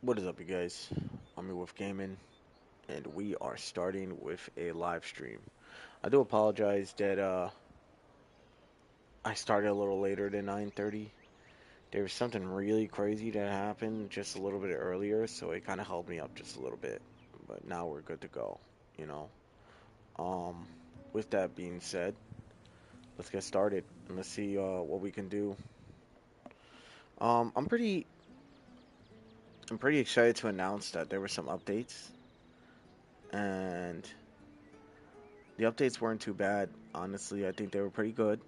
What is up, you guys? I'm here with Gaming, and we are starting with a live stream. I do apologize that I started a little later than 9:30. There was something really crazy that happened just a little bit earlier, so it kind of held me up just a little bit. But now we're good to go, you know. Um, with that being said, let's get started and let's see what we can do. Um, I'm pretty, I'm pretty excited to announce that there were some updates, and the updates weren't too bad. Honestly, I think they were pretty good.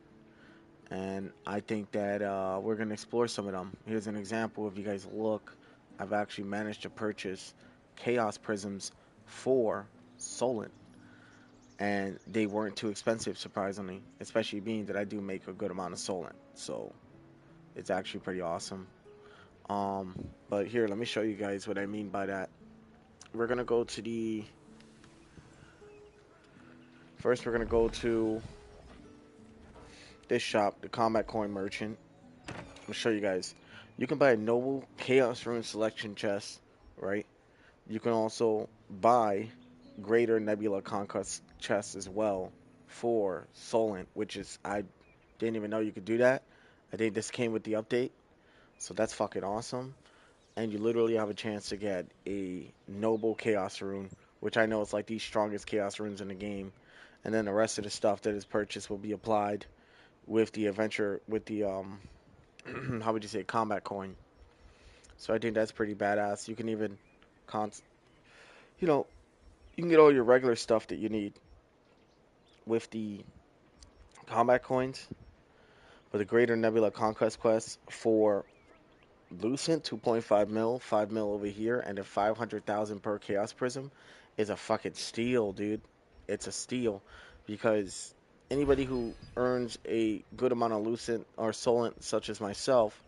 And I think that we're going to explore some of them. Here's an example. If you guys look, I've actually managed to purchase Chaos Prisms for Solent, and they weren't too expensive, surprisingly, especially being that I do make a good amount of Solent. So it's actually pretty awesome. Um, but here, let me show you guys what I mean by that. We're going to go to the first, we're going to go to this shop, the Combat Coin Merchant. I'll show you guys. You can buy a Noble Chaos Rune Selection chest, right? You can also buy Greater Nebula Conquest chests as well for Solent, which is, I didn't even know you could do that. I think this came with the update, so that's fucking awesome. And you literally have a chance to get a Noble Chaos Rune, which I know is like the strongest Chaos Runes in the game. And then the rest of the stuff that is purchased will be applied with the adventure, with the, how would you say, combat coin. So I think that's pretty badass. You can even, cons- you know, you can get all your regular stuff that you need with the combat coins. But the Greater Nebula Conquest quest for Lucent, 2.5 mil, 5 mil over here, and then 500,000 per Chaos Prism is a fucking steal, dude. It's a steal because anybody who earns a good amount of Lucent or Solent, such as myself,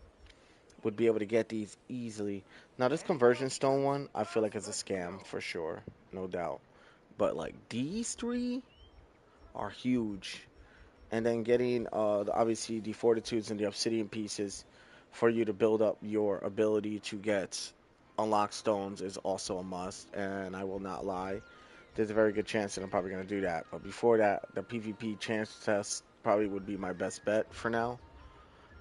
would be able to get these easily. Now, this conversion stone one, I feel like it's a scam for sure, no doubt. But like these three are huge. And then getting obviously the fortitudes and the obsidian pieces for you to build up your ability to get unlock stones is also a must. And I will not lie, there's a very good chance that I'm probably going to do that. But before that, the PvP chance test probably would be my best bet for now.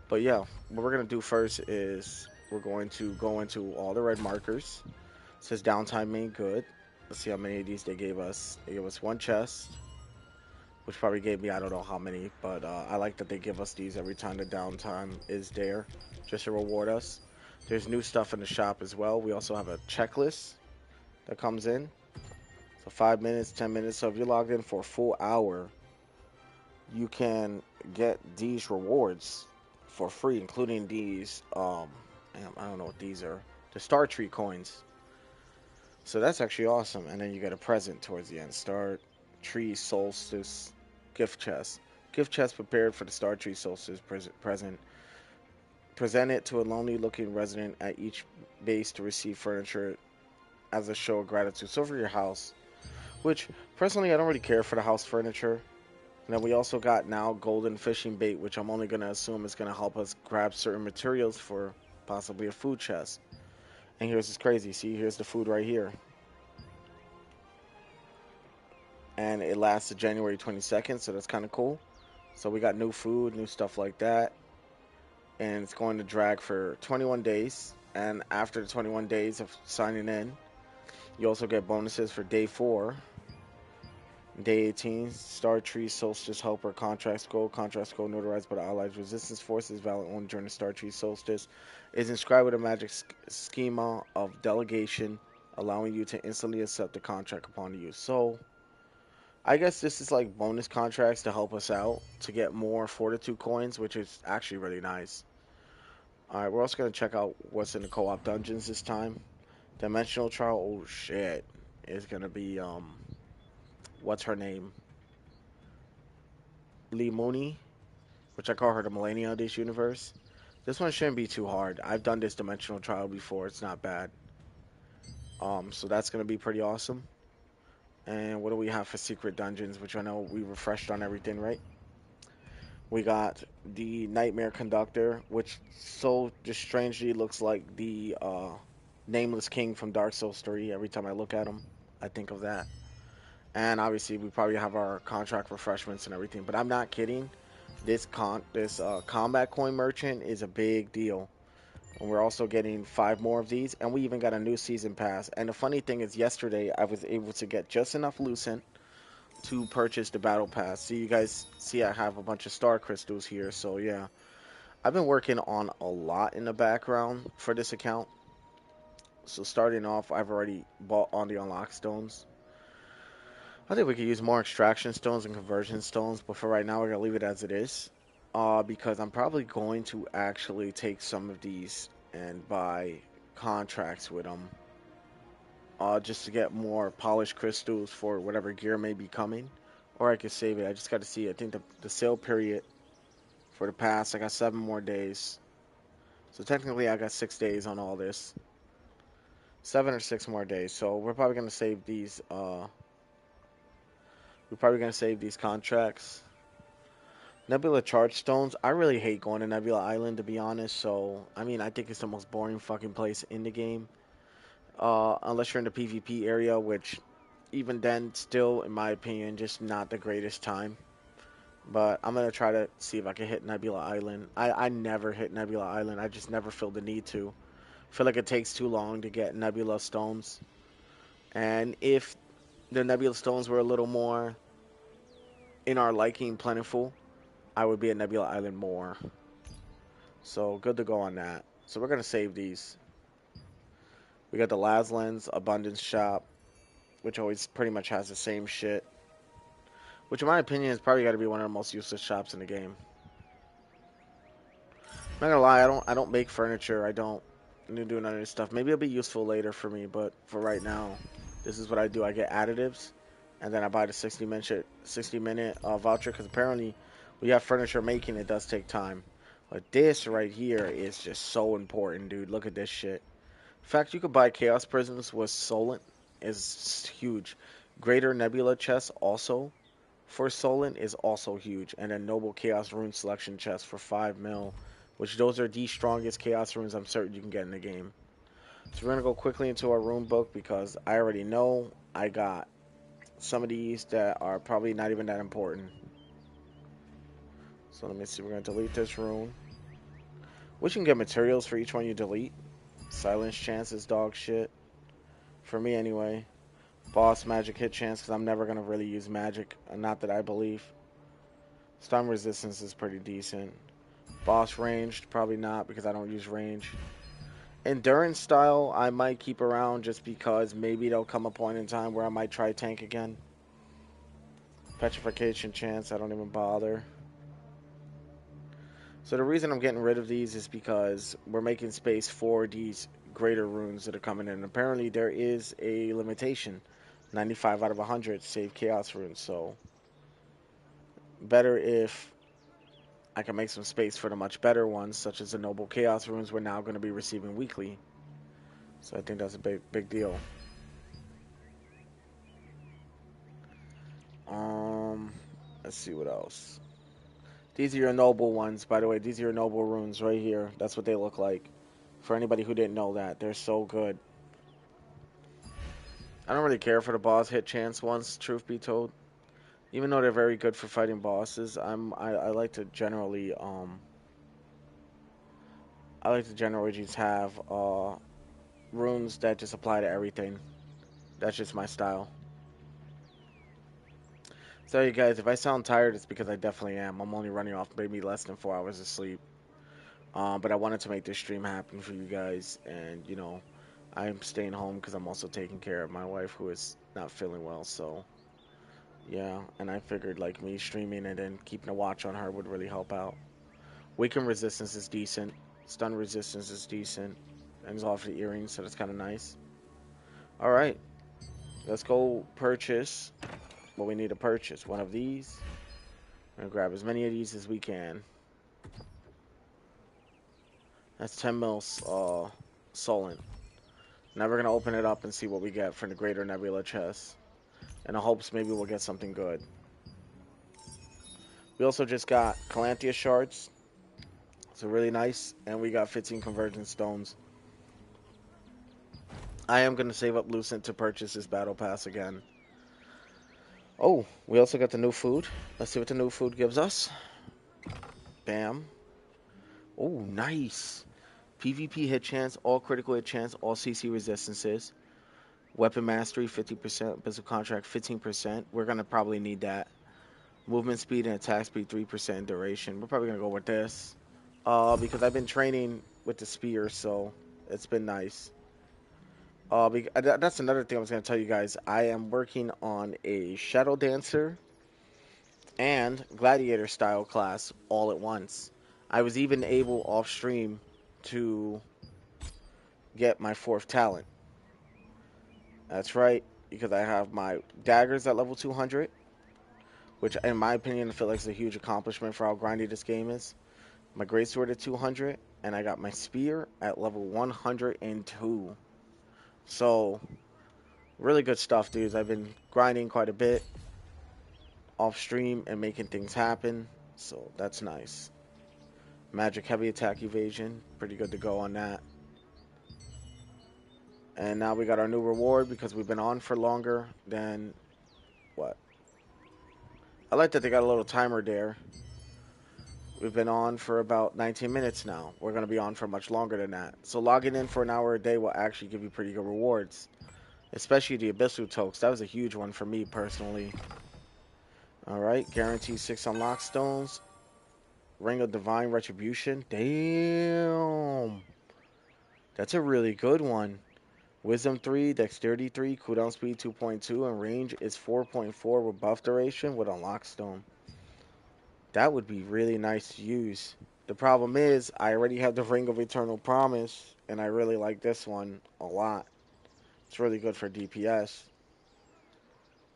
But yeah, what we're going to do first is we're going to go into all the red markers. It says downtime made good. Let's see how many of these they gave us. They gave us one chest, which probably gave me I don't know how many, but I like that they give us these every time the downtime is there, just to reward us. There's new stuff in the shop as well. We also have a checklist that comes in. So 5 minutes, 10 minutes. So if you're logged in for a full hour, you can get these rewards for free, including these. I don't know what these are. The Star Tree coins. So that's actually awesome. And then you get a present towards the end. Star Tree Solstice gift chest. Gift chest prepared for the Star Tree Solstice present. Present it to a lonely looking resident at each base to receive furniture as a show of gratitude. So for your house, which personally I don't really care for the house furniture. And then we also got now golden fishing bait, which I'm only going to assume is going to help us grab certain materials for possibly a food chest. And here's this crazy. See, here's the food right here. And it lasts to January 22nd, so that's kind of cool. So we got new food, new stuff like that, and it's going to drag for 21 days. And after the 21 days of signing in, you also get bonuses for day 4, day 18, Star Tree Solstice Helper Contract Scroll notarized by the Allied Resistance Forces, valid only during the Star Tree Solstice, is inscribed with a magic schema of delegation, allowing you to instantly accept the contract upon use. So I guess this is like bonus contracts to help us out to get more Fortitude coins, which is actually really nice. Alright, we're also going to check out what's in the co-op dungeons this time. Dimensional Trial, oh shit. It's going to be, what's her name? Lee Mooney, which I call her the Millennia of this universe. This one shouldn't be too hard. I've done this Dimensional Trial before. It's not bad. So that's going to be pretty awesome. And what do we have for secret dungeons, which I know we refreshed on everything, right? We got the Nightmare Conductor, which so just strangely looks like the Nameless King from Dark Souls 3. Every time I look at him, I think of that. And obviously, we probably have our contract refreshments and everything. But I'm not kidding. This combat coin merchant is a big deal. And we're also getting 5 more of these. And we even got a new season pass. And the funny thing is, yesterday, I was able to get just enough Lucent to purchase the battle pass. See, you guys see I have a bunch of star crystals here. So, yeah. I've been working on a lot in the background for this account. So starting off, I've already bought all the unlock stones. I think we could use more extraction stones and conversion stones, but for right now, we're gonna leave it as it is. Because I'm probably going to actually take some of these and buy contracts with them. Just to get more polished crystals for whatever gear may be coming. Or I could save it. I just gotta see. I think the sale period for the pass, I got 7 more days. So technically, I got 6 days on all this. 7 or 6 more days. So we're probably gonna save these. We're probably gonna save these contracts. Nebula charge stones. I really hate going to Nebula Island to be honest. So I mean, I think it's the most boring fucking place in the game. Unless you're in the PvP area, which even then, still in my opinion, just not the greatest time. But I'm gonna try to see if I can hit Nebula Island. I never hit Nebula Island. I just never feel the need to. I feel like it takes too long to get Nebula stones. And if the Nebula stones were a little more in our liking, plentiful, I would be at Nebula Island more. So good to go on that. So we're gonna save these. We got the Laslands Abundance Shop, which always pretty much has the same shit. Which in my opinion is probably gotta be one of the most useless shops in the game. I'm not gonna lie, I don't make furniture. I don't do none of this stuff. Maybe it'll be useful later for me, but for right now, this is what I do. I get additives, and then I buy the 60-minute voucher because apparently, when you have furniture making, it does take time. But this right here is just so important, dude. Look at this shit. In fact, you could buy Chaos Prisms with Solent. Is huge. Greater Nebula chest also for Solent is also huge. And then Noble Chaos Rune Selection chest for 5 mil. Which those are the strongest Chaos Runes I'm certain you can get in the game. So we're going to go quickly into our rune book because I already know I got some of these that are probably not even that important. So let me see. We're going to delete this rune. Which you can get materials for each one you delete. Silence chance is dog shit. For me anyway. Boss magic hit chance because I'm never going to really use magic. Not that I believe. Stun resistance is pretty decent. Boss ranged, probably not because I don't use range. Endurance style, I might keep around just because maybe there'll come a point in time where I might try tank again. Petrification chance, I don't even bother. So the reason I'm getting rid of these is because we're making space for these greater runes that are coming in. Apparently there is a limitation. 95 out of 100 save chaos runes, so better if I can make some space for the much better ones, such as the Noble Chaos runes we're now going to be receiving weekly. So I think that's a big deal. Let's see what else. These are your noble ones, by the way. These are your noble runes right here. That's what they look like. For anybody who didn't know that, they're so good. I don't really care for the boss hit chance ones, truth be told. Even though they're very good for fighting bosses, I like to generally just have runes that just apply to everything. That's just my style. So you guys, if I sound tired, it's because I definitely am. I'm only running off maybe less than 4 hours of sleep. But I wanted to make this stream happen for you guys, and you know, I'm staying home because I'm also taking care of my wife who is not feeling well. So yeah, and I figured like me streaming and then keeping a watch on her would really help out. Weaken resistance is decent. Stun resistance is decent. And it's off the earrings, so that's kind of nice. All right, let's go purchase what we need to purchase. One of these. I'm gonna grab as many of these as we can. That's 10 mils Solent. Now we're gonna open it up and see what we get for the Greater Nebula chest. In the hopes maybe we'll get something good. We also just got Calanthea shards. So really nice. And we got 15 conversion stones. I am going to save up Lucent to purchase this battle pass again. Oh, we also got the new food. Let's see what the new food gives us. Bam. Oh, nice. PvP hit chance, all critical hit chance, all CC resistances. Weapon mastery 50%, physical contract 15%. We're going to probably need that. Movement speed and attack speed 3% duration. We're probably going to go with this. Because I've been training with the spear, so it's been nice. That's another thing I was going to tell you guys. I am working on a Shadowdancer and Gladiator style class all at once. I was even able off stream to get my 4th talent. That's right, because I have my daggers at level 200, which in my opinion I feel like is a huge accomplishment for how grindy this game is. My greatsword at 200, and I got my spear at level 102. So, really good stuff, dudes. I've been grinding quite a bit off stream and making things happen, so that's nice. Magic heavy attack evasion, pretty good to go on that. And now we got our new reward because we've been on for longer than what? I like that they got a little timer there. We've been on for about 19 minutes now. We're going to be on for much longer than that. So logging in for an hour a day will actually give you pretty good rewards. Especially the Abyssal Tokes. That was a huge one for me personally. Alright, guarantee 6 unlock stones. Ring of Divine Retribution. Damn. That's a really good one. Wisdom 3, Dexterity 3, cooldown speed 2.2, and range is 4.4 with buff duration with unlock stone. That would be really nice to use. The problem is, I already have the Ring of Eternal Promise, and I really like this one a lot. It's really good for DPS.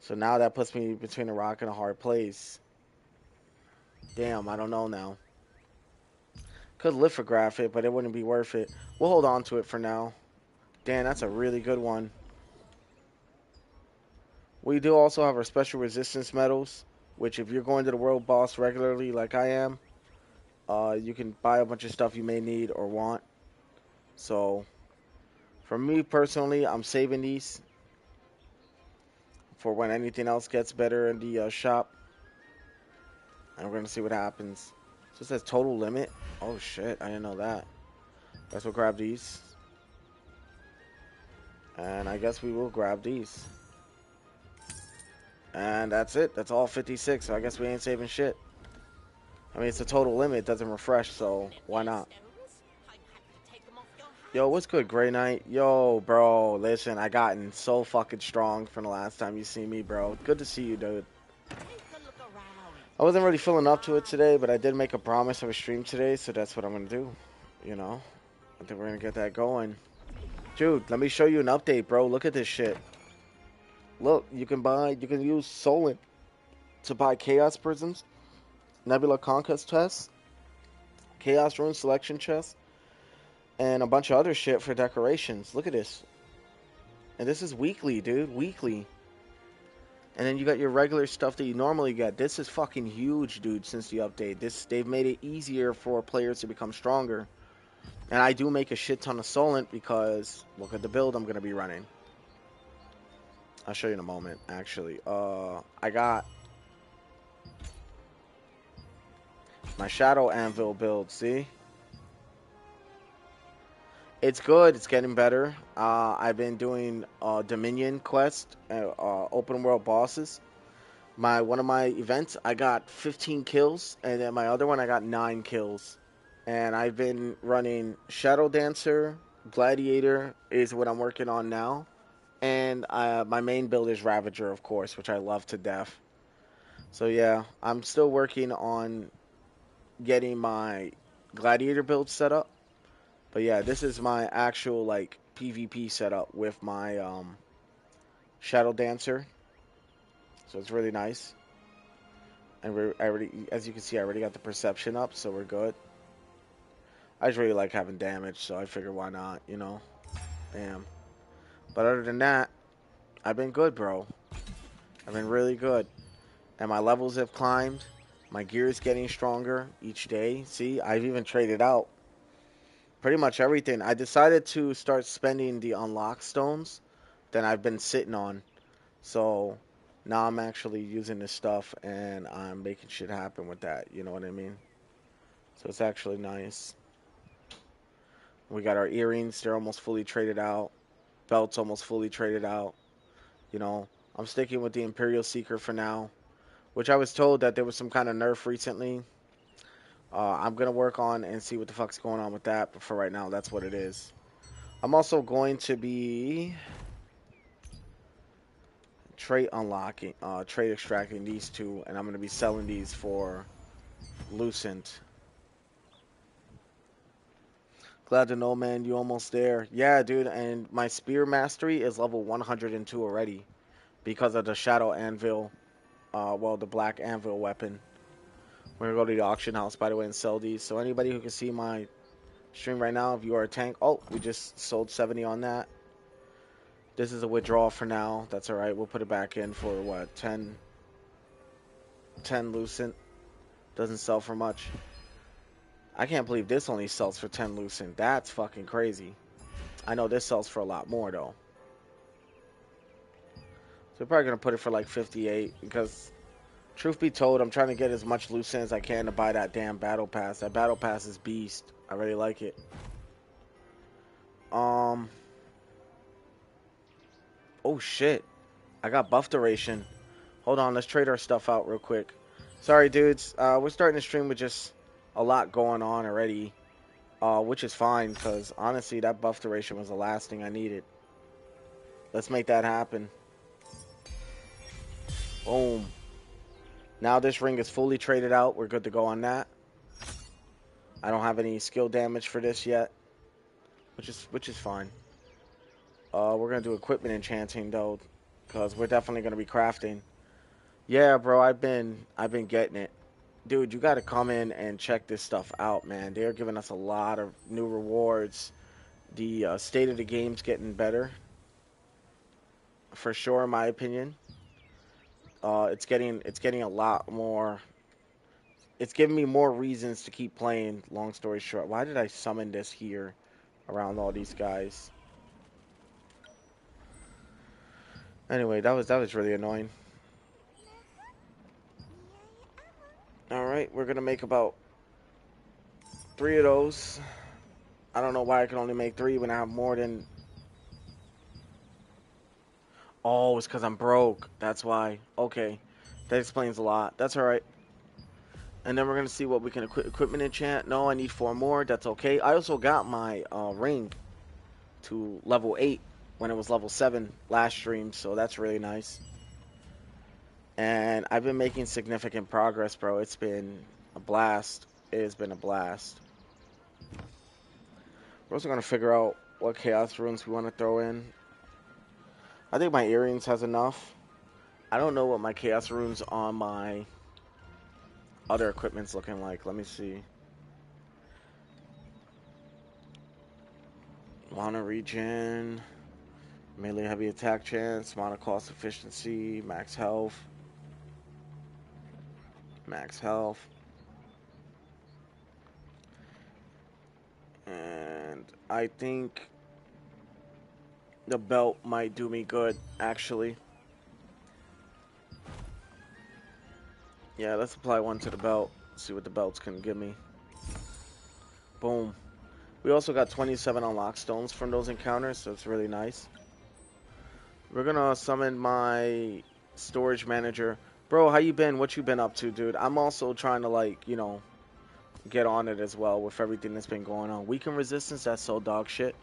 So now that puts me between a rock and a hard place. Damn, I don't know now. Could lithograph it, but it wouldn't be worth it. We'll hold on to it for now. Damn, that's a really good one. We do also have our special resistance medals, which if you're going to the world boss regularly like I am, you can buy a bunch of stuff you may need or want. So, for me personally, I'm saving these for when anything else gets better in the shop. And we're going to see what happens. So it says total limit. Oh shit, I didn't know that. Guess we'll grab these. And I guess we will grab these. And that's it. That's all 56. So I guess we ain't saving shit. I mean, it's a total limit. It doesn't refresh, so why not? Yo, what's good, Grey Knight? Yo, bro, listen, I gotten so fucking strong from the last time you see me, bro. Good to see you, dude. I wasn't really feeling up to it today, but I did make a promise of a stream today, so that's what I'm gonna do. You know? I think we're gonna get that going. Dude, let me show you an update, bro. Look at this shit. Look, you can use Sollant to buy Chaos Prisms, Nebula Conquest Chests, Chaos Rune Selection Chests, and a bunch of other shit for decorations. Look at this. And this is weekly, dude. Weekly. And then you got your regular stuff that you normally get. This is fucking huge, dude, since the update. They've made it easier for players to become stronger. And I do make a shit ton of Solent because look at the build I'm going to be running. I'll show you in a moment, actually. I got my Shadow Anvil build, see? It's good. It's getting better. I've been doing Dominion quest, open world bosses. One of my events, I got 15 kills, and then my other one, I got 9 kills. And I've been running Shadowdancer, Gladiator is what I'm working on now. And my main build is Ravager, of course, which I love to death. So yeah, I'm still working on getting my Gladiator build set up. But yeah, this is my actual like PvP setup with my Shadowdancer. So it's really nice. And I already, as you can see, I already got the perception up, so we're good. I just really like having damage, so I figured why not, you know? Bam. But other than that, I've been good, bro. I've been really good. And my levels have climbed. My gear is getting stronger each day. See, I've even traded out Pretty much everything. I decided to start spending the unlock stones that I've been sitting on. So now I'm actually using this stuff and I'm making shit happen with that. You know what I mean? So it's actually nice. We got our earrings. They're almost fully traded out. Belt's almost fully traded out. You know, I'm sticking with the Imperial Seeker for now, which I was told that there was some kind of nerf recently. I'm going to work on and see what the fuck's going on with that. But for right now, that's what it is. I'm also going to be trade unlocking, trade extracting these two, and I'm going to be selling these for Lucent. Glad to know, man, you almost there. Yeah, dude, and my spear mastery is level 102 already because of the shadow anvil, well, the black anvil weapon. We're going to go to the auction house, by the way, and sell these. So anybody who can see my stream right now, if you are a tank, oh, we just sold 70 on that. This is a withdrawal for now. That's all right. We'll put it back in for, what, 10 Lucent. Doesn't sell for much. I can't believe this only sells for 10 Lucent. That's fucking crazy. I know this sells for a lot more, though. So we're probably going to put it for like 58 because, truth be told, I'm trying to get as much Lucent as I can to buy that damn Battle Pass. That Battle Pass is beast. I really like it. Oh, shit. I got buff duration. Hold on, let's trade our stuff out real quick. Sorry, dudes. We're starting to stream with just a lot going on already, which is fine because honestly, that buff duration was the last thing I needed. Let's make that happen. Boom. Now this ring is fully traded out. We're good to go on that. I don't have any skill damage for this yet, which is fine. We're gonna do equipment enchanting though, because we're definitely gonna be crafting. Yeah, bro, I've been getting it. Dude, you got to come in and check this stuff out, man. They're giving us a lot of new rewards. The state of the game's getting better, for sure, in my opinion. It's getting a lot more. It's giving me more reasons to keep playing. Long story short, why did I summon this here around all these guys? Anyway, that was really annoying. All right, we're gonna make about 3 of those. I don't know why I can only make 3 when I have more than. Oh, it's because I'm broke. That's why. Okay. That explains a lot. That's alright. And then we're going to see what we can equipment enchant. No, I need 4 more. That's okay. I also got my ring to level 8 when it was level 7 last stream. So that's really nice. And I've been making significant progress, bro. It's been a blast. It has been a blast. We're also going to figure out what chaos runes we want to throw in. I think my earrings has enough. I don't know what my chaos runes on my other equipment's looking like. Let me see. Mana regen, melee heavy attack chance, mana cost efficiency, max health. Max health. And I think the belt might do me good, actually. Yeah, let's apply one to the belt. See what the belts can give me. Boom. We also got 27 unlock stones from those encounters, so it's really nice. We're gonna summon my storage manager. Bro, how you been? What you been up to, dude? I'm also trying to, like, you know, get on it as well with everything that's been going on. Weaken resistance, that's so dog shit.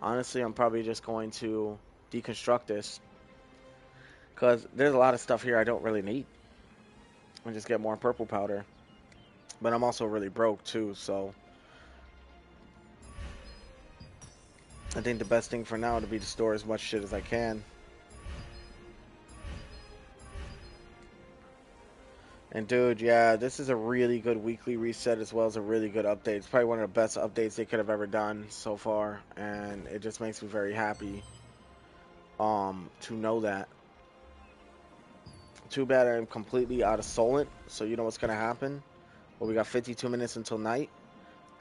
Honestly, I'm probably just going to deconstruct this. Because there's a lot of stuff here I don't really need. And just get more purple powder. But I'm also really broke too, so I think the best thing for now would be to store as much shit as I can. And dude, yeah, this is a really good weekly reset as well as a really good update. It's probably one of the best updates they could have ever done so far, and it just makes me very happy to know that. Too bad I'm completely out of Sollant, so you know what's gonna happen. Well, we got 52 minutes until night.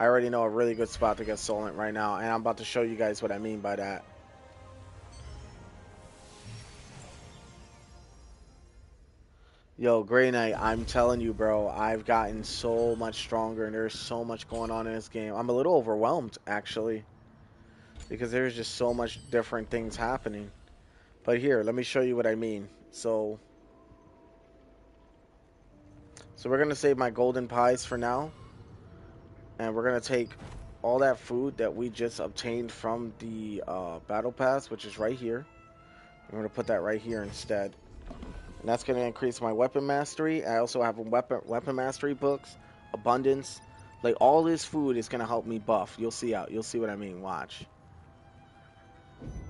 I already know a really good spot to get Sollant right now, and I'm about to show you guys what I mean by that. Yo, Grey Knight, I'm telling you, bro, I've gotten so much stronger, and there's so much going on in this game. I'm a little overwhelmed, actually, because there's just so much different things happening. But here, let me show you what I mean. So we're going to save my golden pies for now, and we're going to take all that food that we just obtained from the battle pass, which is right here. I'm going to put that right here instead. And that's going to increase my weapon mastery. I also have a weapon mastery books, abundance. Like, all this food is going to help me buff. You'll see what I mean. Watch.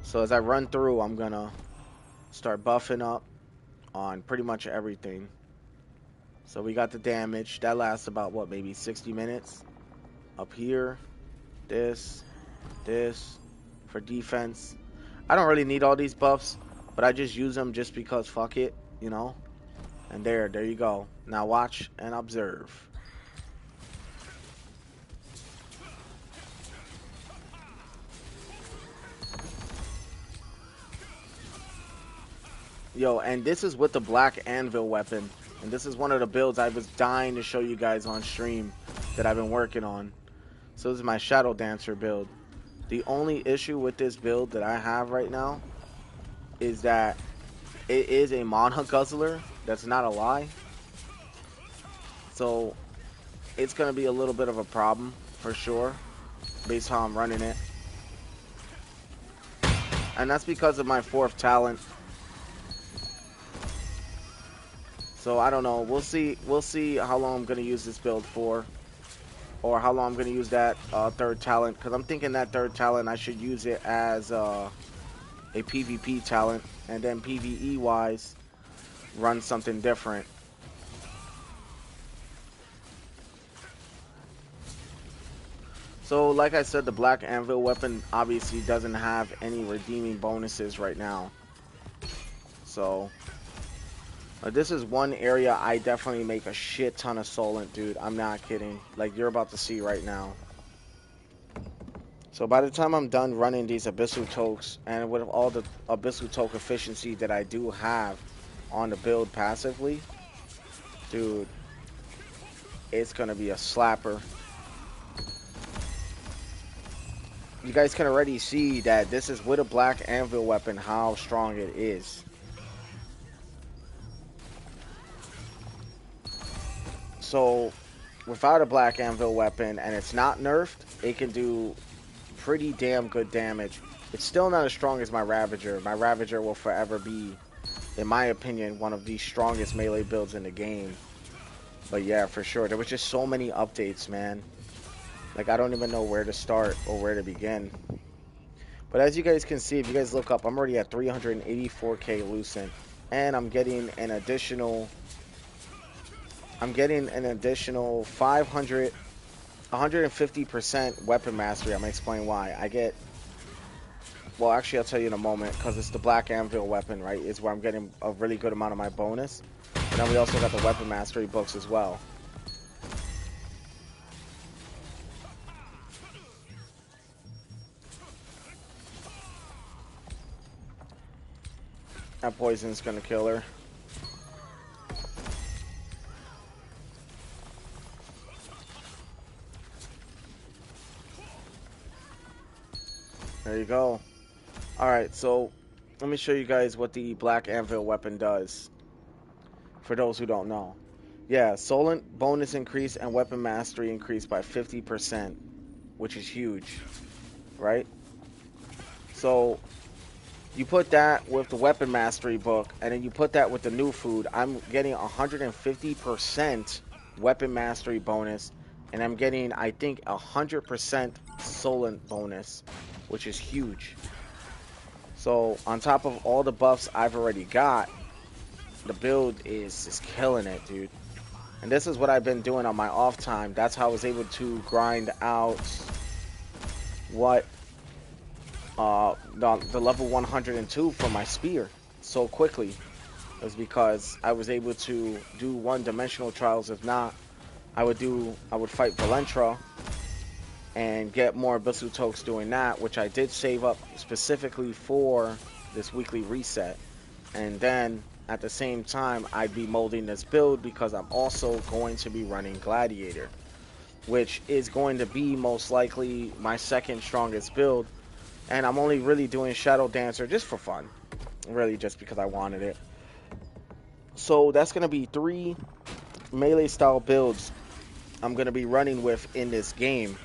So as I run through, I'm going to start buffing up on pretty much everything. So we got the damage. That lasts about, what, maybe 60 minutes? Up here. This. For defense. I don't really need all these buffs, but I just use them just because fuck it, you know? And there you go. Now watch and observe. Yo, and this is with the black anvil weapon. And this is one of the builds I was dying to show you guys on stream that I've been working on. So this is my Shadowdancer build. The only issue with this build that I have right now is that it is a mana guzzler. That's not a lie. So it's going to be a little bit of a problem for sure, based on how I'm running it. And that's because of my 4th talent. So I don't know. We'll see how long I'm going to use this build for, or how long I'm going to use that 3rd talent, because I'm thinking that 3rd talent I should use it as a PvP talent, and then PvE wise run something different. So like I said, the black anvil weapon obviously doesn't have any redeeming bonuses right now. So this is one area I definitely make a shit ton of Sollant, dude. I'm not kidding. Like, you're about to see right now. So by the time I'm done running these Abyssal Tokes, and with all the Abyssal Toke efficiency that I do have on the build passively, dude, it's going to be a slapper. You guys can already see that this is with a black anvil weapon, how strong it is. So without a black anvil weapon, and it's not nerfed, it can do pretty damn good damage. It's still not as strong as my Ravager. My Ravager will forever be, in my opinion, one of the strongest melee builds in the game. But yeah, for sure. There was just so many updates, man. Like, I don't even know where to start or where to begin. But as you guys can see, if you guys look up, I'm already at 384k Lucent. And I'm getting an additional 150% weapon mastery. I'm going to explain why. I get, well, actually, I'll tell you in a moment, because it's the black anvil weapon, right? Is where I'm getting a really good amount of my bonus. And then we also got the weapon mastery books as well. That poison's going to kill her. There you go. Alright, so let me show you guys what the black anvil weapon does. For those who don't know. Yeah, Sollant bonus increase and weapon mastery increase by 50%, which is huge, right? So you put that with the weapon mastery book, and then you put that with the new food. I'm getting 150% weapon mastery bonus, and I'm getting, I think, 100% Sollant bonus, which is huge. So on top of all the buffs I've already got, the build is killing it, dude. And this is what I've been doing on my off time. That's how I was able to grind out what the level 102 for my spear so quickly. It was because I was able to do one-dimensional trials. If not, I would fight Valentra and get more Abyssal Tokes doing that, which I did save up specifically for this weekly reset. And then at the same time, I'd be molding this build because I'm also going to be running Gladiator, which is going to be most likely my second strongest build. And I'm only really doing Shadowdancer just for fun, really just because I wanted it. So that's going to be 3 melee style builds I'm going to be running with in this game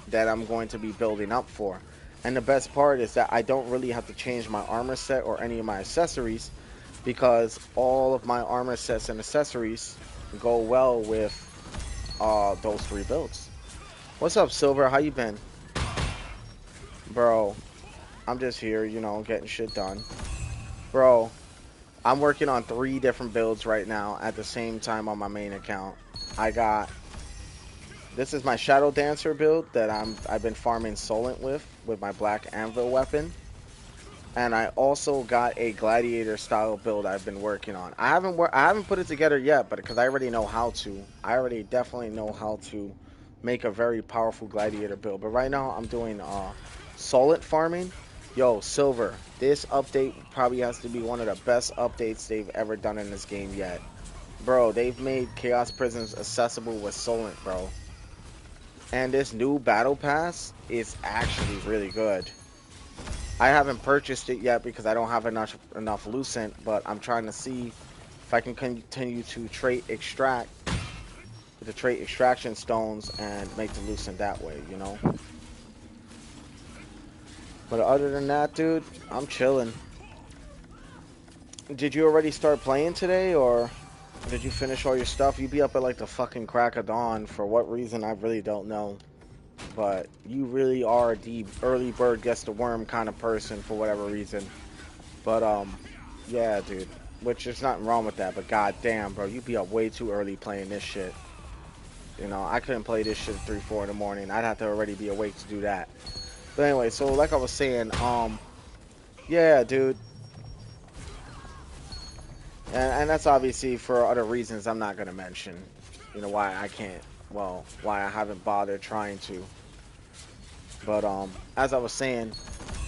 that I'm going to be building up for. And the best part is that I don't really have to change my armor set or any of my accessories, because all of my armor sets and accessories go well with those 3 builds. What's up, Silver? How you been? Bro, I'm just here, you know, getting shit done. Bro, I'm working on 3 different builds right now at the same time on my main account. This is my Shadowdancer build that I've been farming Sollant with my black anvil weapon. And I also got a Gladiator style build I've been working on. I haven't put it together yet, but because I already know how to. I already definitely know how to make a very powerful Gladiator build. But right now I'm doing Sollant farming. Yo, Silver, this update probably has to be one of the best updates they've ever done in this game yet. Bro, they've made Chaos Prisms accessible with Sollant, bro. And this new battle pass is actually really good. I haven't purchased it yet because I don't have enough Lucent, but I'm trying to see if I can continue to trait extract with the trait extraction stones and make the Lucent that way, you know. But other than that, dude, I'm chilling. Did you already start playing today, or did you finish all your stuff? You be up at like the fucking crack of dawn. For what reason, I really don't know. But you really are the early bird gets the worm kind of person for whatever reason. But yeah, dude. Which there's nothing wrong with that, but goddamn, bro, you be up way too early playing this shit. You know, I couldn't play this shit at 3, 4 in the morning. I'd have to already be awake to do that. But anyway, so like I was saying, yeah, dude. And that's obviously for other reasons I'm not gonna mention. You know why I can't. Well, why I haven't bothered trying to. But as I was saying,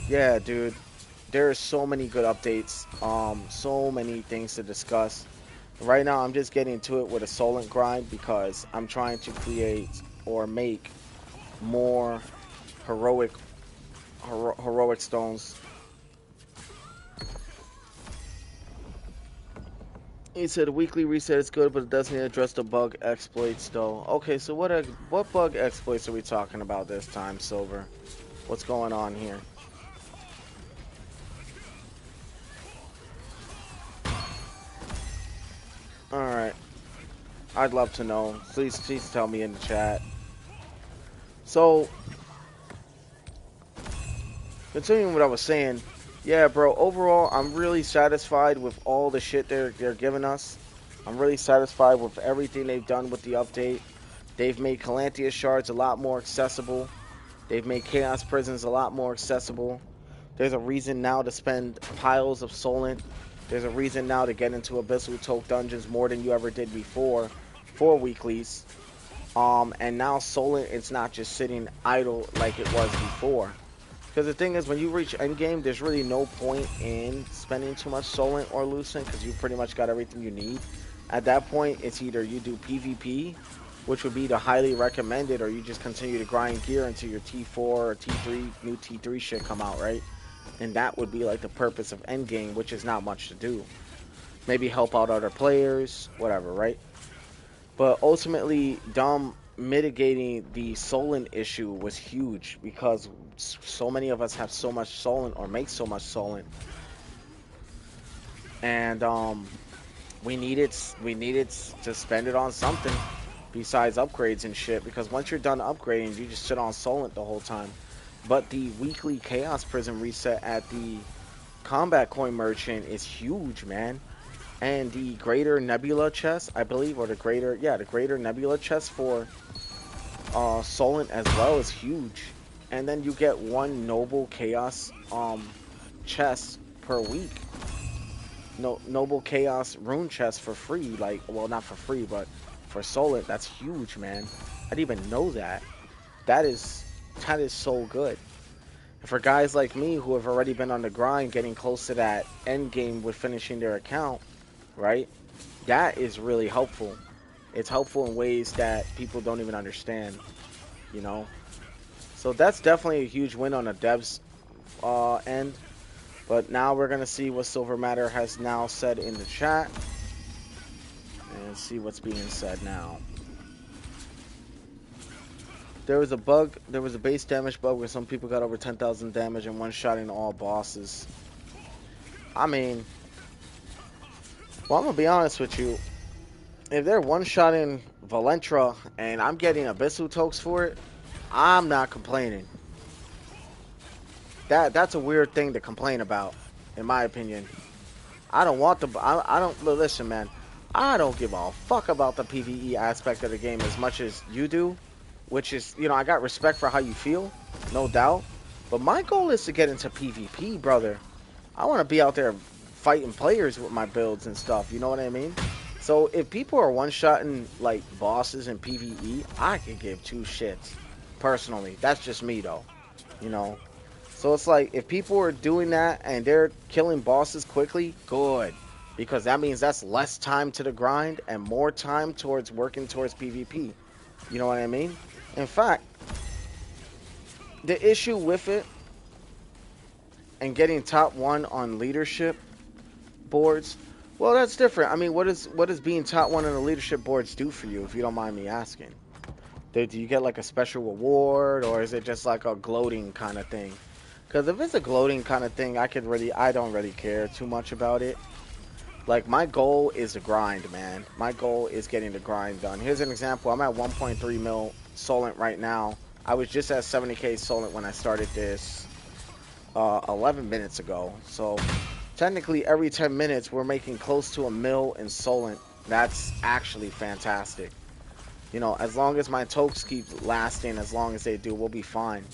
yeah, dude. There's so many good updates. So many things to discuss. Right now, I'm just getting to it with a Solent grind because I'm trying to create or make more heroic stones. He said weekly reset is good, but it doesn't address the bug exploits though. Okay, so what bug exploits are we talking about this time, Silver? What's going on here? Alright. I'd love to know. Please tell me in the chat. So, continuing what I was saying, yeah, bro, overall, I'm really satisfied with all the shit they're giving us. I'm really satisfied with everything they've done with the update. They've made Calantia shards a lot more accessible. They've made Chaos Prisons a lot more accessible. There's a reason now to spend piles of Solent. There's a reason now to get into Abyssal Toke dungeons more than you ever did before for weeklies. And now Solent, it's not just sitting idle like it was before. Because the thing is, when you reach endgame, there's really no point in spending too much Solent or Lucent because you pretty much got everything you need. At that point, it's either you do PvP, which would be the highly recommended, or you just continue to grind gear until your T4 or T3, new T3 shit come out, right? And that would be like the purpose of endgame, which is not much to do. Maybe help out other players, whatever, right? But ultimately, mitigating the Solent issue was huge because so many of us have so much Solent or make so much Solent, and we needed to spend it on something besides upgrades and shit. Because once you're done upgrading, you just sit on Solent the whole time. But the weekly Chaos Prism reset at the Combat Coin Merchant is huge, man. And the Greater Nebula chest, I believe, or the Greater Nebula chest for Solent as well is huge. And then you get 1 Noble Chaos chest per week. No, Noble Chaos rune chest for free. Like, well, not for free, but for Solent, that's huge, man. I didn't even know that. That is That is so good. And for guys like me who have already been on the grind, getting close to that end game with finishing their account, right? That is really helpful. It's helpful in ways that people don't even understand, you know? So that's definitely a huge win on the devs end. But now we're going to see what Silver Matter has now said in the chat. And see what's being said now. There was a bug, there was a base damage bug where some people got over 10,000 damage and one-shotting all bosses. I mean, well, I'm going to be honest with you. If they're one-shotting Valentra and I'm getting Abyssal Tokes for it, I'm not complaining. That's a weird thing to complain about, in my opinion. I don't want the... I don't... Listen, man. I don't give a fuck about the PvE aspect of the game as much as you do. Which is, you know, I got respect for how you feel, no doubt. But my goal is to get into PvP, brother. I want to be out there fighting players with my builds and stuff, you know what I mean? So if people are one-shotting, like, bosses in PvE, I could give two shits. Personally. That's just me, though. You know? So it's like, if people are doing that and they're killing bosses quickly, good. Because that means that's less time to the grind and more time towards working towards PvP. You know what I mean? In fact, the issue with it and getting top 1 on leadership boards, well, that's different. I mean, what does being top 1 on the leadership boards do for you, if you don't mind me asking? Do you get like a special reward, or is it just like a gloating kind of thing? Because if it's a gloating kind of thing, I don't really care too much about it. Like, my goal is to grind, man. My goal is getting the grind done. Here's an example. I'm at 1.3 mil Sollant right now. I was just at 70k Sollant when I started this 11 minutes ago. So, technically, every 10 minutes, we're making close to a mil in Sollant. That's actually fantastic. You know, as long as my tokes keep lasting, as long as they do, we'll be fine.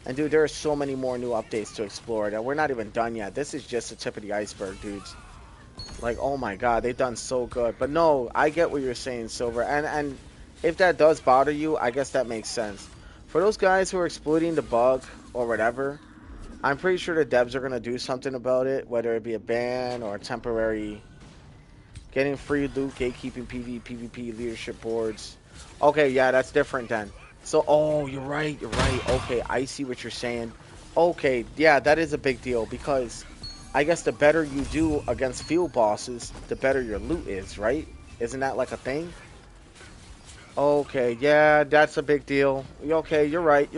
And, dude, there are so many more new updates to explore that we're not even done yet. This is just the tip of the iceberg, dudes. Like, oh my god, they've done so good. But no, I get what you're saying, Silver. And if that does bother you, I guess that makes sense. For those guys who are exploiting the bug or whatever, I'm pretty sure the devs are going to do something about it, whether it be a ban or a temporary getting free loot, gatekeeping PvP leadership boards. Okay, yeah, that's different then. So, oh, you're right. Okay, I see what you're saying. Okay, yeah, that is a big deal because I guess the better you do against field bosses, the better your loot is, right? Isn't that like a thing? Okay, yeah, that's a big deal. Okay, you're right.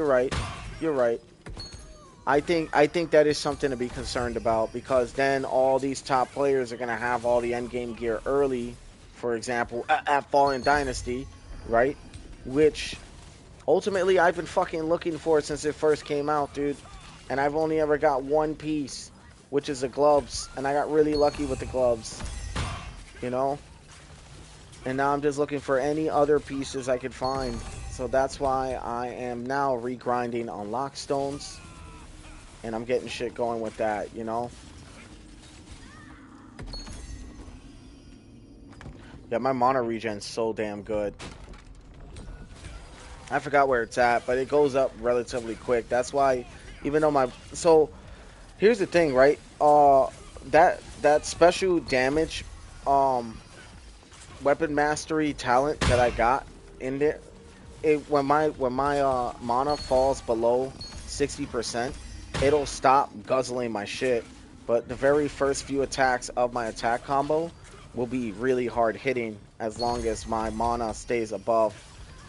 I think that is something to be concerned about because then all these top players are gonna have all the end game gear early, for example, at Fallen Dynasty, right? Which ultimately I've been fucking looking for since it first came out, dude. And I've only ever got one piece, which is the gloves, and I got really lucky with the gloves, you know? And now I'm just looking for any other pieces I could find. So that's why I am now regrinding on lockstones. And I'm getting shit going with that, you know? Yeah, my mana regen's so damn good. I forgot where it's at, but it goes up relatively quick. That's why, even though my... So, here's the thing, right? That special damage, weapon mastery talent that I got in there, when my mana falls below 60%, it'll stop guzzling my shit. But the very first few attacks of my attack combo will be really hard hitting as long as my mana stays above,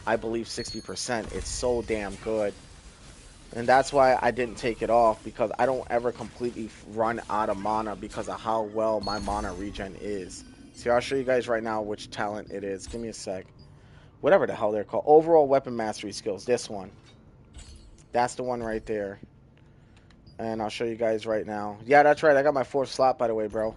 I believe, 60%. It's so damn good. And that's why I didn't take it off, because I don't ever completely run out of mana because of how well my mana regen is. See, I'll show you guys right now which talent it is. Give me a sec. Whatever the hell they're called. Overall weapon mastery skills. This one. That's the one right there. And I'll show you guys right now. Yeah, that's right. I got my 4th slot, by the way, bro.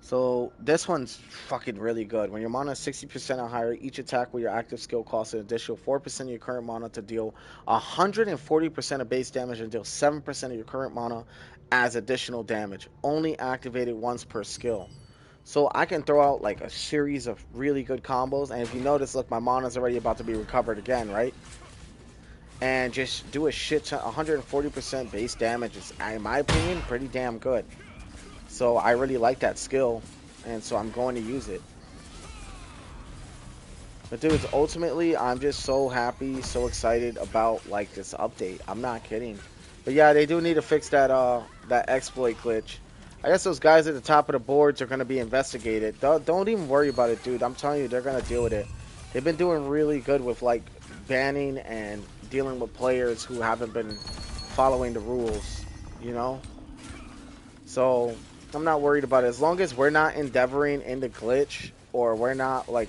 So, this one's fucking really good. When your mana is 60% or higher, each attack with your active skill costs an additional 4% of your current mana to deal 140% of base damage and deal 7% of your current mana as additional damage. Only activated once per skill. So, I can throw out like a series of really good combos. And if you notice, look, my mana's already about to be recovered again, right? and just do a shit ton, 140% base damage is, in my opinion, pretty damn good. So I really like that skill, and so I'm going to use it. But dudes, ultimately, I'm just so happy, so excited about like this update. I'm not kidding. But yeah, they do need to fix that exploit glitch. I guess those guys at the top of the boards are going to be investigated. Don't even worry about it, dude. I'm telling you, they're going to deal with it. They've been doing really good with like banning and dealing with players who haven't been following the rules, you know? So I'm not worried about it. As long as we're not endeavoring in the glitch or we're not like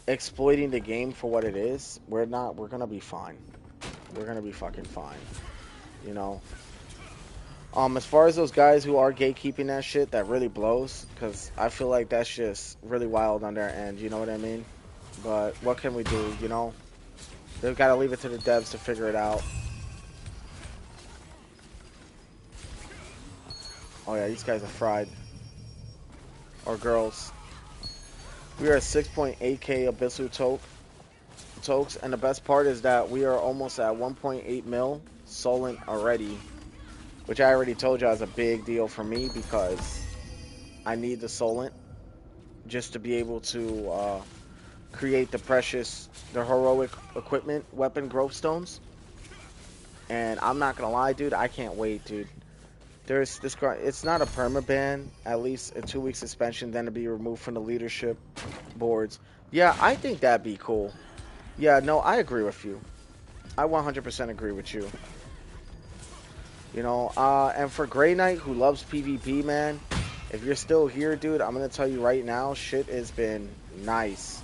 exploiting the game for what it is, we're gonna be fine. We're gonna be fucking fine. You know? As far as those guys who are gatekeeping that shit, that really blows, because I feel like that's just really wild on their end, you know what I mean? But what can we do, you know? They've got to leave it to the devs to figure it out. Oh yeah, these guys are fried. Or girls. We are at 6.8k Abyssal Tokes, and the best part is that we are almost at 1.8 mil Solent already, which I already told you is a big deal for me because I need the Solent just to be able to create the heroic equipment, weapon growth stones. And I'm not gonna lie, dude, I can't wait, dude. There's this guy. It's not a permaban, at least a 2-week suspension, then to be removed from the leadership boards. Yeah, I think that'd be cool. Yeah, no, I agree with you. I 100% agree with you. You know, and for Grey Knight, who loves PvP, man, if you're still here, dude, I'm gonna tell you right now, shit has been nice.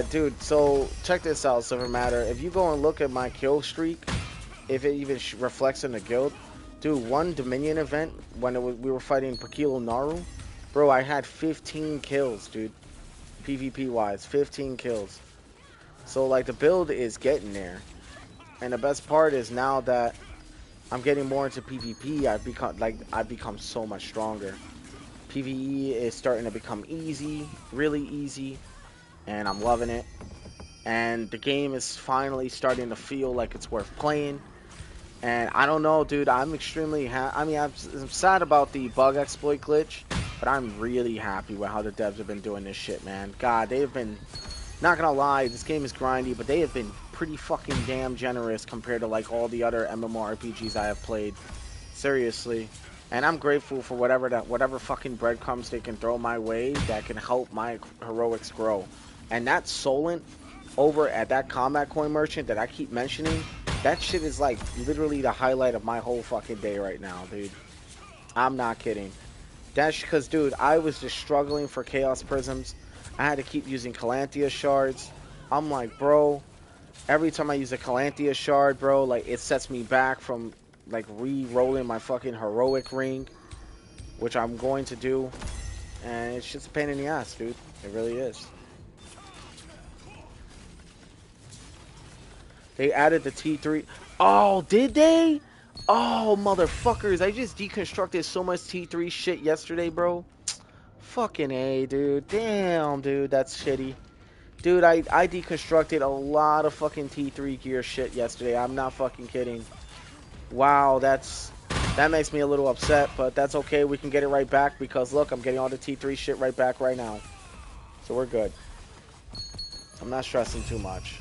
Dude, so check this out, Silver Matter. If you go and look at my kill streak, if it even reflects in the guild, dude, one Dominion event when we were fighting Pakilo Naru, bro, I had 15 kills, dude. PvP wise, 15 kills. So like the build is getting there, and the best part is now that I'm getting more into PvP, I've become so much stronger. PvE is starting to become easy, really easy, and I'm loving it. And the game is finally starting to feel like it's worth playing. And I don't know, dude, I'm extremely I mean, I'm sad about the bug exploit glitch, but I'm really happy with how the devs have been doing this shit, man. God, they have been, not gonna lie, this game is grindy, but they have been pretty fucking damn generous compared to like all the other MMORPGs I have played. Seriously. And I'm grateful for whatever fucking breadcrumbs they can throw my way that can help my heroics grow. And that Solent over at that combat coin merchant that I keep mentioning, that shit is like literally the highlight of my whole fucking day right now, dude. I'm not kidding. That's because, dude, I was just struggling for Chaos Prisms. I had to keep using Calanthea shards. I'm like, bro, every time I use a Calanthea shard, bro, like it sets me back from like re-rolling my fucking heroic ring, which I'm going to do. And it's just a pain in the ass, dude. It really is. They added the T3. Oh, did they? Oh, motherfuckers. I just deconstructed so much T3 shit yesterday, bro. Fucking A, dude. Damn, dude. That's shitty. Dude, I deconstructed a lot of fucking T3 gear shit yesterday. I'm not fucking kidding. Wow, that makes me a little upset, but that's okay. We can get it right back because, look, I'm getting all the T3 shit right back right now. So we're good. I'm not stressing too much.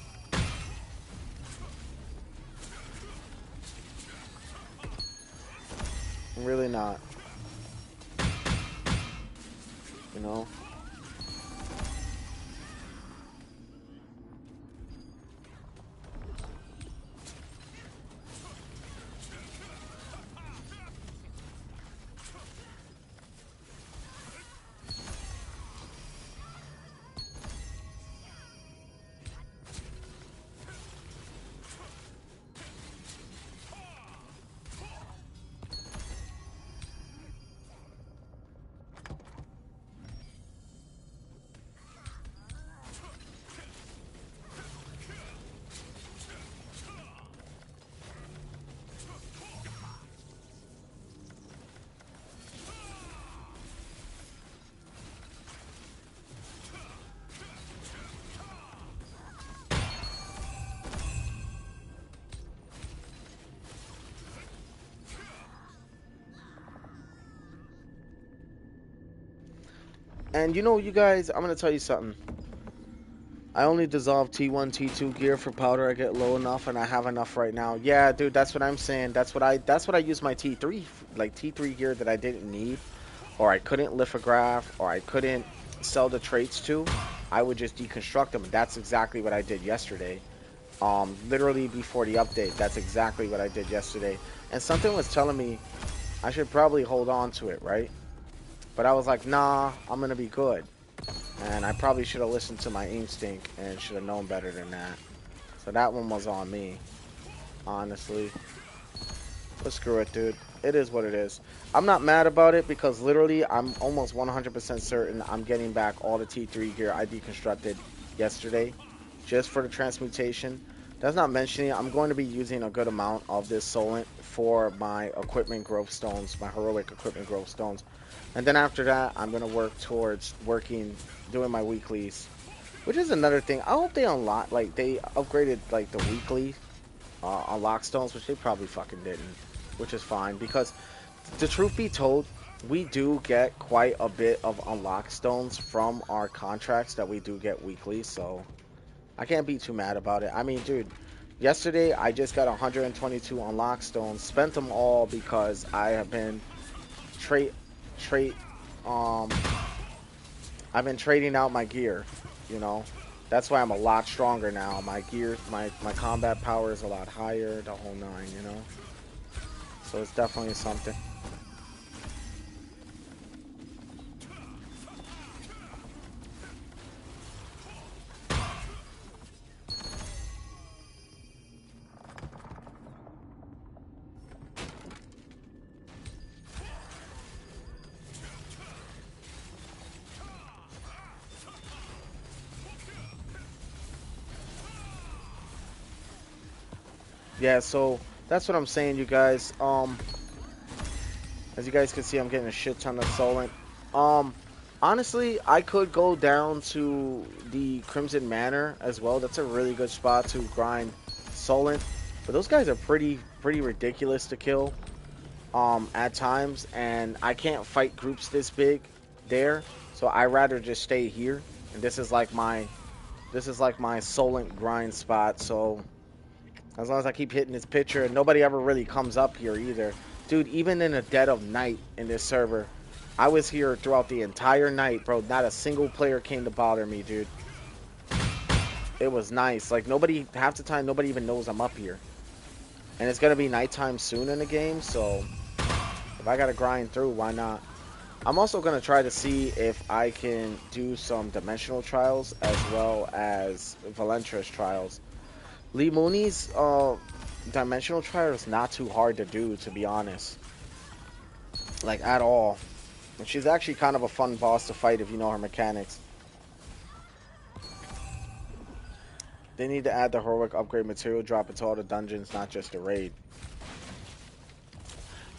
I'm really not. You know? And you know, you guys, I'm gonna tell you something. I only dissolve T1, T2 gear for powder. I get low enough, and I have enough right now. Yeah, dude, that's what I'm saying. That's what I use my T3, like T3 gear that I didn't need, or I couldn't lithograph, or I couldn't sell the traits to. I would just deconstruct them. That's exactly what I did yesterday. Literally before the update. That's exactly what I did yesterday. And something was telling me I should probably hold on to it, right? But I was like, nah, I'm gonna be good. And I probably should have listened to my instinct and should have known better than that. So that one was on me, honestly. But screw it, dude. It is what it is. I'm not mad about it because literally I'm almost 100% certain I'm getting back all the T3 gear I deconstructed yesterday just for the transmutation. That's not mentioning I'm going to be using a good amount of this Sollant for my equipment growth stones, my heroic equipment growth stones. And then after that, I'm going to work towards doing my weeklies, which is another thing. I hope they they upgraded like the weekly unlock stones, which they probably fucking didn't, which is fine because the truth be told, we do get quite a bit of unlock stones from our contracts that we do get weekly, so I can't be too mad about it. I mean, dude, yesterday I just got 122 unlock stones, spent them all because I have been trade trade um I've been trading out my gear, you know. That's why I'm a lot stronger now. My gear, my combat power is a lot higher, the whole nine, you know. So it's definitely something. Yeah, so that's what I'm saying, you guys. As you guys can see, I'm getting a shit ton of Solent. Um, Honestly, I could go down to the Crimson Manor as well. That's a really good spot to grind Solent. But those guys are pretty ridiculous to kill at times, and I can't fight groups this big there. So I rather just stay here. And this is like my Solent grind spot. So as long as I keep hitting this picture, and nobody ever really comes up here either. Dude, even in the dead of night in this server, I was here throughout the entire night, bro. Not a single player came to bother me, dude. It was nice. Like, half the time, nobody even knows I'm up here. And it's going to be nighttime soon in the game, so if I got to grind through, why not? I'm also going to try to see if I can do some dimensional trials as well as Valentra's trials. Lee Mooney's dimensional trial is not too hard to do, to be honest. Like, at all. And she's actually kind of a fun boss to fight if you know her mechanics. They need to add the heroic upgrade material drop into all the dungeons, not just the raid.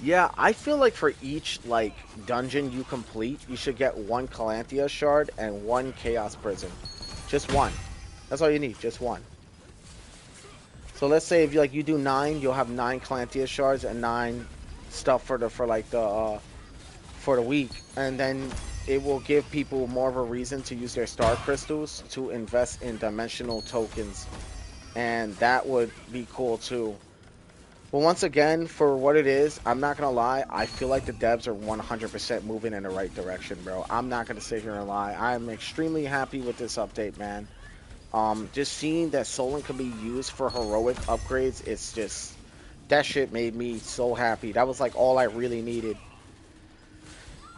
Yeah, I feel like for each, like, dungeon you complete, you should get one Calanthea shard and one Chaos Prism. Just one. That's all you need, just one. So let's say if you do 9, you'll have 9 Calanthea shards and 9 stuff for the week, and then it will give people more of a reason to use their star crystals to invest in dimensional tokens, and that would be cool too. But once again, for what it is, I'm not gonna lie, I feel like the devs are 100% moving in the right direction, bro. I'm not gonna sit here and lie. I'm extremely happy with this update, man. Just seeing that Solent can be used for heroic upgrades, it's just, that shit made me so happy. That was like all I really needed.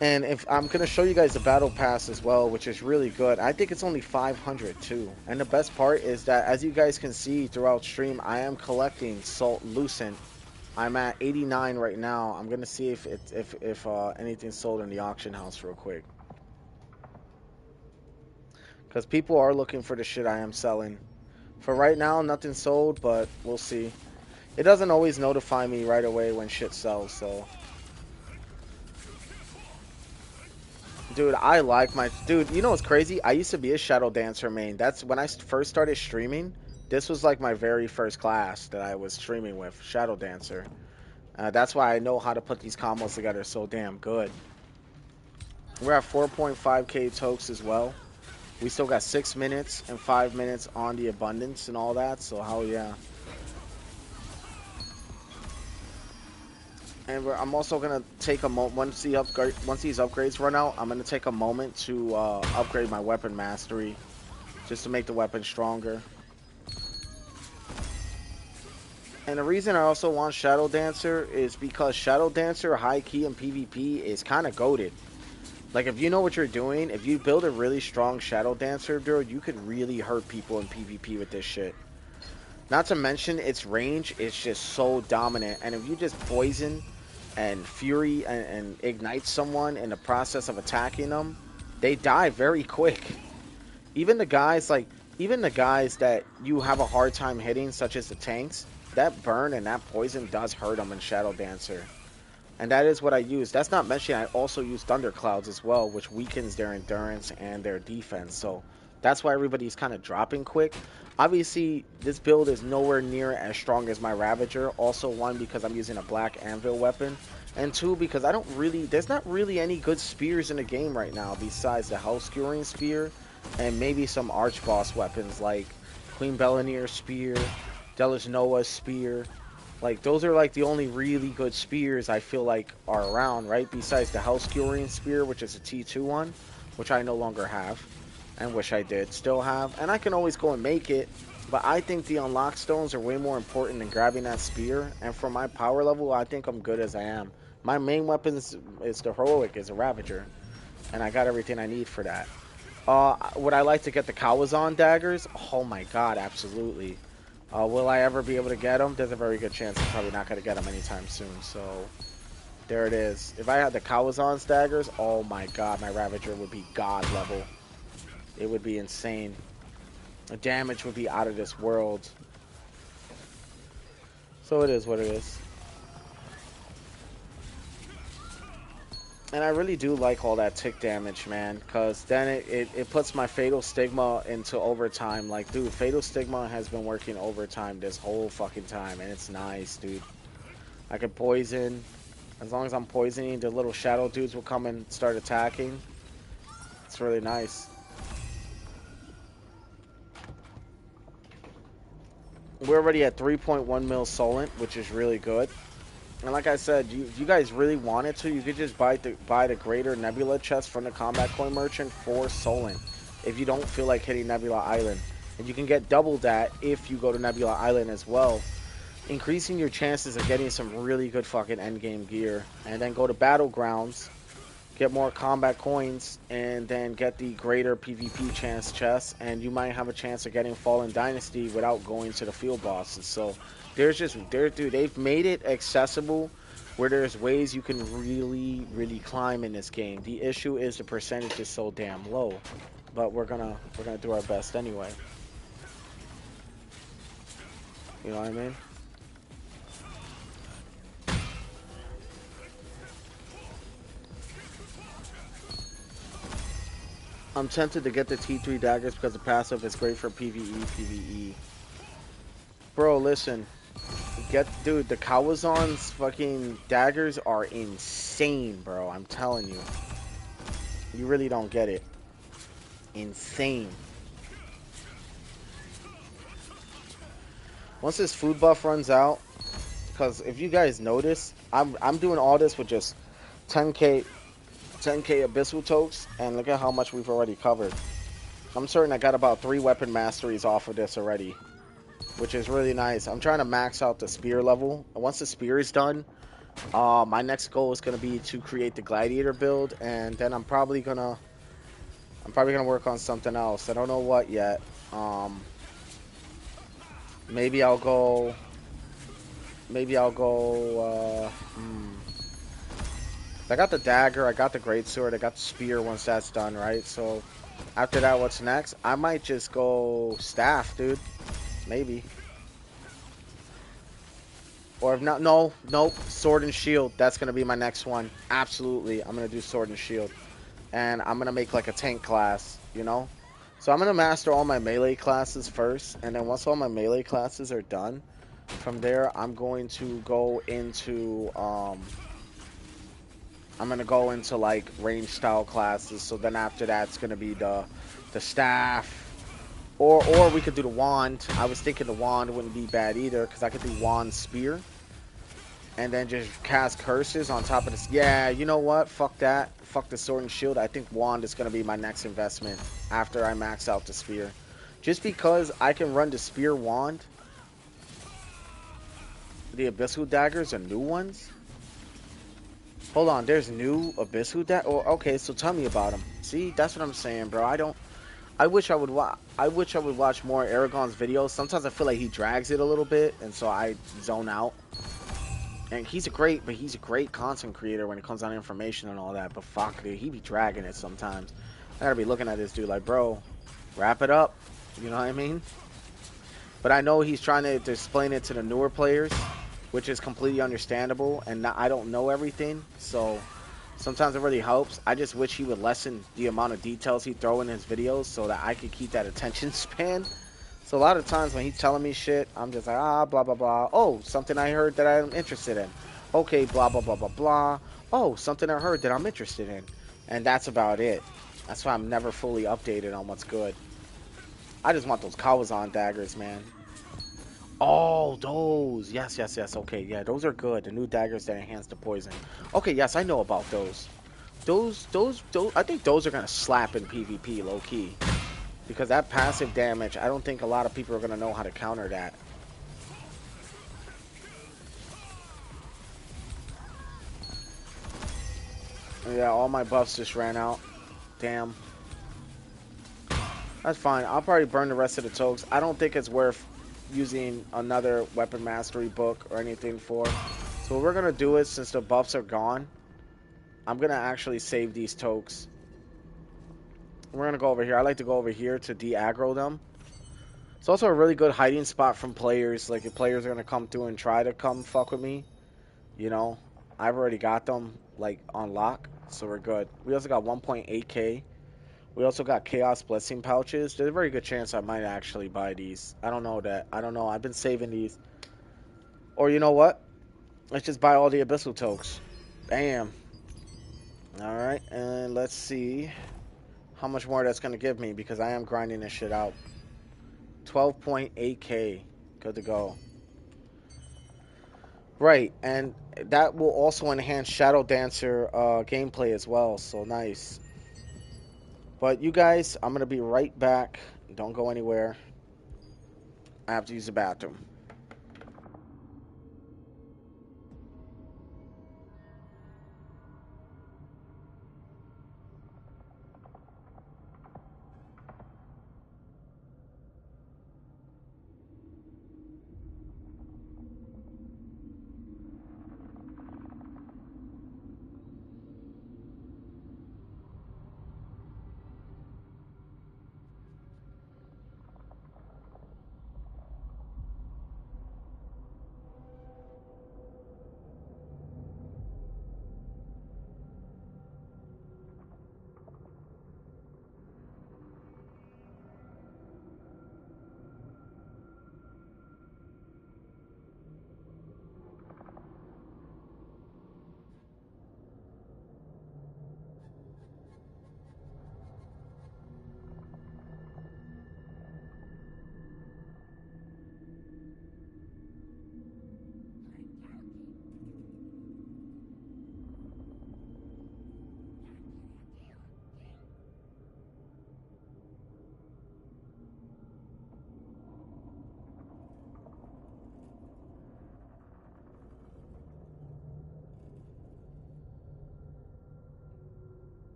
And if I'm going to show you guys the battle pass as well, which is really good. I think it's only 500 too. And the best part is that, as you guys can see throughout stream, I am collecting Salt Lucent. I'm at 89 right now. I'm going to see if anything's sold in the auction house real quick. Because people are looking for the shit I am selling. For right now, nothing sold, but we'll see. It doesn't always notify me right away when shit sells, so... Dude, I like my... Dude, you know what's crazy? I used to be a Shadowdancer main. That's when I first started streaming. This was like my very first class that I was streaming with, Shadowdancer. That's why I know how to put these combos together so damn good. We're at 4.5k tokes as well. We still got 6 minutes and 5 minutes on the abundance and all that, so hell yeah. And I'm also gonna take a moment once these upgrades run out. I'm gonna take a moment to upgrade my weapon mastery, just to make the weapon stronger. And the reason I also want Shadowdancer is because Shadowdancer high key in PvP is kind of goated. Like, if you know what you're doing, if you build a really strong Shadowdancer build, you could really hurt people in PvP with this shit. Not to mention its range is just so dominant. And if you just poison and fury and ignite someone in the process of attacking them, they die very quick. Even the guys that you have a hard time hitting, such as the tanks, that burn and that poison does hurt them in Shadowdancer. And that is what I use. That's not mentioning I also use Thunderclouds as well, which weakens their endurance and their defense. So that's why everybody's kind of dropping quick. Obviously, this build is nowhere near as strong as my Ravager. Also, one, because I'm using a black anvil weapon. And two, because there's not really any good spears in the game right now besides the Hell Skewering Spear and maybe some arch boss weapons like Queen Belenir's Spear, Delos Noah's Spear. Like, those are like the only really good spears I feel like are around, right? Besides the Hell Skewering Spear, which is a T2 one, which I no longer have and wish I did still have. And I can always go and make it, but I think the unlock stones are way more important than grabbing that spear. And for my power level, I think I'm good as I am. My main weapon is the heroic, is a Ravager, and I got everything I need for that. Would I like to get the Kawazan daggers? Oh my god, absolutely. Will I ever be able to get them? There's a very good chance I'm probably not going to get them anytime soon. So, there it is. If I had the Kawazan daggers, oh my god, my Ravager would be god level. It would be insane. The damage would be out of this world. So it is what it is. And I really do like all that tick damage, man, because then it puts my Fatal Stigma into overtime. Like, dude, Fatal Stigma has been working overtime this whole fucking time, and it's nice, dude. I can poison. As long as I'm poisoning, the little shadow dudes will come and start attacking. It's really nice. We're already at 3.1 mil Sollant, which is really good. And like I said, if you guys really wanted to, you could just buy the Greater Nebula chest from the Combat Coin Merchant for Solent if you don't feel like hitting Nebula Island. And you can get double that if you go to Nebula Island as well, increasing your chances of getting some really good fucking endgame gear. And then go to Battlegrounds, get more combat coins, and then get the Greater PvP chance chest, and you might have a chance of getting Fallen Dynasty without going to the field bosses. So dude, they've made it accessible where there's ways you can really climb in this game. The issue is the percentage is so damn low, but we're gonna do our best anyway. You know what I mean? I'm tempted to get the T3 daggers because the passive is great for PvE. Bro, listen. Dude, the Kawazan's fucking daggers are insane, bro. I'm telling you. You really don't get it. Insane. Once this food buff runs out, because if you guys notice, I'm doing all this with just 10k abyssal tokes, and look at how much we've already covered. I'm certain I got about 3 weapon masteries off of this already, which is really nice. I'm trying to max out the spear level. And once the spear is done, my next goal is going to be to create the gladiator build, and then I'm probably gonna work on something else. I don't know what yet. Maybe I'll go. I got the dagger, I got the greatsword, I got the spear once that's done, right? So after that, what's next? I might just go staff, dude. Maybe. Or if not, nope, sword and shield. That's going to be my next one. Absolutely. I'm going to do sword and shield. And I'm going to make like a tank class, you know? So I'm going to master all my melee classes first. And then once all my melee classes are done, from there, I'm going to go into, I'm gonna go into like range style classes. So then after that, it's gonna be the staff, or we could do the wand. I was thinking the wand wouldn't be bad either because I could do wand spear and then just cast curses on top of this. Yeah, you know what? Fuck that. Fuck the sword and shield. I think wand is gonna be my next investment after I max out the spear, just because I can run the spear wand. The abyssal daggers are new ones. Hold on, there's new abyssal Oh, okay, so tell me about them. See, that's what I'm saying, bro. I don't. I wish I would watch. I wish I would watch more Aragon's videos. Sometimes I feel like he drags it a little bit, and so I zone out. And he's a great content creator when it comes down to information and all that. But fuck, dude, he be dragging it sometimes. I gotta be looking at this dude like, bro, wrap it up. You know what I mean? But I know he's trying to explain it to the newer players, which is completely understandable. And I don't know everything, so sometimes it really helps. I just wish he would lessen the amount of details he throw in his videos so that I could keep that attention span. So a lot of times when he's telling me shit, I'm just like, blah, blah, blah. Oh, something I heard that I'm interested in. Okay, blah, blah, blah, blah, blah. Oh, something I heard that I'm interested in. And that's about it. That's why I'm never fully updated on what's good. I just want those Kawazan daggers, man. Oh, those. Yes, yes, yes. Okay, yeah, those are good. The new daggers that enhance the poison. Okay, yes, I know about those. Those. I think those are gonna slap in PvP, low key, because that passive damage. I don't think a lot of people are gonna know how to counter that. Yeah, all my buffs just ran out. Damn. That's fine. I'll probably burn the rest of the tokes. I don't think it's worth using another weapon mastery book or anything for. So what we're gonna do is, since the buffs are gone, I'm gonna actually save these tokes. We're gonna go over here. I like to go over here to de-aggro them. It's also a really good hiding spot from players. Like, if players are gonna come through and try to come fuck with me, you know, I've already got them like on lock, so we're good. We also got 1.8k. We also got Chaos Blessing pouches. There's a very good chance I might actually buy these. I don't know that. I don't know. I've been saving these. Or you know what? Let's just buy all the Abyssal tokes. Bam. Alright, and let's see how much more that's going to give me, because I am grinding this shit out. 12.8k. Good to go. Right, and that will also enhance Shadowdancer gameplay as well, so nice. But you guys, I'm going to be right back. Don't go anywhere. I have to use the bathroom.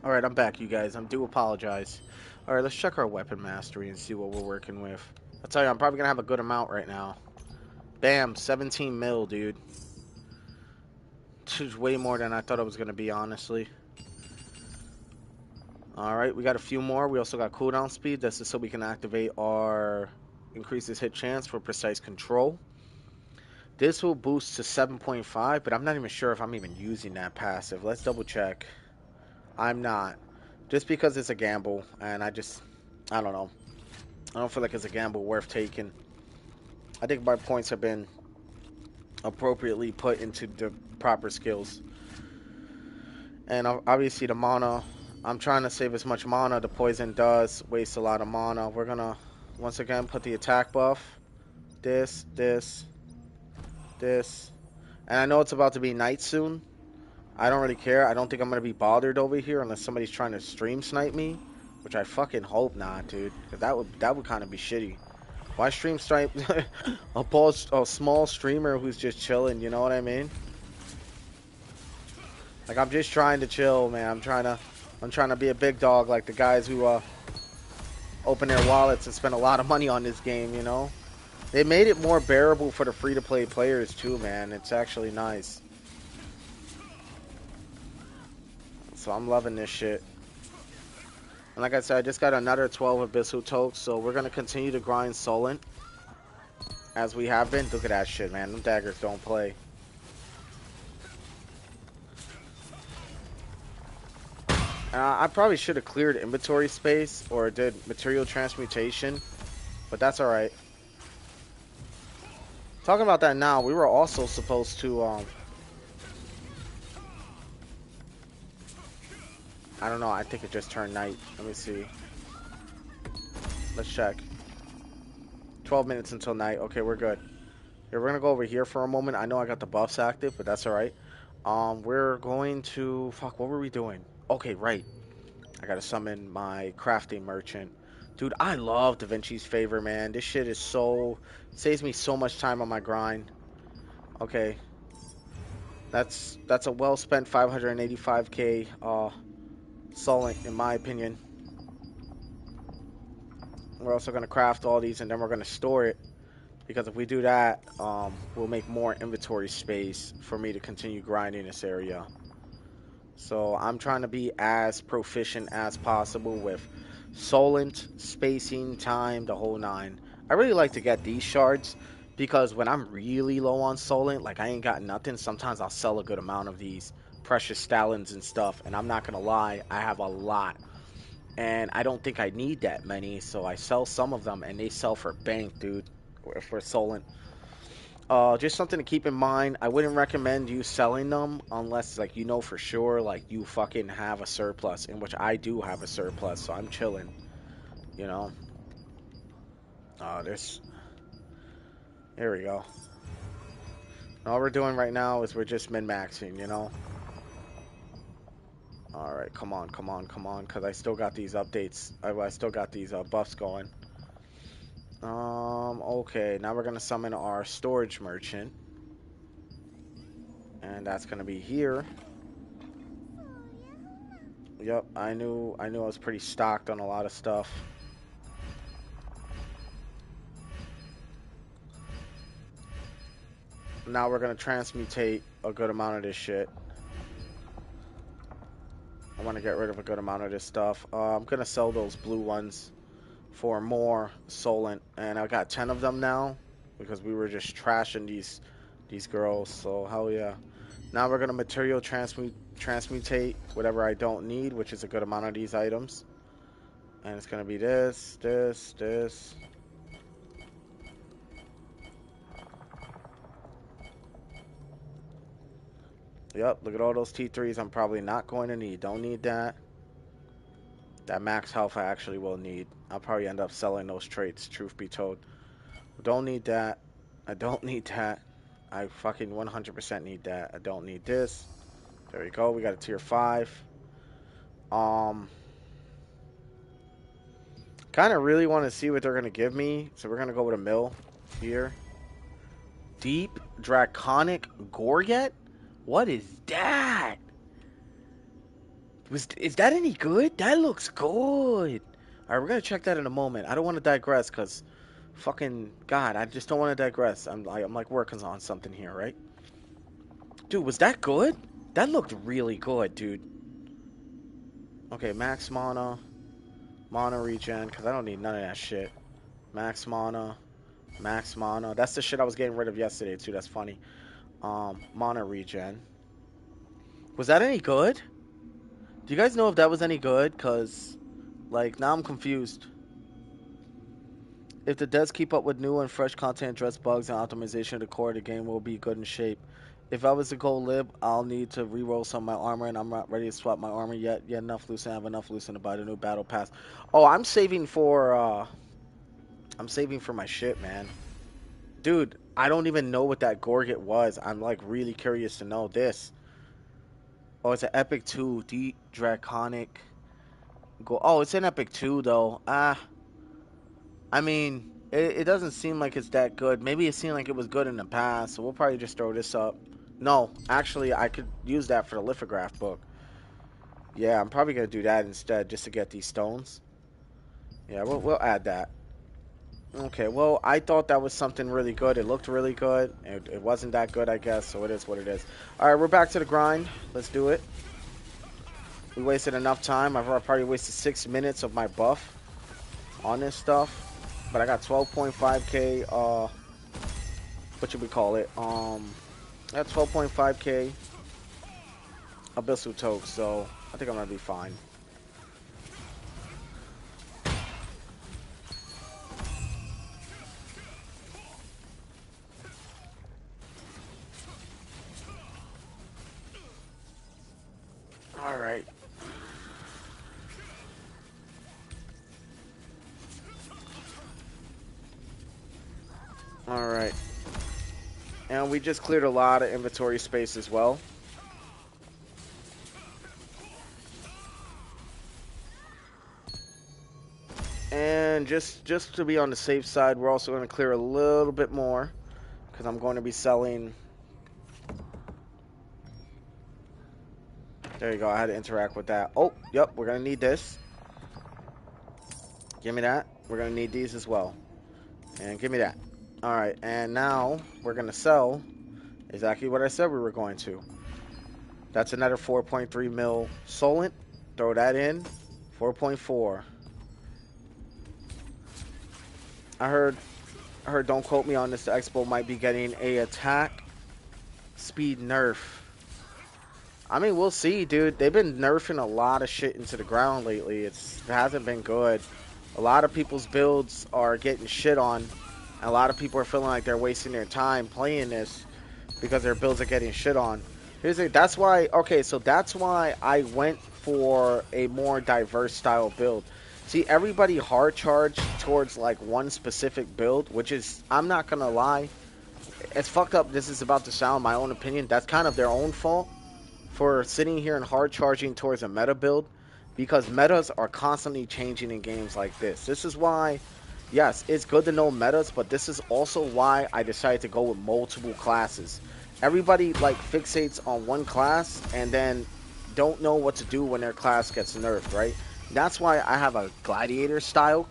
Alright, I'm back, you guys. I do apologize. Alright, let's check our weapon mastery and see what we're working with. I'll tell you, I'm probably gonna have a good amount right now. Bam, 17 mil, dude. This is way more than I thought it was gonna be, honestly. Alright, we got a few more. We also got cooldown speed. This is so we can activate our increases hit chance for precise control. This will boost to 7.5, but I'm not even sure if I'm even using that passive. Let's double check. I'm not. Just because it's a gamble, and I don't know. I don't feel like it's a gamble worth taking. I think my points have been appropriately put into the proper skills. And obviously the mana, I'm trying to save as much mana. The poison does waste a lot of mana. We're gonna, once again, put the attack buff. This. And I know it's about to be night soon. I don't really care. I don't think I'm gonna be bothered over here unless somebody's trying to stream snipe me. Which I fucking hope not, dude. Because that would kind of be shitty. Why stream snipe a small streamer who's just chilling, you know what I mean? Like, I'm just trying to chill, man. I'm trying to be a big dog like the guys who open their wallets and spend a lot of money on this game, you know? They made it more bearable for the free-to-play players too, man. It's actually nice. So I'm loving this shit. And like I said, I just got another 12 Abyssal Tokes, so we're going to continue to grind Sollant as we have been. Look at that shit, man. Them daggers don't play. I probably should have cleared inventory space or did material transmutation, but that's alright. Talking about that now, we were also supposed to, I don't know, I think it just turned night. Let me see. Let's check. 12 minutes until night. Okay, we're good. Here, we're gonna go over here for a moment. I know I got the buffs active, but that's alright. We're going to... Fuck, what were we doing? Okay, right. I gotta summon my crafting merchant. Dude, I love Da Vinci's Favor, man. This shit is so... Saves me so much time on my grind. Okay. That's a well-spent 585k Sollant, in my opinion. We're also gonna craft all these, and then we're gonna store it. Because if we do that, we'll make more inventory space for me to continue grinding this area. So I'm trying to be as proficient as possible with Sollant, spacing, time, the whole nine. I really like to get these shards because when I'm really low on Sollant, like I ain't got nothing, sometimes I'll sell a good amount of these precious stallions and stuff. And I'm not going to lie, I have a lot. And I don't think I need that many, so I sell some of them and they sell for bank, dude, for Sollant. Just something to keep in mind. I wouldn't recommend you selling them unless, like, you know for sure, like, you fucking have a surplus, in which I do have a surplus, so I'm chilling, you know. Here we go. All we're doing right now is we're just min-maxing, you know. Alright, come on, because I still got these updates. I still got these buffs going. Okay, now we're going to summon our storage merchant. And that's going to be here. Yep, I knew I was pretty stocked on a lot of stuff. Now we're going to transmutate a good amount of this shit. I want to get rid of a good amount of this stuff. I'm going to sell those blue ones for more Sollant. And I got 10 of them now because we were just trashing these girls. So, hell yeah. Now we're going to material transmutate whatever I don't need, which is a good amount of these items. And it's going to be this. Yep, look at all those T3s I'm probably not going to need. Don't need that. That max health I actually will need. I'll probably end up selling those traits, truth be told. Don't need that. I don't need that. I fucking 100% need that. I don't need this. There we go. We got a tier 5. Kind of really want to see what they're going to give me. So we're going to go with a mill here. Deep Draconic Gorget? What is that? Is that any good? That looks good. All right, we're gonna check that in a moment. I don't want to digress because fucking God, I just don't want to digress. I'm like working on something here, right? Dude, was that good? That looked really good, dude. Okay, max mana, mana regen, because I don't need none of that shit. Max mana, max mana. That's the shit I was getting rid of yesterday too. That's funny. Mana regen. Was that any good? Do you guys know if that was any good? Cause like now I'm confused. If the devs keep up with new and fresh content, address bugs and optimization of the core, the game will be good in shape. If I was to go lib, I'll need to re-roll some of my armor, and I'm not ready to swap my armor yet. Yet enough loose, and I have enough loose to buy the new battle pass. Oh, I'm saving for my shit, man. Dude, I don't even know what that Gorget was. I'm like really curious to know this. Oh, it's an Epic 2, Deep Draconic. Oh, it's an Epic 2 though. I mean, it doesn't seem like it's that good. Maybe it seemed like it was good in the past, so we'll probably just throw this up. No, actually, I could use that for the lithograph book. Yeah, I'm probably gonna do that instead, just to get these stones. Yeah, we'll add that. Okay, well, I thought that was something really good. It looked really good. It wasn't that good, I guess, so it is what it is. All right, we're back to the grind. Let's do it. We wasted enough time. I've probably wasted 6 minutes of my buff on this stuff. But I got 12.5k, what should we call it? I got 12.5k Abyssal Toke, so I think I'm gonna be fine. Alright. Alright. And we just cleared a lot of inventory space as well. And just to be on the safe side, we're also going to clear a little bit more because I'm going to be selling. There you go. I had to interact with that. Oh, yep. We're going to need this. Give me that. We're going to need these as well. And give me that. All right. And now we're going to sell exactly what I said we were going to. That's another 4.3 mil Sollant. Throw that in. 4.4. I heard, don't quote me on this, the Expo might be getting a attack speed nerf. I mean, we'll see, dude. They've been nerfing a lot of shit into the ground lately. It hasn't been good. A lot of people's builds are getting shit on. And a lot of people are feeling like they're wasting their time playing this because their builds are getting shit on. Here's the, that's why, okay, so that's why I went for a more diverse style build. See, everybody hard charged towards like one specific build, which is, I'm not gonna lie, it's fucked up. This is about to sound my own opinion. That's kind of their own fault for sitting here and hard charging towards a meta build, because metas are constantly changing in games like this. This is why, yes, it's good to know metas, but this is also why I decided to go with multiple classes. Everybody like fixates on one class and then don't know what to do when their class gets nerfed, right? That's why I have a gladiator style,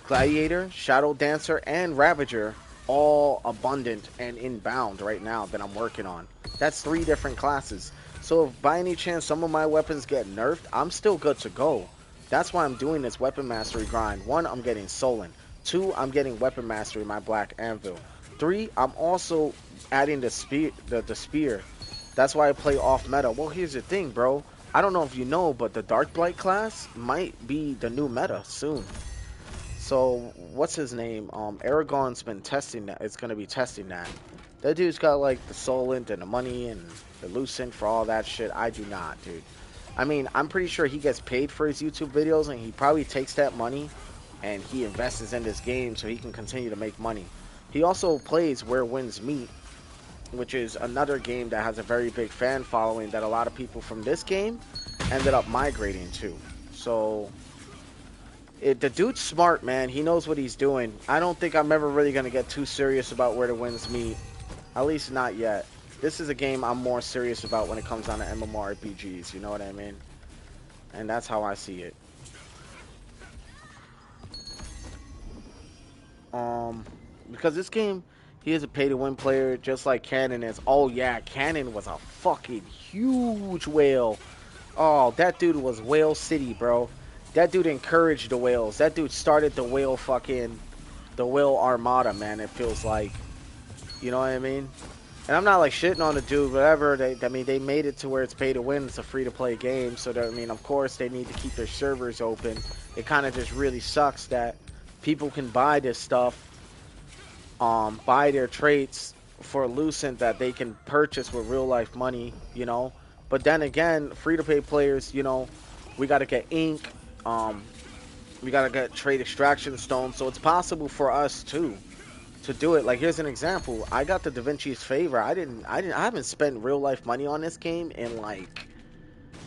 gladiator, Shadowdancer, and Ravager all abundant and inbound right now that I'm working on. That's 3 different classes. So if by any chance some of my weapons get nerfed, I'm still good to go. That's why I'm doing this weapon mastery grind. 1, I'm getting Solent. 2, I'm getting weapon mastery, my black anvil. 3, I'm also adding the spear. The spear. That's why I play off meta. Well, here's the thing, bro. I don't know if you know, but the Dark Blight class might be the new meta soon. So, what's his name? Aragon's been testing that. It's going to be testing that. That dude's got, like, the Solent and the money and the Lucent for all that shit. I do not, dude. I mean, I'm pretty sure he gets paid for his YouTube videos, and he probably takes that money and he invests in this game so he can continue to make money. He also plays Where Winds Meet, which is another game that has a very big fan following that a lot of people from this game ended up migrating to. So the dude's smart, man. He knows what he's doing. I don't think I'm ever really going to get too serious about Where the Winds Meet. At least not yet. This is a game I'm more serious about when it comes down to MMORPGs. You know what I mean? And that's how I see it. Because this game, he is a pay-to-win player, just like Cannon is. Oh yeah, Cannon was a fucking huge whale. Oh, that dude was Whale City, bro. That dude encouraged the whales. That dude started the whale armada, man. It feels like, you know what I mean? And I'm not like shitting on the dude, whatever. I mean, they made it to where it's pay to win. It's a free to play game, so that, I mean, of course, they need to keep their servers open. It kind of just really sucks that people can buy this stuff, buy their traits for Lucent that they can purchase with real life money, you know. But then again, free to play players, you know, we got to get ink, um, we got to get trade extraction stones, so it's possible for us too to do it. Like, here's an example. I got the Da Vinci's Favor. I haven't spent real life money on this game in like,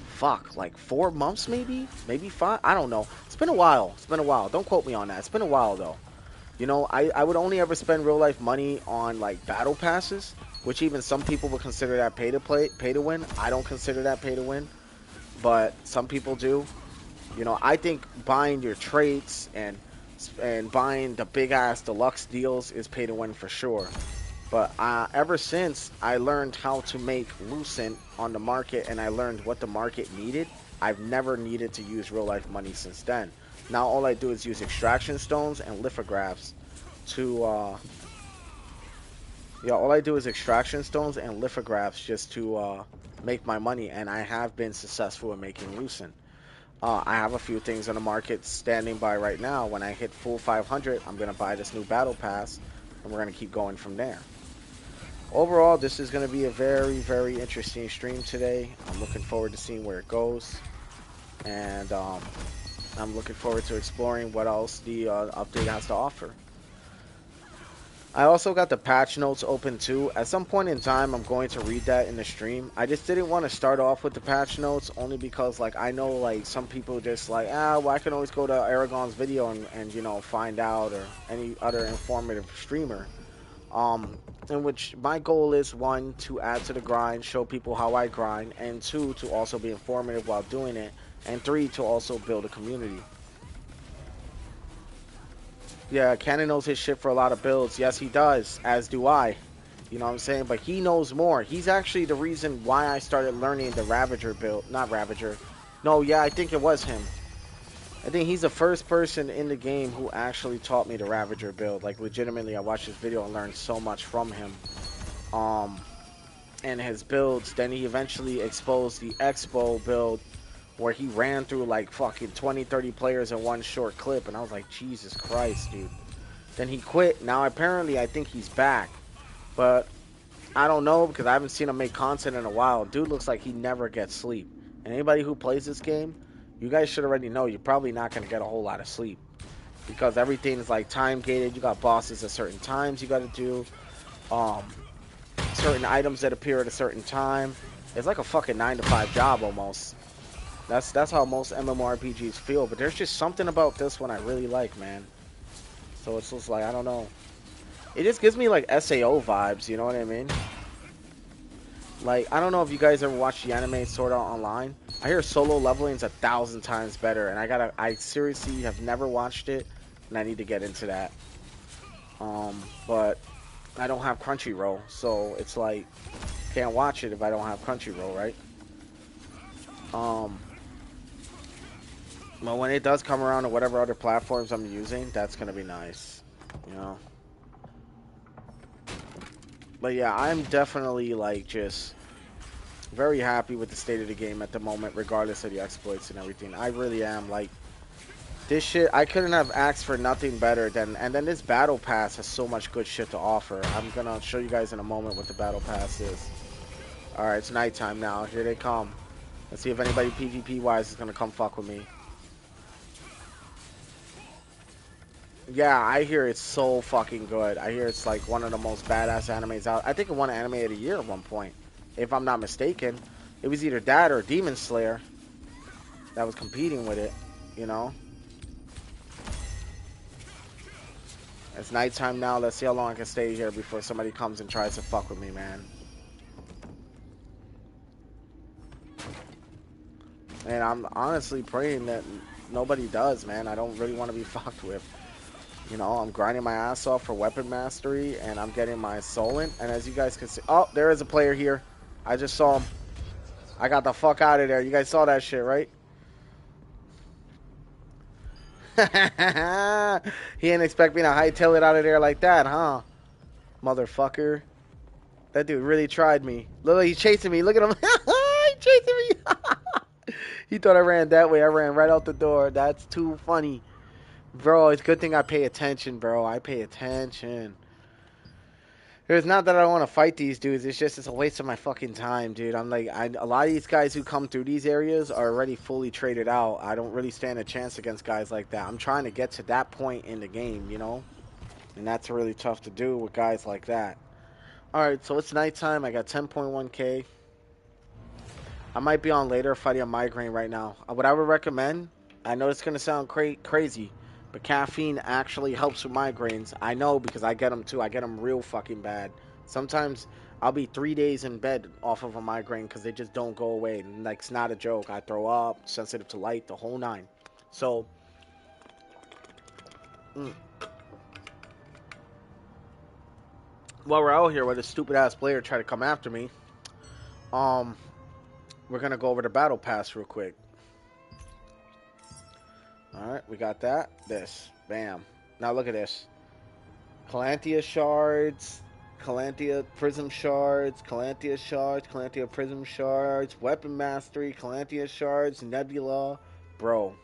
fuck, like 4 months maybe 5. I don't know. It's been a while. It's been a while. Don't quote me on that. It's been a while though. You know, I would only ever spend real life money on like battle passes, which even some people would consider that pay to win. I don't consider that pay to win, but some people do. You know, I think buying your traits and buying the big ass deluxe deals is pay to win for sure. But ever since I learned how to make Lucent on the market and I learned what the market needed, I've never needed to use real life money since then. Now all I do is use extraction stones and lithographs to yeah, all I do is extraction stones and lithographs just to make my money, and I have been successful in making Lucent. I have a few things on the market standing by right now. When I hit full 500, I'm going to buy this new battle pass, and we're going to keep going from there. Overall, this is going to be a very, very interesting stream today. I'm looking forward to seeing where it goes, and I'm looking forward to exploring what else the update has to offer. I also got the patch notes open too. At some point in time, I'm going to read that in the stream. I just didn't want to start off with the patch notes only because, like, I know, like, some people just like, well, I can always go to Aragon's video and you know, find out, or any other informative streamer. In which my goal is, 1, to add to the grind, show people how I grind, and 2, to also be informative while doing it, and 3, to also build a community. Yeah, Cannon knows his shit for a lot of builds. Yes, he does, as do I. You know what I'm saying? But he knows more. He's actually the reason why I started learning the Ravager build. Not Ravager. No, yeah, I think it was him. I think he's the first person in the game who actually taught me the Ravager build. Like, legitimately, I watched his video and learned so much from him. And his builds. Then he eventually exposed the Expo build, where he ran through like fucking 20, 30 players in one short clip. And I was like, Jesus Christ, dude. Then he quit. Now, apparently, I think he's back. But I don't know, because I haven't seen him make content in a while. Dude looks like he never gets sleep. And anybody who plays this game, you guys should already know you're probably not going to get a whole lot of sleep. Because everything is like time gated. You got bosses at certain times you got to do. Certain items that appear at a certain time. It's like a fucking 9-to-5 job almost. That's how most MMORPGs feel, but there's just something about this one I really like, man. So it's just like, I don't know. It just gives me like SAO vibes, you know what I mean? Like, I don't know if you guys ever watched the anime Sword Art Online. I hear solo leveling's 1,000 times better, and I seriously have never watched it, and I need to get into that. But I don't have Crunchyroll, so it's like, can't watch it if I don't have Crunchyroll, right? But when it does come around to whatever other platforms I'm using, that's gonna be nice, you know. But yeah, I'm definitely like just very happy with the state of the game at the moment, regardless of the exploits and everything. I really am. Like, this shit, I couldn't have asked for nothing better than. And then this battle pass has so much good shit to offer. I'm gonna show you guys in a moment what the battle pass is. All right, it's nighttime now. Here they come. Let's see if anybody PvP wise is gonna come fuck with me. Yeah, I hear it's so fucking good. I hear it's like one of the most badass animes out. I think it won Anime of the Year at one point, if I'm not mistaken. It was either that or Demon Slayer that was competing with it, you know? It's nighttime now. Let's see how long I can stay here before somebody comes and tries to fuck with me, man. And I'm honestly praying that nobody does, man. I don't really want to be fucked with. You know, I'm grinding my ass off for weapon mastery, and I'm getting my Sollant. And as you guys can see, oh, there is a player here. I just saw him. I got the fuck out of there. You guys saw that shit, right? He didn't expect me to hightail it out of there like that, huh? Motherfucker. That dude really tried me. Look, he's chasing me. Look at him. He's chasing me. He thought I ran that way. I ran right out the door. That's too funny. Bro, it's a good thing I pay attention, bro. I pay attention. It's not that I don't want to fight these dudes. It's just it's a waste of my fucking time, dude. I'm like, a lot of these guys who come through these areas are already fully traded out. I don't really stand a chance against guys like that. I'm trying to get to that point in the game, you know? And that's really tough to do with guys like that. Alright, so it's nighttime. I got 10.1k. I might be on later fighting a migraine right now. What I would recommend, I know it's going to sound crazy, but caffeine actually helps with migraines. I know because I get them too. I get them real fucking bad. Sometimes I'll be 3 days in bed off of a migraine because they just don't go away. And like, it's not a joke. I throw up, sensitive to light, the whole nine. So, while we're out here where this stupid ass player tried to come after me, we're going to go over the battle pass real quick. Alright, we got that. This. Bam. Now look at this. Calantia shards. Calantia prism shards. Calantia shards. Calantia prism shards. Weapon mastery. Calantia shards. Nebula. Bro.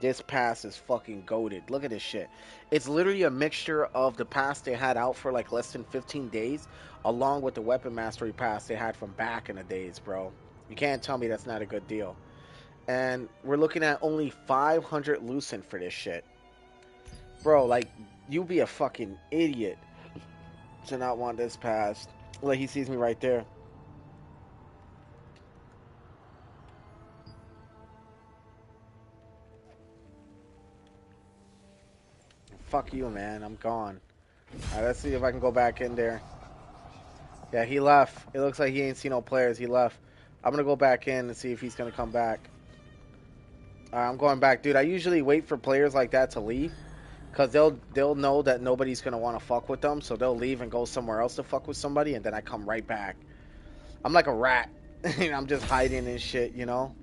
This pass is fucking goated. Look at this shit. It's literally a mixture of the pass they had out for like less than 15 days, along with the weapon mastery pass they had from back in the days, bro. You can't tell me that's not a good deal. And we're looking at only 500 lucent for this shit. Bro, like, you be a fucking idiot to not want this pass. Like, he sees me right there. Fuck you, man. I'm gone. Alright, let's see if I can go back in there. Yeah, he left. It looks like he ain't seen no players. He left. I'm gonna go back in and see if he's gonna come back. I'm going back, dude. I usually wait for players like that to leave, cause they'll know that nobody's gonna want to fuck with them, so they'll leave and go somewhere else to fuck with somebody, and then I come right back. I'm like a rat. I'm just hiding and shit, you know.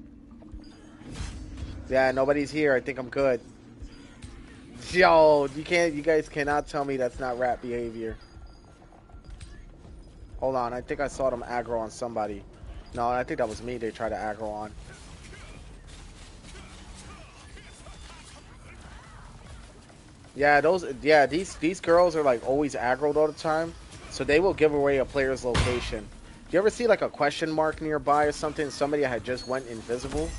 Yeah, nobody's here. I think I'm good. Yo, you guys cannot tell me that's not rat behavior. Hold on, I think I saw them aggro on somebody. No, I think that was me they tried to aggro on. Yeah, these girls are like always aggroed all the time, so they will give away a player's location. You ever see like a question mark nearby or something? Somebody had just went invisible,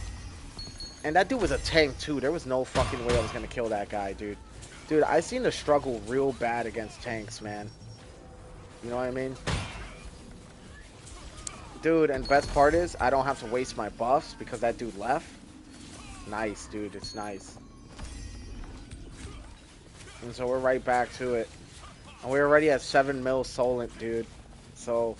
and that dude was a tank too. There was no fucking way I was gonna kill that guy, dude. Dude, I seen the struggle real bad against tanks, man. You know what I mean? Dude, and best part is I don't have to waste my buffs because that dude left. Nice, dude. It's nice. And so we're right back to it. And we're already at 7 mil Sollant, dude. So,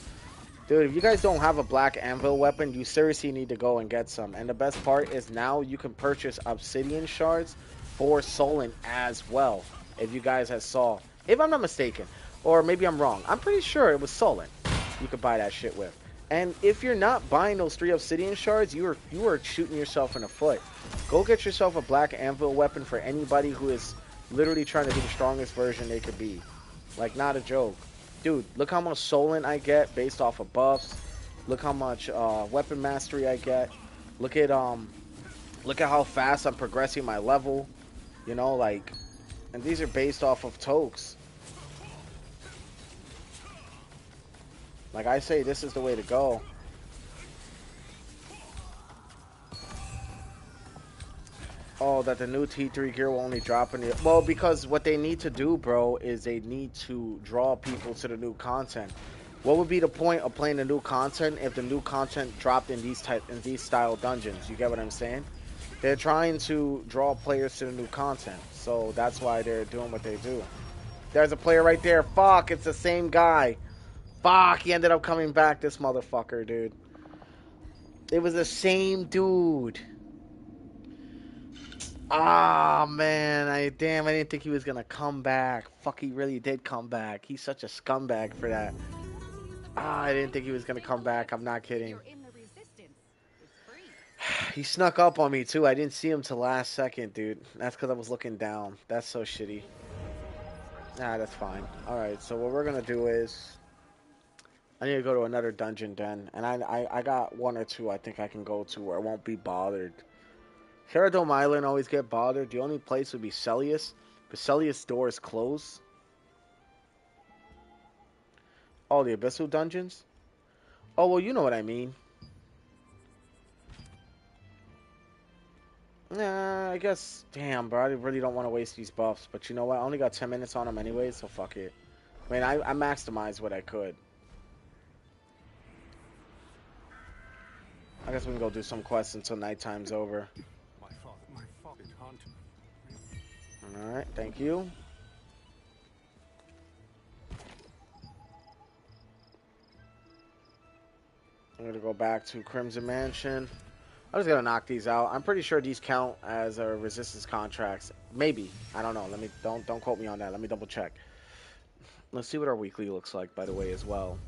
dude, if you guys don't have a black anvil weapon, you seriously need to go and get some. And the best part is now you can purchase obsidian shards for Sollant as well. If you guys have saw. If I'm not mistaken. Or maybe I'm wrong. I'm pretty sure it was Sollant you could buy that shit with. And if you're not buying those 3 obsidian shards, you are shooting yourself in the foot. Go get yourself a black anvil weapon for anybody who is literally trying to be the strongest version they could be. Like, not a joke. Dude, look how much Sollant I get based off of buffs. Look how much weapon mastery I get. Look at how fast I'm progressing my level. You know, like, and these are based off of tokes. Like I say, this is the way to go. Oh, that the new T3 gear will only drop in the... Well, because what they need to do, bro, is they need to draw people to the new content. What would be the point of playing the new content if the new content dropped in these style dungeons? You get what I'm saying? They're trying to draw players to the new content. So that's why they're doing what they do. There's a player right there. Fuck, it's the same guy. Fuck, he ended up coming back, this motherfucker, dude. It was the same dude. Ah, man, I didn't think he was gonna come back. Fuck, he really did come back. He's such a scumbag for that. Ah, I didn't think he was gonna come back. I'm not kidding. He snuck up on me too. I didn't see him till last second, dude. That's because I was looking down. That's so shitty. Nah, that's fine. All right, so what we're gonna do is I need to go to another dungeon den, and I got one or two I think I can go to where I won't be bothered. Caradome Island always get bothered. The only place would be Celius, but Celius door is closed. Oh, the Abyssal dungeons? Oh, well, you know what I mean. Nah, I guess. Damn, bro. I really don't want to waste these buffs. But you know what? I only got 10 minutes on them anyway, so fuck it. I mean, I maximized what I could. I guess we can go do some quests until nighttime's over. Alright, thank you. I'm gonna go back to Crimson Mansion. I'm just gonna knock these out. I'm pretty sure these count as resistance contracts. Maybe. I don't know. Let me don't quote me on that. Let me double check. Let's see what our weekly looks like, by the way, as well.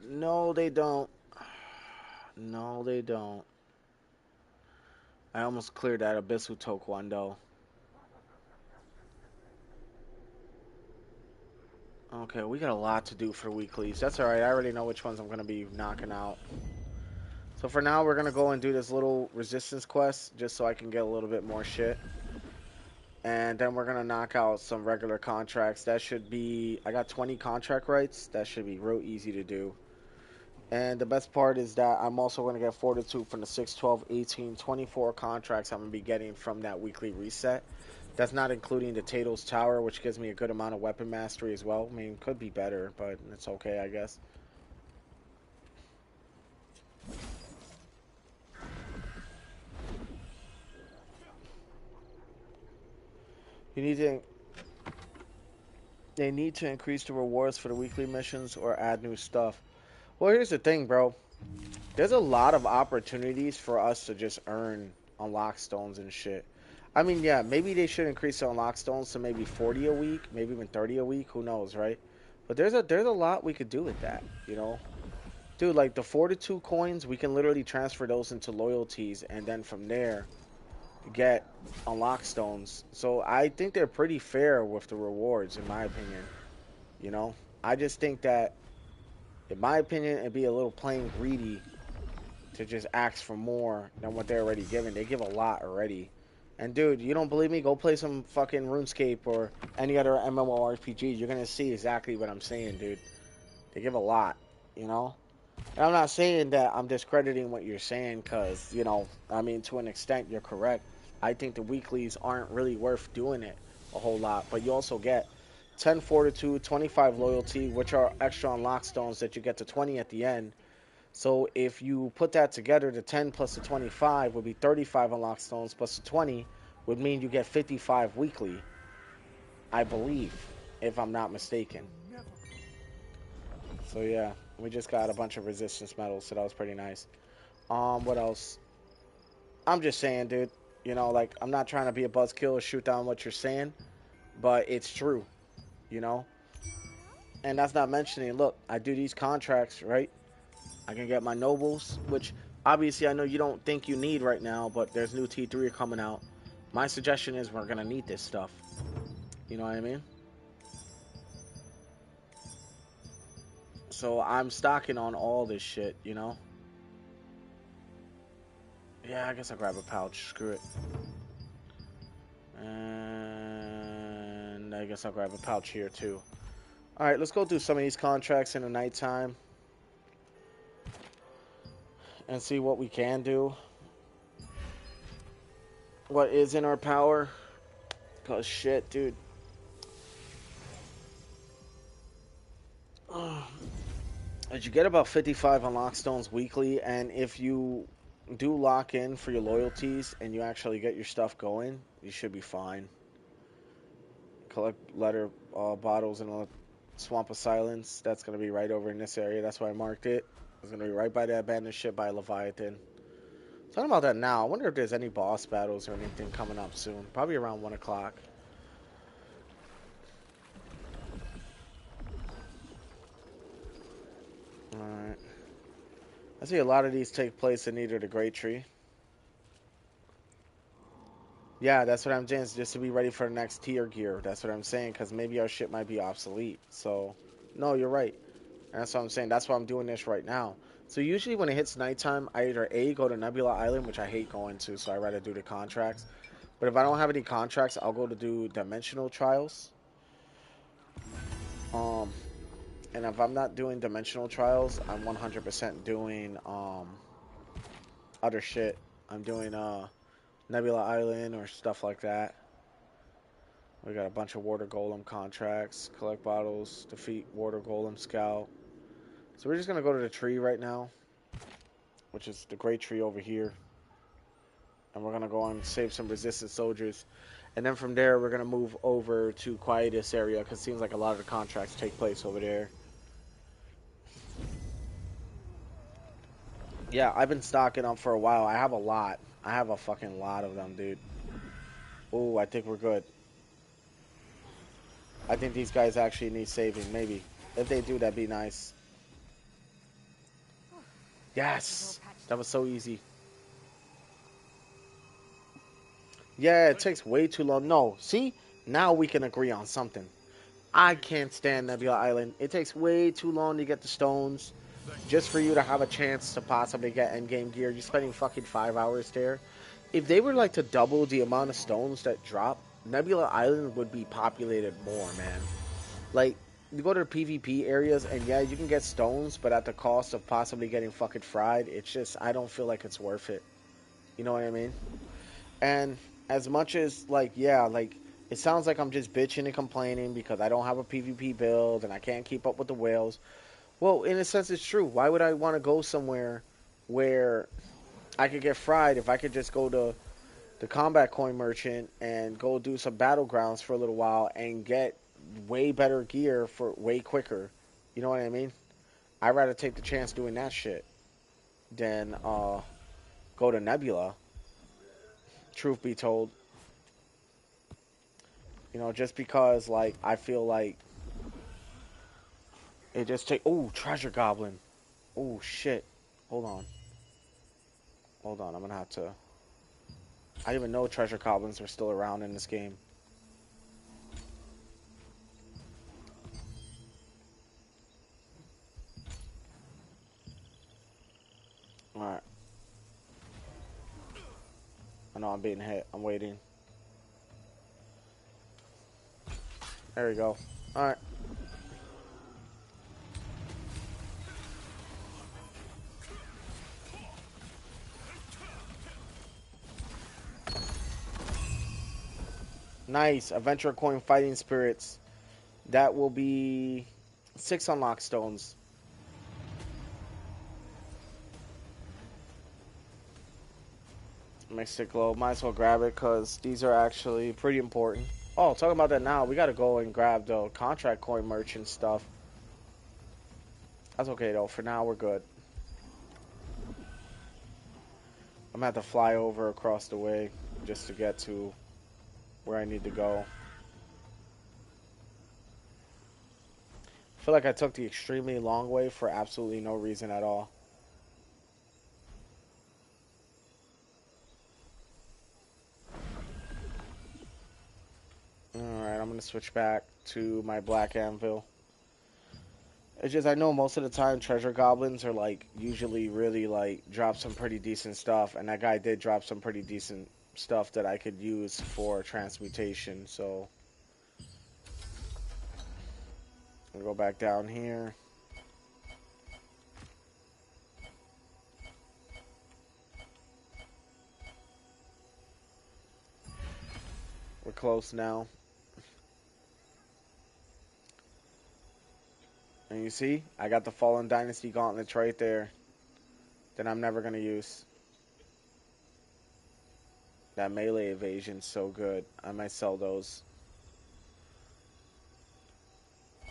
No, they don't. No, they don't. I almost cleared that Abyssal Taekwondo. Okay, we got a lot to do for weeklies. That's alright. I already know which ones I'm going to be knocking out. So for now, we're going to go and do this little resistance quest just so I can get a little bit more shit. And then we're going to knock out some regular contracts. That should be... I got 20 contract rights. That should be real easy to do. And the best part is that I'm also going to get Fortitude from the 6, 12, 18, 24 contracts I'm going to be getting from that weekly reset. That's not including the Tato's Tower, which gives me a good amount of weapon mastery as well. I mean, it could be better, but it's okay, I guess. You need to... They need to increase the rewards for the weekly missions or add new stuff. Well, here's the thing, bro. There's a lot of opportunities for us to just earn unlock stones and shit. I mean, yeah, maybe they should increase the unlock stones to maybe 40 a week, maybe even 30 a week. Who knows, right? But there's a lot we could do with that, you know? Dude, like the Fortitude coins, we can literally transfer those into loyalties, and then from there, get unlock stones. So I think they're pretty fair with the rewards, in my opinion. You know? I just think that, in my opinion, it'd be a little plain greedy to just ask for more than what they're already giving. They give a lot already. And dude, you don't believe me? Go play some fucking RuneScape or any other MMORPG. You're gonna see exactly what I'm saying, dude. They give a lot, you know? And I'm not saying that I'm discrediting what you're saying because, you know, I mean, to an extent, you're correct. I think the weeklies aren't really worth doing it a whole lot. But you also get 10 Fortitude, 25 Loyalty, which are extra unlock stones that you get to 20 at the end. So if you put that together, the 10 plus the 25 would be 35 unlock stones plus the 20 would mean you get 55 weekly, I believe, if I'm not mistaken. So yeah, we just got a bunch of resistance medals, so that was pretty nice. What else? I'm just saying, dude, you know, like, I'm not trying to be a buzzkill or shoot down what you're saying, but it's true, you know? And that's not mentioning, look, I do these contracts, right? I can get my nobles, which obviously I know you don't think you need right now, but there's new T3 coming out. My suggestion is we're going to need this stuff. You know what I mean? So I'm stocking on all this shit, you know? Yeah, I guess I'll grab a pouch. Screw it. And I guess I'll grab a pouch here too. Alright, let's go do some of these contracts in the nighttime. And see what we can do. What is in our power. Cause shit, dude. You get about 55 unlock stones weekly, and if you do lock in for your loyalties and you actually get your stuff going, you should be fine. collect letter bottles in a swamp of silence. That's gonna be right over in this area. That's why I marked it. It's gonna be right by the abandoned ship by Leviathan. Talking about that now. I wonder if there's any boss battles or anything coming up soon. Probably around 1 o'clock. Alright. I see a lot of these take place in either the Great Tree. Yeah, that's what I'm saying. Just to be ready for the next tier gear. That's what I'm saying. Because maybe our ship might be obsolete. So, no, you're right. And that's what I'm saying. That's why I'm doing this right now. So usually when it hits nighttime, I either A, go to Nebula Island, which I hate going to, so I rather do the contracts. But if I don't have any contracts, I'll go to do dimensional trials. Um, and if I'm not doing dimensional trials, I'm 100% doing other shit. I'm doing Nebula Island or stuff like that. We got a bunch of water golem contracts, collect bottles, defeat water golem scout. So we're just gonna go to the tree right now, which is the great tree over here. And we're gonna go on and save some resistant soldiers. And then from there we're gonna move over to Quietus area because it seems like a lot of the contracts take place over there. Yeah, I've been stocking up for a while. I have a lot. I have a fucking lot of them, dude. Oh, I think we're good. I think these guys actually need saving, maybe. If they do, that'd be nice. Yes! That was so easy. Yeah, it takes way too long. No, see? Now we can agree on something. I can't stand Nebula Island. It takes way too long to get the stones. Just for you to have a chance to possibly get endgame gear. You're spending fucking 5 hours there. If they were like to double the amount of stones that drop, Nebula Island would be populated more, man. Like, you go to the PvP areas, and yeah, you can get stones, but at the cost of possibly getting fucking fried. It's just, I don't feel like it's worth it. You know what I mean? And as much as, like, yeah, like, it sounds like I'm just bitching and complaining because I don't have a PvP build and I can't keep up with the whales. Well, in a sense, it's true. Why would I want to go somewhere where I could get fried if I could just go to the combat coin merchant and go do some battlegrounds for a little while and get way better gear for way quicker? You know what I mean? I'd rather take the chance doing that shit than go to Nebula. Truth be told, you know, just because like I feel like it just take. Oh, treasure goblin. Oh shit. Hold on. Hold on. I'm gonna have to. I didn't even know treasure goblins were still around in this game. Alright. I know I'm being hit. I'm waiting. There we go. Alright. Nice. Adventure coin fighting spirits. That will be 6 unlock stones. Mystic globe. Might as well grab it because these are actually pretty important. Oh, talking about that now. We gotta go and grab the contract coin merchant stuff. That's okay though. For now, we're good. I'm gonna have to fly over across the way just to get to where I need to go. I feel like I took the extremely long way for absolutely no reason at all. Alright, I'm gonna switch back to my black anvil. It's just I know most of the time treasure goblins are like usually really like drop some pretty decent stuff, and that guy did drop some pretty decent stuff that I could use for transmutation. So I'll go back down here. We're close now. And you see, I got the Fallen Dynasty gauntlets right there that I'm never gonna use. That melee evasion's so good. I might sell those.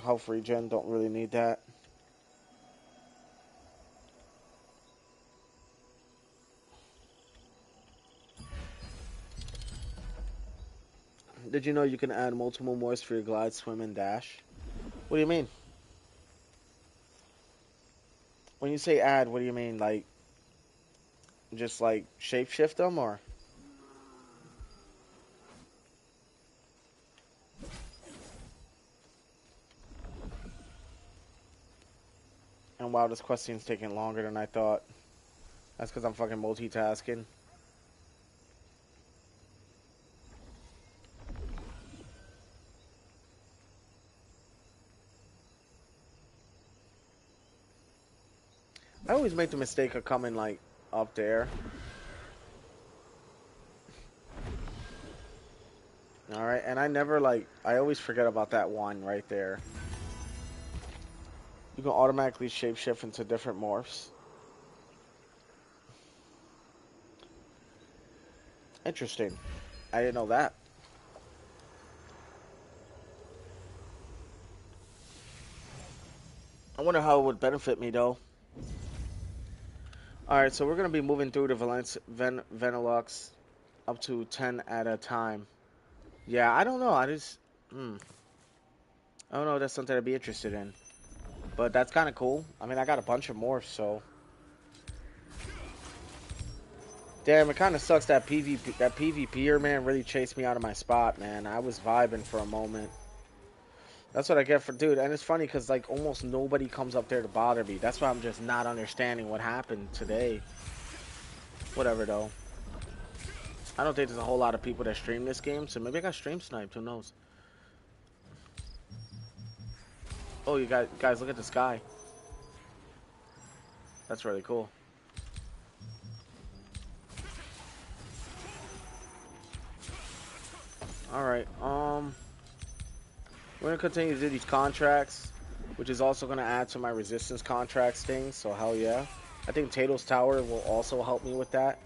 Health regen, don't really need that. Did you know you can add multiple morphs for your glide, swim, and dash? What do you mean? When you say add, what do you mean? Like, just like shapeshift them, or? And wow, this quest scene's taking longer than I thought. That's because I'm fucking multitasking. I always make the mistake of coming, like, up there. Alright, and I never, like, I always forget about that one right there. You can automatically shapeshift into different morphs. Interesting. I didn't know that. I wonder how it would benefit me, though. Alright, so we're going to be moving through the Venilux up to 10 at a time. Yeah, I don't know. I don't know if that's something I'd be interested in. But that's kind of cool. I mean, I got a bunch of morphs, so... Damn, it kind of sucks that PvPer, man, really chased me out of my spot, man. I was vibing for a moment. That's what I get for, dude. And it's funny because, like, almost nobody comes up there to bother me. That's why I'm just not understanding what happened today. Whatever, though. I don't think there's a whole lot of people that stream this game, so maybe I got stream sniped. Who knows? Oh, you guys, look at the sky. That's really cool. Alright, we're gonna continue to do these contracts, which is also gonna add to my resistance contracts thing, so hell yeah. I think Tato's Tower will also help me with that.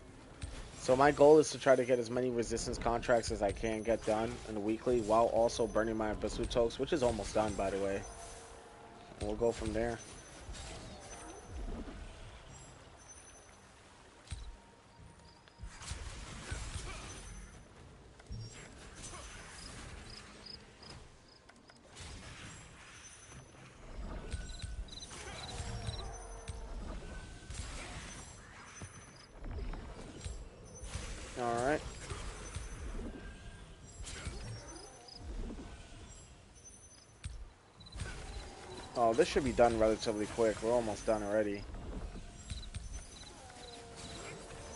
So my goal is to try to get as many resistance contracts as I can get done in the weekly, while also burning my Abyssal Tokes, which is almost done, by the way. And we'll go from there. Alright. Oh, this should be done relatively quick. We're almost done already.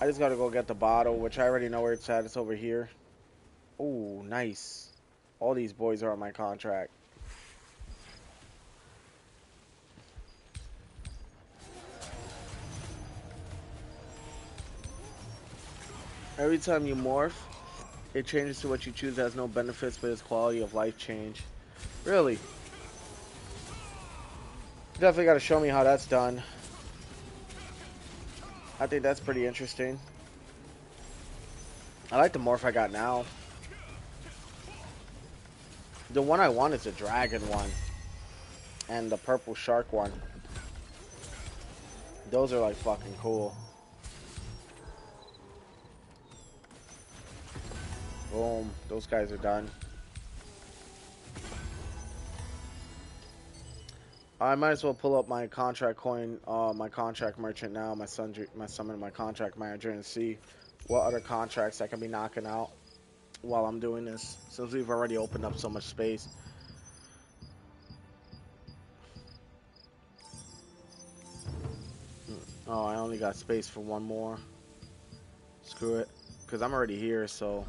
I just gotta go get the bottle, which I already know where it's at. It's over here. Ooh, nice. All these boys are on my contract. Every time you morph, it changes to what you choose. It has no benefits, but its quality of life change. Really? You definitely got to show me how that's done. I think that's pretty interesting. I like the morph I got now. The one I want is the dragon one. And the purple shark one. Those are like fucking cool. Boom. Those guys are done. I might as well pull up my contract coin, my contract merchant now, my summon, my contract manager, and see what other contracts I can be knocking out while I'm doing this, since we've already opened up so much space. Oh, I only got space for one more. Screw it, because I'm already here, so...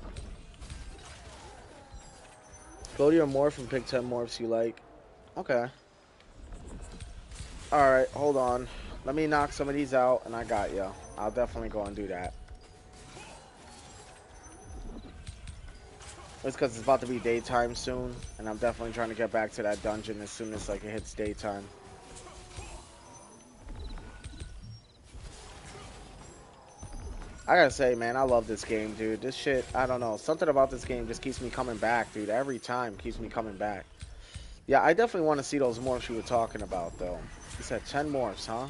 Go to your morph and pick 10 morphs you like. Okay. Alright, hold on. Let me knock some of these out, and I got ya. I'll definitely go and do that. It's because it's about to be daytime soon, and I'm definitely trying to get back to that dungeon as soon as like it hits daytime. I gotta say, man, I love this game, dude. This shit, I don't know. Something about this game just keeps me coming back, dude. Every time keeps me coming back. Yeah, I definitely want to see those morphs you were talking about, though. You said 10 morphs, huh?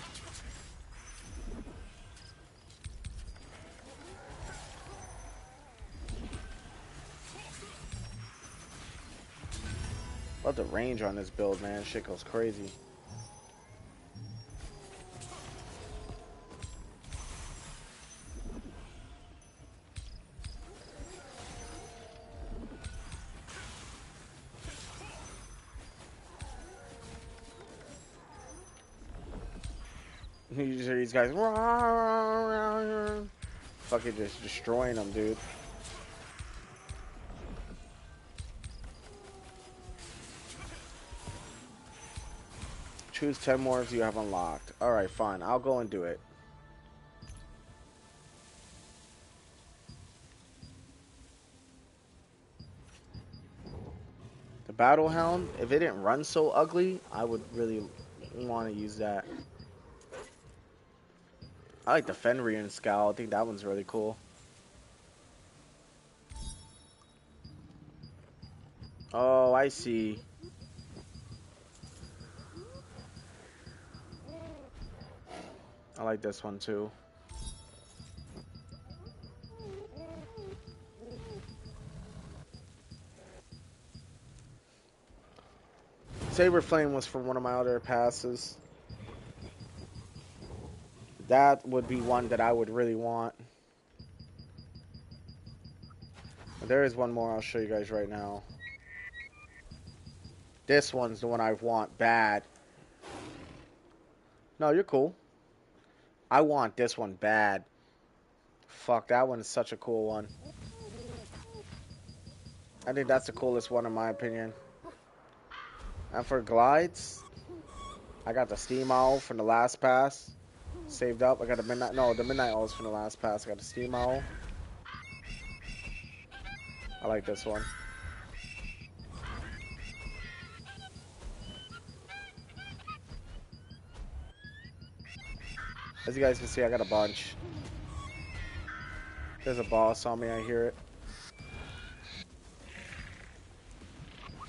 Love the range on this build, man. Shit goes crazy. You hear these guys fucking just destroying them, dude. Choose 10 morphs you have unlocked. Alright, fine. I'll go and do it. The Battle Hound, if it didn't run so ugly, I would really want to use that. I like the Fenrir Scowl. I think that one's really cool. Oh, I see. I like this one too. Saber Flame was from one of my other passes. That would be one that I would really want. There is one more I'll show you guys right now. This one's the one I want bad. No, you're cool. I want this one bad. Fuck, that one is such a cool one. I think that's the coolest one in my opinion. And for glides, I got the Steam Owl from the last pass. Saved up. I got the Midnight. No, the Midnight Owl's from the last pass. I got the Steam Owl. I like this one. As you guys can see, I got a bunch. There's a boss on me. I hear it.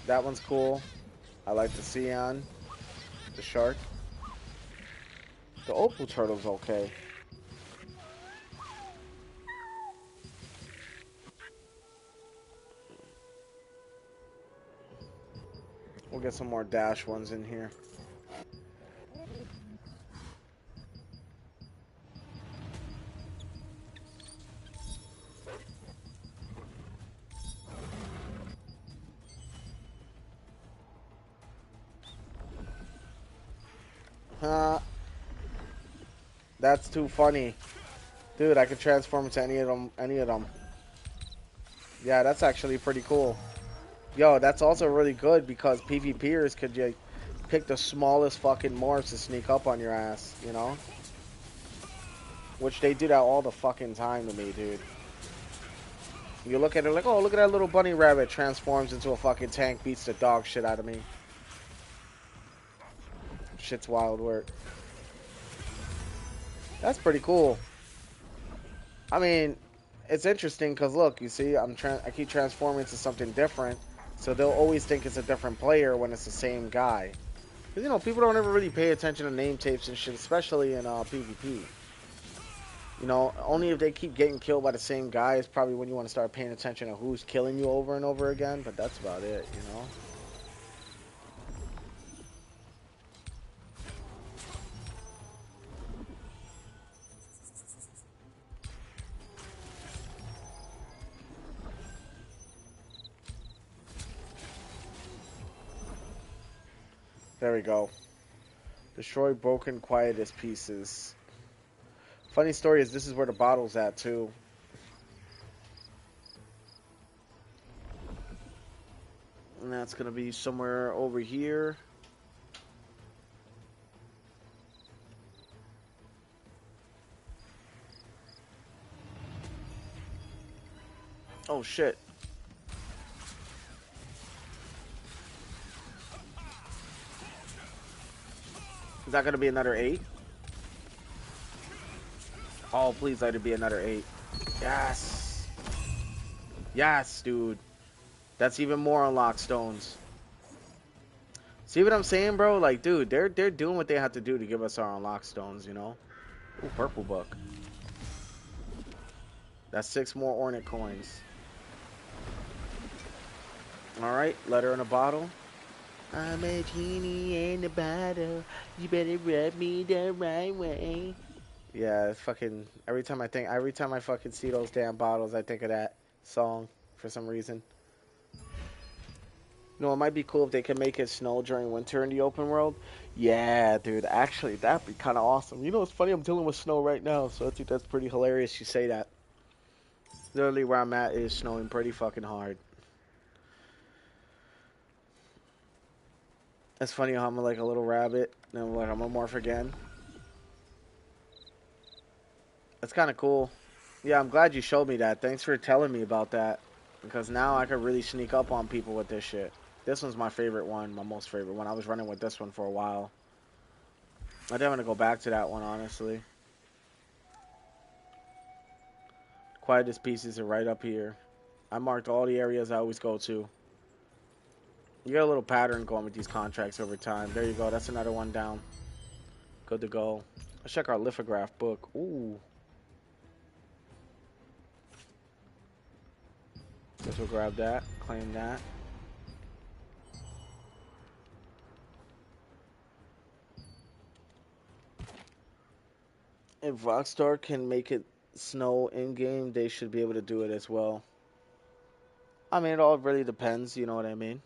That one's cool. I like the Sion. The shark. The Opal Turtle's okay. We'll get some more dash ones in here. Huh? That's too funny. Dude, I could transform into any of them. Yeah, that's actually pretty cool. Yo, that's also really good because PvPers could just pick the smallest fucking morphs to sneak up on your ass, you know? Which they do that all the fucking time to me, dude. You look at it like, oh, look at that little bunny rabbit transforms into a fucking tank, beats the dog shit out of me. Shit's wild work. That's pretty cool. I mean, it's interesting because look, you see, I keep transforming into something different, so they'll always think it's a different player when it's the same guy. Because, you know, people don't ever really pay attention to name tapes and shit, especially in PvP. You know, only if they keep getting killed by the same guy is probably when you want to start paying attention to who's killing you over and over again, but that's about it, you know? There we go. Destroy broken quietest pieces. Funny story is this is where the bottle's at too. And that's gonna be somewhere over here. Oh shit. Is that gonna be another 8? Oh, please let it be another 8. Yes. Yes, dude. That's even more unlock stones. See what I'm saying, bro? Like, dude, they're doing what they have to do to give us our unlock stones, you know? Ooh, purple book. That's 6 more ornate coins. Alright, letter in a bottle. I'm a genie in a bottle. You better rub me the right way. Yeah, it's fucking every time I fucking see those damn bottles, I think of that song for some reason. You know, it might be cool if they can make it snow during winter in the open world. Yeah, dude, actually, that'd be kind of awesome. You know, it's funny, I'm dealing with snow right now, so I think that's pretty hilarious you say that. Literally where I'm at is snowing pretty fucking hard. It's funny how I'm like a little rabbit, and I'm like, I'm gonna morph again. That's kind of cool. Yeah, I'm glad you showed me that. Thanks for telling me about that. Because now I could really sneak up on people with this shit. This one's my favorite one, my most favorite one. I was running with this one for a while. I don't want to go back to that one, honestly. Quietest pieces are right up here. I marked all the areas I always go to. You get a little pattern going with these contracts over time. There you go. That's another one down. Good to go. Let's check our lithograph book. Ooh. Guess we'll grab that. Claim that. If Rockstar can make it snow in-game, they should be able to do it as well. I mean, it all really depends, you know what I mean?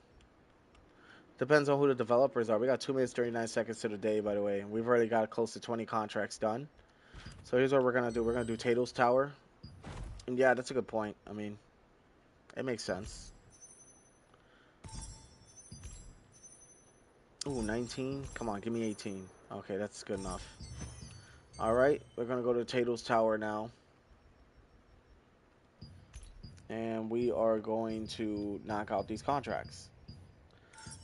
Depends on who the developers are. We got 2 minutes, 39 seconds to the day, by the way. And we've already got close to 20 contracts done. So here's what we're going to do. We're going to do Tato's Tower. And yeah, that's a good point. I mean, it makes sense. Ooh, 19? Come on, give me 18. Okay, that's good enough. Alright, we're going to go to Tato's Tower now. And we are going to knock out these contracts.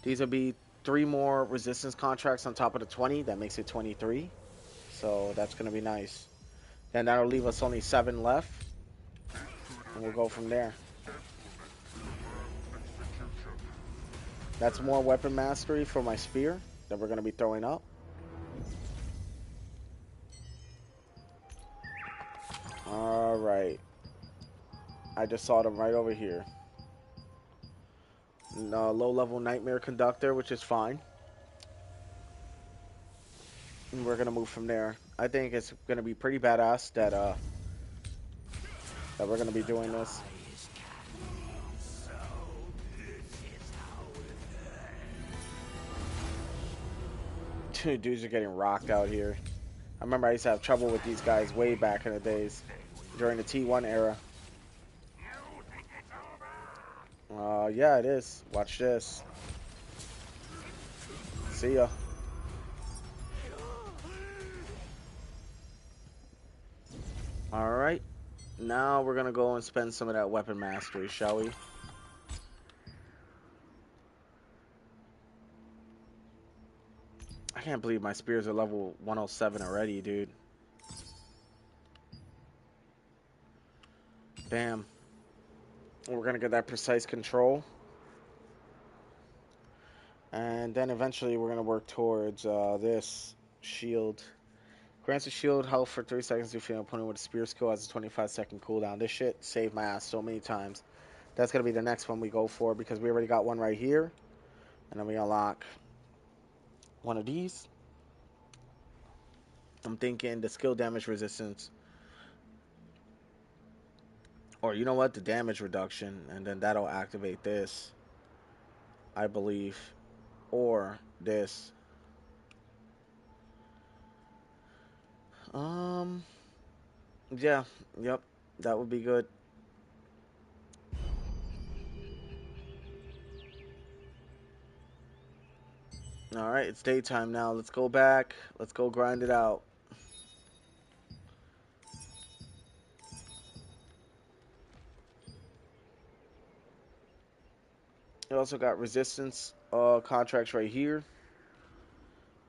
These will be 3 more resistance contracts on top of the 20. That makes it 23. So that's going to be nice. Then that'll leave us only 7 left. And we'll go from there. That's more weapon mastery for my spear that we're going to be throwing up. Alright. I just saw them right over here. Low-level Nightmare Conductor, which is fine. And we're going to move from there. I think it's going to be pretty badass that we're going to be doing this. Dudes are getting rocked out here. I remember I used to have trouble with these guys way back in the days. During the T1 era. Yeah, it is. Watch this. See ya. Alright. Now we're gonna go and spend some of that weapon mastery, shall we? I can't believe my spears are level 107 already, dude. Bam. We're gonna get that precise control. And then eventually we're gonna work towards this shield. Grants a shield health for 3 seconds to defeat an opponent with a spear skill has a 25-second cooldown. This shit saved my ass so many times. That's gonna be the next one we go for because we already got one right here. And then we unlock one of these. I'm thinking the skill damage resistance. Or you know what? The damage reduction. And then that'll activate this. I believe. Or this. Yeah. Yep. That would be good. Alright, it's daytime now. Let's go back. Let's go grind it out. We also got resistance contracts right here.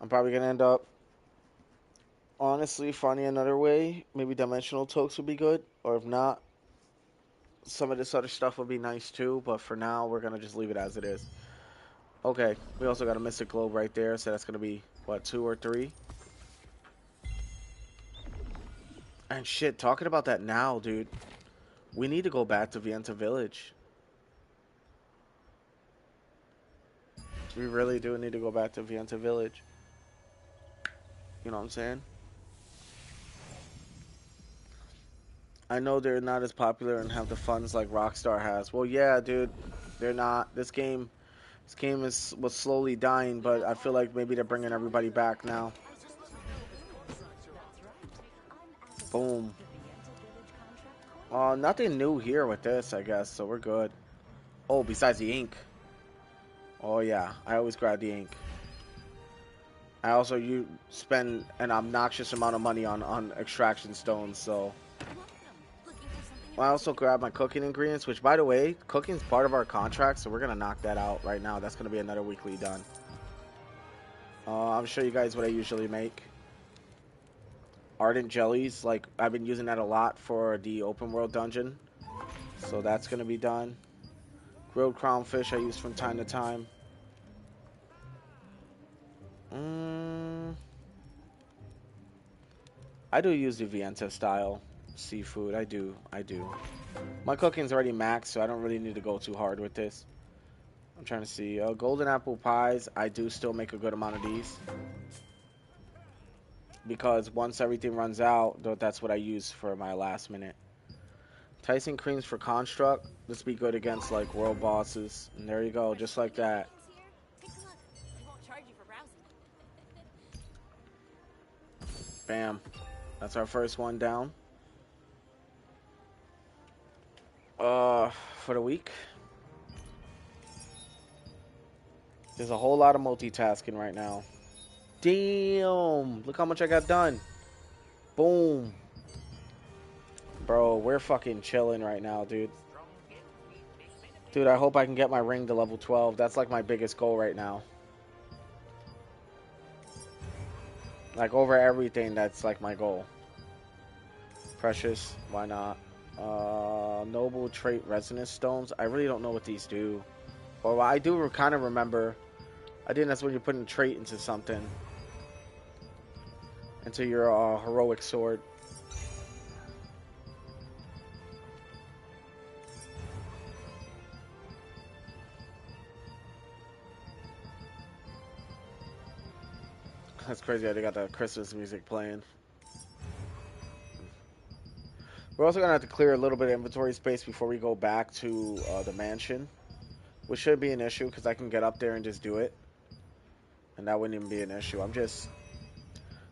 I'm probably going to end up, honestly, finding another way. Maybe dimensional tokes would be good. Or if not, some of this other stuff would be nice too. But for now, we're going to just leave it as it is. Okay, we also got a Mystic Globe right there, so that's gonna be, what, 2 or 3? And shit, talking about that now, dude, we need to go back to Vienta Village. We really do need to go back to Vienta Village. You know what I'm saying? I know they're not as popular and have the funds like Rockstar has. Well, yeah, dude, they're not. This game was slowly dying, but I feel like maybe they're bringing everybody back now. Boom. Nothing new here with this, I guess, so we're good. Oh, besides the ink. Oh yeah, I always grab the ink. I also you spend an obnoxious amount of money on extraction stones, so I also grab my cooking ingredients, which by the way, cooking's part of our contract, so we're gonna knock that out right now. That's gonna be another weekly done. I'll show you guys what I usually make. Ardent jellies, like I've been using that a lot for the open world dungeon, so that's gonna be done. Grilled crown fish I use from time to time. I do use the Vienta style seafood. I do. My cooking's already maxed, so I don't really need to go too hard with this. I'm trying to see. Golden apple pies, I do still make a good amount of these. Because once everything runs out, that's what I use for my last minute. Tyson creams for construct. This be good against like world bosses. And there you go, just like that. Bam. That's our first one down. For the week. There's a whole lot of multitasking right now. Damn! Look how much I got done. Boom. Bro, we're fucking chilling right now, dude. Dude, I hope I can get my ring to level 12. That's like my biggest goal right now. Like over everything, that's like my goal. Precious, why not? Noble trait resonance stones. I really don't know what these do. Or I do kind of remember. I think that's when you're putting a trait into something. Into your heroic sword. That's crazy how they got the Christmas music playing. We're also going to have to clear a little bit of inventory space before we go back to the mansion. Which should be an issue because I can get up there and just do it. And that wouldn't even be an issue. I'm just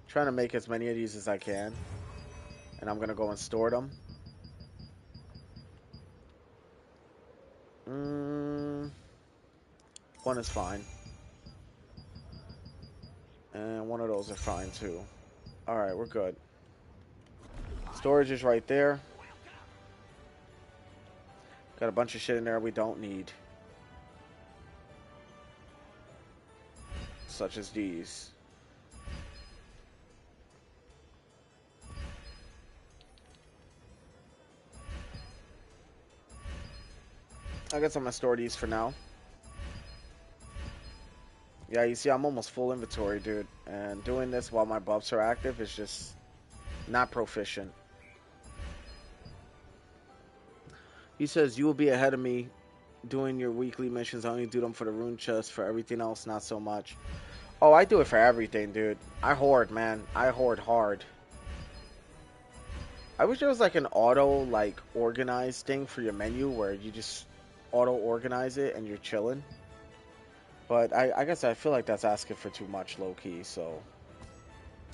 trying to make as many of these as I can. And I'm going to go and store them. One is fine. And one of those are fine too. Alright, we're good. Storage is right there. Got a bunch of shit in there we don't need. Such as these. I guess I'm gonna store these for now. Yeah, you see I'm almost full inventory, dude. And doing this while my buffs are active is just not proficient. He says, you will be ahead of me doing your weekly missions. I only do them for the rune chest. For everything else, not so much. Oh, I do it for everything, dude. I hoard, man. I hoard hard. I wish there was like an auto, like, organized thing for your menu where you just auto-organize it and you're chilling. But I guess I feel like that's asking for too much, low-key, so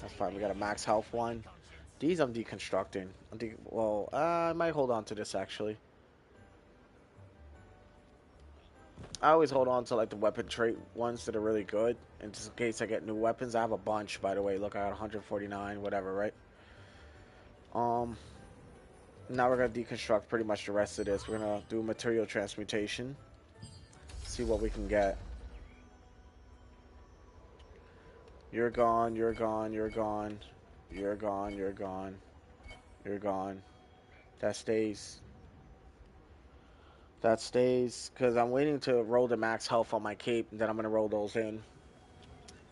that's fine. We got a max health one. These I'm deconstructing. Well, I might hold on to this, actually. I always hold on to, like, the weapon trait ones that are really good. And just in case I get new weapons. I have a bunch, by the way. Look, I got 149, whatever, right? Now we're going to deconstruct pretty much the rest of this. We're going to do material transmutation. See what we can get. You're gone, you're gone, you're gone. You're gone, you're gone. You're gone. That stays. That stays, because I'm waiting to roll the max health on my cape, and then I'm going to roll those in. In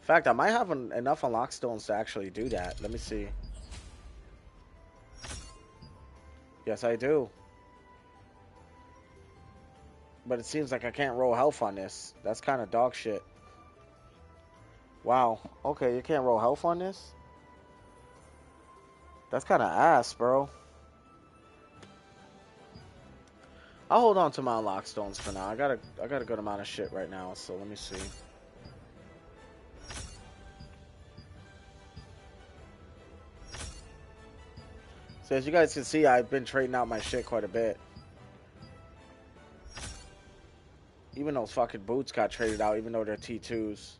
fact, I might have enough unlock stones to actually do that. Let me see. Yes, I do. But it seems like I can't roll health on this. That's kind of dog shit. Wow. Okay, you can't roll health on this? That's kind of ass, bro. I'll hold on to my unlock stones for now. I got a good amount of shit right now, so let me see. So as you guys can see, I've been trading out my shit quite a bit. Even those fucking boots got traded out, even though they're T2s.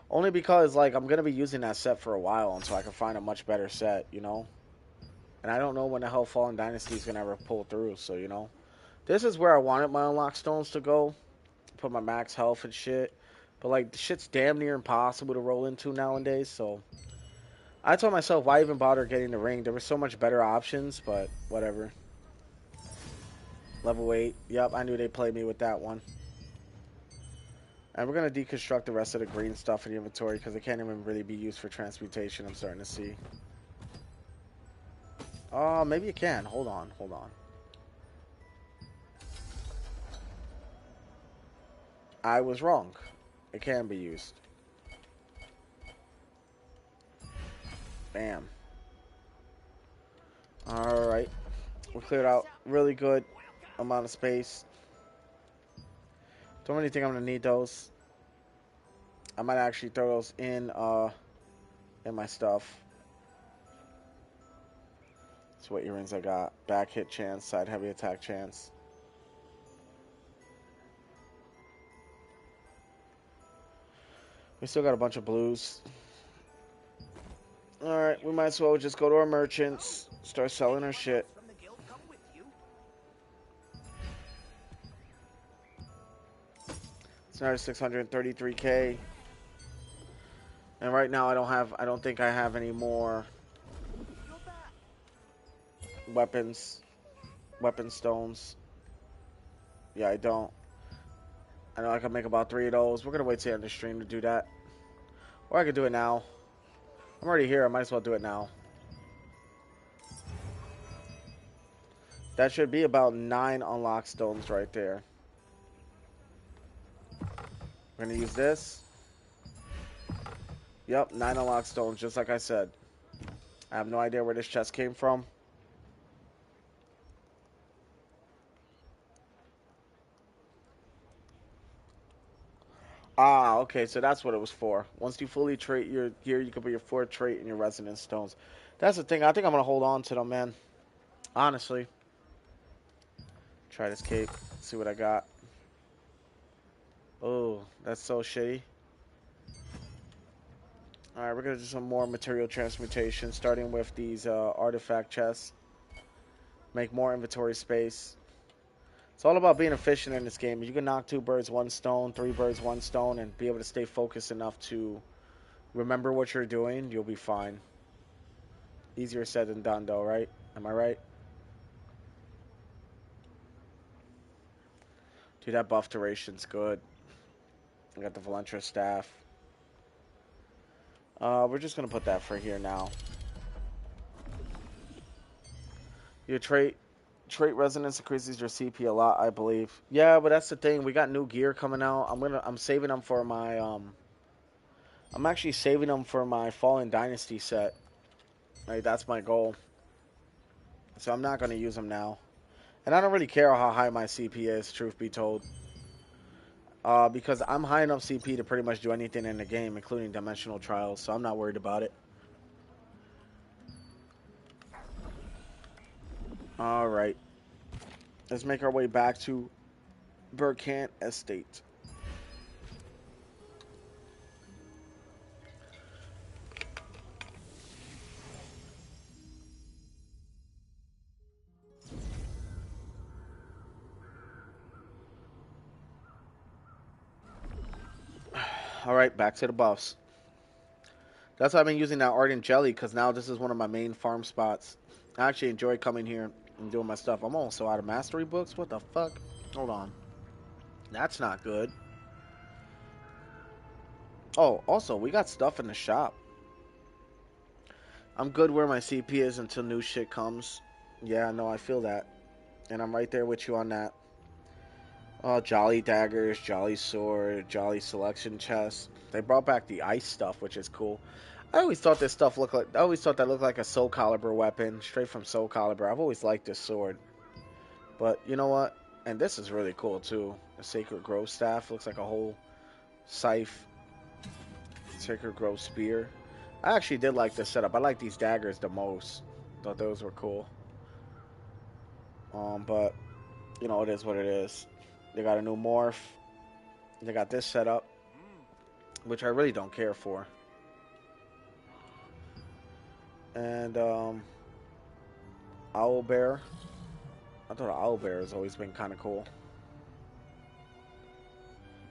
Only because, like, I'm going to be using that set for a while until I can find a much better set, you know? And I don't know when the hell Fallen Dynasty is going to ever pull through, so, you know? This is where I wanted my unlock stones to go. Put my max health and shit. But, like, the shit's damn near impossible to roll into nowadays, so... I told myself, why even bother getting the ring? There were so much better options, but whatever. Level 8. Yep, I knew they'd play me with that one. And we're going to deconstruct the rest of the green stuff in the inventory because it can't even really be used for transmutation, I'm starting to see. Oh, maybe it can. Hold on. I was wrong. It can be used. Bam. Alright. We cleared out really good amount of space. Don't really think I'm going to need those. I might actually throw those in my stuff. So what earrings I got? Back hit chance, side heavy attack chance. We still got a bunch of blues. Alright, we might as well just go to our merchants, start selling our shit. It's another 633k. And right now I don't think I have any more weapon stones. Yeah, I don't. I know I can make about 3 of those. We're gonna wait till the end of the stream to do that. Or I could do it now. I'm already here, I might as well do it now. That should be about 9 unlock stones right there. We're gonna use this. Yep, 9 unlock stones, just like I said. I have no idea where this chest came from. Ah, okay, so that's what it was for. Once you fully trait your gear, you can put your 4th trait in your resonance stones. That's the thing. I think I'm going to hold on to them, man. Honestly. Try this cape. See what I got. Oh, that's so shitty. Alright, we're going to do some more material transmutation, starting with these artifact chests. Make more inventory space. It's all about being efficient in this game. You can knock 2 birds, 1 stone, 3 birds, 1 stone, and be able to stay focused enough to remember what you're doing. You'll be fine. Easier said than done, though, right? Am I right? Dude, that buff duration's good. I got the Valentra staff. We're just gonna put that for here now. Your trait resonance increases your CP a lot, I believe. Yeah, but that's the thing. We got new gear coming out. I'm saving them for my I'm actually saving them for my Fallen Dynasty set. Like, that's my goal. So I'm not gonna use them now. And I don't really care how high my CP is, truth be told. Because I'm high enough CP to pretty much do anything in the game, including Dimensional Trials, so I'm not worried about it. Alright. Let's make our way back to Burkant Estate. Alright, back to the buffs. That's why I've been using that Ardent Jelly, because now this is one of my main farm spots. I actually enjoy coming here and doing my stuff. I'm also out of mastery books. What the fuck? Hold on. That's not good. Oh, also, we got stuff in the shop. I'm good where my CP is until new shit comes. Yeah, no, I feel that. And I'm right there with you on that. Oh, Jolly Daggers, Jolly Sword, Jolly Selection Chest. They brought back the ice stuff, which is cool. I always thought this stuff looked like... I always thought that looked like a Soul Calibur weapon, straight from Soul Calibur. I've always liked this sword. But, you know what? And this is really cool, too. The Sacred Grove Staff looks like a whole scythe. Sacred Grove Spear. I actually did like this setup. I like these daggers the most. Thought those were cool. But, you know, it is what it is. They got a new morph. They got this setup, which I really don't care for. And Owlbear. I thought Owlbear has always been kind of cool.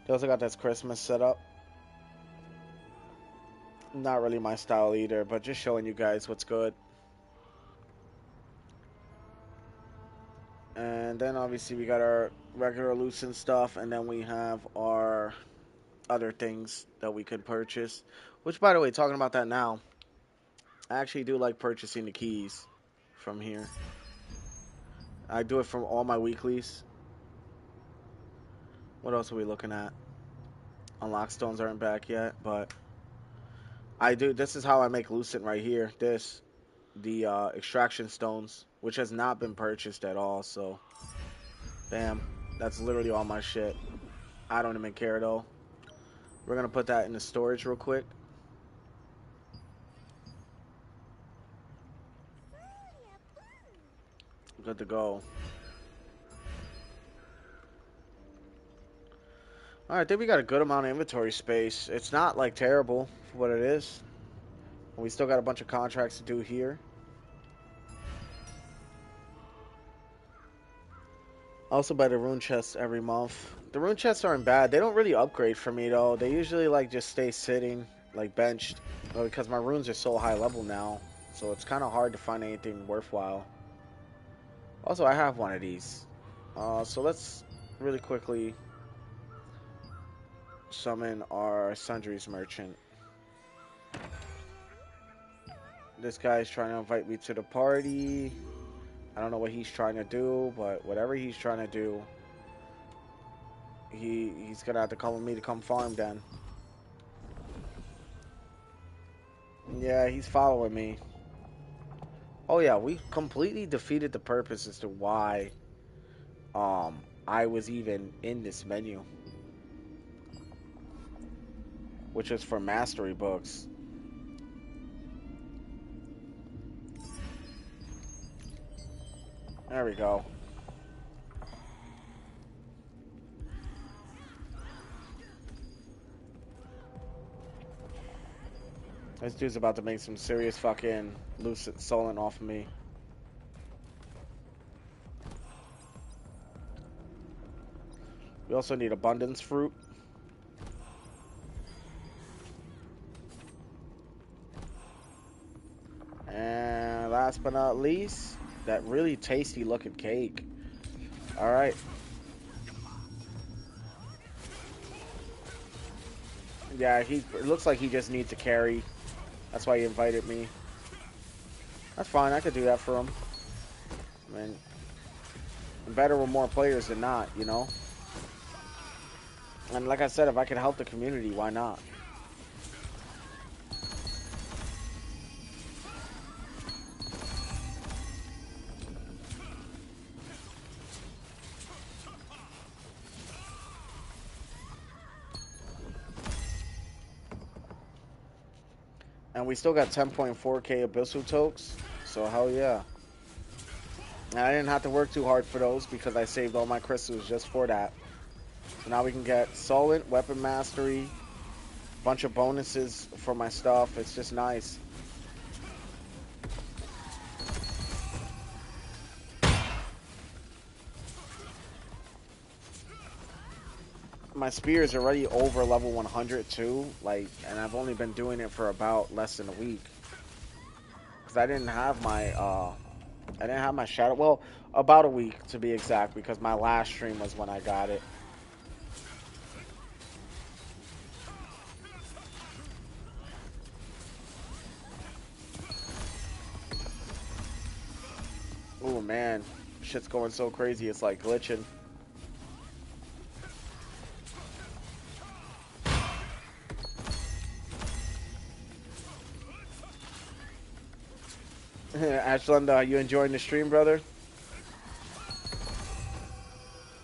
They also got this Christmas setup. Not really my style either, but just showing you guys what's good. And then obviously we got our regular Lucent stuff, and then we have our other things that we could purchase. Which, by the way, talking about that now, I actually do like purchasing the keys from here. I do it from all my weeklies. What else are we looking at? Unlock stones aren't back yet, but I do. This is how I make Lucent right here. The extraction stones, which has not been purchased at all. So, bam, that's literally all my shit. I don't even care though. We're gonna put that in the storage real quick. Good to go. Alright, I think we got a good amount of inventory space. It's not like terrible for what it is. We still got a bunch of contracts to do here. Also buy the rune chests every month. The rune chests aren't bad. They don't really upgrade for me though. They usually like just stay sitting, like benched. Because my runes are so high level now. So it's kind of hard to find anything worthwhile. Also, I have one of these. So let's really quickly summon our Sundries merchant. This guy's trying to invite me to the party. I don't know what he's trying to do, but whatever he's trying to do, he's gonna have to come with me to come farm then. Yeah, he's following me. Oh yeah, we completely defeated the purpose as to why I was even in this menu, which is for mastery books. There we go. This dude's about to make some serious fucking lucid Sollant off of me. We also need abundance fruit. And last but not least, that really tasty looking cake. Alright. Yeah, it looks like he just needs a carry. That's why he invited me. That's fine, I could do that for him. I mean, better with more players than not, you know? And like I said, if I can help the community, why not? And we still got 10.4k Abyssal Tokes, so hell yeah. And I didn't have to work too hard for those because I saved all my crystals just for that. So now we can get Solent, Weapon Mastery, bunch of bonuses for my stuff. It's just nice. My spear is already over level 100 too, like, and I've only been doing it for about less than a week. Because I didn't have my I didn't have my shadow. Well, about a week to be exact, because my last stream was when I got it. Oh man, shit's going so crazy. It's like glitching. Ashland, you enjoying the stream, brother?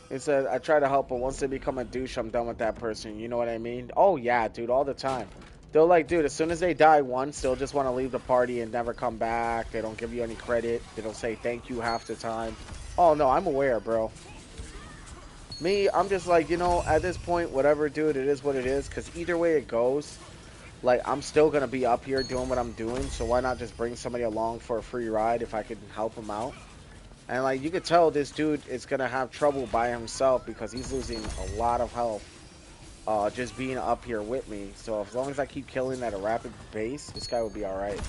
He said, I try to help, but once they become a douche, I'm done with that person. You know what I mean? Oh, yeah, dude, all the time. They'll like, dude, as soon as they die once, they'll just want to leave the party and never come back. They don't give you any credit. They don't say thank you half the time. Oh, no, I'm aware, bro. Me, I'm just like, you know, at this point, whatever, dude, it is what it is. Because either way it goes, like, I'm still going to be up here doing what I'm doing. So why not just bring somebody along for a free ride if I can help them out? And, like, you could tell this dude is going to have trouble by himself because he's losing a lot of health just being up here with me. So as long as I keep killing at a rapid pace, this guy will be all right.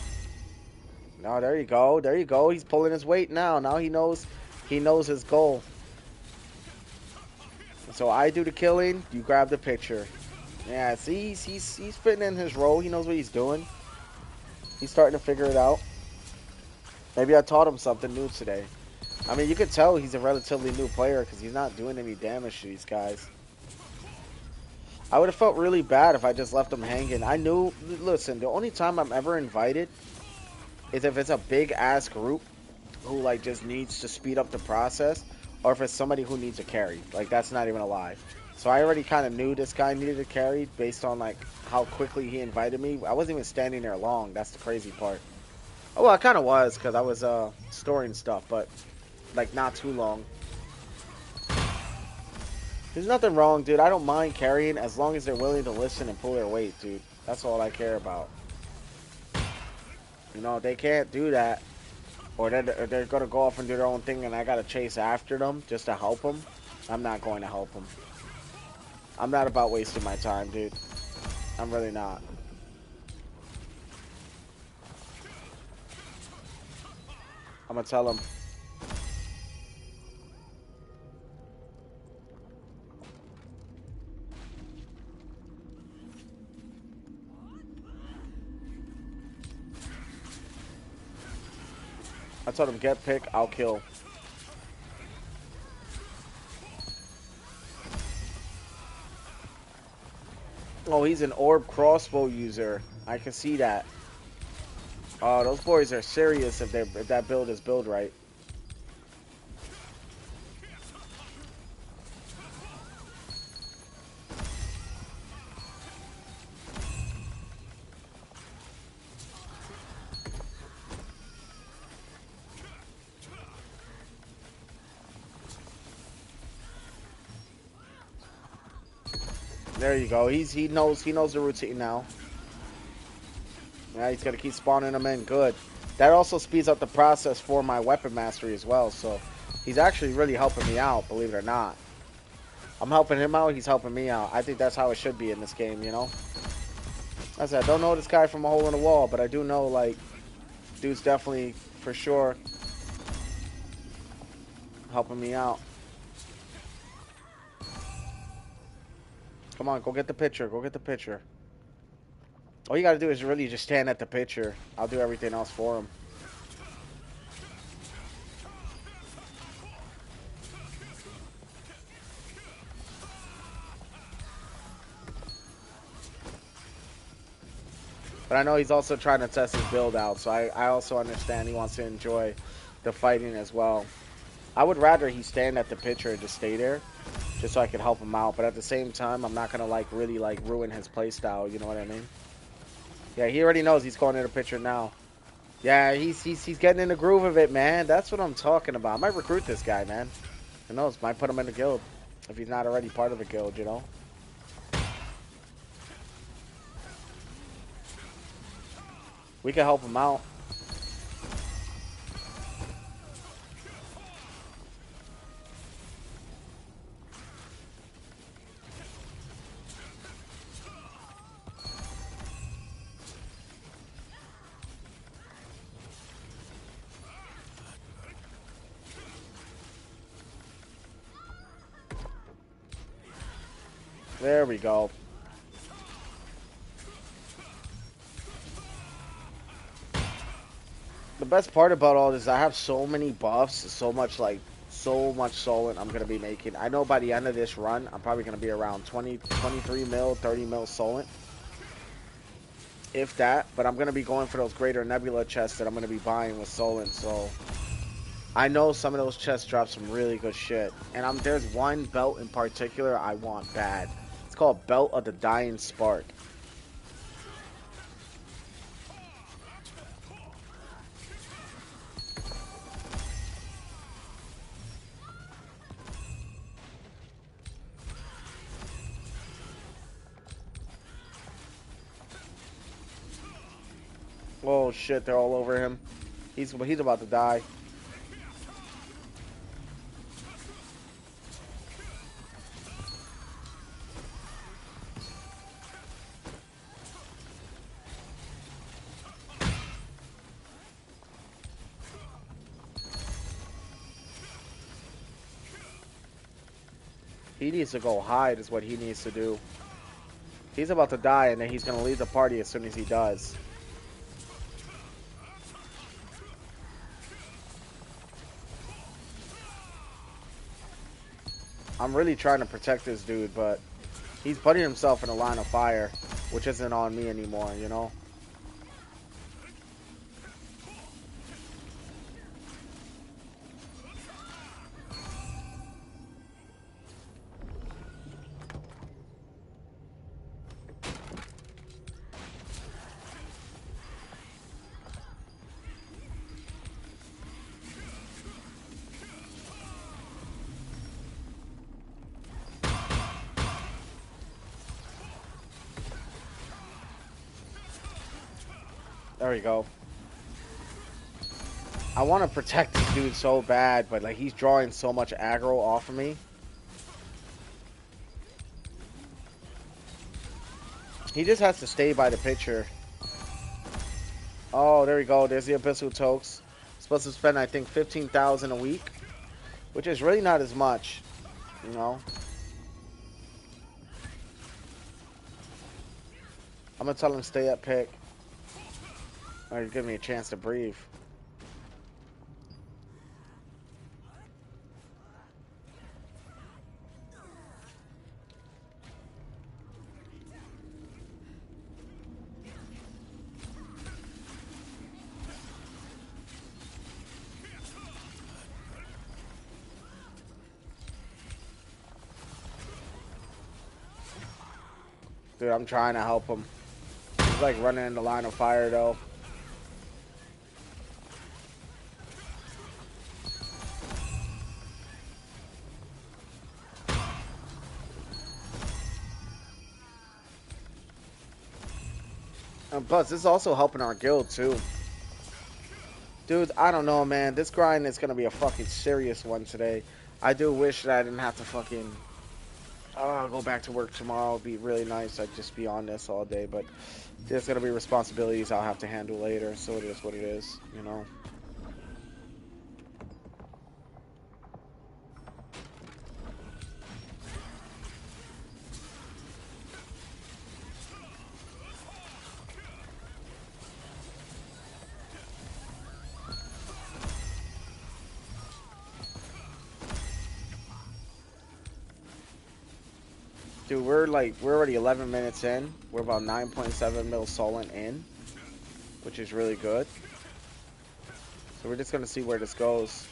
No, there you go. There you go. He's pulling his weight now. Now he knows his goal. So I do the killing, you grab the picture. Yeah, see, he's fitting in his role. He knows what he's doing. He's starting to figure it out. Maybe I taught him something new today. I mean, you could tell he's a relatively new player because he's not doing any damage to these guys. I would have felt really bad if I just left him hanging. I knew, listen, the only time I'm ever invited is if it's a big ass group who like just needs to speed up the process, or if it's somebody who needs a carry. Like, that's not even a lie. So I already kind of knew this guy needed a carry based on like how quickly he invited me. I wasn't even standing there long. That's the crazy part. Oh, well, I kind of was because I was storing stuff, but like not too long. There's nothing wrong, dude. I don't mind carrying as long as they're willing to listen and pull their weight, dude. That's all I care about. You know, they can't do that, or they're going to go off and do their own thing, and I got to chase after them just to help them. I'm not going to help them. I'm not about wasting my time, dude. I'm really not. I'm going to tell them. I told him, get pick, I'll kill. Oh, he's an orb crossbow user. I can see that. Oh, those boys are serious if that build is built right. There you go. He knows the routine now. Yeah, he's gonna keep spawning them in. Good. That also speeds up the process for my weapon mastery as well. So he's actually really helping me out, believe it or not. I'm helping him out. He's helping me out. I think that's how it should be in this game, you know. As I said, I don't know this guy from a hole in the wall, but I do know like, dude's definitely for sure helping me out. Come on, go get the picture. Go get the picture. All you gotta do is really just stand at the picture. I'll do everything else for him. But I know he's also trying to test his build out, so I also understand he wants to enjoy the fighting as well. I would rather he stand at the picture and just stay there, just so I can help him out. But at the same time, I'm not gonna like really like ruin his playstyle. You know what I mean? Yeah, he already knows he's going in the picture now. Yeah, he's getting in the groove of it, man. That's what I'm talking about. I might recruit this guy, man. Who knows? Might put him in the guild if he's not already part of the guild. You know? We can help him out. There we go. The best part about all this is I have so many buffs, so much Solent I'm going to be making. I know by the end of this run, I'm probably going to be around 20, 23 mil, 30 mil Solent. If that, but I'm going to be going for those greater Nebula chests that I'm going to be buying with Solent, so I know some of those chests drop some really good shit. And there's one belt in particular I want bad. It's called Belt of the Dying Spark. Oh shit, they're all over him. He's about to die. He needs to go hide is what he needs to do. He's about to die and then he's going to leave the party as soon as he does. I'm really trying to protect this dude, but he's putting himself in a line of fire, which isn't on me anymore, you know? There we go. I want to protect this dude so bad, but like he's drawing so much aggro off of me. He just has to stay by the picture. Oh, there we go. There's the Abyssal Tokes. Supposed to spend, I think, 15,000 a week, which is really not as much, you know. I'm gonna tell him stay at pick. Or give me a chance to breathe. Dude, I'm trying to help him. He's like running in the line of fire though. And plus, this is also helping our guild too. Dude, I don't know, man. This grind is gonna be a fucking serious one today. I do wish that I didn't have to fucking go back to work tomorrow. It'd be really nice. I'd just be on this all day, but there's gonna be responsibilities I'll have to handle later, so it is what it is, you know. Dude, we're already 11 minutes in. We're about 9.7 mil Solent in, which is really good. So we're just gonna see where this goes.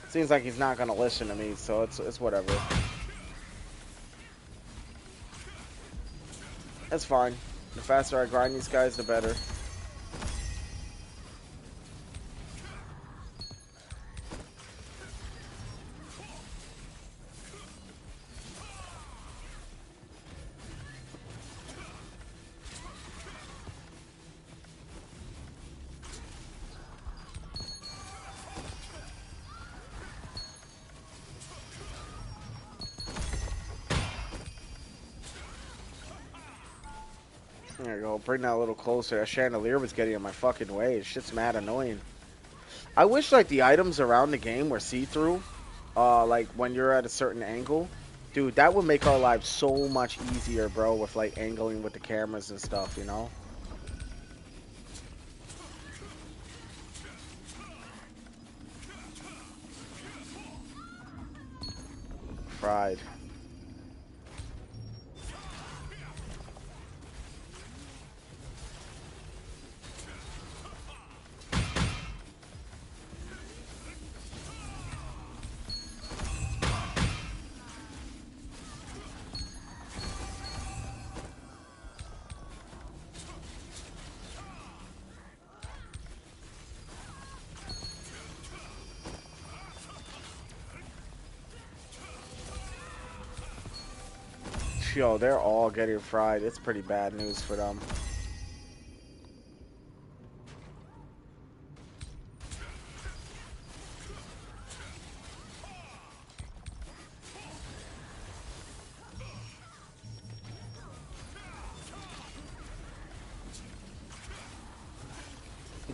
Seems like he's not gonna listen to me, so it's whatever. That's fine. The faster I grind these guys, the better. There you go. Bring that a little closer. That chandelier was getting in my fucking way. Shit's mad annoying. I wish like the items around the game were see-through. Like when you're at a certain angle. Dude, that would make our lives so much easier, bro, with like angling with the cameras and stuff, you know? Fried. Yo, they're all getting fried. It's pretty bad news for them.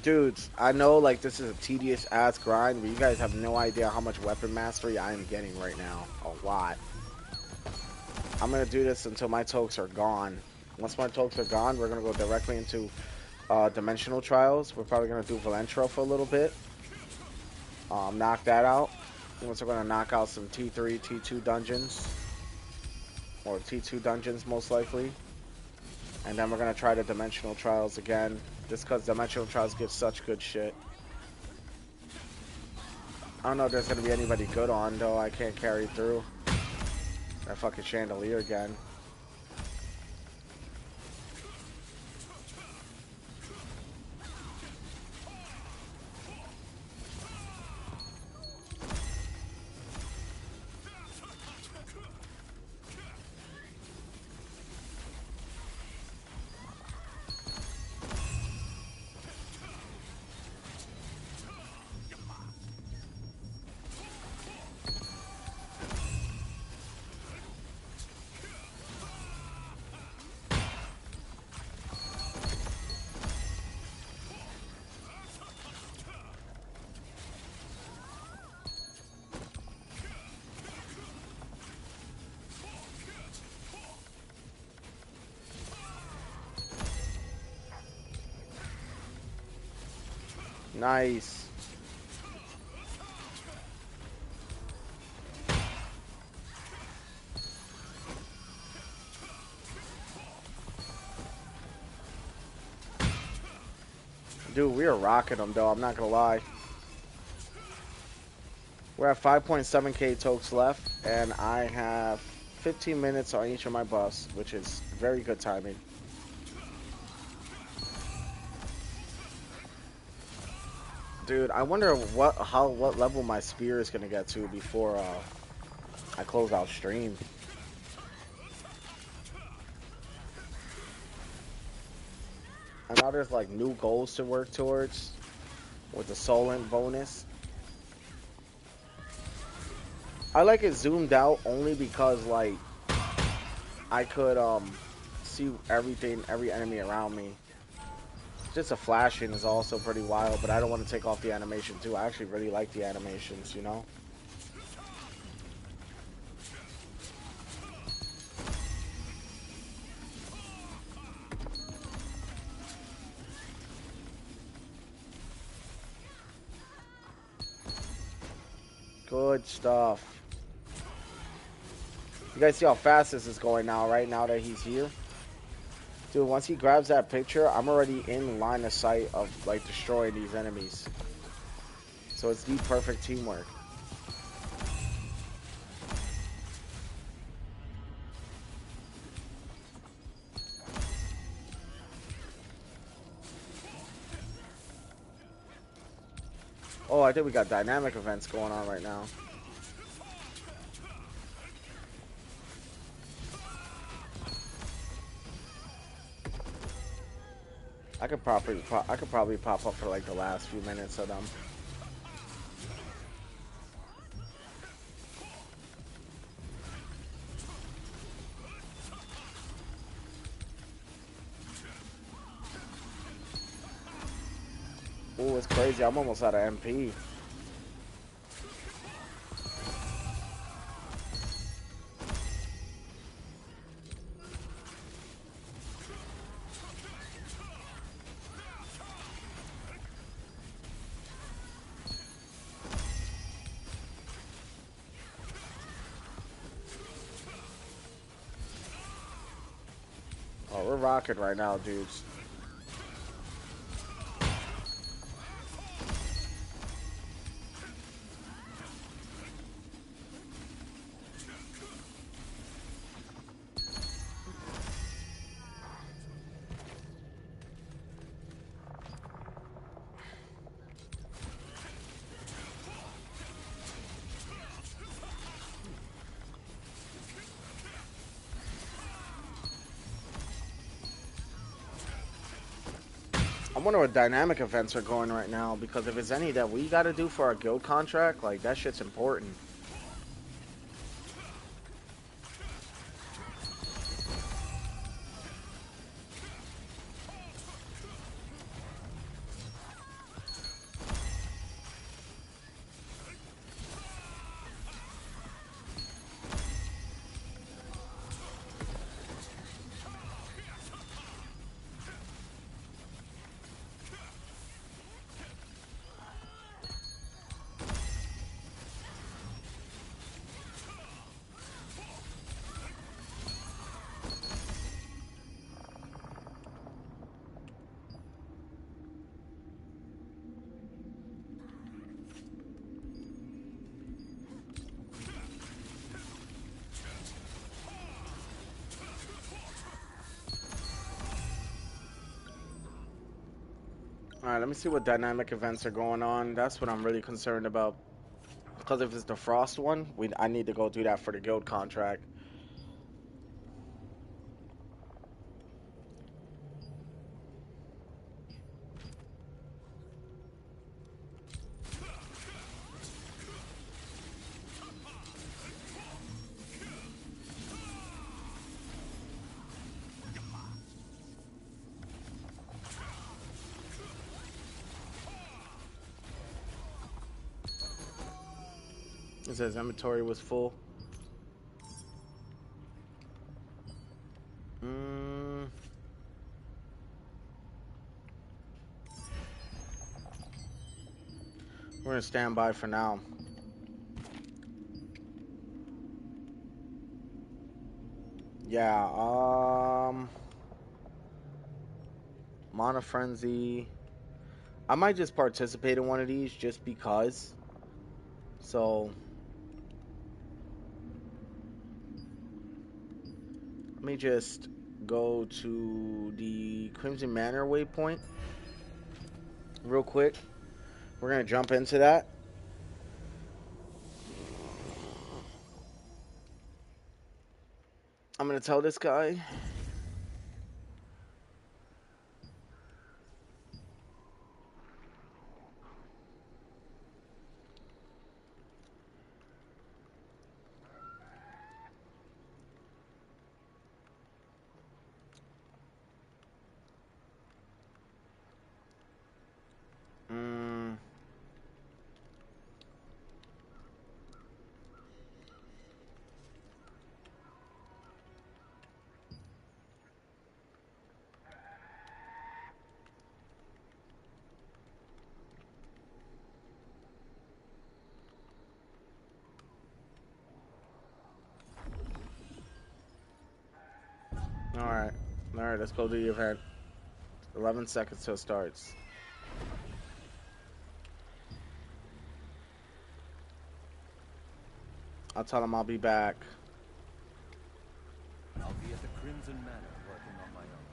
Dudes, I know like this is a tedious ass grind, but you guys have no idea how much weapon mastery I am getting right now. A lot. I'm gonna do this until my tokes are gone. Once my tokes are gone, we're gonna go directly into dimensional trials. We're probably gonna do Valentra for a little bit. Knock that out. Once we're gonna knock out some T3, T2 dungeons. Or T2 dungeons most likely. And then we're gonna try the dimensional trials again. Just because dimensional trials give such good shit. I don't know if there's gonna be anybody good on though. I can't carry through. That fucking chandelier again. Nice. Dude, we are rocking them though, I'm not gonna lie. We're at 5.7k tokes left, and I have 15 minutes on each of my buffs, which is very good timing. Dude, I wonder what level my spear is gonna get to before I close out stream. I know there's like new goals to work towards with the Sollant bonus. I like it zoomed out only because like I could see everything, every enemy around me. Just a flashing is also pretty wild, but I don't want to take off the animation too. I actually really like the animations, you know? Good stuff. You guys see how fast this is going now, right? Now that he's here. Dude, once he grabs that picture, I'm already in line of sight of, like, destroying these enemies. So it's the perfect teamwork. Oh, I think we got dynamic events going on right now. I could probably pop up for like the last few minutes of them. Ooh, it's crazy. I'm almost out of MP. Oh, we're rocking right now, dudes. I wonder what dynamic events are going right now, because if it's any that we got to do for our guild contract, like, that shit's important. Alright, let me see what dynamic events are going on. That's what I'm really concerned about. Because if it's the Frost one, I need to go do that for the guild contract. It says inventory was full. We're gonna stand by for now. Yeah, Mana Frenzy. I might just participate in one of these just because. So let me just go to the Crimson Manor waypoint real quick. We're gonna jump into that. I'm gonna tell this guy. Alright, let's go do the event. 11 seconds till it starts. I'll tell him I'll be back. I'll be at the Crimson Manor working on my own.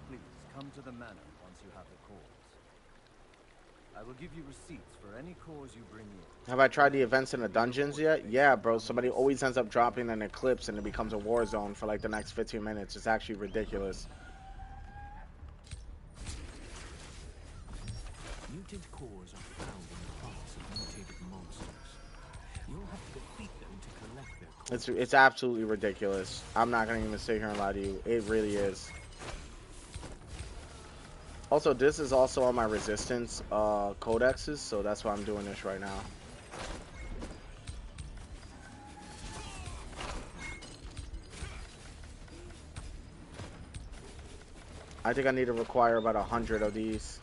Please, come to the manor once you have the cores. I will give you receipts for any cores you bring in. Have I tried the events in the dungeons yet? Yeah, bro. Somebody always ends up dropping an eclipse and it becomes a war zone for like the next 15 minutes. It's actually ridiculous. Mutant cores are found in the hearts of mutated monsters. You'll have to defeat them to collect their cores. It's absolutely ridiculous. I'm not gonna even sit here and lie to you. It really is. Also, this is also on my resistance codexes, so that's why I'm doing this right now. I think I need to require about 100 of these.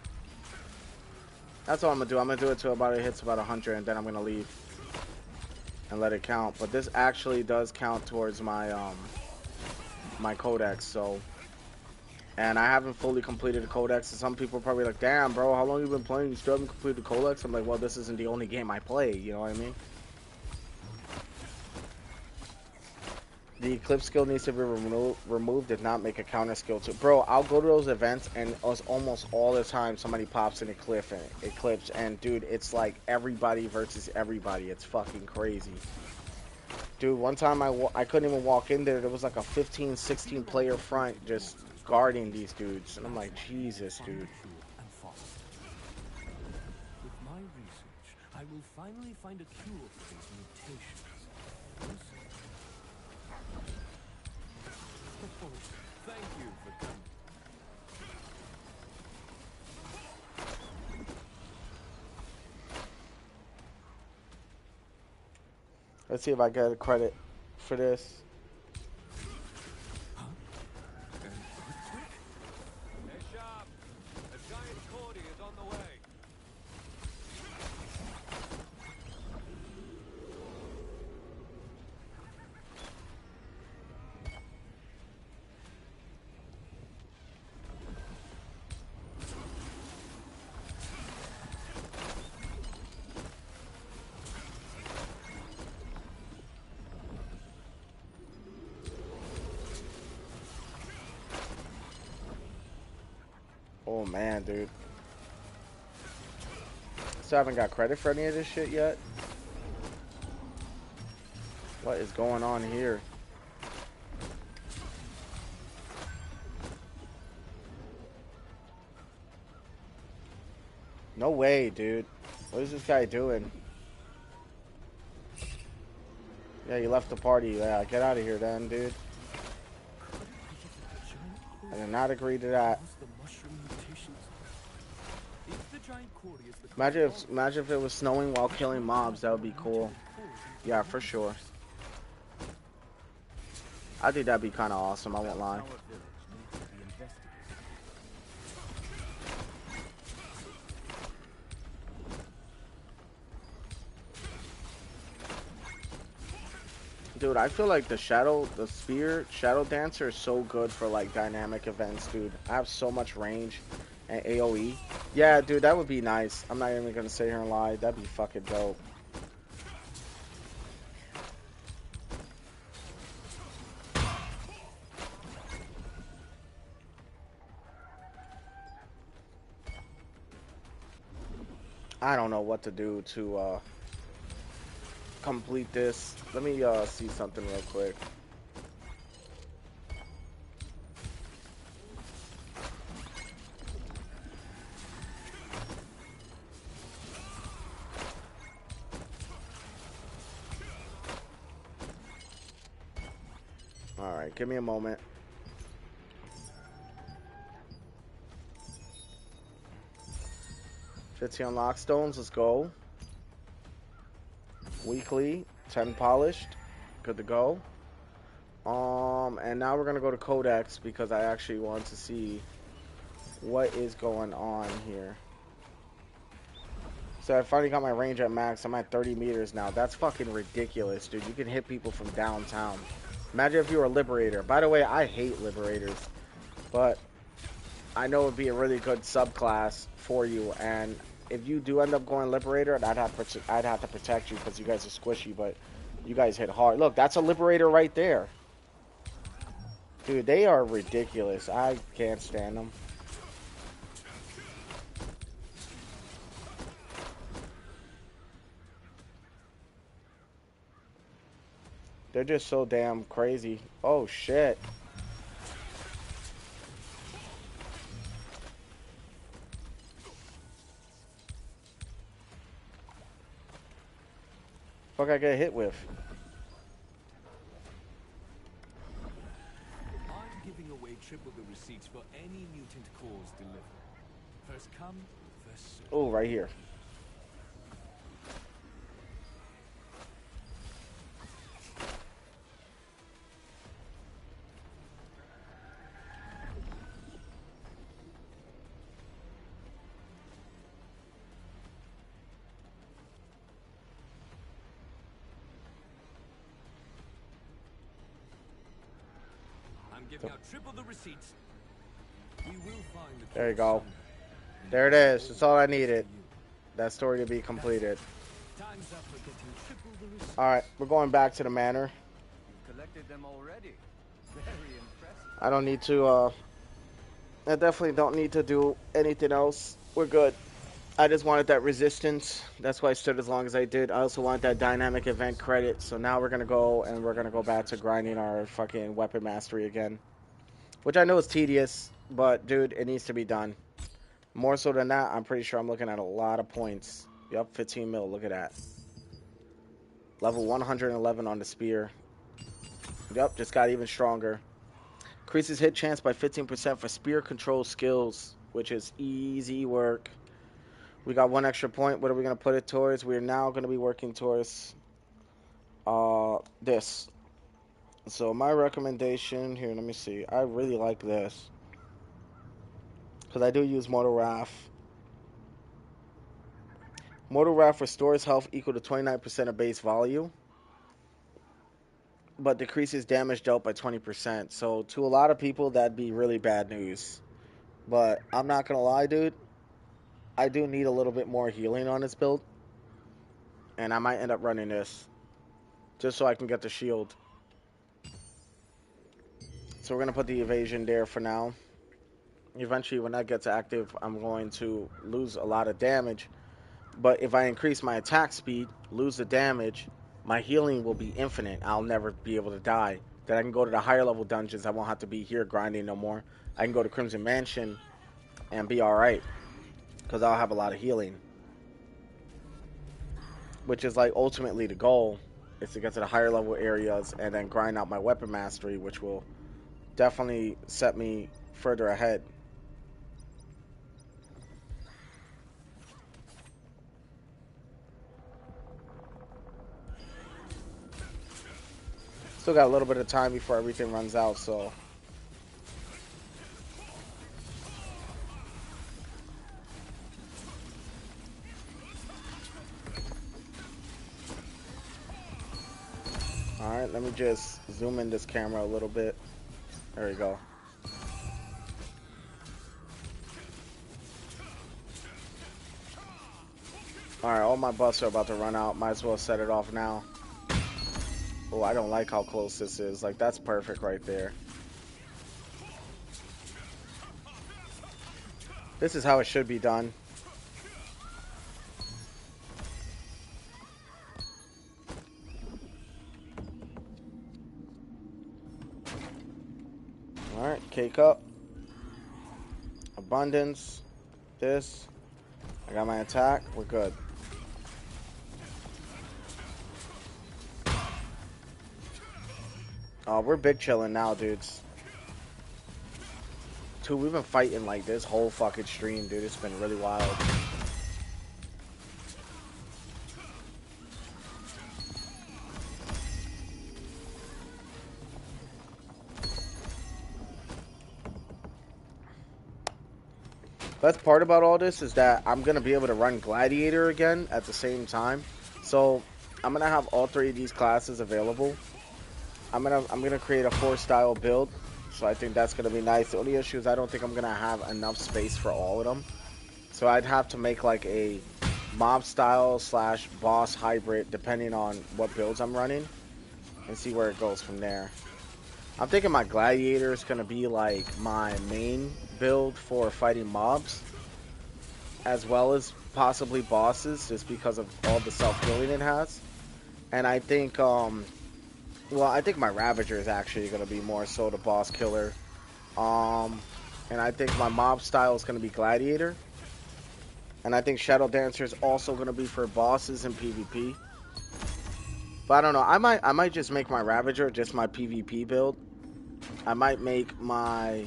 That's all I'm gonna do. I'm gonna do it till about it hits about 100, and then I'm gonna leave and let it count. But this actually does count towards my codex. So, and I haven't fully completed the codex. So some people are probably like, "Damn, bro, how long you been playing? You still haven't completed the codex?" I'm like, "Well, this isn't the only game I play." You know what I mean? The eclipse skill needs to be removed. Did not make a counter skill to. Bro, I'll go to those events and almost all the time somebody pops an eclipse, and dude, it's like everybody versus everybody. It's fucking crazy. Dude, one time I couldn't even walk in there. There was like a 15, 16 player front just guarding these dudes, and I'm like, Jesus, dude. With my research, I will finally find a cure for these mutations. Listen. Oh, thank you for coming. Let's see if I get a credit for this. Huh? An earthquake? Hey, Sharp! A giant cordy is on the way. Oh man, dude. Still haven't got credit for any of this shit yet. What is going on here? No way, dude. What is this guy doing? Yeah, you left the party. Yeah, get out of here then, dude. I did not agree to that. Imagine if it was snowing while killing mobs. That would be cool. Yeah, for sure. I think that'd be kind of awesome. I won't lie. Dude, I feel like the Shadowdancer is so good for like dynamic events, dude. I have so much range and AoE. Yeah, dude, that would be nice. I'm not even gonna sit here and lie. That'd be fucking dope. I don't know what to do to complete this. Let me see something real quick. Alright, give me a moment. Fifty unlock stones, let's go. Weekly, 10 polished. Good to go. And now we're gonna go to Codex because I actually want to see what is going on here. So I finally got my range at max. I'm at 30 meters now. That's fucking ridiculous, dude. You can hit people from downtown. Imagine if you were a Liberator. By the way, I hate Liberators, but I know it would be a really good subclass for you. And if you do end up going Liberator, I'd have to protect you because you guys are squishy, but you guys hit hard. Look, that's a Liberator right there. Dude, they are ridiculous. I can't stand them. They're just so damn crazy. Oh, shit. Fuck I get hit with? I'm giving away triple the receipts for any mutant cores delivered. First come, first served. Oh, right here. I'm giving out triple the receipts. We will find the There you cure go. somewhere. There it is. That's all I needed. That story to be completed. Time's up for getting triple the receipts. Alright, we're going back to the manor. You've collected them already. Very impressive. I don't need to, I definitely don't need to do anything else. We're good. I just wanted that resistance. That's why I stood as long as I did. I also want that dynamic event credit. So now we're going to go and we're going to go back to grinding our fucking weapon mastery again. Which I know is tedious, but dude, it needs to be done. More so than that, I'm pretty sure I'm looking at a lot of points. Yep, 15 mil, look at that. Level 111 on the spear. Yep, just got even stronger. Increases hit chance by 15% for spear control skills, which is easy work. We got 1 extra point. What are we going to put it towards? We're now going to be working towards this. So my recommendation here, let me see. I really like this. Because I do use Mortal Wrath. Mortal Wrath restores health equal to 29% of base value, but decreases damage dealt by 20%. So to a lot of people, that'd be really bad news. But I'm not going to lie, dude. I do need a little bit more healing on this build. And I might end up running this. Just so I can get the shield. So we're going to put the evasion there for now. Eventually, when that gets active, I'm going to lose a lot of damage. But if I increase my attack speed, lose the damage, my healing will be infinite. I'll never be able to die. Then I can go to the higher level dungeons. I won't have to be here grinding no more. I can go to Crimson Mansion and be alright. Because I'll have a lot of healing. Which is like ultimately the goal. Is to get to the higher level areas and then grind out my weapon mastery. Which will definitely set me further ahead. Still got a little bit of time before everything runs out, so. Alright, let me just zoom in this camera a little bit. There we go. Alright, all my buffs are about to run out. Might as well set it off now. Oh, I don't like how close this is. Like, that's perfect right there. This is how it should be done. Alright, cake up. Abundance. This. I got my attack. We're good. We're big chilling now, dudes. Dude, we've been fighting like this whole fucking stream, dude. It's been really wild. Best part about all this is that I'm gonna be able to run Gladiator again at the same time. So I'm gonna have all 3 of these classes available. I'm gonna create a 4-style build. So I think that's gonna be nice. The only issue is I don't think I'm gonna have enough space for all of them. So I'd have to make like a mob style / boss hybrid depending on what builds I'm running. And see where it goes from there. I'm thinking my Gladiator is going to be like my main build for fighting mobs. As well as possibly bosses, just because of all the self-healing it has. And I think, well, I think my Ravager is actually going to be more so the boss killer. And I think my mob style is going to be Gladiator. And I think Shadowdancer is also going to be for bosses and PvP. But I don't know. I might just make my Ravager just my PvP build. I might make my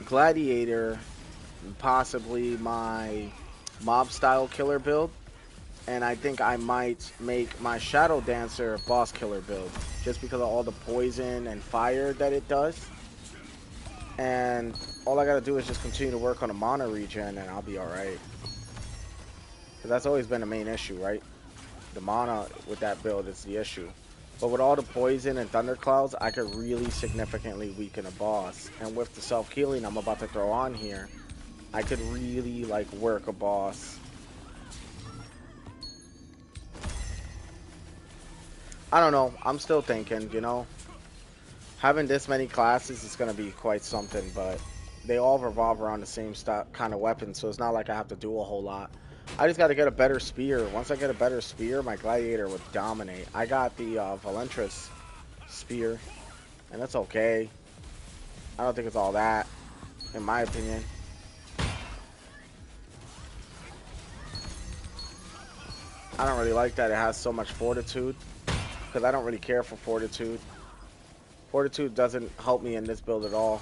Gladiator possibly my mob style killer build, and I think I might make my Shadowdancer boss killer build just because of all the poison and fire that it does. And all I gotta do is just continue to work on a mana regen, and I'll be alright. Because that's always been the main issue, right? The mana with that build is the issue. But with all the poison and thunderclouds, I could really significantly weaken a boss. And with the self-healing I'm about to throw on here, I could really, like, work a boss. I don't know. I'm still thinking, you know. Having this many classes is going to be quite something, but they all revolve around the same kind of weapon, so it's not like I have to do a whole lot. I just got to get a better spear. Once I get a better spear, my gladiator would dominate. I got the Valentris spear, and that's okay. I don't think it's all that, in my opinion. I don't really like that it has so much fortitude, because I don't really care for fortitude. Fortitude doesn't help me in this build at all.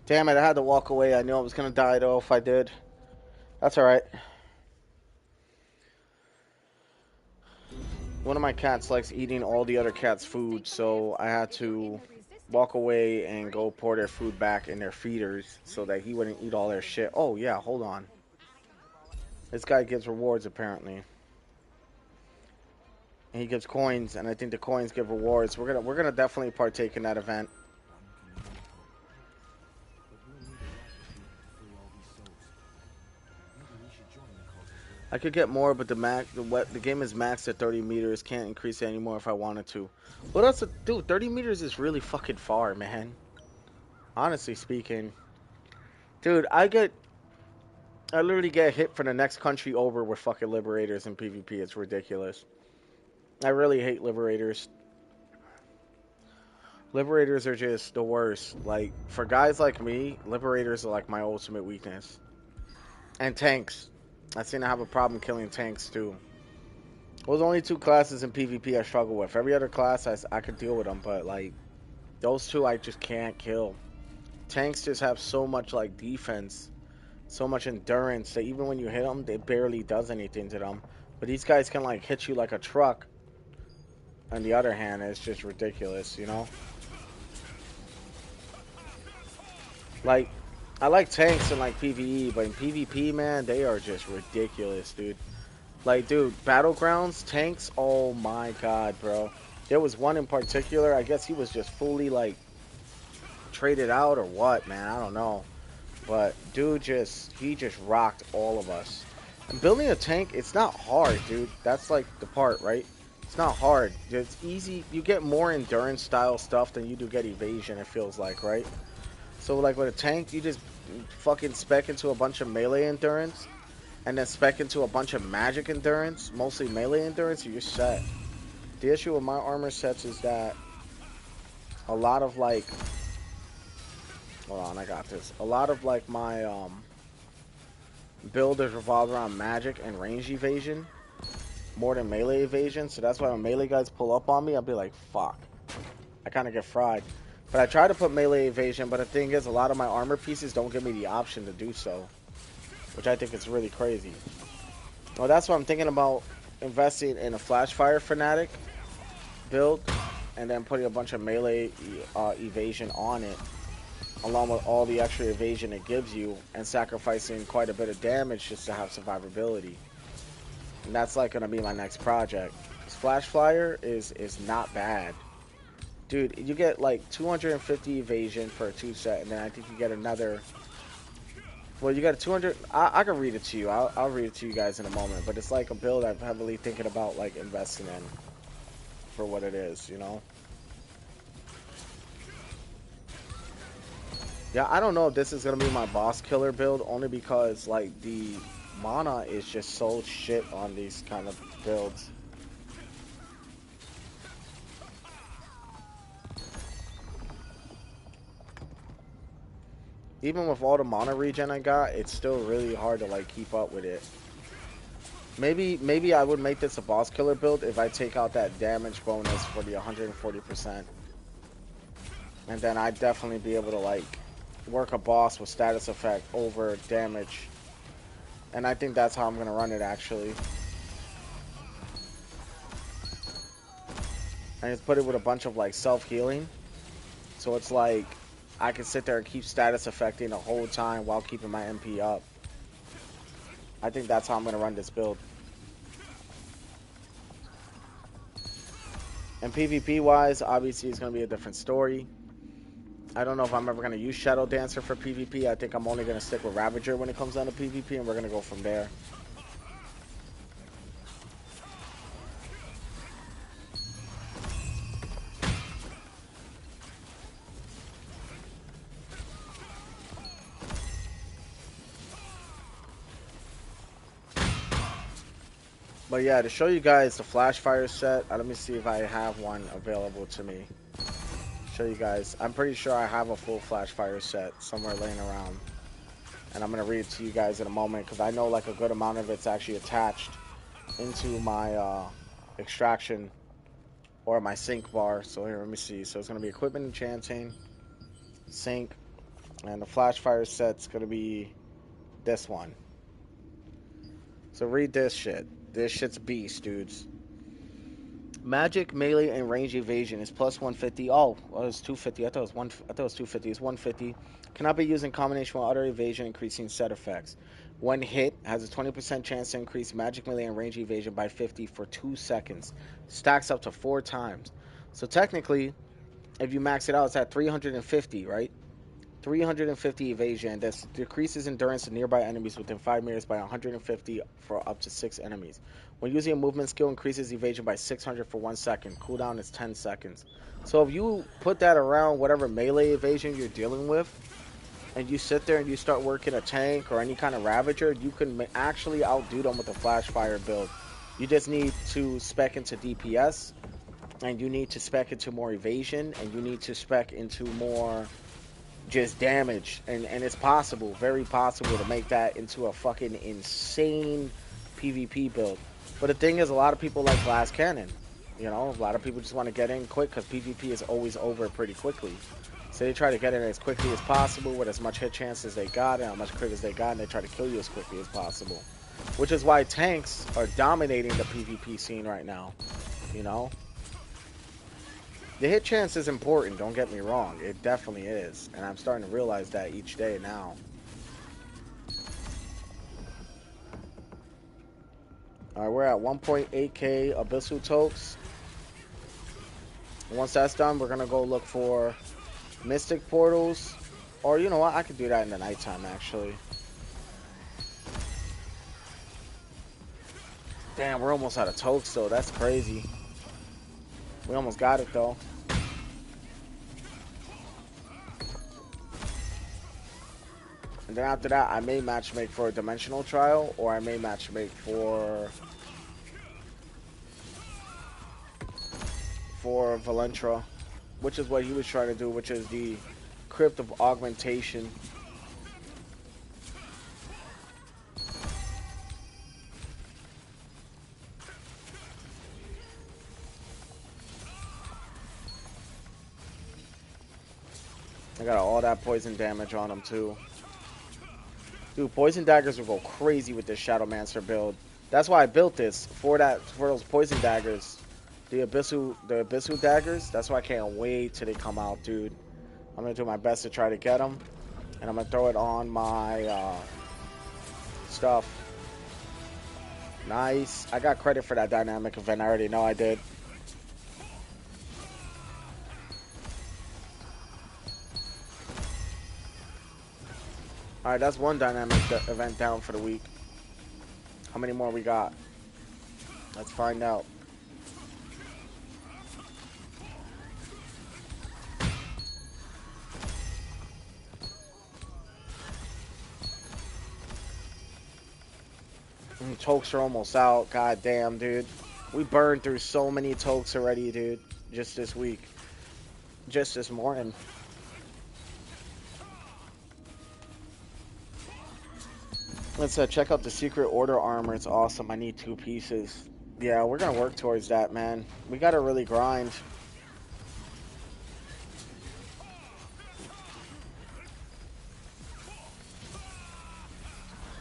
Damn it, I had to walk away. I knew I was going to die, though, if I did. That's alright. One of my cats likes eating all the other cats' food, so I had to walk away and go pour their food back in their feeders so that he wouldn't eat all their shit. Oh, yeah, hold on. This guy gives rewards, apparently. And he gives coins, and I think the coins give rewards. We're gonna definitely partake in that event. I could get more, but the game is maxed at 30 meters. Can't increase it anymore if I wanted to. What else? Dude, 30 meters is really fucking far, man. Honestly speaking. Dude, I literally get hit for the next country over with fucking liberators in PvP. It's ridiculous. I really hate liberators. Liberators are just the worst. Like, for guys like me, liberators are like my ultimate weakness. And tanks. I seem to have a problem killing tanks too. Those are only two classes in PvP I struggle with. Every other class I could deal with them, but like those two I just can't kill. Tanks just have so much like defense, so much endurance that even when you hit them, it barely does anything to them. But these guys can like hit you like a truck. On the other hand, it's just ridiculous, you know? Like, I like tanks in like PvE, but in PvP, man, they are just ridiculous, dude. Like, dude, Battlegrounds, tanks, oh my god, bro. There was one in particular, I guess he was just fully, like, traded out or what, man, I don't know. But, dude, he just rocked all of us. And building a tank, it's not hard, dude. That's, like, the part, right? It's not hard. It's easy. You get more endurance-style stuff than you do get evasion, it feels like, right? So, like, with a tank, you just fucking spec into a bunch of melee endurance, and then spec into a bunch of magic endurance, mostly melee endurance, you're set. The issue with my armor sets is that a lot of, like, hold on, I got this. A lot of, like, my, build is revolved around magic and range evasion more than melee evasion, so that's why when melee guys pull up on me, I'll be like, fuck. I kind of get fried. But I try to put melee evasion, but the thing is, a lot of my armor pieces don't give me the option to do so, which I think is really crazy. Well, that's why I'm thinking about investing in a Flashfire Fanatic build, and then putting a bunch of melee evasion on it, along with all the extra evasion it gives you, and sacrificing quite a bit of damage just to have survivability. And that's like gonna be my next project. Flash Flyer is not bad. Dude, you get like 250 evasion for a 2 set, and then I think you get another Well, you got a 200. I can read it to you. I'll read it to you guys in a moment. But it's like a build I'm heavily thinking about like investing in for what it is, you know. Yeah, I don't know if this is gonna be my boss killer build only because like the mana is just so shit on these kind of builds. Even with all the mana regen I got, it's still really hard to like keep up with it. Maybe I would make this a boss killer build if I take out that damage bonus for the 140%. And then I'd definitely be able to like work a boss with status effect over damage. And I think that's how I'm gonna run it actually. And just put it with a bunch of like self-healing. So it's like I can sit there and keep status affecting the whole time while keeping my MP up. I think that's how I'm gonna run this build. And PvP wise, obviously it's gonna be a different story. I don't know if I'm ever gonna use Shadowdancer for PvP. I think I'm only gonna stick with Ravager when it comes down to PvP, and we're gonna go from there. But yeah, to show you guys the flash fire set, let me see if I have one available to me. Show you guys. I'm pretty sure I have a full flash fire set somewhere laying around. And I'm going to read it to you guys in a moment because I know like a good amount of it's actually attached into my extraction or my sync bar. So here, let me see. So it's going to be equipment enchanting, sync, and the flash fire set's going to be this one. So read this shit. This shit's beast, dudes. Magic, melee, and range evasion is plus 150. Oh, well, it's 250. I thought it was 250. It's 150. Cannot be used in combination with other evasion increasing set effects. One hit has a 20% chance to increase magic, melee, and range evasion by 50 for 2 seconds. Stacks up to 4 times. So technically, if you max it out, it's at 350, right? 350 evasion. This decreases endurance of nearby enemies within 5 meters by 150 for up to 6 enemies. When using a movement skill, increases evasion by 600 for 1 second. Cooldown is 10 seconds. So if you put that around whatever melee evasion you're dealing with, and you sit there and you start working a tank or any kind of Ravager, you can actually outdo them with a flash fire build. You just need to spec into DPS, and you need to spec into more evasion, and you need to spec into more just damage, and it's possible, very possible, to make that into a fucking insane PvP build. But the thing is, a lot of people like glass cannon. You know, a lot of people just want to get in quick because PvP is always over pretty quickly. So they try to get in as quickly as possible with as much hit chance as they got and how much crit as they got, and they try to kill you as quickly as possible. Which is why tanks are dominating the PvP scene right now. You know? The hit chance is important, don't get me wrong. It definitely is. And I'm starting to realize that each day now. Alright, we're at 1.8k Abyssal Tokes. Once that's done, we're going to go look for Mystic Portals. Or, you know what? I could do that in the nighttime, actually. Damn, we're almost out of Tokes, though. That's crazy. We almost got it, though. And then after that, I may matchmake for a Dimensional Trial, or I may matchmake for Valentra, which is what he was trying to do, which is the Crypt of Augmentation. I got all that poison damage on him too. Dude, poison daggers will go crazy with this Shadowdancer build. That's why I built this for those poison daggers. The abyssal daggers. That's why I can't wait till they come out, dude. I'm gonna do my best to try to get them, and I'm gonna throw it on my stuff. Nice. I got credit for that dynamic event. I already know I did. Alright, that's one dynamic event down for the week. How many more we got? Let's find out. Tokes are almost out. God damn, dude. We burned through so many tokes already, dude. Just this week. Just this morning. Let's check out the Secret Order armor. It's awesome. I need 2 pieces. Yeah, we're gonna work towards that, man. We gotta really grind.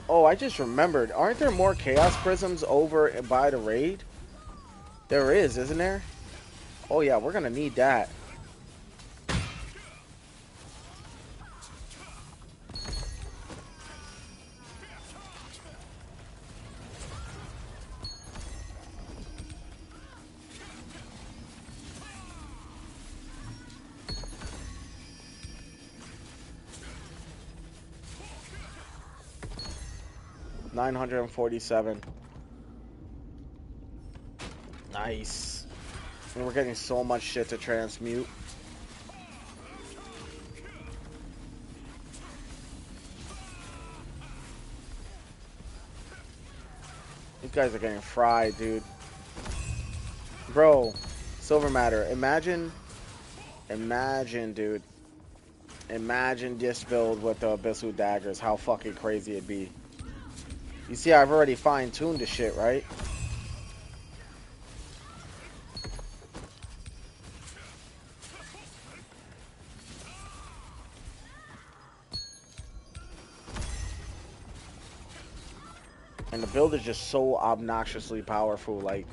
Oh, I just remembered. Aren't there more Chaos Prisms over by the raid? There is, isn't there? Oh yeah, we're gonna need that. $947. Nice. And we're getting so much shit to transmute. These guys are getting fried, dude. Bro, Silver Matter, imagine, dude. Imagine this build with the Abyssal Daggers, how fucking crazy it'd be. You see, I've already fine-tuned the shit, right? And the build is just so obnoxiously powerful, like...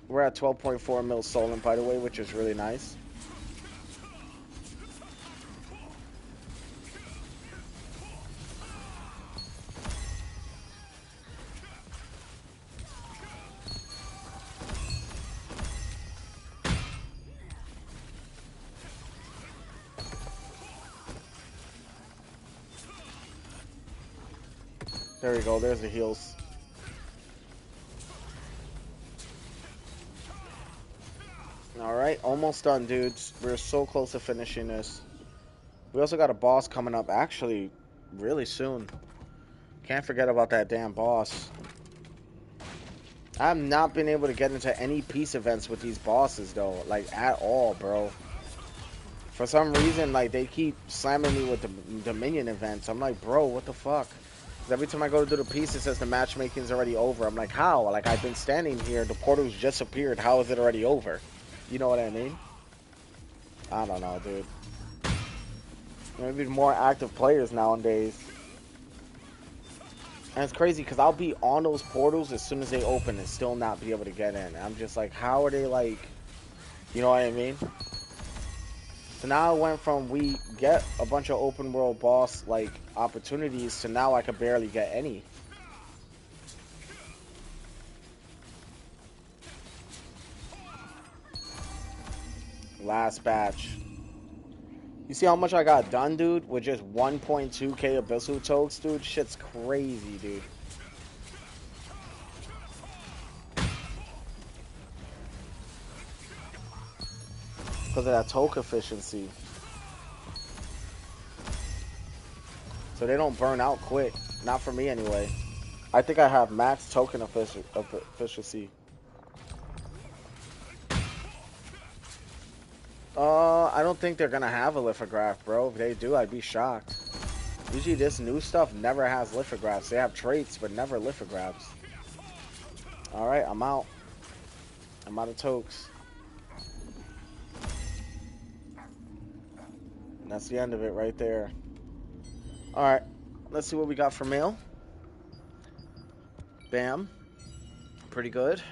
We're at 12.4 mil Sollant, by the way, which is really nice. There we go, there's the heals. Alright, almost done, dudes. We're so close to finishing this. We also got a boss coming up, actually, really soon. Can't forget about that damn boss. I've not been able to get into any peace events with these bosses, though. Like, at all, bro. For some reason, like, they keep slamming me with the Dominion events. I'm like, bro, what the fuck? 'Cause every time I go to do the piece, it says the matchmaking's already over. I'm like, how? Like, I've been standing here. The portal's just appeared. How is it already over? You know what I mean? I don't know, dude. Maybe more active players nowadays. And it's crazy because I'll be on those portals as soon as they open and still not be able to get in. I'm just like, how are they like, you know what I mean? So now I went from we get a bunch of open world boss like opportunities to now I could barely get any. Last batch. You see how much I got done, dude? With just 1.2k Abyssal Toads, dude? Shit's crazy, dude. Because of that toke efficiency. So they don't burn out quick. Not for me, anyway. I think I have max token efficiency. I don't think they're gonna have a lithograph, bro. If they do, I'd be shocked. Usually this new stuff never has lithographs. They have traits, but never lithographs. Alright, I'm out. I'm out of tokes. And that's the end of it right there. Alright, let's see what we got for mail. Bam. Pretty good.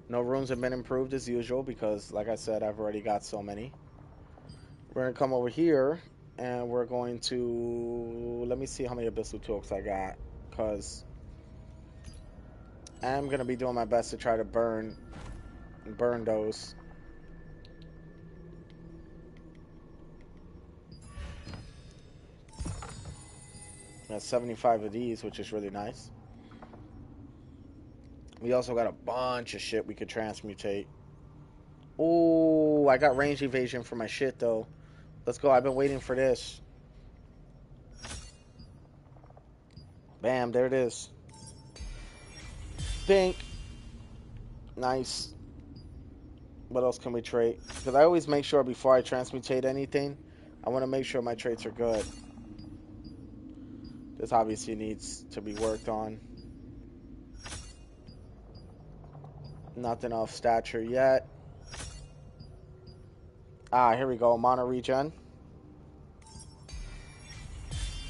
No rooms have been improved as usual because, like I said, I've already got so many. We're going to come over here and we're going to... Let me see how many Abyssal Tokes I got, because I'm going to be doing my best to try to burn those. Got 75 of these, which is really nice. We also got a bunch of shit we could transmutate. Oh, I got range evasion for my shit, though. Let's go. I've been waiting for this. Bam, there it is. Bink. Nice. What else can we trait? Because I always make sure before I transmutate anything, I want to make sure my traits are good. This obviously needs to be worked on. Nothing off stature yet. Ah, here we go. Mono regen.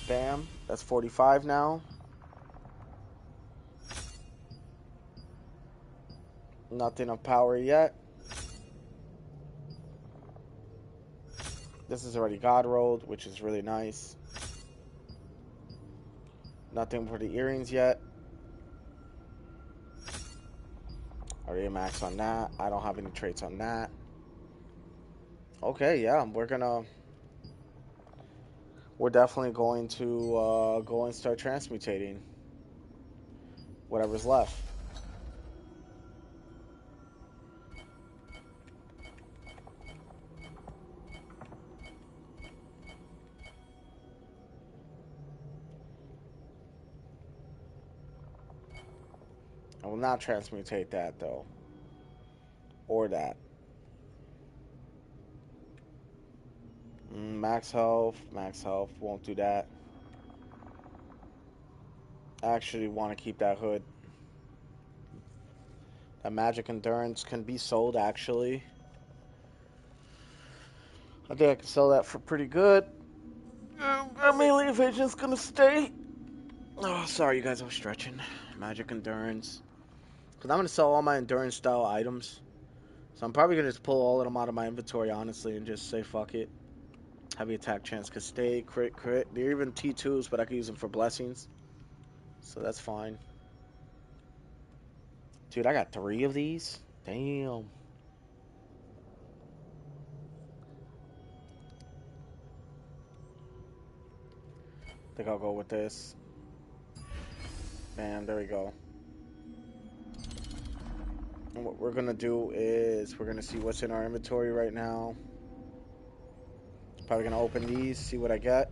Bam. That's 45 now. Nothing of power yet. This is already God rolled, which is really nice. Nothing for the earrings yet. Already max on that. I don't have any traits on that. Okay, yeah, we're definitely going to go and start transmutating whatever's left. I will not transmutate that though, or that. Max health, won't do that. I actually want to keep that hood. That magic endurance can be sold actually. I think I can sell that for pretty good. Our melee evasion's gonna stay. Oh, sorry, you guys, I was stretching. Magic endurance. Because I'm gonna sell all my endurance style items. So I'm probably gonna just pull all of them out of my inventory, honestly, and just say fuck it. Heavy attack chance could stay, crit. They're even T2s, but I can use them for blessings. So that's fine. Dude, I got 3 of these? Damn. I think I'll go with this. Bam, there we go. And what we're gonna do is we're gonna see what's in our inventory right now. Probably gonna open these, see what I get.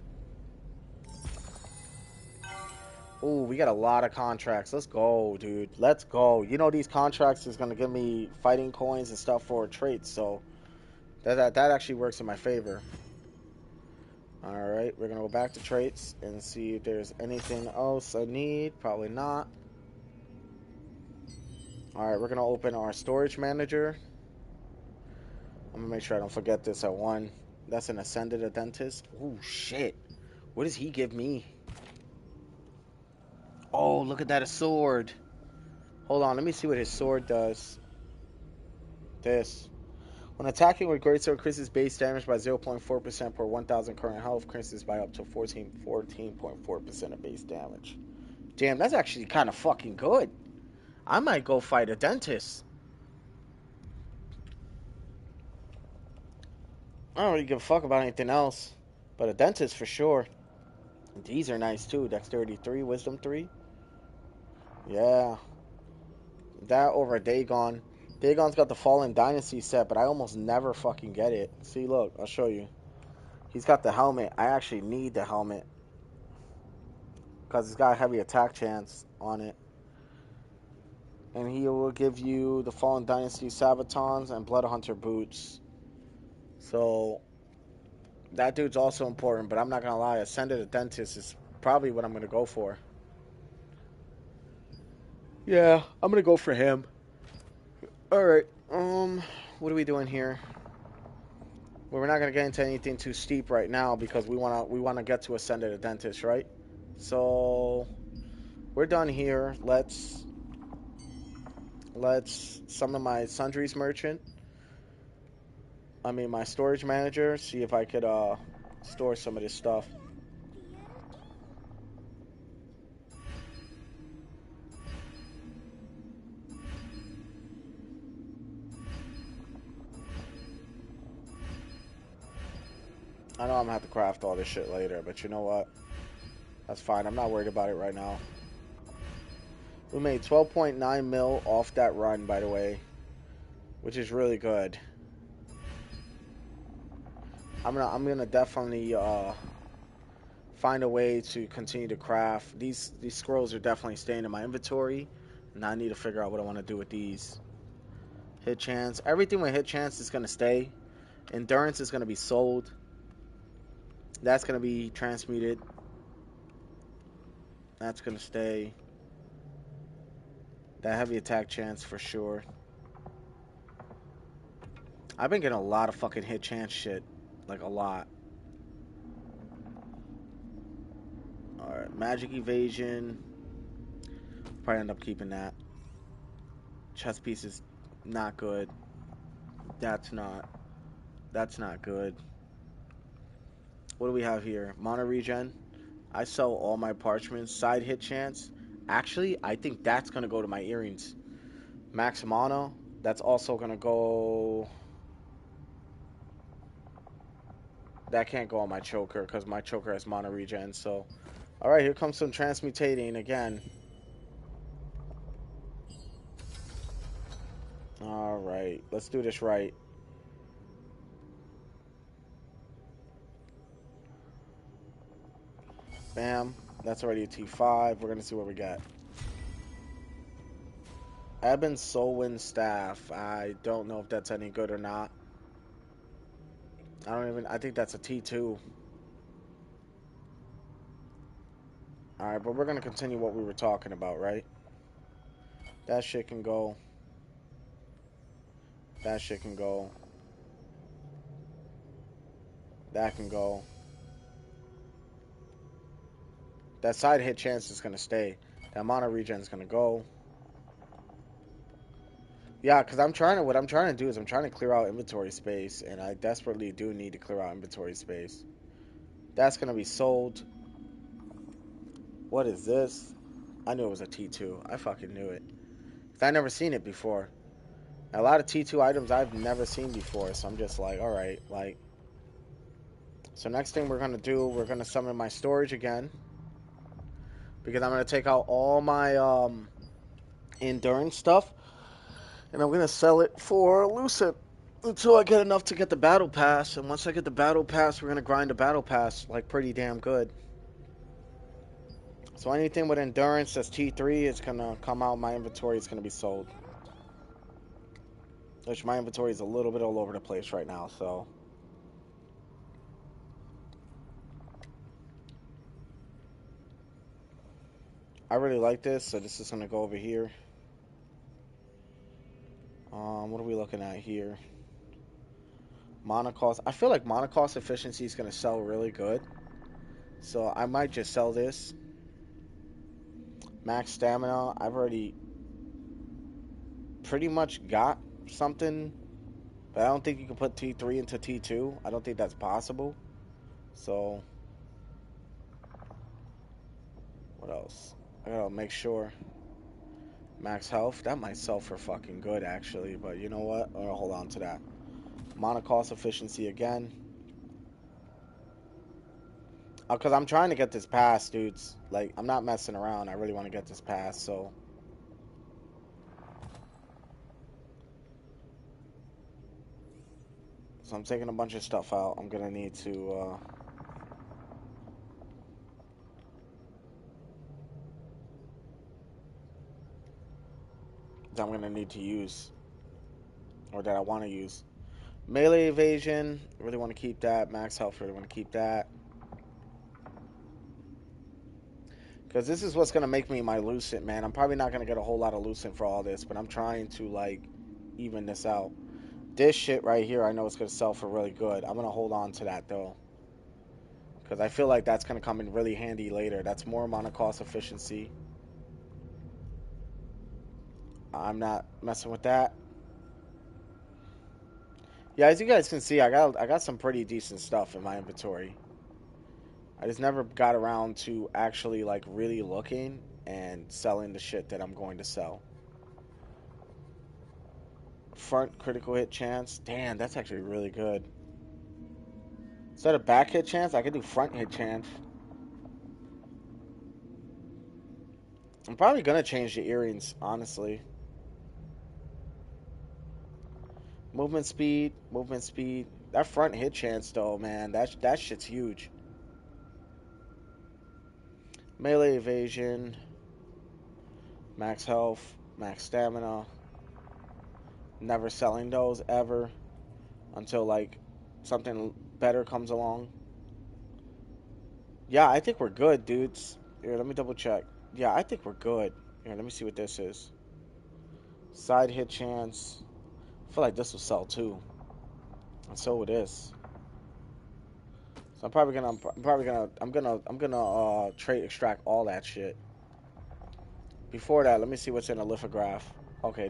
Ooh, we got a lot of contracts. Let's go, dude. Let's go. You know these contracts is gonna give me fighting coins and stuff for traits, so that actually works in my favor. Alright, we're gonna go back to traits and see if there's anything else I need. Probably not. Alright, we're gonna open our storage manager. I'm gonna make sure I don't forget this at 1. That's an ascended dentist. Ooh, shit. What does he give me? Oh, look at that, a sword. Hold on, let me see what his sword does. This. When attacking with greatsword, increases base damage by 0.4% per 1,000 current health, increases by up to 14.4% of base damage. Damn, that's actually kind of fucking good. I might go fight a dentist. I don't really give a fuck about anything else, but a dentist for sure. These are nice too. Dexterity 3, Wisdom 3. Yeah. That over Dagon. Dagon's got the Fallen Dynasty set, but I almost never fucking get it. See, look, I'll show you. He's got the helmet. I actually need the helmet because it's got a heavy attack chance on it. And he will give you the Fallen Dynasty Sabatons and Blood Hunter boots. So that dude's also important, but I'm not gonna lie, Ascended Dentist is probably what I'm gonna go for. Yeah, I'm gonna go for him. Alright, what are we doing here? Well, we're not gonna get into anything too steep right now because we wanna get to Ascended Dentist, right? So we're done here. Let's summon my Sundries Merchant. I mean my storage manager, see if I could store some of this stuff. I know I'm gonna have to craft all this shit later, but you know what? That's fine. I'm not worried about it right now. We made 12.9 mil off that run, by the way, which is really good. I'm gonna definitely find a way to continue to craft. These scrolls are definitely staying in my inventory, and I need to figure out what I want to do with these. Hit chance. Everything with hit chance is gonna stay. Endurance is gonna be sold. That's gonna be transmuted. That's gonna stay. That heavy attack chance for sure. I've been getting a lot of fucking hit chance shit. Like a lot. Alright, magic evasion. Probably end up keeping that. Chest piece is not good. That's not. That's not good. What do we have here? Mana regen. I sell all my parchments. Side hit chance. Actually, I think that's gonna go to my earrings. Max mana. That's also gonna go. That can't go on my choker because my choker has mana regen. So, all right, here comes some transmutating again. All right, let's do this right. Bam. That's already a T5. We're gonna see what we got. Ebon Solwyn Staff. I don't know if that's any good or not. I think that's a T2. Alright, but we're going to continue what we were talking about, right? That shit can go. That shit can go. That can go. That side hit chance is going to stay. That mana regen is going to go. Yeah, because what I'm trying to do is I'm trying to clear out inventory space, and I desperately do need to clear out inventory space. That's going to be sold. What is this? I knew it was a T2. I fucking knew it. I never seen it before. A lot of T2 items I've never seen before, so I'm just like, alright, like. So next thing we're going to do, we're going to summon my storage again. Because I'm going to take out all my endurance stuff. And I'm going to sell it for Lucid. Until I get enough to get the battle pass. And once I get the battle pass, we're going to grind the battle pass like pretty damn good. So anything with endurance that's T3 is going to come out my inventory. It's going to be sold. Which my inventory is a little bit all over the place right now, so. I really like this, so this is going to go over here. What are we looking at here? Mana cost. I feel like mana cost efficiency is going to sell really good. So I might just sell this. Max stamina. I've already pretty much got something. But I don't think you can put T3 into T2. I don't think that's possible. So, what else? I gotta make sure. Max health. That might sell for fucking good, actually. But you know what? I'm gonna hold on to that. Mana cost efficiency again. Because I'm trying to get this pass, dudes. Like, I'm not messing around. I really want to get this pass, so. So I'm taking a bunch of stuff out. I'm gonna need to, that I'm gonna need to use. Or that I want to use. Melee evasion. Really want to keep that. Max health. Really want to keep that. Because this is what's going to make me my Lucent, man. I'm probably not going to get a whole lot of Lucent for all this, but I'm trying to, like, even this out. This shit right here, I know it's going to sell for really good. I'm going to hold on to that, though. Because I feel like that's going to come in really handy later. That's more mana cost efficiency. I'm not messing with that. Yeah, as you guys can see, I got some pretty decent stuff in my inventory. I just never got around to actually, like, really looking and selling the shit that I'm going to sell. Front critical hit chance. Damn, that's actually really good. Instead of back hit chance, I could do front hit chance. I'm probably gonna change the earrings, honestly. Movement speed, movement speed. That front hit chance though, man, that shit's huge. Melee evasion, max health, max stamina. Never selling those ever until like something better comes along. Yeah, I think we're good, dudes. Here, let me double check. Yeah, I think we're good. Here, let me see what this is. Side hit chance. I feel like this will sell too. And so will this. So I'm gonna trade extract all that shit. Before that, let me see what's in a lithograph. Okay,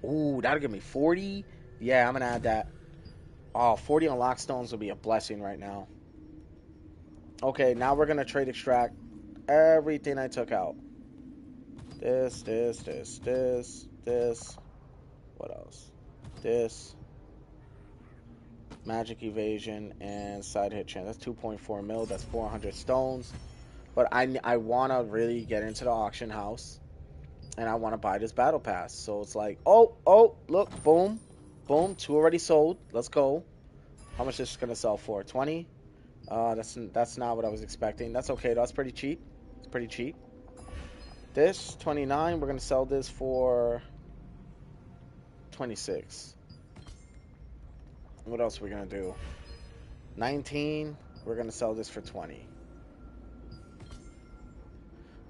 ooh, that'll give me 40. Yeah, I'm gonna add that. Oh, 40 on lockstones would be a blessing right now. Okay, now we're gonna trade extract everything I took out. This. What else? This. Magic evasion and side hit chance. That's 2.4 mil. That's 400 stones. But I want to really get into the auction house. And I want to buy this battle pass. So it's like, oh, look, boom. Boom. 2 already sold. Let's go. How much is this going to sell for? 20? That's not what I was expecting. That's okay. That's pretty cheap. It's pretty cheap. This, 29. We're going to sell this for 26. What else are we going to do? 19. We're going to sell this for 20.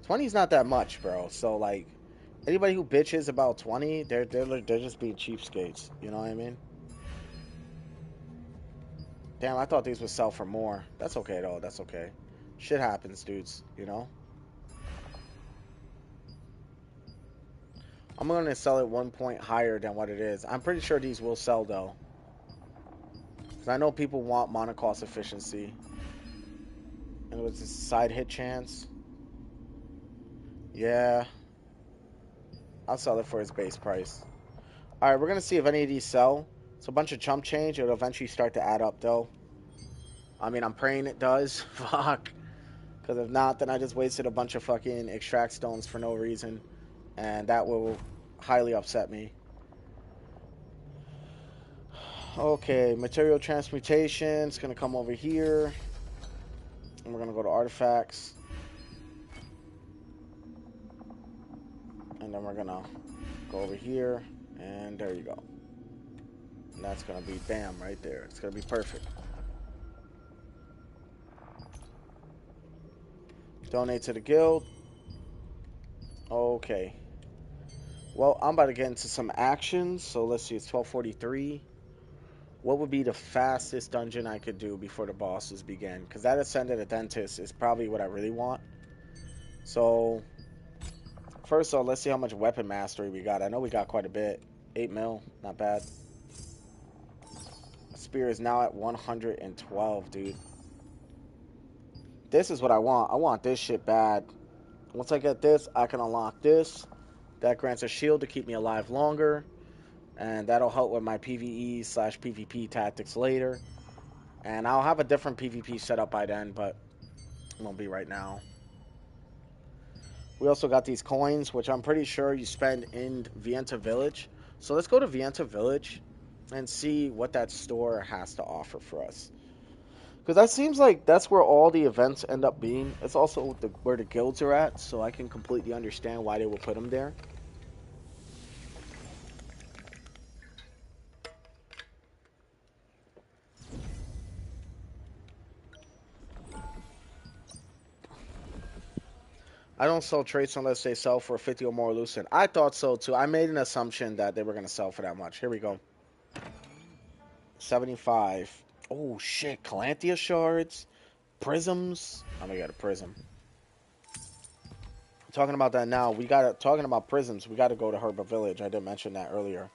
20 is not that much, bro. So, like, anybody who bitches about 20, they're just being cheapskates. You know what I mean? Damn, I thought these would sell for more. That's okay, though. That's okay. Shit happens, dudes. You know? I'm going to sell it 1 point higher than what it is. I'm pretty sure these will sell, though. Because I know people want monocost efficiency. And it was this side hit chance. Yeah. I'll sell it for its base price. Alright, we're going to see if any of these sell. It's a bunch of chump change. It'll eventually start to add up, though. I mean, I'm praying it does. Fuck. Because if not, then I just wasted a bunch of fucking extract stones for no reason. And that will highly upset me. Okay, material transmutation. It's going to come over here. And we're going to go to artifacts. And then we're going to go over here. And there you go. And that's going to be bam right there. It's going to be perfect. Donate to the guild. Okay. Well, I'm about to get into some actions. So let's see. It's 12:43. What would be the fastest dungeon I could do before the bosses begin? Because that Ascended a Dentist is probably what I really want. So, first of all, let's see how much weapon mastery we got. I know we got quite a bit. 8 mil, not bad. Spear is now at 112, dude. This is what I want. I want this shit bad. Once I get this, I can unlock this. That grants a shield to keep me alive longer. And that'll help with my PvE/PvP tactics later. And I'll have a different PvP setup by then, but it won't be right now. We also got these coins, which I'm pretty sure you spend in Vienta Village. So let's go to Vienta Village and see what that store has to offer for us. Because that seems like that's where all the events end up being. It's also where the guilds are at, so I can completely understand why they would put them there. I don't sell traits unless they sell for 50 or more lucid. I thought so too. I made an assumption that they were going to sell for that much. Here we go. 75. Oh shit, Calanthea shards, prisms. I'm gonna get a prism. Talking about that now. Talking about prisms. We got to go to Herba Village. I didn't mention that earlier.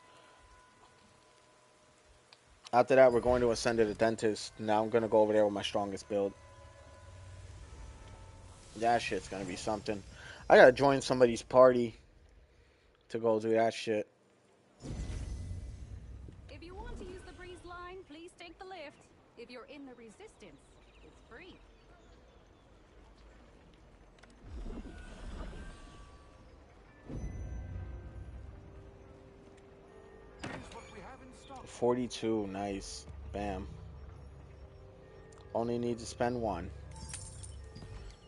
After that, we're going to Ascended a Dentist. Now I'm gonna go over there with my strongest build. That shit's gonna be something. I gotta join somebody's party to go do that shit. If you want to use the breeze line, please take the lift. If you're in the resistance, it's free. stock. 42, nice. Bam. Only need to spend one.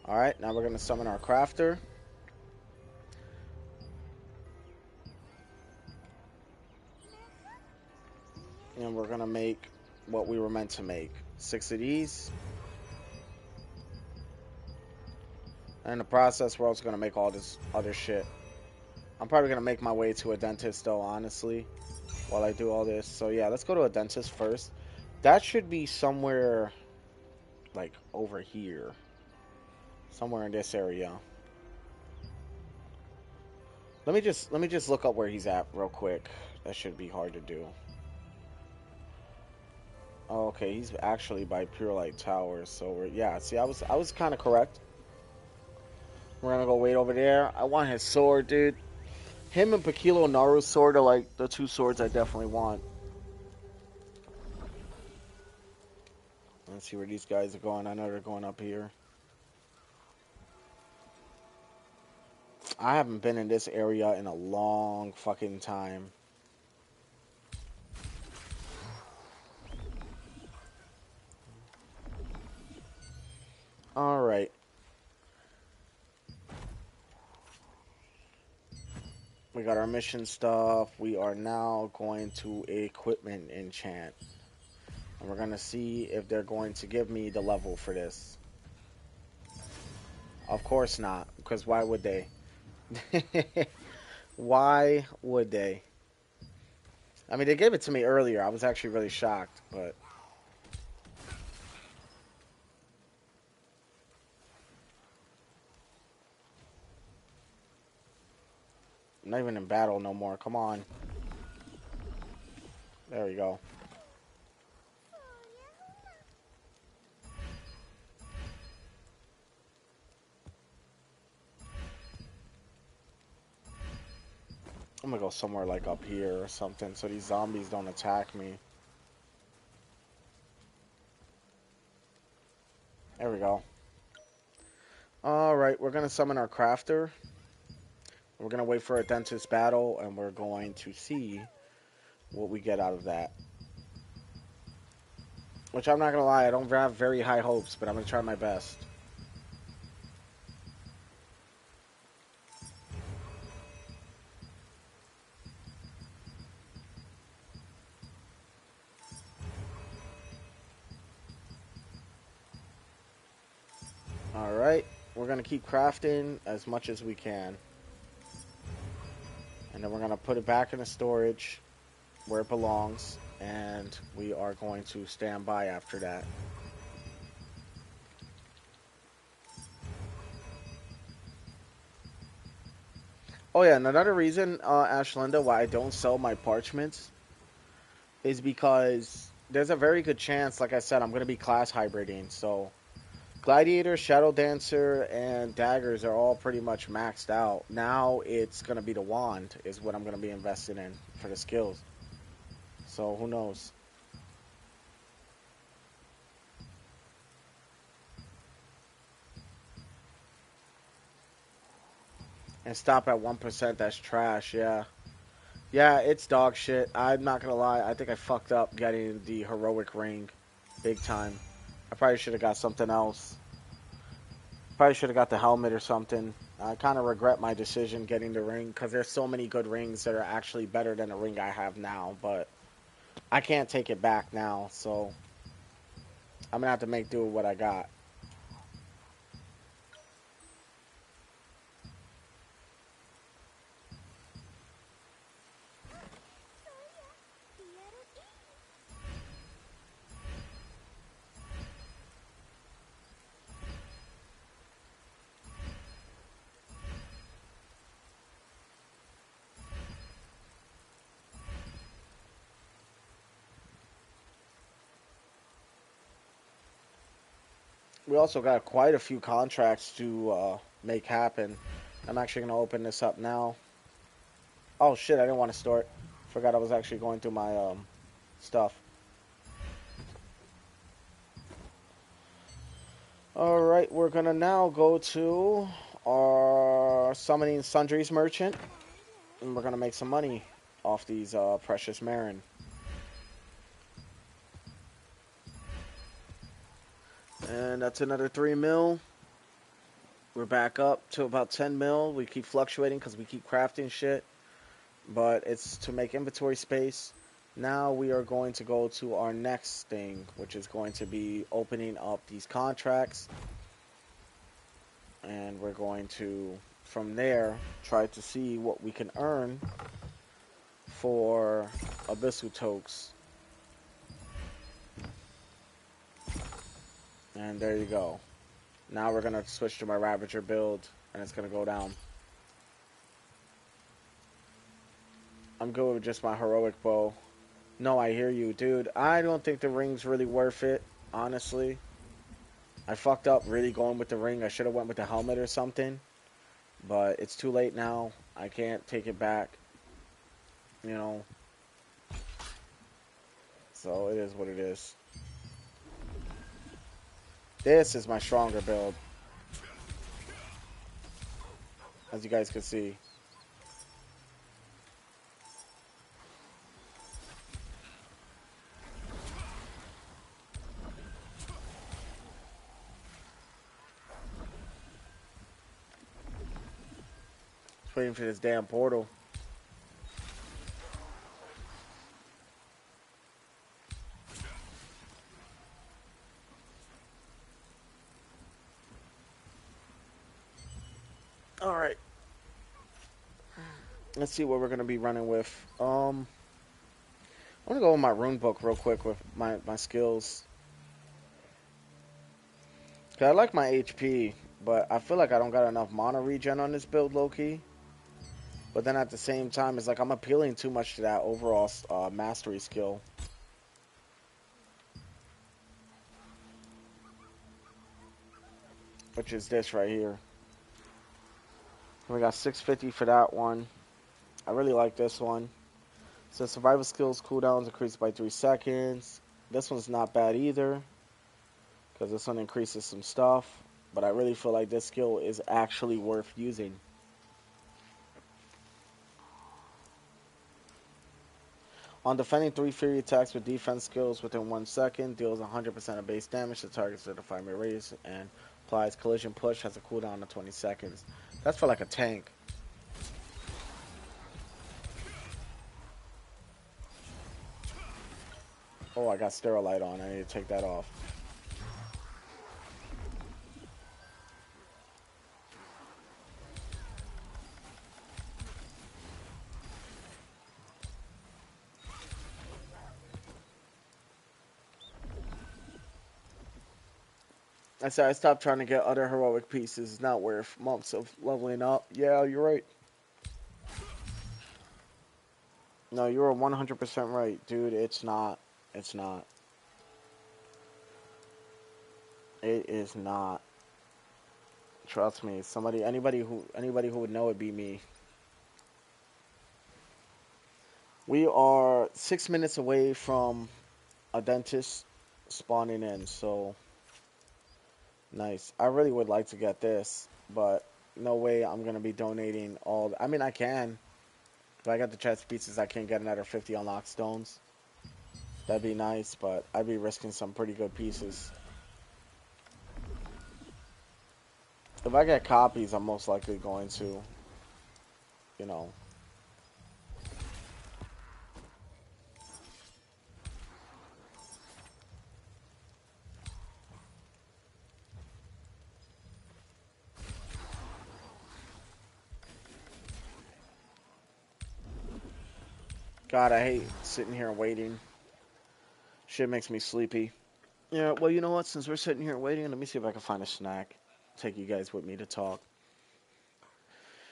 Alright, now we're going to summon our crafter. And we're going to make what we were meant to make. 6 of these. And in the process, we're also going to make all this other shit. I'm probably going to make my way to a dentist, though, honestly, while I do all this. So, yeah, let's go to a dentist first. That should be somewhere, like, over here. Somewhere in this area. Let me just look up where he's at real quick. That should be hard to do. Oh, okay, he's actually by Pure Light Towers. So, yeah, see, I was kind of correct. We're going to go wait over there. I want his sword, dude. Him and Pakilo Naru's sword are like the two swords I definitely want. Let's see where these guys are going. I know they're going up here. I haven't been in this area in a long fucking time. Alright. We got our mission stuff. We are now going to equipment enchant. And we're going to see if they're going to give me the level for this. Of course not, because why would they? Why would they? I mean, they gave it to me earlier. I was actually really shocked, but... I'm not even in battle no more. Come on. There we go. I'm gonna go somewhere like up here or something so these zombies don't attack me. There we go. Alright, we're gonna summon our crafter. We're gonna wait for a dentist battle and we're going to see what we get out of that. Which I'm not gonna lie, I don't have very high hopes, but I'm gonna try my best. Alright, we're gonna keep crafting as much as we can. And then we're gonna put it back in the storage where it belongs. And we are going to stand by after that. Oh yeah, and another reason, Ashlinda, why I don't sell my parchments is because there's a very good chance, like I said, I'm going to be class hybriding. So Gladiator, Shadowdancer, and Daggers are all pretty much maxed out. Now it's going to be the Wand is what I'm going to be investing in for the skills. So who knows? And stop at 1%, that's trash, yeah. Yeah, it's dog shit. I'm not gonna lie, I think I fucked up getting the heroic ring. Big time. I probably should have got something else. Probably should have got the helmet or something. I kind of regret my decision getting the ring, because there's so many good rings that are actually better than the ring I have now, but I can't take it back now, so I'm gonna have to make do with what I got. We also got quite a few contracts to make happen. I'm actually going to open this up now. Oh shit, I didn't want to store it. Forgot I was actually going through my stuff. Alright, we're going to now go to our Summoning Sundries merchant. And we're going to make some money off these precious Marin. And that's another 3 mil. We're back up to about 10 mil. We keep fluctuating because we keep crafting shit. But it's to make inventory space. Now we are going to go to our next thing, which is going to be opening up these contracts. And we're going to, from there, try to see what we can earn for Abyssal Tokes. And there you go. Now we're going to switch to my Ravager build, and it's going to go down. I'm good with just my heroic bow. No, I hear you, dude. I don't think the ring's really worth it, honestly. I fucked up really going with the ring. I should have went with the helmet or something. But it's too late now. I can't take it back. You know. So it is what it is. This is my stronger build. As you guys can see. Just waiting for this damn portal. Alright. Let's see what we're going to be running with. I'm going to go with my rune book real quick with my skills. Cause I like my HP, but I feel like I don't got enough mana regen on this build, low-key. But then at the same time, it's like I'm appealing too much to that overall mastery skill. Which is this right here. We got 650 for that one. I really like this one. So survival skills cooldowns increased by 3 seconds. This one's not bad either, because this one increases some stuff. But I really feel like this skill is actually worth using. On defending 3 fury attacks with defense skills within 1 second, deals 100% of base damage to targets that are 5 meter radius, and applies collision push, has a cooldown of 20 seconds. That's for like a tank. Oh, I got Sterilite on. I need to take that off. I said I stopped trying to get other heroic pieces. It's not worth months of leveling up. Yeah, you're right. No, you were 100% right, dude. It's not. It's not. It is not. Trust me. Anybody who would know it'd be me. We are 6 minutes away from a dentist spawning in, so nice. I really would like to get this, but no way I'm gonna be donating all. I mean, I can. If I got the chest pieces, I can get another 50 unlock stones. That'd be nice, but I'd be risking some pretty good pieces. If I get copies, I'm most likely going to, you know. God, I hate sitting here and waiting. Shit makes me sleepy. Yeah, well, you know what? Since we're sitting here waiting, let me see if I can find a snack. Take you guys with me to talk.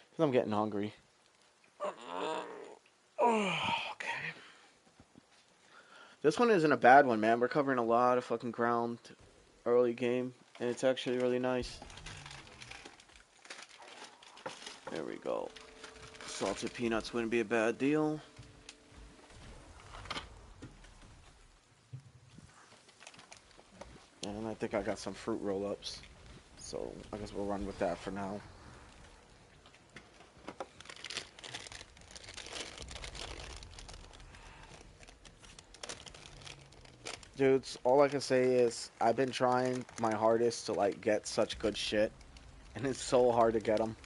Because I'm getting hungry. Okay. This one isn't a bad one, man. We're covering a lot of fucking ground early game, and it's actually really nice. There we go. Salted peanuts wouldn't be a bad deal. And I think I got some fruit roll-ups. So I guess we'll run with that for now. Dudes, all I can say is I've been trying my hardest to like get such good shit, and it's so hard to get them.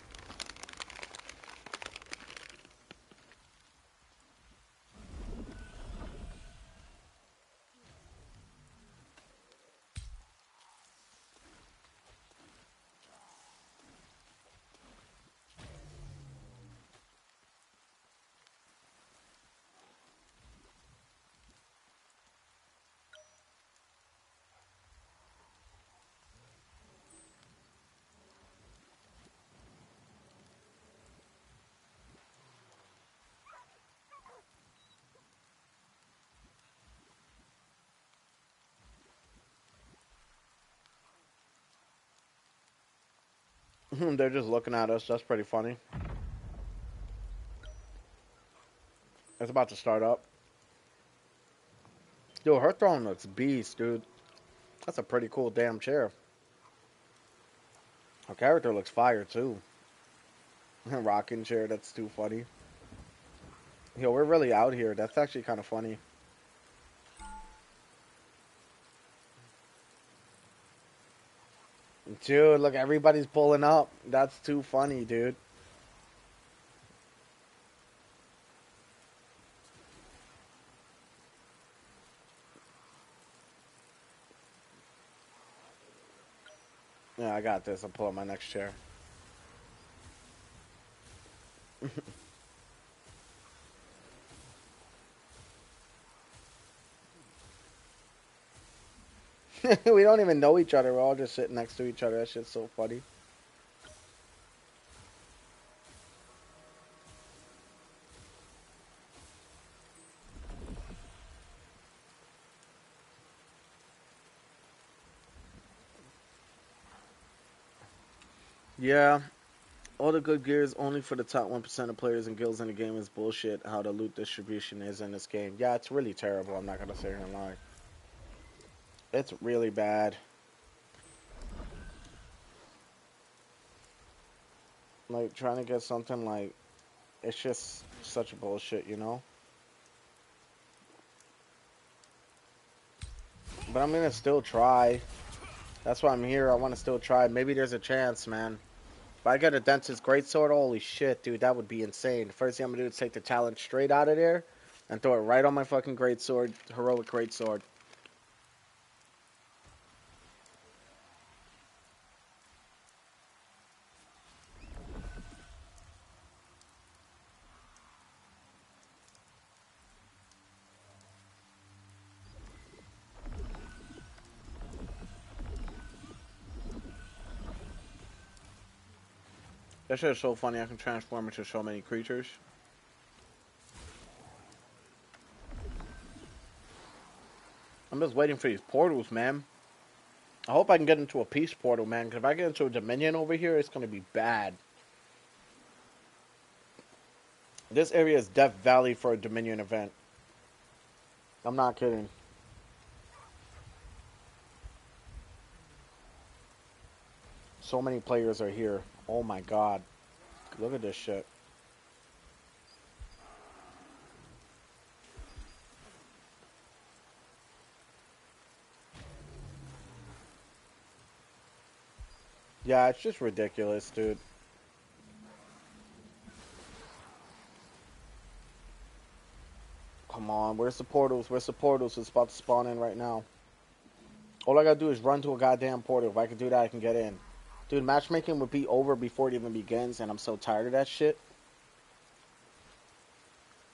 They're just looking at us. That's pretty funny. It's about to start up. Yo, her throne looks beast, dude. That's a pretty cool damn chair. Her character looks fire too. Rocking chair, that's too funny. Yo, we're really out here. That's actually kind of funny. Dude, look, everybody's pulling up. That's too funny, dude. Yeah, I got this. I'll pull up my next chair. We don't even know each other. We're all just sitting next to each other. That shit's so funny. Yeah, all the good gear is only for the top 1% of players and guilds in the game is bullshit. How the loot distribution is in this game. Yeah, it's really terrible. I'm not gonna sit here and lie. It's really bad. Like trying to get something like it's just such bullshit, you know. But I'm gonna still try. That's why I'm here. I want to still try. Maybe there's a chance, man. If I get a dentist greatsword, holy shit, dude, that would be insane. The first thing I'm gonna do is take the talent straight out of there and throw it right on my fucking greatsword, heroic greatsword. That shit is so funny. I can transform into so many creatures. I'm just waiting for these portals, man. I hope I can get into a peace portal, man. Because if I get into a Dominion over here, it's gonna be bad. This area is Death Valley for a Dominion event. I'm not kidding. So many players are here. Oh my god. Look at this shit. Yeah, it's just ridiculous, dude. Come on, where's the portals? Where's the portals? It's about to spawn in right now. All I gotta do is run to a goddamn portal. If I can do that, I can get in. Dude, matchmaking would be over before it even begins, and I'm so tired of that shit.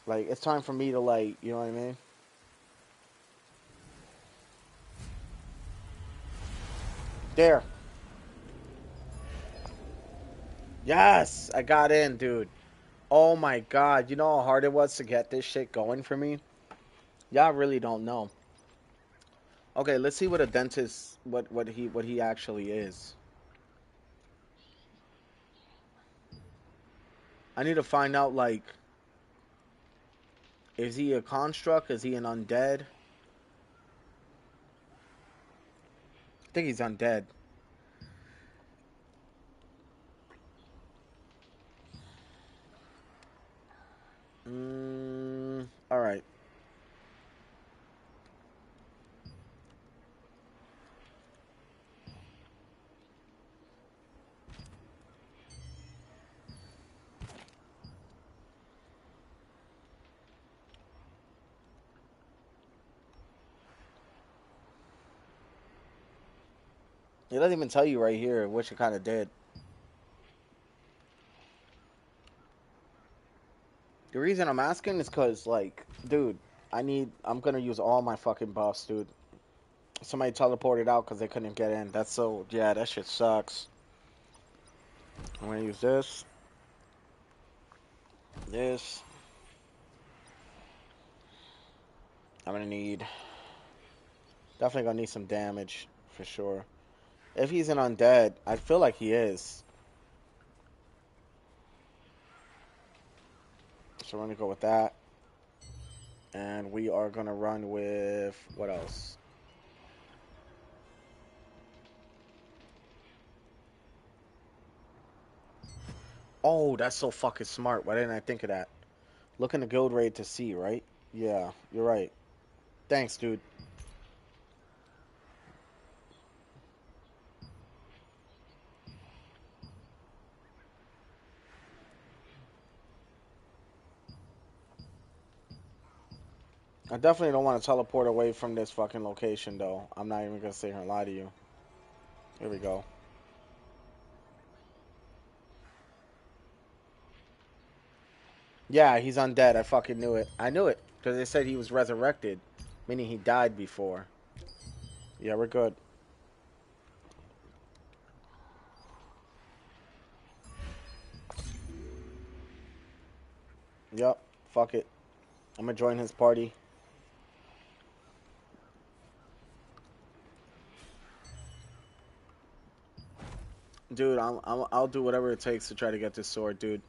Like, it's time for me to, like, you know what I mean? There. Yes! I got in, dude. Oh my god. You know how hard it was to get this shit going for me? Y'all really don't know. Okay, let's see what a dentist, what he actually is. I need to find out, like, is he a construct? Is he an undead? I think he's undead. Alright. It doesn't even tell you right here what you kind of did. The reason I'm asking is because, like, dude, I'm gonna use all my fucking buffs, dude. Somebody teleported out because they couldn't get in. That's so, yeah, that shit sucks. I'm gonna use this. I'm gonna need, definitely gonna need some damage for sure. If he's an undead, I feel like he is. So we're gonna go with that. And we are gonna run with, what else? Oh, that's so fucking smart. Why didn't I think of that? Look in the guild raid to see, right? Yeah, you're right. Thanks, dude. I definitely don't want to teleport away from this fucking location, though. I'm not even gonna sit here and lie to you. Here we go. Yeah, he's undead. I fucking knew it. I knew it. Because they said he was resurrected. Meaning he died before. Yeah, we're good. Yep. Fuck it. I'm gonna join his party. Dude, I'll do whatever it takes to try to get this sword, dude.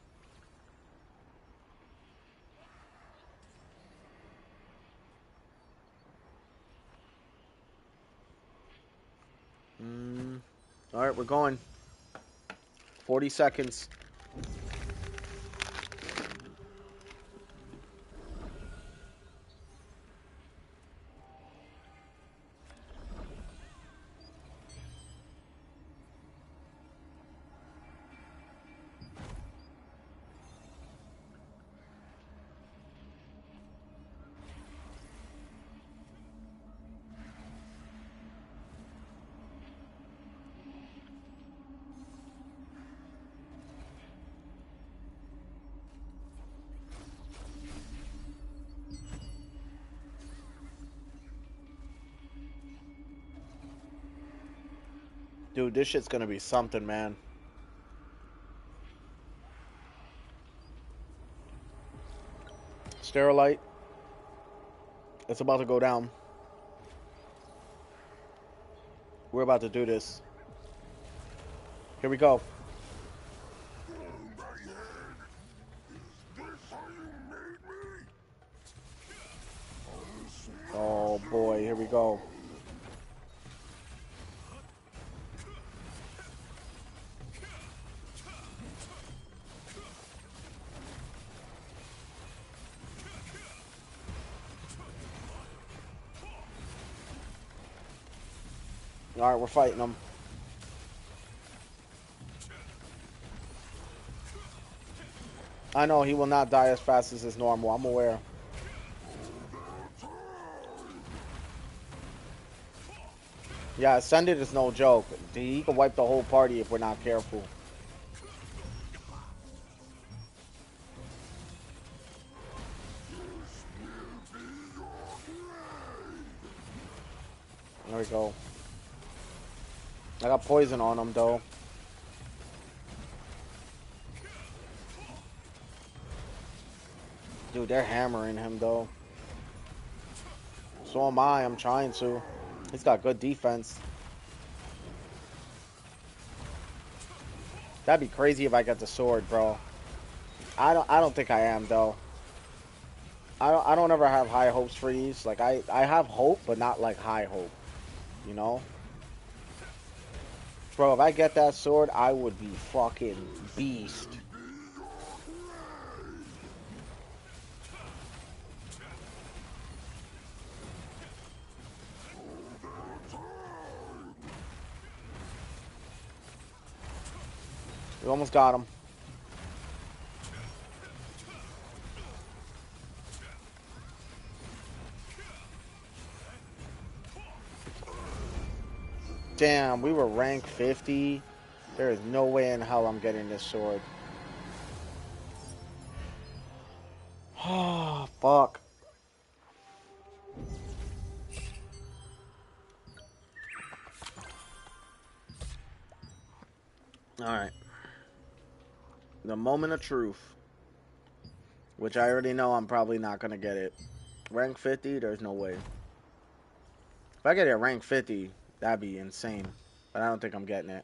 Alright, we're going. 40 seconds. Dude, this shit's gonna be something, man. Sterilite. It's about to go down. We're about to do this. Here we go. Oh boy, here we go. Alright, we're fighting him. I know he will not die as fast as is normal. I'm aware. Yeah, Ascended is no joke. He can wipe the whole party if we're not careful. There we go. I got poison on him, though. Dude, they're hammering him, though. So am I. I'm trying to. He's got good defense. That'd be crazy if I got the sword, bro. I don't think I am, though. I don't ever have high hopes for these. Like, I have hope, but not, like, high hope. You know? Bro, if I get that sword, I would be fucking beast. We almost got him. Damn, we were rank 50. There is no way in hell I'm getting this sword. Oh, fuck. Alright. The moment of truth. Which I already know I'm probably not going to get it. Rank 50, there's no way. If I get it at rank 50, that'd be insane. But I don't think I'm getting it.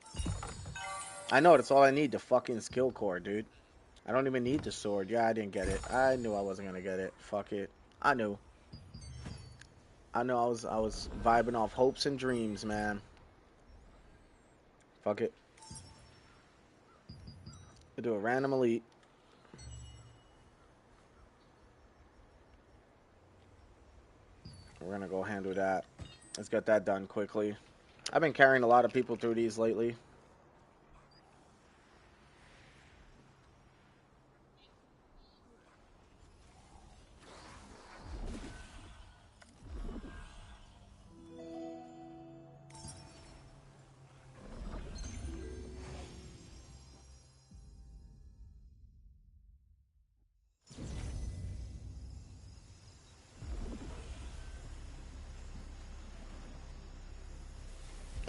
I know, that's all I need, the fucking skill core, dude. I don't even need the sword. Yeah, I didn't get it. I knew I wasn't going to get it. Fuck it. I knew. I was vibing off hopes and dreams, man. Fuck it. We'll do a random elite. We're going to go handle that. Let's get that done quickly. I've been carrying a lot of people through these lately.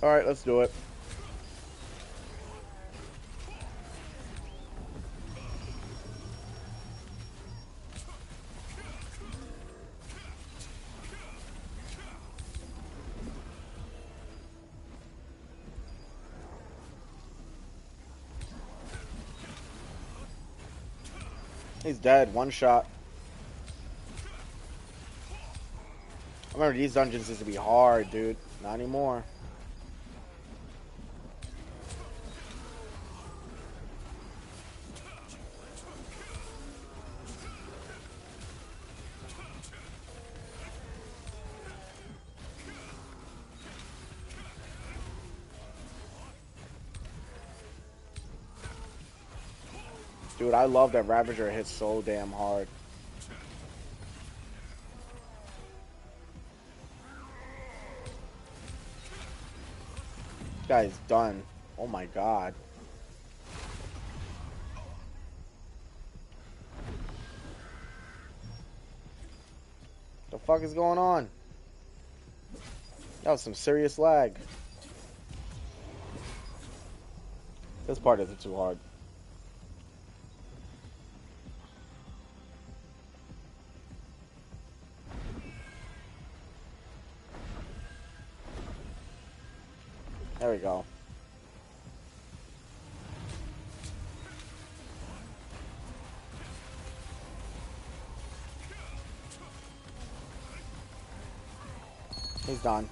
Alright, let's do it. He's dead. One shot. I remember these dungeons used to be hard, dude. Not anymore. Dude, I love that Ravager hits so damn hard. This guy's done. Oh my god. The fuck is going on? That was some serious lag. This part isn't too hard. There we go. He's done.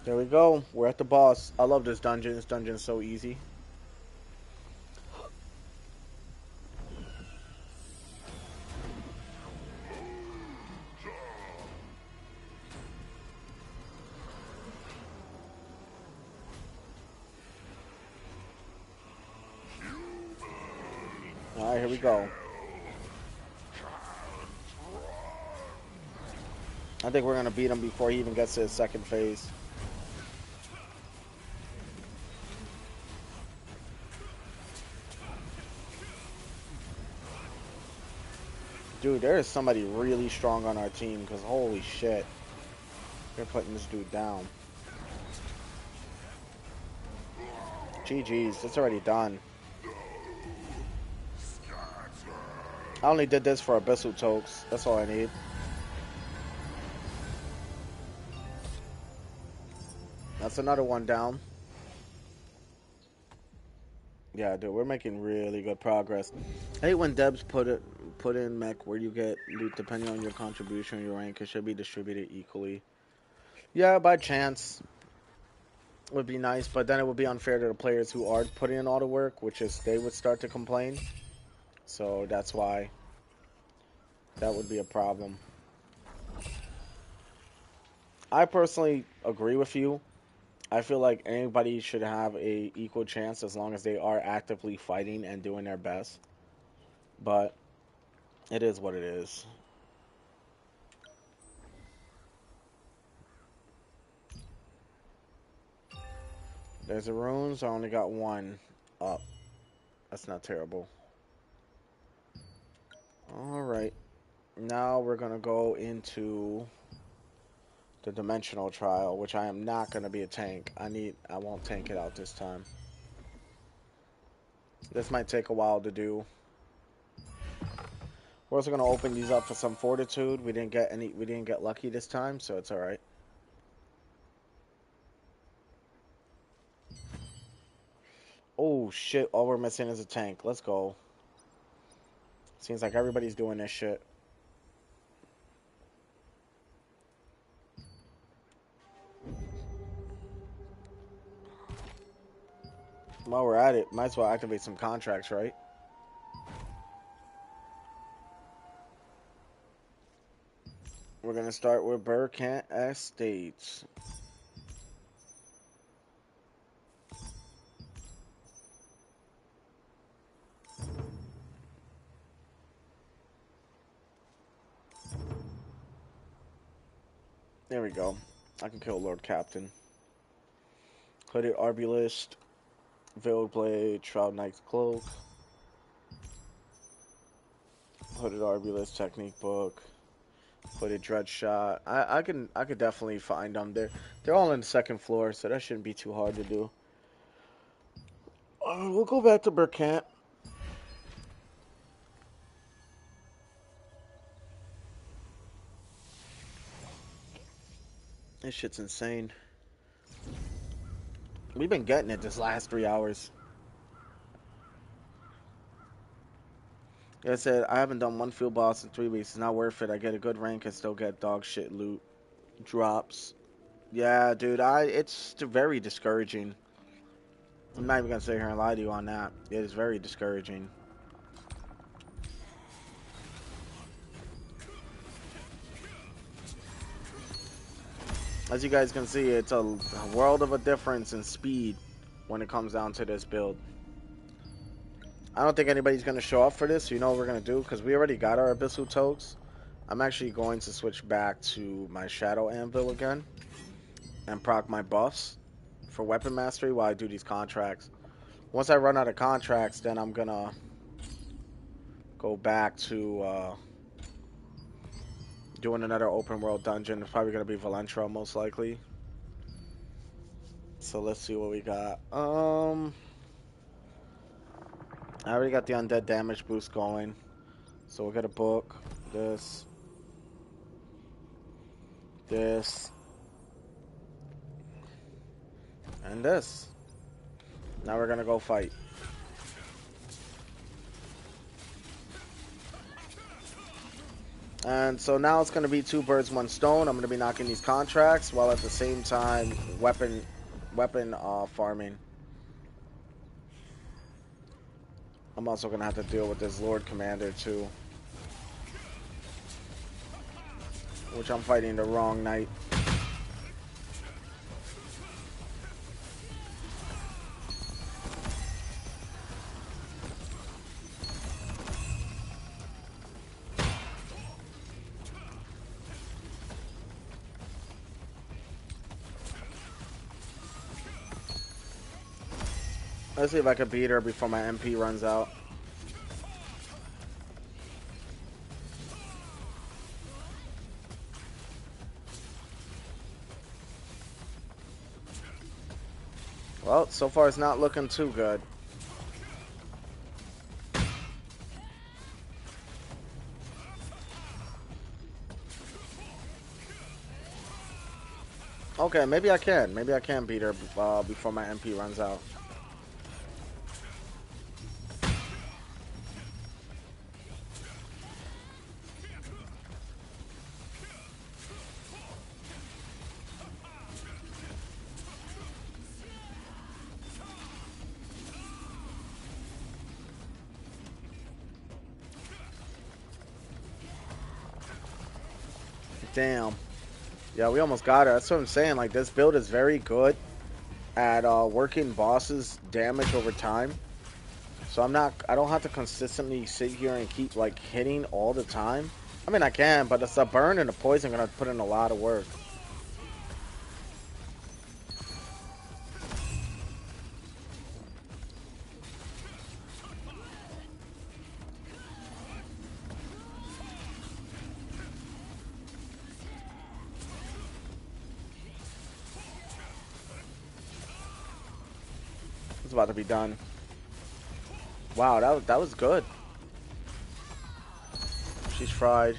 There we go. We're at the boss. I love this dungeon. This dungeon is so easy. Alright, here we go. I think we're going to beat him before he even gets to his second phase. Dude, there is somebody really strong on our team because holy shit. They're putting this dude down. GG's, it's already done. I only did this for Abyssal Tokes. That's all I need. That's another one down. Yeah, dude, we're making really good progress. I hate when devs put in mech where you get loot depending on your contribution or your rank. It should be distributed equally. Yeah, by chance would be nice, but then it would be unfair to the players who are putting in all the work, which is they would start to complain. So that's why that would be a problem. I personally agree with you. I feel like anybody should have a equal chance as long as they are actively fighting and doing their best. But it is what it is. There's the runes. I only got one up. That's not terrible. Alright. Now we're going to go into the dimensional trial, which I am not going to be a tank. I won't tank it out this time. This might take a while to do. We're also going to open these up for some fortitude. We didn't get lucky this time, so it's alright. Oh shit, all we're missing is a tank. Let's go. Seems like everybody's doing this shit. While we're at it, might as well activate some contracts, right? We're gonna start with Burkant Estates. There we go. I can kill Lord Captain. Hooded Arbulist, Veiled Blade, Shroud Knight's Cloak, Hooded Arbulist Technique Book, Hooded Dread Shot. I could definitely find them. They're all on the second floor, so that shouldn't be too hard to do. We'll go back to Burkant. This shit's insane. We've been getting it this last 3 hours. Like I said, I haven't done one field boss in 3 weeks. It's not worth it. I get a good rank and still get dog shit loot. Drops. Yeah, dude, it's very discouraging. I'm not even gonna sit here and lie to you on that. It is very discouraging. As you guys can see, it's a world of a difference in speed when it comes down to this build. I don't think anybody's going to show up for this. So you know what we're going to do? Because we already got our Abyssal Toques. I'm actually going to switch back to my Shadow Anvil again. And proc my buffs for Weapon Mastery while I do these contracts. Once I run out of contracts, then I'm going to go back to doing another open world dungeon. It's probably going to be Valentra most likely. So let's see what we got. I already got the undead damage boost going. So we'll get a book. This. And this. Now we're gonna go fight. And so now it's gonna be 2 birds, 1 stone. I'm gonna be knocking these contracts while at the same time weapon farming. I'm also gonna have to deal with this Lord Commander too, which I'm fighting the wrong knight. Let's see if I can beat her before my MP runs out. Well, so far it's not looking too good. Okay, maybe I can. Maybe I can beat her before my MP runs out. Damn. Yeah, we almost got her. That's what I'm saying. Like, this build is very good at working bosses damage over time. So I don't have to consistently sit here and keep like hitting all the time. I mean, I can, but it's a burn and a poison gonna put in a lot of work. It's about to be done. Wow, that was good. She's fried.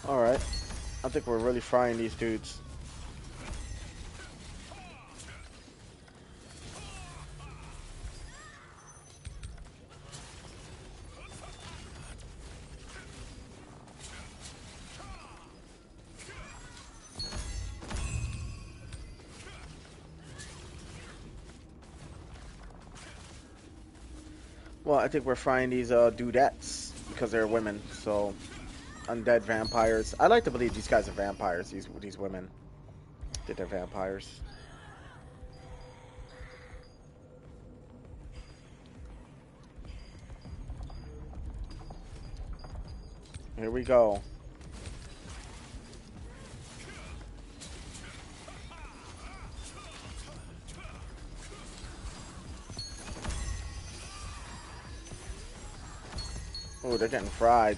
All right, I think we're really frying these dudes. Well, I think we're frying these dudettes because they're women. So undead vampires. I like to believe these guys are vampires. These women. I think they're vampires. Here we go. Oh, they're getting fried.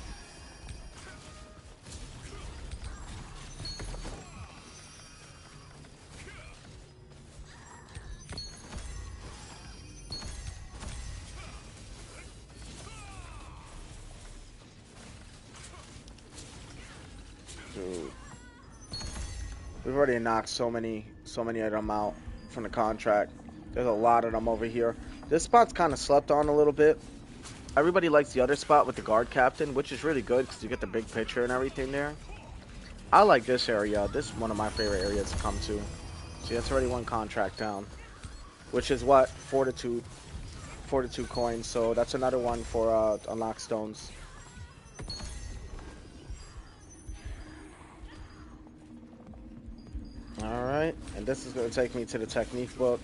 Dude. We've already knocked so many of them out from the contract. There's a lot of them over here. This spot's kind of slept on a little bit. Everybody likes the other spot with the guard captain, which is really good because you get the big picture and everything there. I like this area. This is one of my favorite areas to come to. See, that's already one contract down, which is what? Fortitude. Fortitude coins. So that's another one for unlock stones. Alright, and this is going to take me to the technique book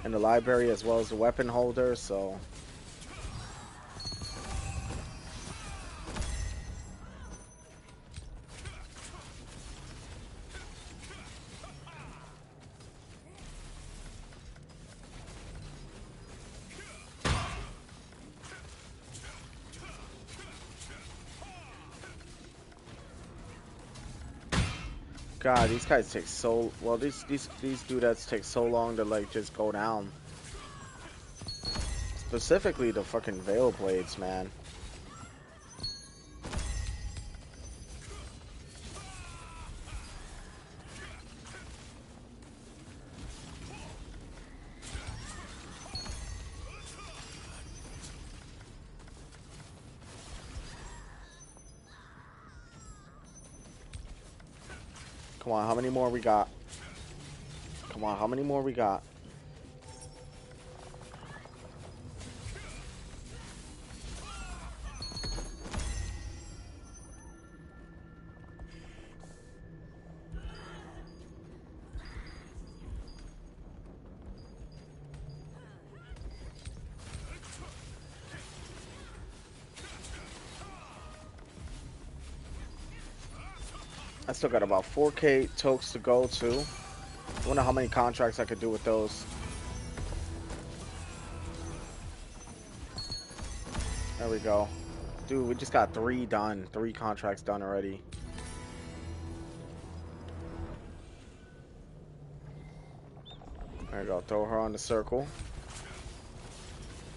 and the library as well as the weapon holder, so... God, these guys take so... Well, these dudettes take so long to, like, just go down. Specifically the fucking Veil Blades, man. Come on, how many more we got? Come on, how many more we got? I still got about 4K tokes to go too. I wonder how many contracts I could do with those. There we go. Dude, we just got 3 done. 3 contracts done already. There we go. Throw her on the circle.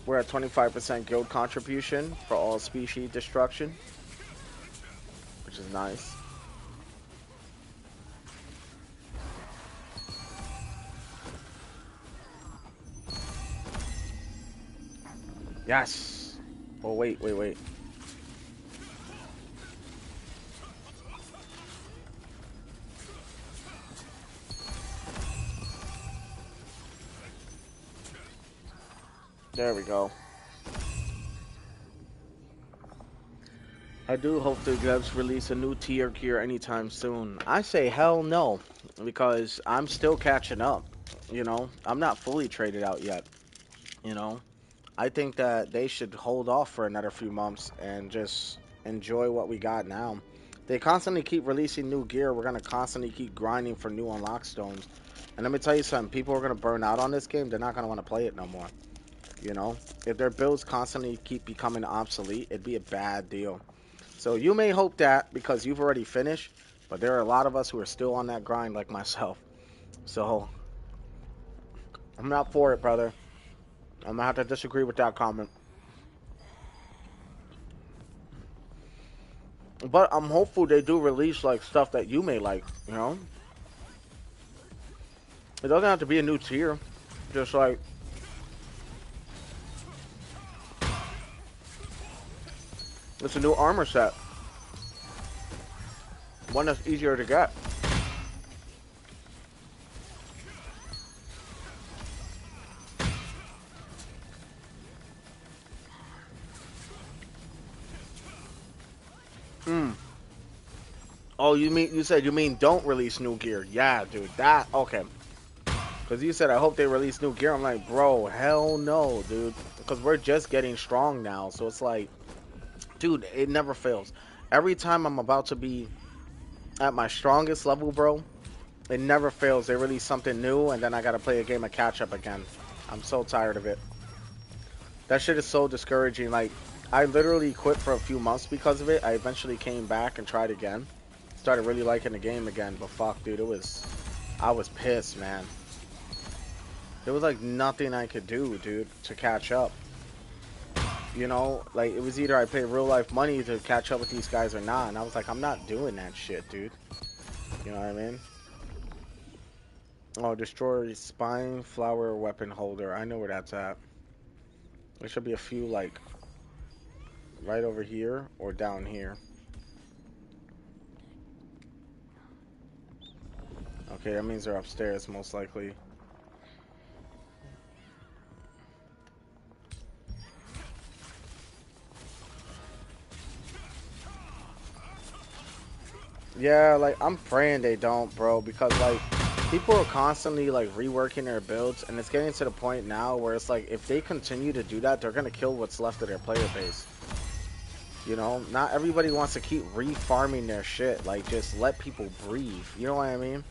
We're at 25% guild contribution for all species destruction, which is nice. Yes. Oh, wait. There we go. I do hope the devs release a new tier gear anytime soon. I say hell no, because I'm still catching up. You know, I'm not fully traded out yet. You know, I think that they should hold off for another few months and just enjoy what we got now. They constantly keep releasing new gear. We're gonna constantly keep grinding for new unlock stones. And let me tell you something, people are gonna burn out on this game. They're not gonna want to play it no more. You know, if their builds constantly keep becoming obsolete, it'd be a bad deal. So you may hope that because you've already finished, but there are a lot of us who are still on that grind like myself. So I'm not for it, brother. I'm gonna have to disagree with that comment. But I'm hopeful they do release like stuff that you may like, you know? It doesn't have to be a new tier. Just like it's a new armor set. One that's easier to get. Hmm. Oh, you said you mean don't release new gear. Yeah, dude. That okay. Cause you said I hope they release new gear. I'm like, bro, hell no, dude. Because we're just getting strong now. So it's like, dude, it never fails. Every time I'm about to be at my strongest level, bro, it never fails. They release something new, and then I gotta play a game of catch up again. I'm so tired of it. That shit is so discouraging. Like, I literally quit for a few months because of it. I eventually came back and tried again. Started really liking the game again, but fuck, dude, I was pissed, man. There was like nothing I could do, dude, to catch up. You know, like it was either I pay real life money to catch up with these guys or not, and I was like, I'm not doing that shit, dude. You know what I mean? Oh, destroy spine flower weapon holder. I know where that's at. There should be a few like right over here or down here. Okay, that means they're upstairs most likely. Yeah, like I'm praying they don't, bro, because like people are constantly like reworking their builds, and it's getting to the point now where it's like if they continue to do that, they're gonna kill what's left of their player base. You know, not everybody wants to keep refarming their shit. Like, just let people breathe. You know what I mean?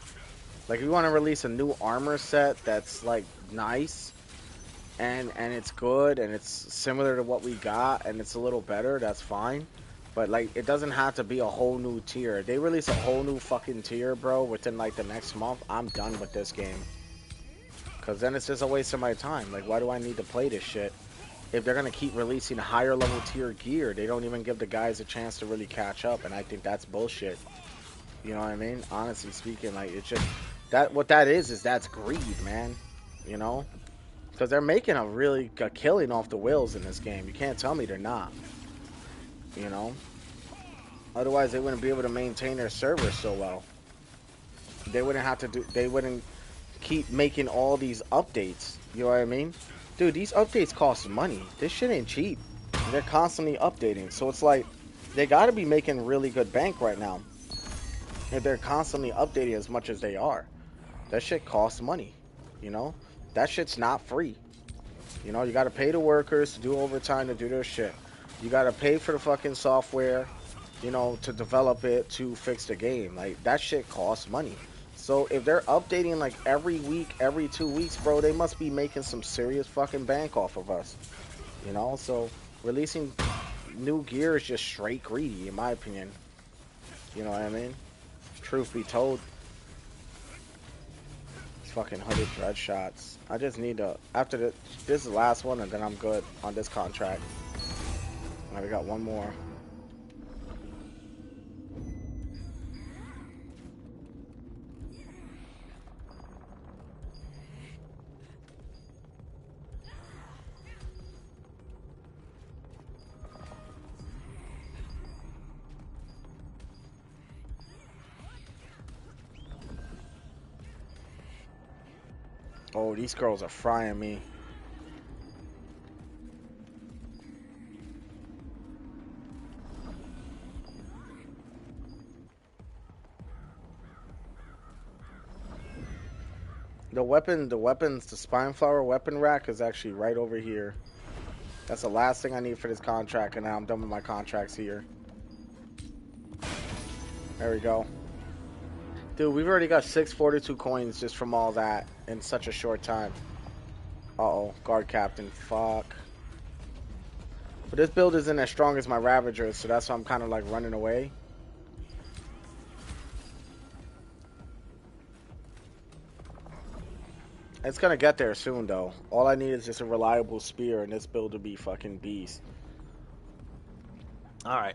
Like, if you want to release a new armor set that's like nice and it's good and it's similar to what we got and it's a little better, that's fine. But like, it doesn't have to be a whole new tier. If they release a whole new fucking tier, bro, within like the next month, I'm done with this game. Cause then it's just a waste of my time. Like, why do I need to play this shit? If they're gonna keep releasing higher level tier gear, they don't even give the guys a chance to really catch up, and I think that's bullshit. You know what I mean? Honestly speaking, like it's just that what that is that's greed, man. You know, because they're making a killing off the whales in this game. You can't tell me they're not. You know, otherwise they wouldn't be able to maintain their servers so well. They wouldn't have to do. They wouldn't keep making all these updates. You know what I mean? Dude, these updates cost money. This shit ain't cheap. They're constantly updating. So it's like they got to be making really good bank right now. If they're constantly updating as much as they are. That shit costs money. You know? That shit's not free. You know, you got to pay the workers to do overtime to do their shit. You got to pay for the fucking software, you know, to develop it to fix the game. Like that shit costs money. So if they're updating like every week, every 2 weeks, bro, they must be making some serious fucking bank off of us. You know, so releasing new gear is just straight greedy, in my opinion. You know what I mean? Truth be told, it's fucking 100 dread shots. I just need to, after this is the last one, and then I'm good on this contract. Alright, we got one more. Oh, these girls are frying me. The spine flower weapon rack is actually right over here. That's the last thing I need for this contract, and now I'm done with my contracts here. There we go. Dude, we've already got 642 coins just from all that in such a short time. Uh-oh, guard captain, fuck. But this build isn't as strong as my Ravager, so that's why I'm kind of like running away. It's gonna get there soon, though. All I need is just a reliable spear, and this build will be fucking beast. Alright.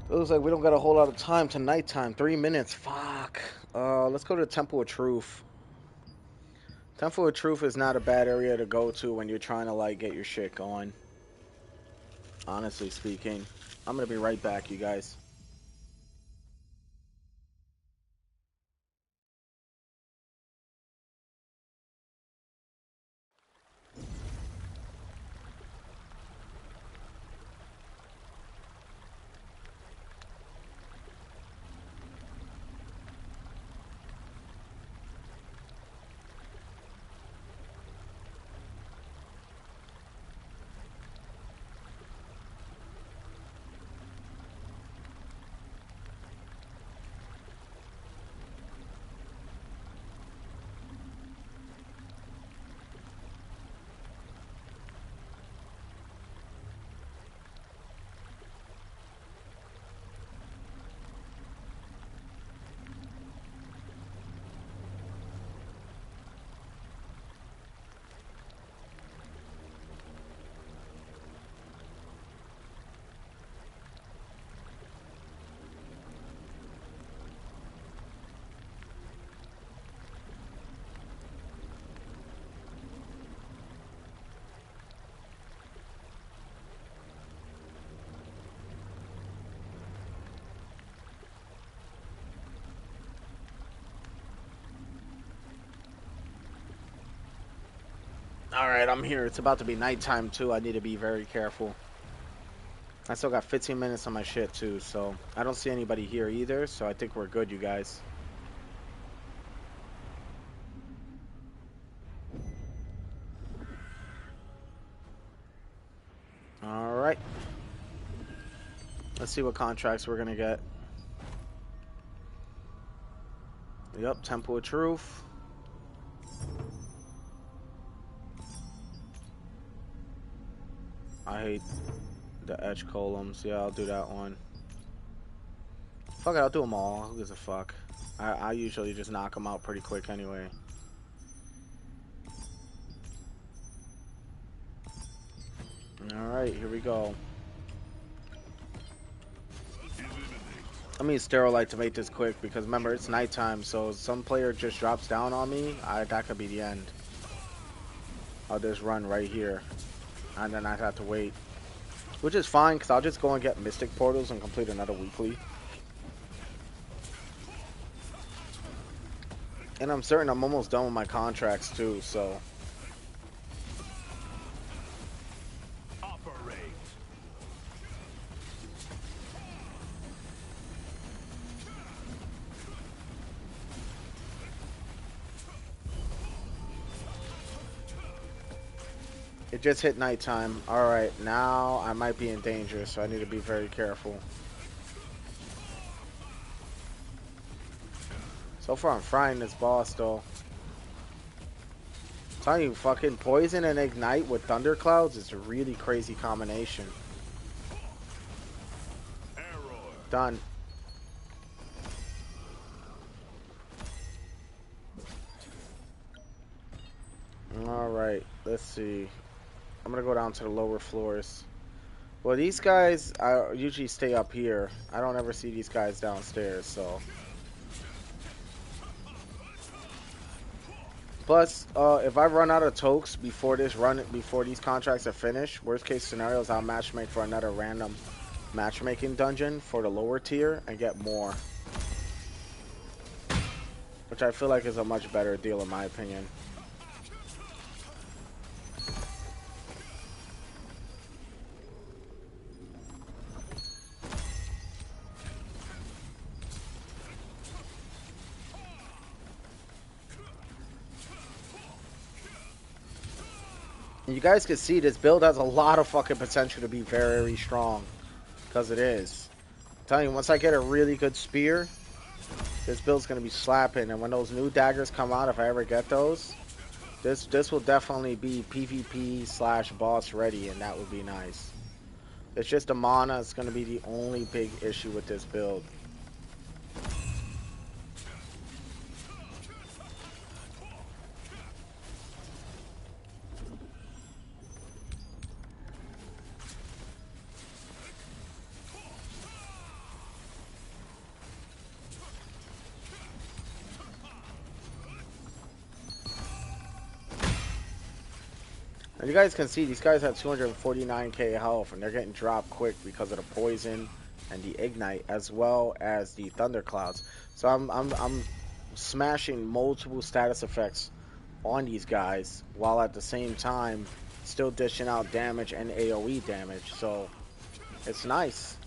It looks like we don't got a whole lot of time to nighttime. 3 minutes. Fuck. Let's go to the Temple of Truth. Temple of Truth is not a bad area to go to when you're trying to, like, get your shit going. Honestly speaking. I'm gonna be right back, you guys. Alright, I'm here. It's about to be nighttime, too. I need to be very careful. I still got 15 minutes on my shit, too, so I don't see anybody here either, so I think we're good, you guys. Alright. Let's see what contracts we're gonna get. Yep, Temple of Truth. I hate the edge columns. Yeah, I'll do that one. Fuck it, I'll do them all. Who gives a fuck? I usually just knock them out pretty quick anyway. Alright, here we go. I mean Sterilite to make this quick because remember it's nighttime, so some player just drops down on me, that could be the end. I'll just run right here. And then I'd have to wait. Which is fine, because I'll just go and get Mystic Portals and complete another weekly. And I'm certain I'm almost done with my contracts too, so... It just hit nighttime. Alright, now I might be in danger, so I need to be very careful. So far I'm frying this boss though. I'm telling you, fucking poison and ignite with thunderclouds is a really crazy combination. Done. Alright, let's see. I'm gonna go down to the lower floors. Well, these guys, I usually stay up here. I don't ever see these guys downstairs, so. Plus, if I run out of tokes before these contracts are finished, worst case scenario is I'll matchmake for another random matchmaking dungeon for the lower tier and get more. Which I feel like is a much better deal in my opinion. You guys can see this build has a lot of fucking potential to be very strong. Because it is. I'm telling you, once I get a really good spear, this build's going to be slapping. And when those new daggers come out, if I ever get those, this will definitely be PvP / boss ready. And that would be nice. It's just the mana is going to be the only big issue with this build. And you guys can see these guys have 249k health and they're getting dropped quick because of the poison and the ignite as well as the thunderclouds. So I'm smashing multiple status effects on these guys while at the same time still dishing out damage and AoE damage. So it's nice.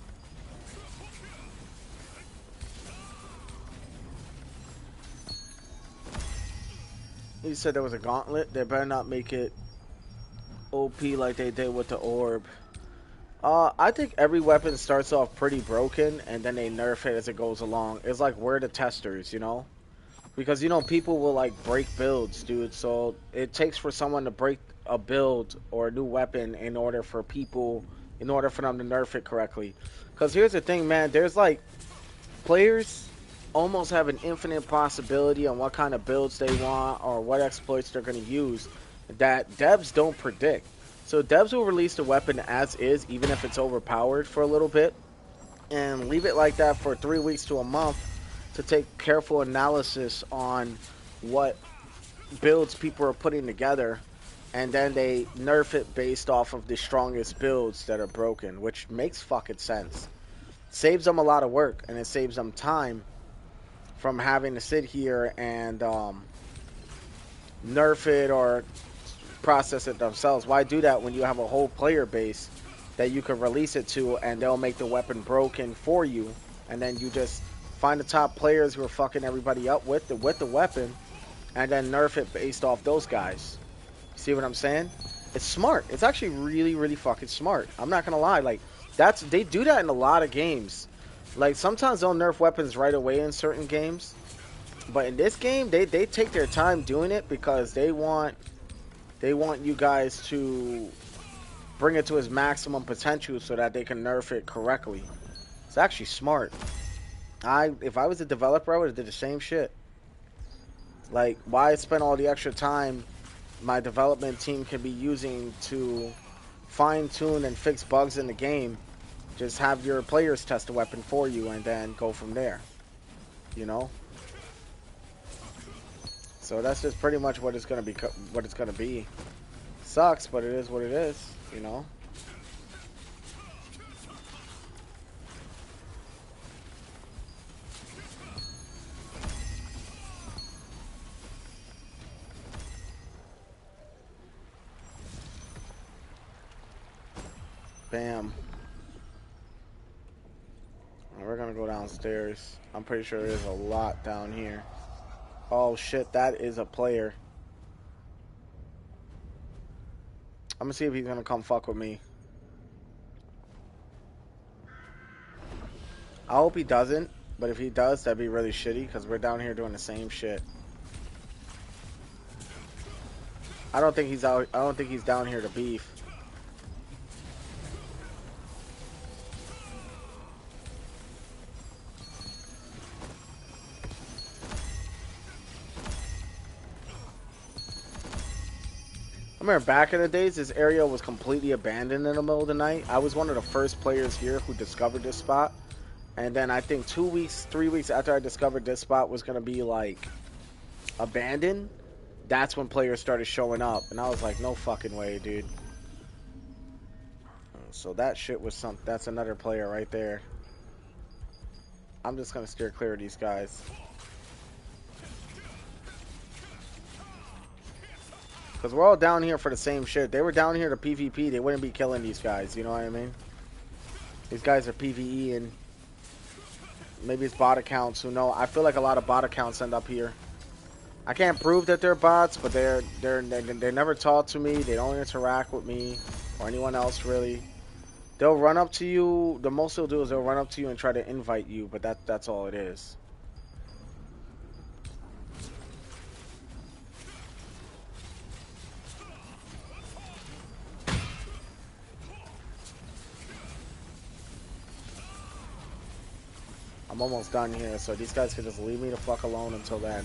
He said there was a gauntlet. They better not make it OP like they did with the orb. I think every weapon starts off pretty broken and then they nerf it as it goes along. It's like we're the testers, you know? Because, you know, people will like break builds, dude. So it takes for someone to break a build or a new weapon in order for them to nerf it correctly. Because here's the thing, man. There's like players almost have an infinite possibility on what kind of builds they want or what exploits they're going to use that devs don't predict. So devs will release the weapon as is, even if it's overpowered for a little bit, and leave it like that for 3 weeks to a month to take careful analysis on what builds people are putting together, and then they nerf it based off of the strongest builds that are broken, which makes fucking sense. Saves them a lot of work, and it saves them time from having to sit here and nerf it or process it themselves. Why do that when you have a whole player base that you can release it to and they'll make the weapon broken for you, and then you just find the top players who are fucking everybody up with the weapon and then nerf it based off those guys. See what I'm saying? It's smart. It's actually really, really fucking smart. I'm not gonna lie. Like, they do that in a lot of games. Like, sometimes they'll nerf weapons right away in certain games, but in this game they take their time doing it because they want you guys to bring it to its maximum potential so that they can nerf it correctly. It's actually smart. If I was a developer, I would have did the same shit. Like, why spend all the extra time my development team can be using to fine-tune and fix bugs in the game? Just have your players test the weapon for you and then go from there. You know? So that's just pretty much what it's gonna be. Sucks, but it is what it is. You know. Bam. We're gonna go downstairs. I'm pretty sure there's a lot down here. Oh shit, that is a player. I'm gonna see if he's gonna come fuck with me. I hope he doesn't, but if he does, that'd be really shitty because we're down here doing the same shit. I don't think he's down here to beef. I remember back in the days, this area was completely abandoned in the middle of the night. I was one of the first players here who discovered this spot. And then I think 2 weeks, 3 weeks after I discovered this spot was going to be, like, abandoned, that's when players started showing up. And I was like, no fucking way, dude. So that shit was that's another player right there. I'm just going to steer clear of these guys. Because we're all down here for the same shit. They were down here to PvP. They wouldn't be killing these guys. You know what I mean? These guys are PvE and maybe it's bot accounts. Who know? I feel like a lot of bot accounts end up here. I can't prove that they're bots, but they're never talk to me. They don't interact with me or anyone else really. They'll run up to you. The most they'll do is they'll run up to you and try to invite you, but that's all it is. I'm almost done here, so these guys can just leave me the fuck alone until then.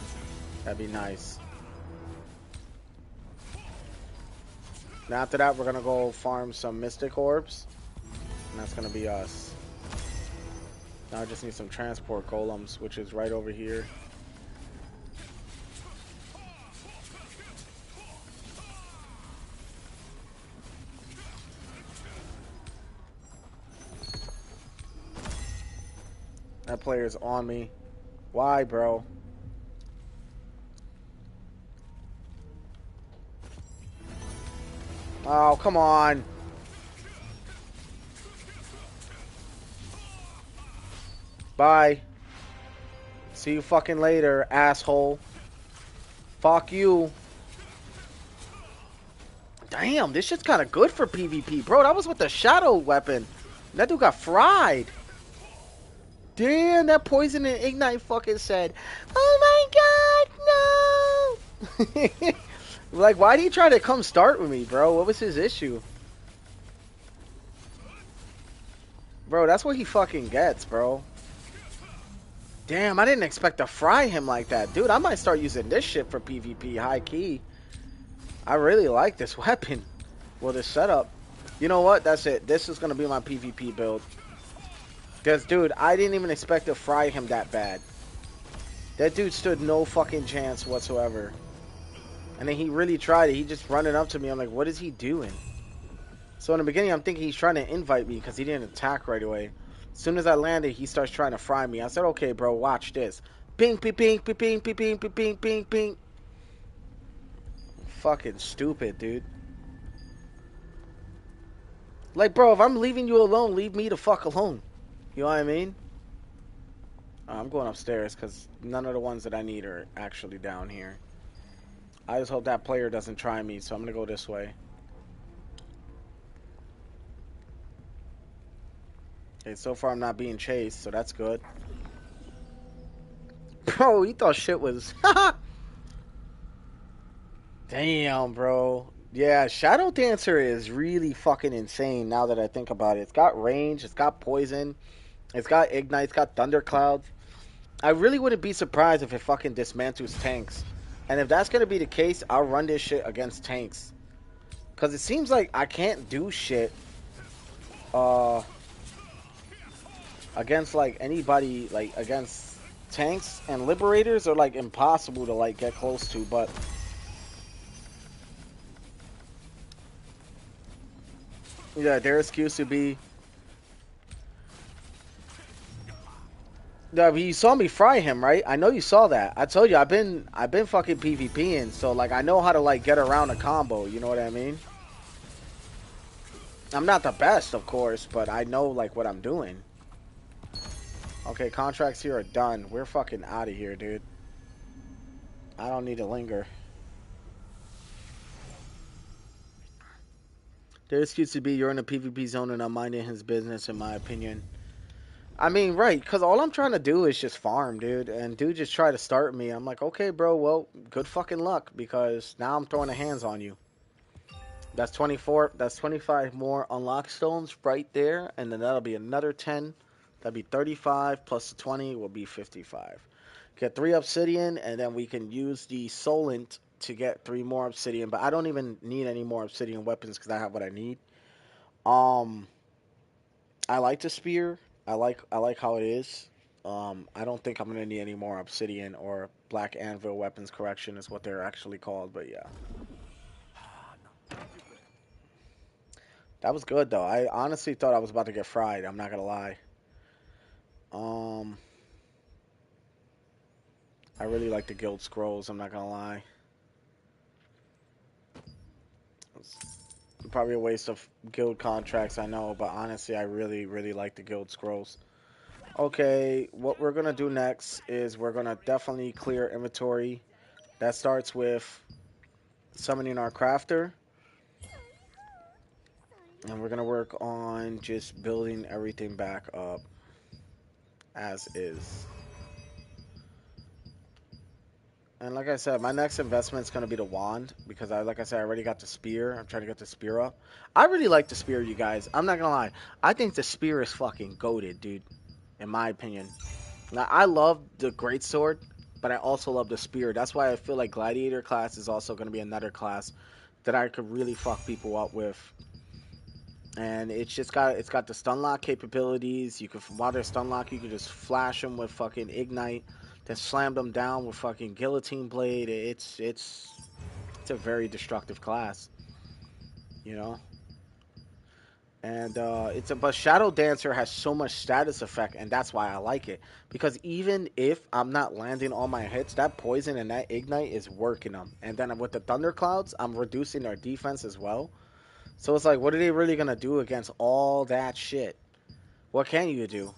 That'd be nice. Now after that, we're gonna go farm some Mystic Orbs, and that's gonna be us. Now I just need some transport golems, which is right over here. That player's on me. Why, bro? Oh, come on. Bye. See you fucking later, asshole. Fuck you. Damn, this shit's kind of good for PvP. Bro, that was with the shadow weapon. That dude got fried. Damn, that poison and ignite fucking said, "Oh my god, no!" Like, why did he try to come start with me, bro? What was his issue? Bro, that's what he fucking gets, bro. Damn, I didn't expect to fry him like that. Dude, I might start using this shit for PvP, high key. I really like this weapon. Well, this setup. You know what? That's it. This is going to be my PvP build. Because, dude, I didn't even expect to fry him that bad. That dude stood no fucking chance whatsoever. And then he really tried it. He just running up to me. I'm like, what is he doing? So in the beginning, I'm thinking he's trying to invite me because he didn't attack right away. As soon as I landed, he starts trying to fry me. I said, okay, bro, watch this. Ping, ping, ping, ping, ping, ping, ping, ping, ping, ping, ping. Fucking stupid, dude. Like, bro, if I'm leaving you alone, leave me the fuck alone. You know what I mean? I'm going upstairs because none of the ones that I need are actually down here. I just hope that player doesn't try me, so I'm going to go this way. Okay, so far I'm not being chased, so that's good. Bro, he thought shit was... Damn, bro. Yeah, Shadowdancer is really fucking insane now that I think about it. It's got range, it's got poison, it's got ignite, it's got thunderclouds. I really wouldn't be surprised if it fucking dismantles tanks. And if that's gonna be the case, I'll run this shit against tanks. Cause it seems like I can't do shit against like anybody, like against tanks and liberators are like impossible to like get close to, but yeah, their excuse would be, yeah, you saw me fry him, right? I know you saw that. I told you I've been fucking PvPing, so like I know how to like get around a combo, you know what I mean? I'm not the best, of course, but I know like what I'm doing. Okay, contracts here are done. We're fucking out of here, dude. I don't need to linger. Their excuse to be you're in a PvP zone and I'm minding his business, in my opinion. I mean, right, because all I'm trying to do is just farm, dude. And dude just try to start me. I'm like, okay, bro, well, good fucking luck, because now I'm throwing the hands on you. That's 24, that's 25 more unlock stones right there, and then that'll be another 10. That'd be 35, plus the 20 will be 55. Get 3 obsidian, and then we can use the Sollant to get 3 more obsidian, but I don't even need any more obsidian weapons because I have what I need. Um, I like the spear. I like how it is. I don't think I'm gonna need any more obsidian or black anvil weapons. Correction is what they're actually called, but yeah, that was good though. I honestly thought I was about to get fried. I'm not gonna lie. Um, I really like the guild scrolls. I'm not gonna lie. It's probably a waste of guild contracts, I know, but honestly, I really, really like the guild scrolls. Okay, what we're gonna do next is we're gonna definitely clear inventory That starts with summoning our crafter. And we're going to work on just building everything back up as is. And like I said, my next investment is going to be the wand because like I said, I already got the spear. I'm trying to get the spear up. I really like the spear, you guys. I'm not going to lie. I think the spear is fucking goated, dude, in my opinion. Now, I love the greatsword, but I also love the spear. That's why I feel like gladiator class is also going to be another class that I could really fuck people up with. And it's got the stun lock capabilities. You can, while they're stun lock, you can just flash them with fucking ignite, then slam them down with fucking guillotine blade. It's a very destructive class, you know. And but Shadowdancer has so much status effect, and that's why I like it. Because even if I'm not landing all my hits, that poison and that ignite is working them. And then with the thunderclouds, I'm reducing their defense as well. So it's like, what are they really gonna do against all that shit? What can you do?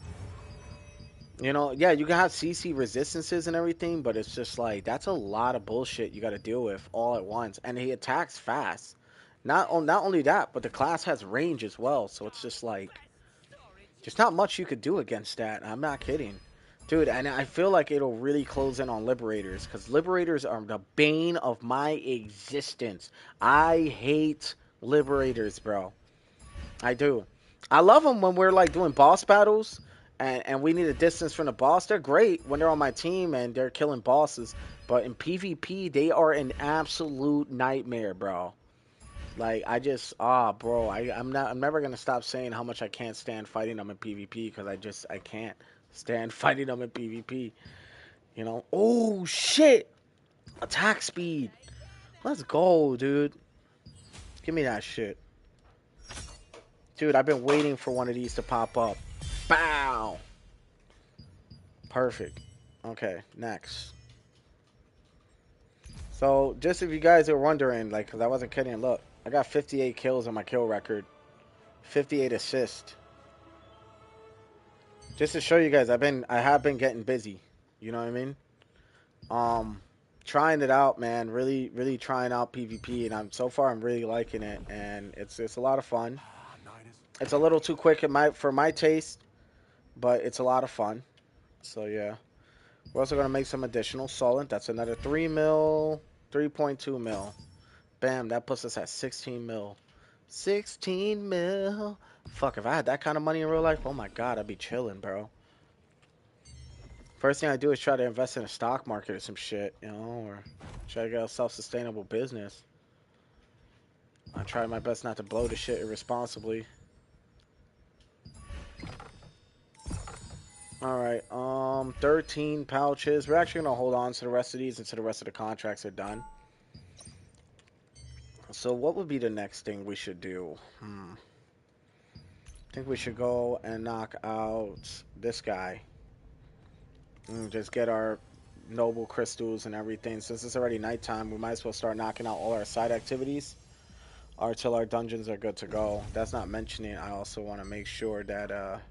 You know, yeah, you can have CC resistances and everything, but it's just like that's a lot of bullshit you got to deal with all at once. And he attacks fast. Not only that, but the class has range as well. So it's just like there's not much you could do against that. I'm not kidding, dude. And I feel like it'll really close in on liberators because liberators are the bane of my existence. I hate liberators, bro. I do. I love them when we're like doing boss battles and we need a distance from the boss. They're great when they're on my team and they're killing bosses. But in PvP, they are an absolute nightmare, bro. Like bro, I'm never gonna stop saying how much I can't stand fighting them in PvP because I can't stand fighting them in PvP. You know? Oh shit! Attack speed. Let's go, dude. Give me that shit. Dude, I've been waiting for one of these to pop up. Bow! Perfect. Okay, next. So, just if you guys are wondering, like, because I wasn't kidding, look, I got 58 kills on my kill record, 58 assists. Just to show you guys, I have been getting busy. You know what I mean? Trying it out, man. Really, really trying out PvP, and so far I'm really liking it, and it's a lot of fun. It's a little too quick for my taste, but it's a lot of fun. So yeah. We're also going to make some additional Sollant. That's another 3 mil, 3.2 mil. Bam, that puts us at 16 mil. 16 mil. Fuck, if I had that kind of money in real life, oh my god, I'd be chilling, bro. First thing I do is try to invest in a stock market or some shit, you know, or try to get a self-sustainable business. I try my best not to blow the shit irresponsibly. Alright, 13 pouches. We're actually going to hold on to the rest of these until the rest of the contracts are done. So what would be the next thing we should do? I think we should go and knock out this guy. And just get our noble crystals and everything. Since it's already nighttime, we might as well start knocking out all our side activities until our dungeons are good to go. That's not mentioning, I also want to make sure that,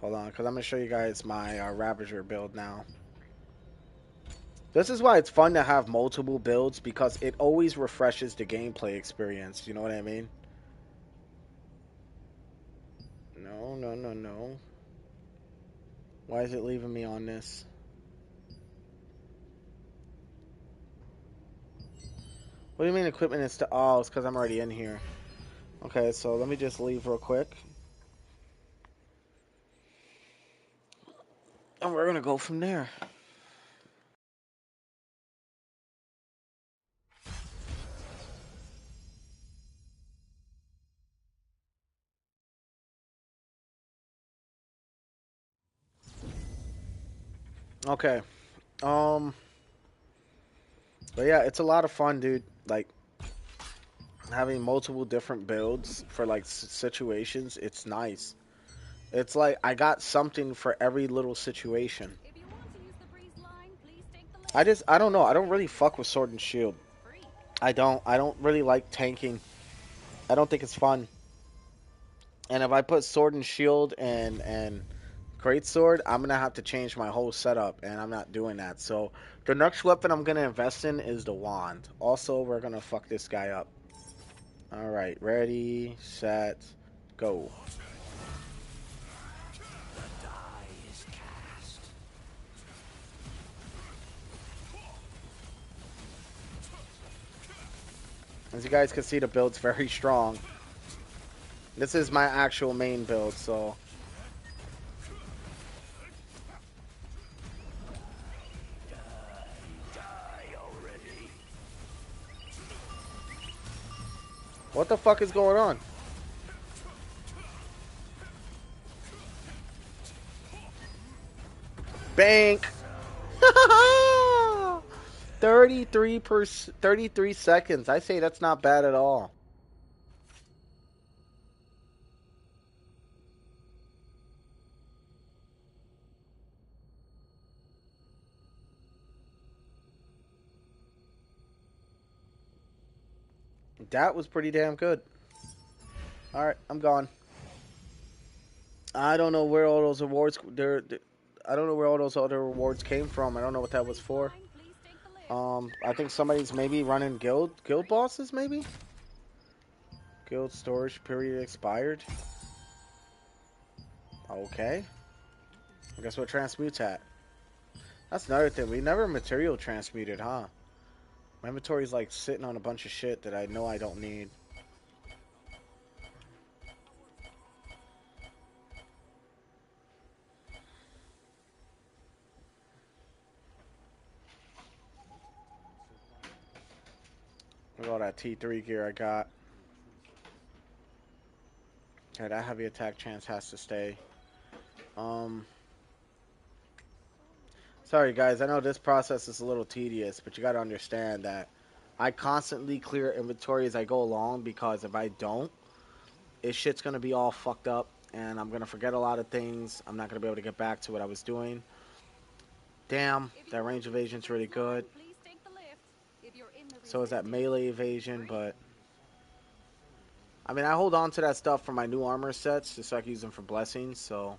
hold on, because I'm going to show you guys my Ravager build now. This is why it's fun to have multiple builds, because it always refreshes the gameplay experience. You know what I mean? No, no, no, no. Why is it leaving me on this? What do you mean equipment is oh, it's because I'm already in here. Okay, so let me just leave real quick. And we're going to go from there. Okay. But yeah, it's a lot of fun, dude. Like, having multiple different builds for, like, situations, it's nice. It's like I got something for every little situation. If you want to use the breeze line, please take the I don't know. I don't really fuck with sword and shield. free. I don't really like tanking. I don't think it's fun. And if I put sword and shield and greatsword, I'm gonna have to change my whole setup, and I'm not doing that. So the next weapon I'm gonna invest in is the wand. Also, we're gonna fuck this guy up. All right, ready, set, go. The die is cast. As you guys can see, the build's very strong. This is my actual main build, so Die already. what the fuck is going on? Bank. 33 seconds. I say that's not bad at all. That was pretty damn good. All right, I'm gone. I don't know where all those awards I don't know where all those other rewards came from. I don't know what that was Breeze for. line, please take the lift. I think somebody's maybe running guild bosses maybe. Guild storage period expired. Okay. I guess what transmutes at. That's another thing. We never material transmuted, huh? My inventory's like sitting on a bunch of shit that I know I don't need. Look at all that T3 gear I got. Okay, that heavy attack chance has to stay. Um, Sorry guys, I know this process is a little tedious, but you gotta understand that I constantly clear inventory as I go along, because if I don't, this shit's gonna be all fucked up and I'm gonna forget a lot of things. I'm not gonna be able to get back to what I was doing. Damn, If you that want range to use the evasion's really breeze line, good. please take the lift. If you're in the So is that resistance, melee evasion, breathe. but I mean, I hold on to that stuff for my new armor sets just so I can use them for blessings, so.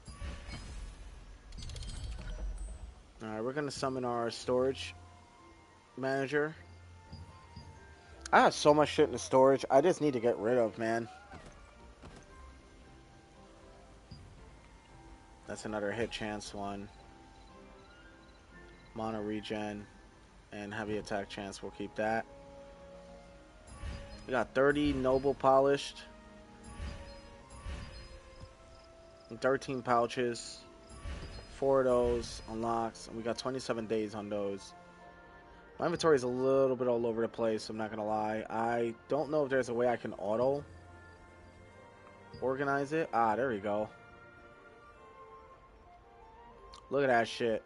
Alright, we're gonna summon our storage manager. I have so much shit in the storage, I just need to get rid of, man. That's another hit chance one. Mono regen and heavy attack chance, we'll keep that. We got 30 noble polished. And 13 pouches. 4 of those unlocks. And we got 27 days on those. My inventory is a little bit all over the place, I'm not gonna lie. I don't know if there's a way I can auto organize it. Ah, there we go. Look at that shit.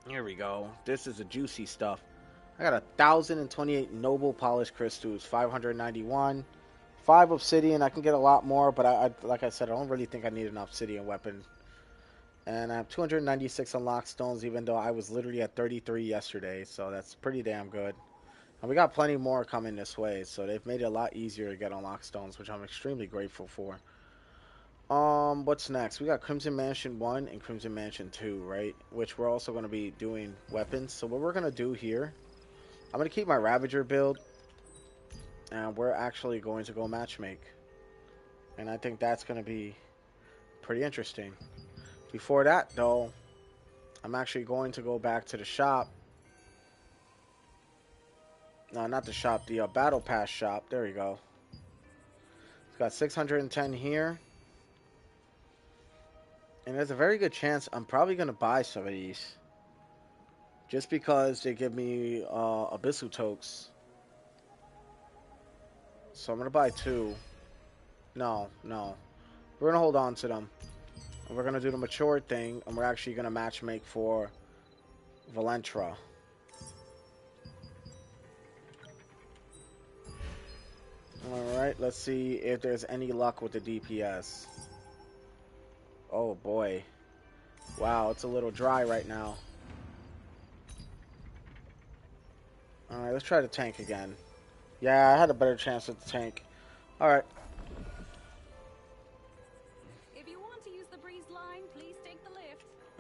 Here we go. This is the juicy stuff. I got 1,028 noble polished crystals, 591, 5 obsidian. I can get a lot more, but I like I said, I don't really think I need an obsidian weapon. And I have 296 unlocked stones, even though I was literally at 33 yesterday, so that's pretty damn good. And we got plenty more coming this way, so they've made it a lot easier to get unlocked stones, which I'm extremely grateful for. What's next? We got Crimson Mansion 1 and Crimson Mansion 2, right? Which we're also going to be doing weapons. So what we're going to do here, I'm going to keep my Ravager build, and we're actually going to go matchmake. And I think that's going to be pretty interesting. Before that, though, I'm actually going to go back to the shop. No, not the shop, the Battle Pass shop. There we go. It's got 610 here. And there's a very good chance I'm probably going to buy some of these. Just because they give me Abyssal Tokes. So I'm going to buy 2. No. We're going to hold on to them. And we're going to do the mature thing. And we're actually going to matchmake for Valentra. Alright, let's see if there's any luck with the DPS. Oh boy. Wow, it's a little dry right now. Alright, let's try the tank again. Yeah, I had a better chance with the tank. Alright. If you want to use the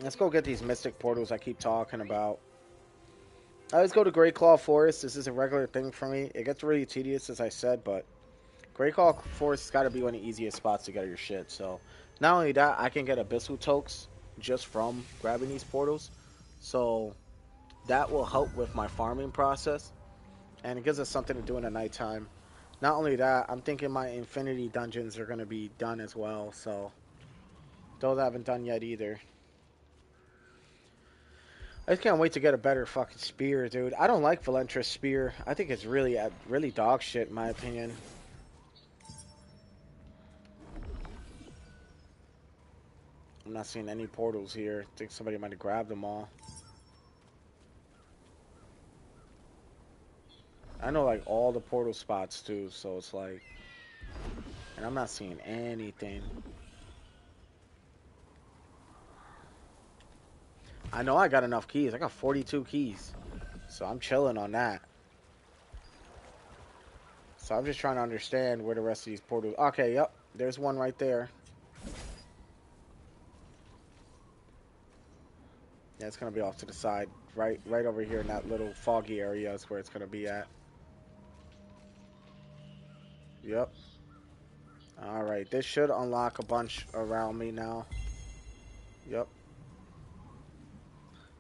Let's go get these mystic portals I keep talking about. I always go to Great Claw Forest. This is a regular thing for me. It gets really tedious, as I said, but Great Claw Forest has got to be one of the easiest spots to get your shit. So, not only that, I can get Abyssal Tokes just from grabbing these portals. So, that will help with my farming process. And it gives us something to do in the nighttime. Not only that, I'm thinking my Infinity Dungeons are going to be done as well. So, those I haven't done yet either. I just can't wait to get a better fucking spear, dude. I don't like Valentra's spear. I think it's really dog shit, in my opinion. I'm not seeing any portals here. I think somebody might have grabbed them all. I know, like, all the portal spots, too, so it's like... And I'm not seeing anything. I know I got enough keys. I got 42 keys. So I'm chilling on that. So I'm just trying to understand where the rest of these portals... Okay, yep. There's one right there. Yeah, it's going to be off to the side. Right over here in that little foggy area is where it's going to be at. Yep. Alright, this should unlock a bunch around me now. Yep.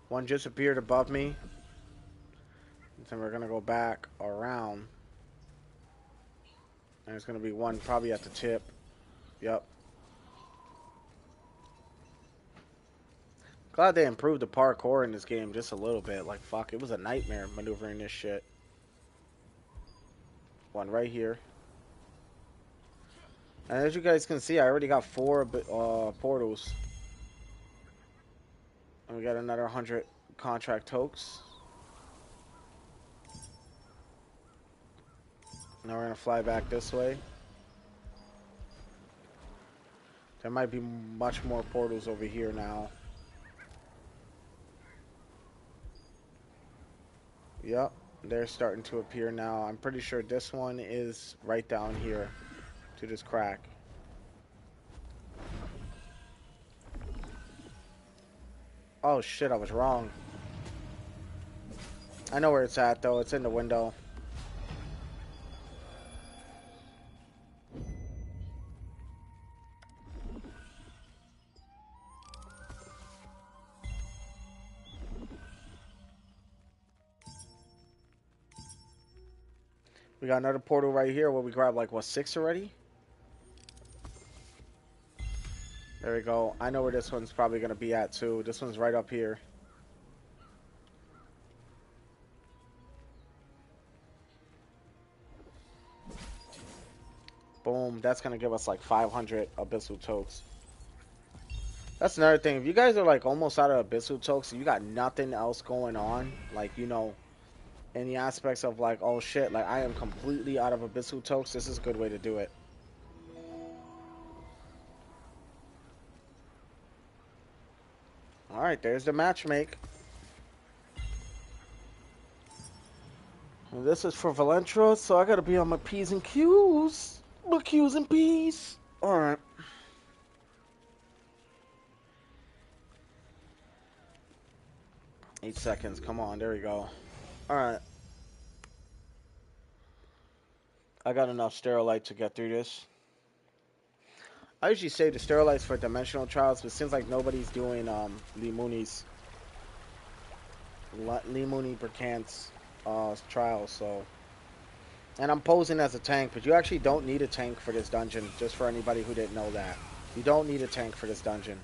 One just appeared above me. Then we're going to go back around. And there's going to be one probably at the tip. Yep. Glad they improved the parkour in this game just a little bit. Like, fuck, it was a nightmare maneuvering this shit. One right here. And as you guys can see, I already got 4 portals. And we got another 100 contract tokes. Now we're going to fly back this way. There might be much more portals over here now. Yep, they're starting to appear now. I'm pretty sure this one is right down here to this crack. Oh shit, I was wrong. I know where it's at though. It's in the window. We got another portal right here where we grabbed like, what, 6 already? There we go. I know where this one's probably going to be at too. This one's right up here. Boom. That's going to give us like 500 Abyssal Tokes. That's another thing. If you guys are like almost out of Abyssal Tokes and you got nothing else going on, like, you know, in the aspects of like, oh shit, like I am completely out of Abyssal Tokes, this is a good way to do it. Alright, there's the matchmake. And this is for Valentra, so I gotta be on my P's and Q's. My Q's and P's. Alright. Eight seconds, come on, there we go. Alright. I got enough Sterilite to get through this. I usually save the Sterilites for Dimensional Trials, but it seems like nobody's doing Lee Mooney's Bricant's trials, so. And I'm posing as a tank, but you actually don't need a tank for this dungeon, just for anybody who didn't know that. You don't need a tank for this dungeon.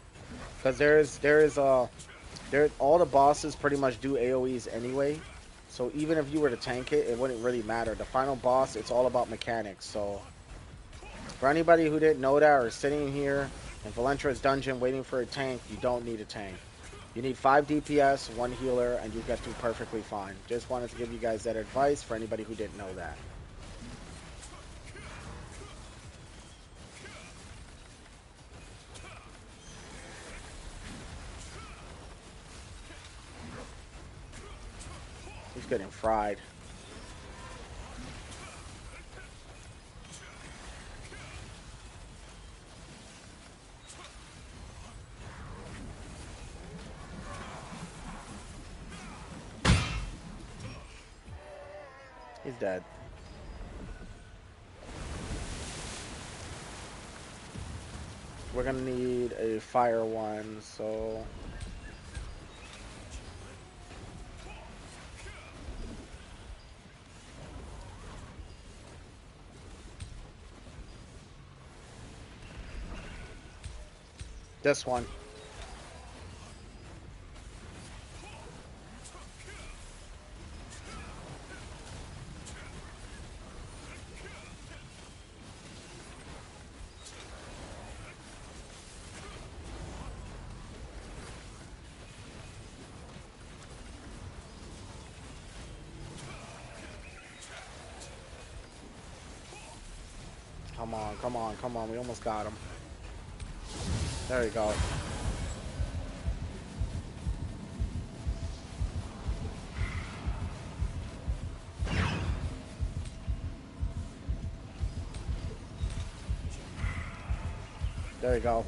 Because all the bosses pretty much do AoEs anyway. So even if you were to tank it, it wouldn't really matter. The final boss, it's all about mechanics, so. For anybody who didn't know that or is sitting here in Valentra's dungeon waiting for a tank, you don't need a tank. You need 5 DPS, 1 healer, and you get through perfectly fine. Just wanted to give you guys that advice for anybody who didn't know that. He's getting fried. He's dead. We're gonna need a fire one, so... This one. Come on, come on, come on. We almost got him. There you go. There you go.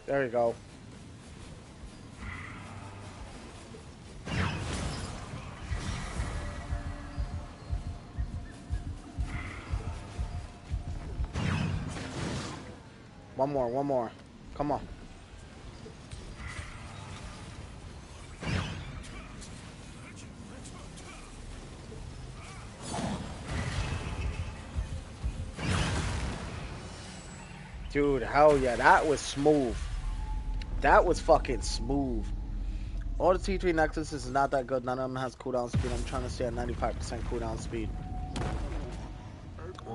There you go. One more, one more. Come on. Dude, hell yeah, that was smooth. That was fucking smooth. All the T3 necklaces is not that good. None of them has cooldown speed. I'm trying to stay at 95% cooldown speed.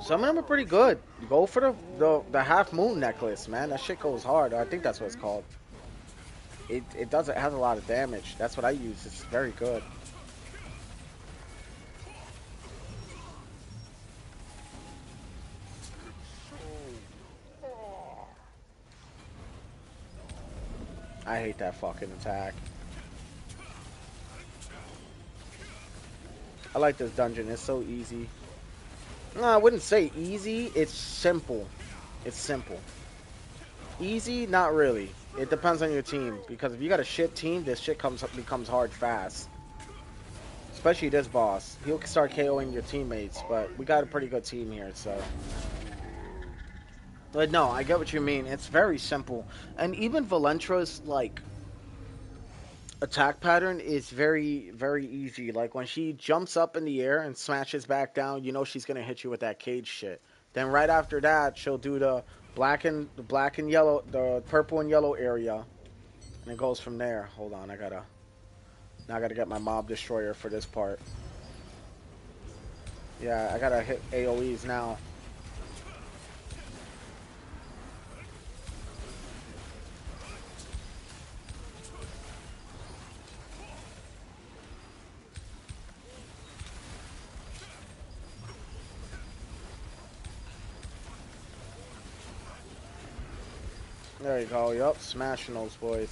Some of them are pretty good. Go for the half moon necklace, man. That shit goes hard. I think that's what it's called. It has a lot of damage. That's what I use. It's very good. I hate that fucking attack. I like this dungeon. It's so easy. No, I wouldn't say easy. It's simple. It's simple. Easy, not really. It depends on your team. Because if you got a shit team, this shit becomes hard fast. Especially this boss. He'll start KOing your teammates. But we got a pretty good team here, so... But no, I get what you mean. It's very simple. And even Valentra's, like, attack pattern is very, very easy. Like, when she jumps up in the air and smashes back down, you know she's going to hit you with that cage shit. Then right after that, she'll do the black and yellow, the purple and yellow area. And it goes from there. Hold on, now I gotta get my mob destroyer for this part. Yeah, I gotta hit AoEs now. There you go. Yup, smashing those boys.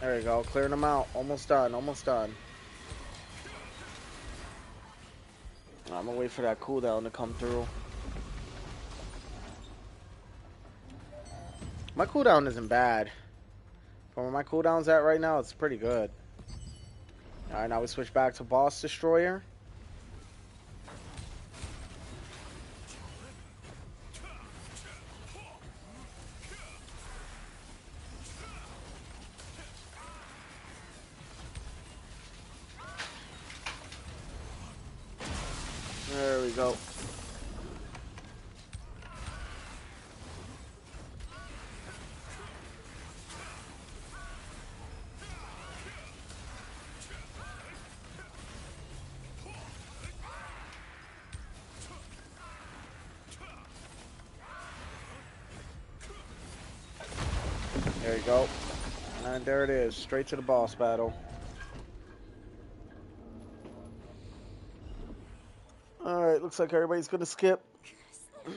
There you go. Clearing them out. Almost done. Almost done. I'm gonna wait for that cooldown to come through. My cooldown isn't bad. From where my cooldown's at right now, it's pretty good. Alright, now we switch back to Boss Destroyer. There we go. There you go. And there it is. Straight to the boss battle. Alright, looks like everybody's gonna skip. Curse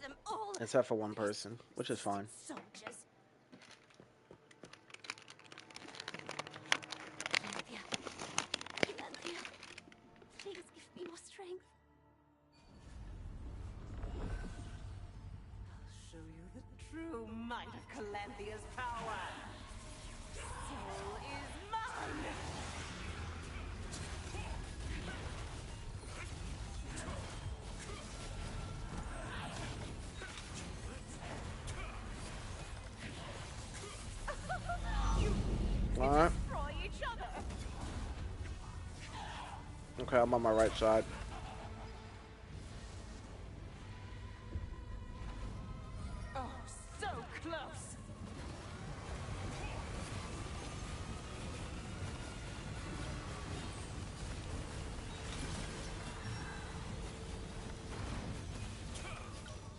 them all. Except for one person, which is fine. Soldiers. Calanthea, please give me more strength. I'll show you the true might of Calanthea's power. Soul is mine. Alright. Destroy each other. Okay, I'm on my right side. Oh, so close.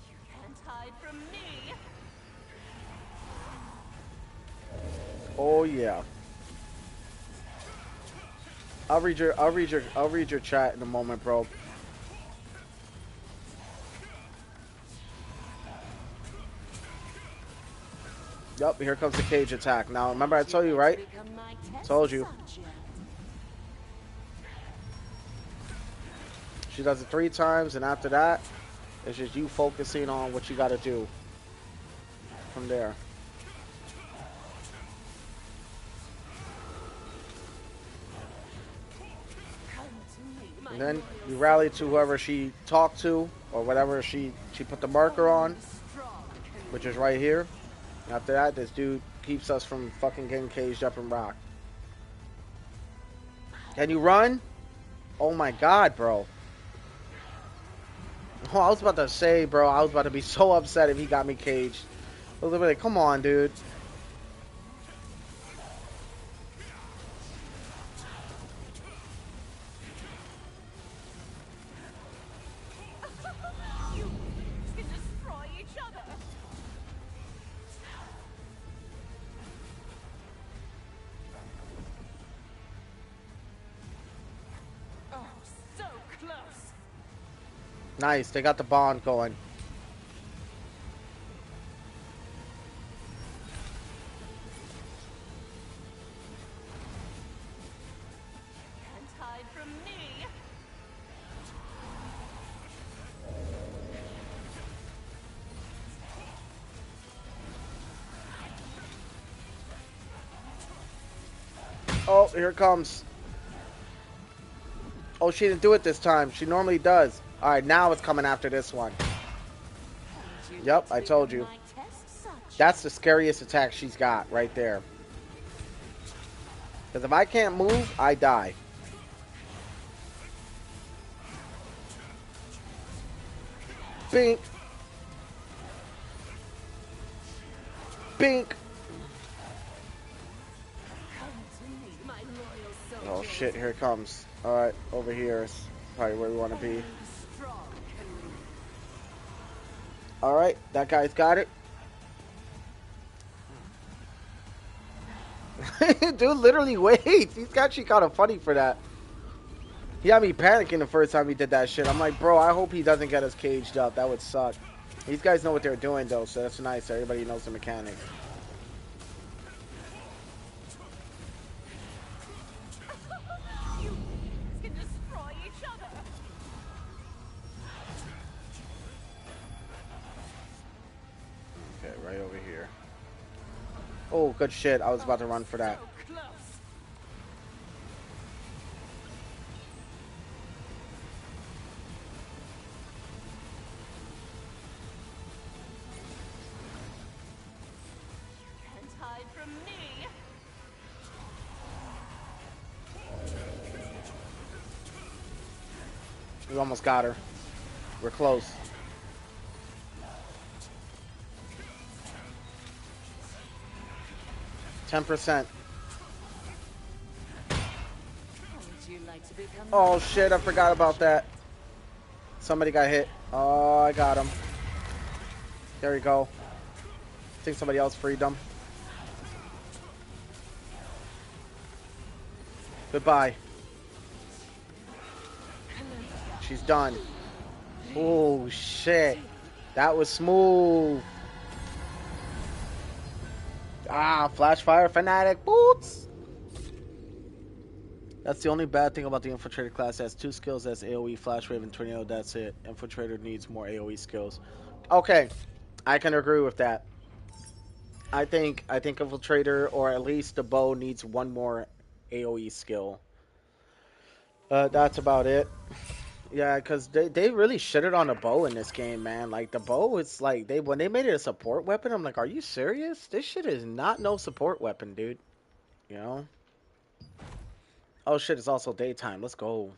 You can't hide from me. Oh yeah. I'll read your chat in a moment, bro. Yup, here comes the cage attack. Now remember I told you, right? Become my test Told you. subject. She does it 3 times, and after that, it's just you focusing on what you gotta do from there. Come to me, my And then loyal you rally to whoever she talked to, or whatever she put the marker on, strong. which is right here. And after that, this dude keeps us from fucking getting caged up and rocked. Can you run? Oh my god, bro. Oh, I was about to say, bro, I was about to be so upset if he got me caged. I was like, come on, dude. You can destroy each other. Oh, so close. Nice, they got the bond going. Can't hide from me. Oh, here it comes. Oh, she didn't do it this time. She normally does. Alright, now it's coming after this one. Would you Yep, like I to told become you. my test subject? That's the scariest attack she's got right there. Because if I can't move, I die. Bink. Bink. Come to me, my loyal Oh soldiers. shit, here it comes. Alright, over here is probably where we want to be. Strong. Alright, that guy's got it. Dude literally waits. He's actually kind of funny for that. He had me panicking the first time he did that shit. I'm like, bro, I hope he doesn't get us caged up. That would suck. These guys know what they're doing, though, so that's nice. Everybody knows the mechanics. You can destroy each other. Okay, right over here. Oh, good shit. I was about to run for that. So close. Can't hide from me. We almost got her. We're close. %. Would you like to become Oh shit, I forgot about that. Somebody got hit. Oh, I got him. There we go. I think somebody else freed them. Goodbye. She's done. Oh, shit. That was smooth. Ah, Flash Fire Fanatic Boots. That's the only bad thing about the Infiltrator class. It has 2 skills. That's AoE, Flash Wave, and Tornado. That's it. Infiltrator needs more AoE skills. Okay, I can agree with that. I think Infiltrator, or at least the bow, needs one more AoE skill. That's about it. Yeah, because they really shitted on the bow in this game, man. Like, the bow, it's like, when they made it a support weapon, I'm like, are you serious? This shit is not no support weapon, dude. You know? Oh shit, it's also daytime. Let's go.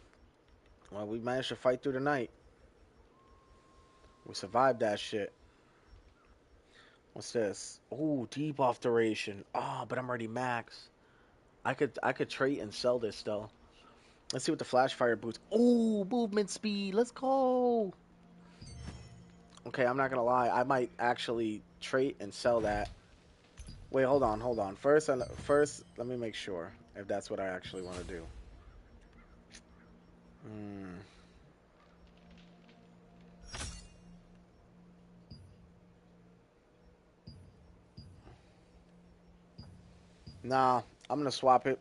Well, we managed to fight through the night. We survived that shit. What's this? Ooh, debuff duration. Oh, but I'm already max. I could trade and sell this though. Let's see what the flash fire boots. Ooh, movement speed. Let's go. Okay, I'm not gonna lie. I might actually trade and sell that. Wait, hold on, hold on. First, let me make sure if that's what I actually want to do. Hmm. Nah, I'm gonna swap it.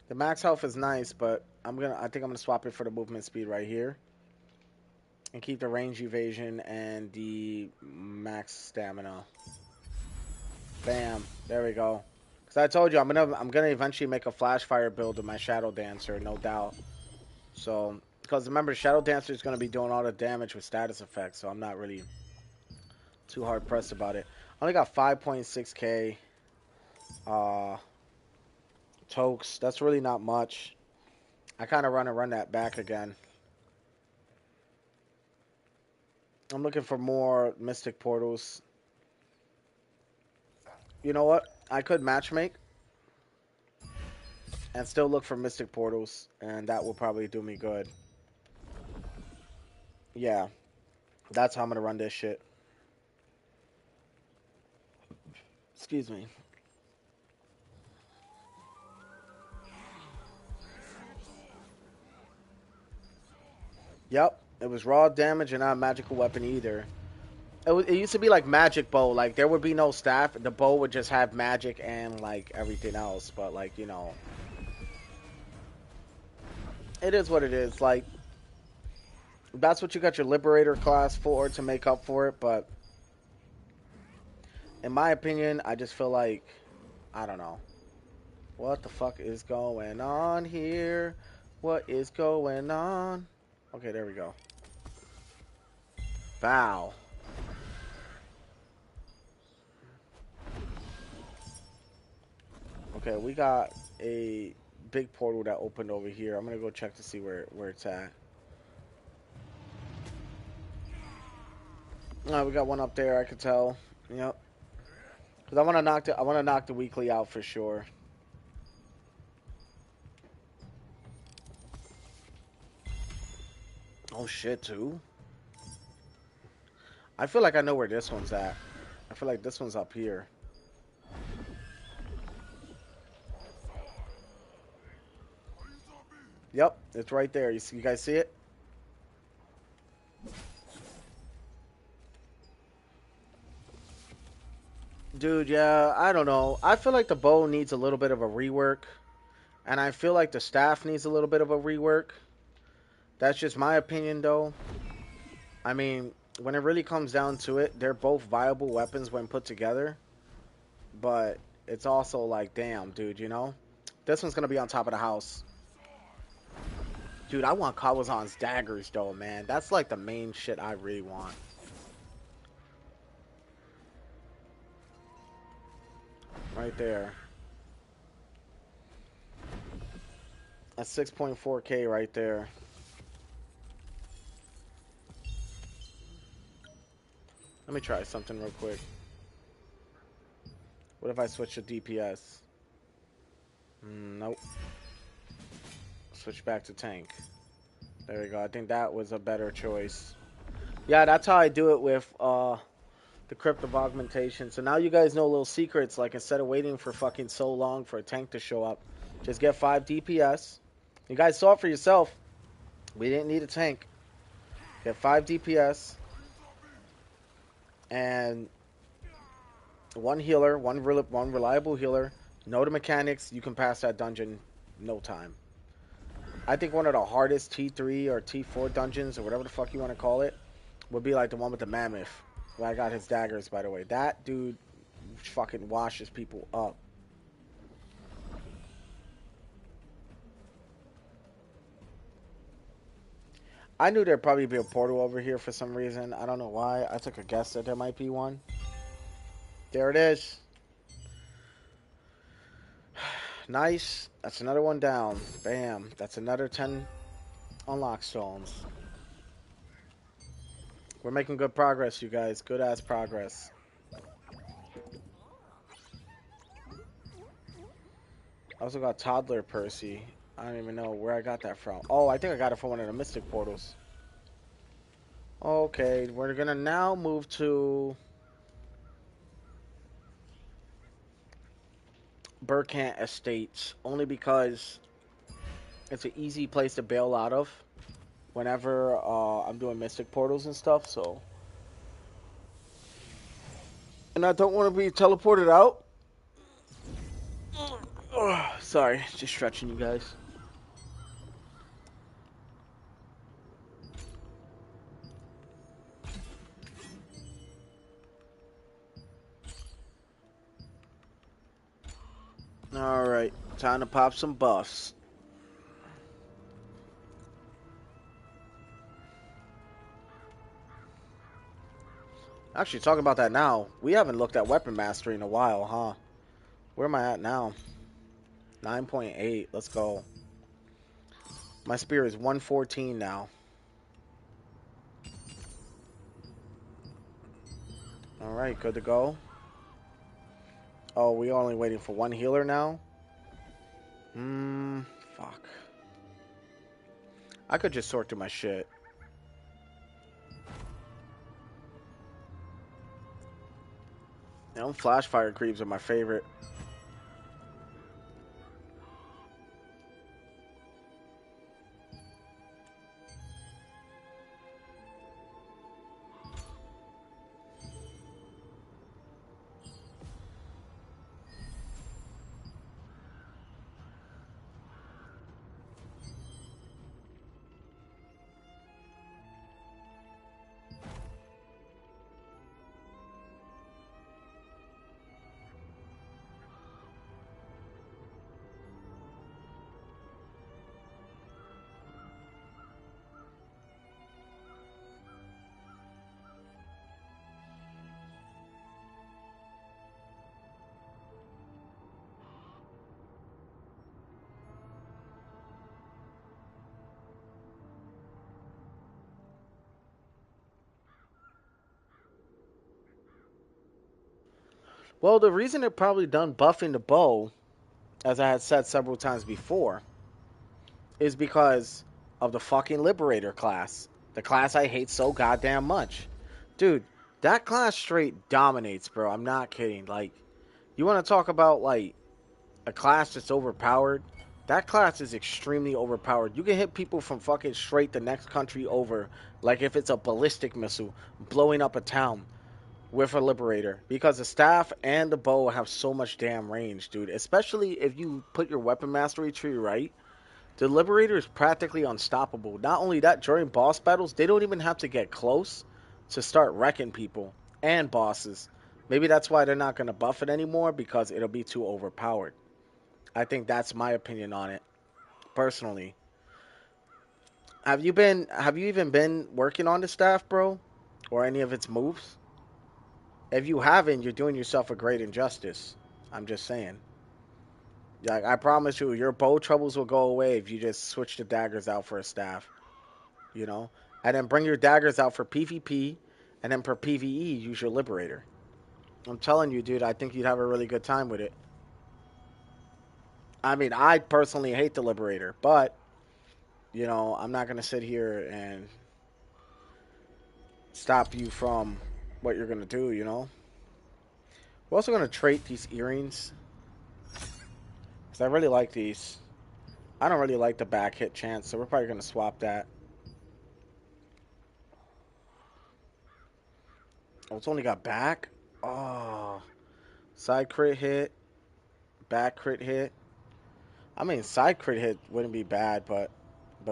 The max health is nice, but I think I'm gonna swap it for the movement speed right here, and keep the range evasion and the max stamina. Bam, there we go. Cause I told you I'm gonna eventually make a flash fire build with my Shadowdancer, no doubt. So, because remember, Shadowdancer is gonna be doing all the damage with status effects, so I'm not really too hard pressed about it. I only got 5.6k tokes. That's really not much. I kind of run that back again. I'm looking for more Mystic Portals. You know what? I could matchmake and still look for Mystic Portals, and that will probably do me good. Yeah, that's how I'm gonna run this shit. Excuse me. Yep, it was raw damage and not a magical weapon either. It used to be like magic bow. Like, there would be no staff. The bow would just have magic and, like, everything else. But, like, you know, it is what it is. Like, that's what you got your Liberator class for, to make up for it. But in my opinion, I just feel like, I don't know. What the fuck is going on here? What is going on? Okay, there we go. Bow. Okay, we got a big portal that opened over here. I'm gonna go check to see where it's at. We got one up there. I could tell. Yep. Cause I want to knock the weekly out for sure. Oh shit, too. I feel like I know where this one's at. I feel like this one's up here. Yep, it's right there. You guys see it? Dude, yeah, I don't know. I feel like the bow needs a little bit of a rework. And I feel like the staff needs a little bit of a rework. That's just my opinion, though. I mean, when it really comes down to it, they're both viable weapons when put together. But it's also like, damn, dude, you know? This one's going to be on top of the house. Dude, I want Kawazan's daggers, though, man. That's like the main shit I really want. Right there. That's 6.4k right there. Let me try something real quick. What if I switch to DPS? Nope. Switch back to tank. There we go. I think that was a better choice. Yeah, that's how I do it with the Crypt of Augmentation. So now you guys know little secrets. Like, instead of waiting for fucking so long for a tank to show up, Just get 5 DPS. You guys saw it for yourself. We didn't need a tank. Get 5 DPS and one healer, one reliable healer. Know the mechanics. You can pass that dungeon no time. I think one of the hardest T3 or T4 dungeons or whatever the fuck you want to call it would be like the one with the mammoth. Where I got his daggers, by the way. That dude fucking washes people up. I knew there'd probably be a portal over here for some reason. I don't know why. I took a guess that there might be one. There it is. Nice. That's another one down. Bam. That's another 10 unlock stones. We're making good progress, you guys. Good ass progress. I also got Toddler Percy. I don't even know where I got that from. Oh, I think I got it from one of the Mystic Portals. Okay, we're gonna now move to Burkant Estates. Only because it's an easy place to bail out of whenever I'm doing Mystic Portals and stuff, so. And I don't want to be teleported out. Sorry, just stretching you guys. Alright, time to pop some buffs. Actually, talking about that now, we haven't looked at weapon mastery in a while, huh? Where am I at now? 9.8, let's go. My spear is 114 now. Alright, good to go. Oh, we're only waiting for one healer now? Fuck. I could just sort through my shit. You know, flash fire creeps are my favorite. Well, the reason they're probably done buffing the bow, as I had said several times before, is because of the fucking Liberator class. The class I hate so goddamn much. Dude, that class straight dominates, bro. I'm not kidding. Like, you want to talk about, like, a class that's overpowered? That class is extremely overpowered. You can hit people from fucking straight the next country over, like if it's a ballistic missile blowing up a town with a Liberator. Because the staff and the bow have so much damn range, dude. Especially if you put your weapon mastery tree right. The Liberator is practically unstoppable. Not only that, during boss battles, they don't even have to get close to start wrecking people and bosses. Maybe that's why they're not going to buff it anymore, because it'll be too overpowered. I think that's my opinion on it, personally. Have you even been working on the staff, bro? Or any of its moves? If you haven't, you're doing yourself a great injustice. I'm just saying. Like, I promise you, your bow troubles will go away if you just switch the daggers out for a staff. You know? And then bring your daggers out for PvP, and then for PvE, use your Liberator. I'm telling you, dude, I think you'd have a really good time with it. I mean, I personally hate the Liberator, but, you know, I'm not going to sit here and stop you from what you're going to do, you know? We're also going to trade these earrings. Because I really like these. I don't really like the back hit chance, so we're probably going to swap that. Oh, it's only got back? Oh. Side crit hit. Back crit hit. I mean, side crit hit wouldn't be bad, but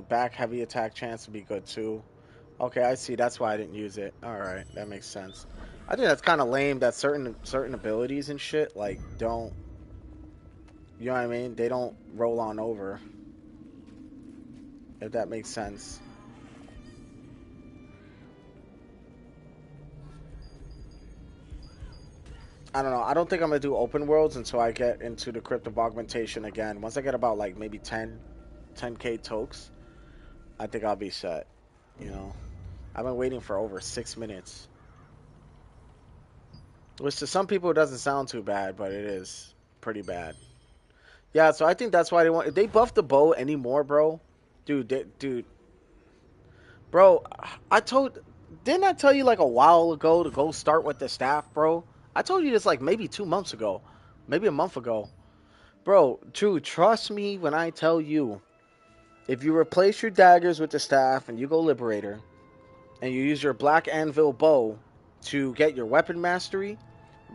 back heavy attack chance would be good too. Okay, I see. That's why I didn't use it. All right, that makes sense. I think that's kind of lame that certain abilities and shit like don't. You know what I mean? They don't roll on over. If that makes sense. I don't know. I don't think I'm gonna do open worlds until I get into the crypt of augmentation again. Once I get about like maybe 10k tokes, I think I'll be set. You know, I've been waiting for over 6 minutes, which to some people it doesn't sound too bad, but it is pretty bad. Yeah, so I think that's why they want. If they buff the bow anymore, bro, dude, bro, I told, didn't I tell you like a while ago to go start with the staff, bro? I told you this like maybe 2 months ago, maybe a month ago. Bro, true, trust me when I tell you, if you replace your daggers with the staff and you go Liberator, and you use your Black Anvil bow to get your weapon mastery,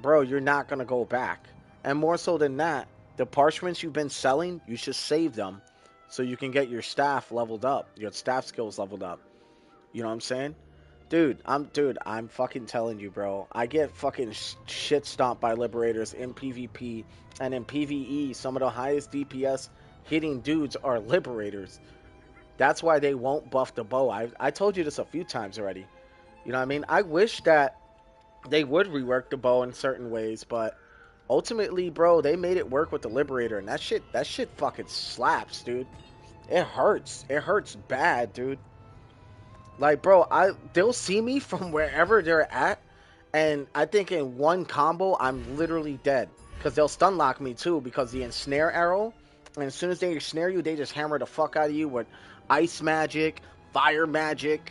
bro, you're not going to go back. And more so than that, the parchments you've been selling, you should save them so you can get your staff leveled up, your staff skills leveled up. You know what I'm saying? I'm fucking telling you, bro. I get fucking shit stomped by liberators in PvP and in PvE. Some of the highest DPS hitting dudes are liberators. That's why they won't buff the bow. I told you this a few times already. You know what I mean? I wish that they would rework the bow in certain ways, but ultimately, bro, they made it work with the liberator, and that shit fucking slaps, dude. It hurts. It hurts bad, dude. Like, bro, they'll see me from wherever they're at, and I think in one combo, I'm literally dead. Because they'll stun lock me too, because the ensnare arrow, and as soon as they ensnare you, they just hammer the fuck out of you with ice magic, fire magic,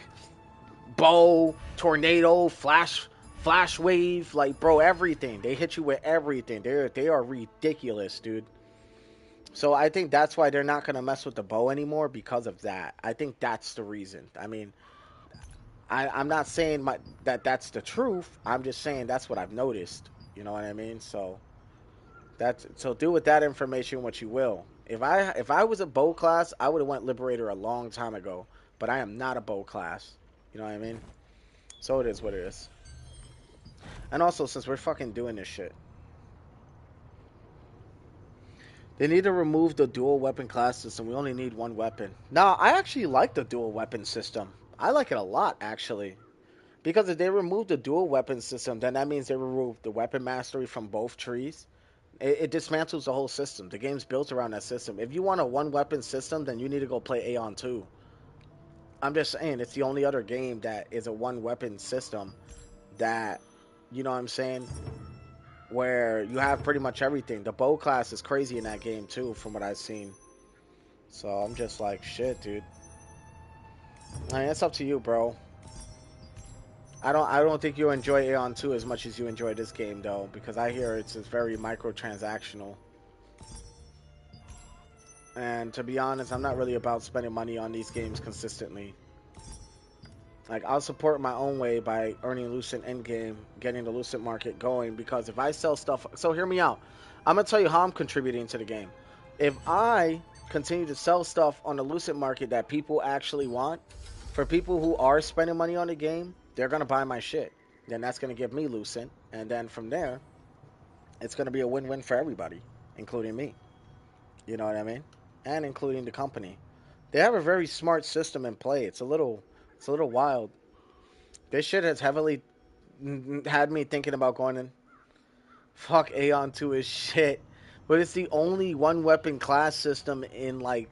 bow, tornado, flash wave, like, bro, everything. They hit you with everything. They are ridiculous, dude. So I think that's why they're not gonna mess with the bow anymore because of that. I think that's the reason. I mean, I'm not saying that's the truth. I'm just saying that's what I've noticed. You know what I mean? So do with that information what you will. If I was a bow class, I would have went Liberator a long time ago. But I am not a bow class. You know what I mean? So it is what it is. And also, since we're fucking doing this shit, they need to remove the dual weapon class system. We only need one weapon. Now, I actually like the dual weapon system. I like it a lot, actually. Because if they remove the dual weapon system, then that means they remove the weapon mastery from both trees. It dismantles the whole system. The game's built around that system. If you want a one weapon system, then you need to go play Aeon 2. I'm just saying, it's the only other game that is a one weapon system that, you know what I'm saying, where you have pretty much everything. The bow class is crazy in that game too, from what I've seen. So I'm just like, shit, dude. I mean, it's up to you, bro. I don't think you enjoy Aeon 2 as much as you enjoy this game though, because I hear it's very microtransactional. And to be honest, I'm not really about spending money on these games consistently. Like, I'll support my own way by earning Lucent endgame, getting the Lucent market going, because if I sell stuff... So hear me out. I'm going to tell you how I'm contributing to the game. If I continue to sell stuff on the Lucent market that people actually want, for people who are spending money on the game, they're going to buy my shit. Then that's going to give me Lucent. And then from there, it's going to be a win-win for everybody, including me. You know what I mean? And including the company. They have a very smart system in play. It's a little wild. This shit has heavily had me thinking about going in. Fuck, Aeon 2 is shit. But it's the only one weapon class system in like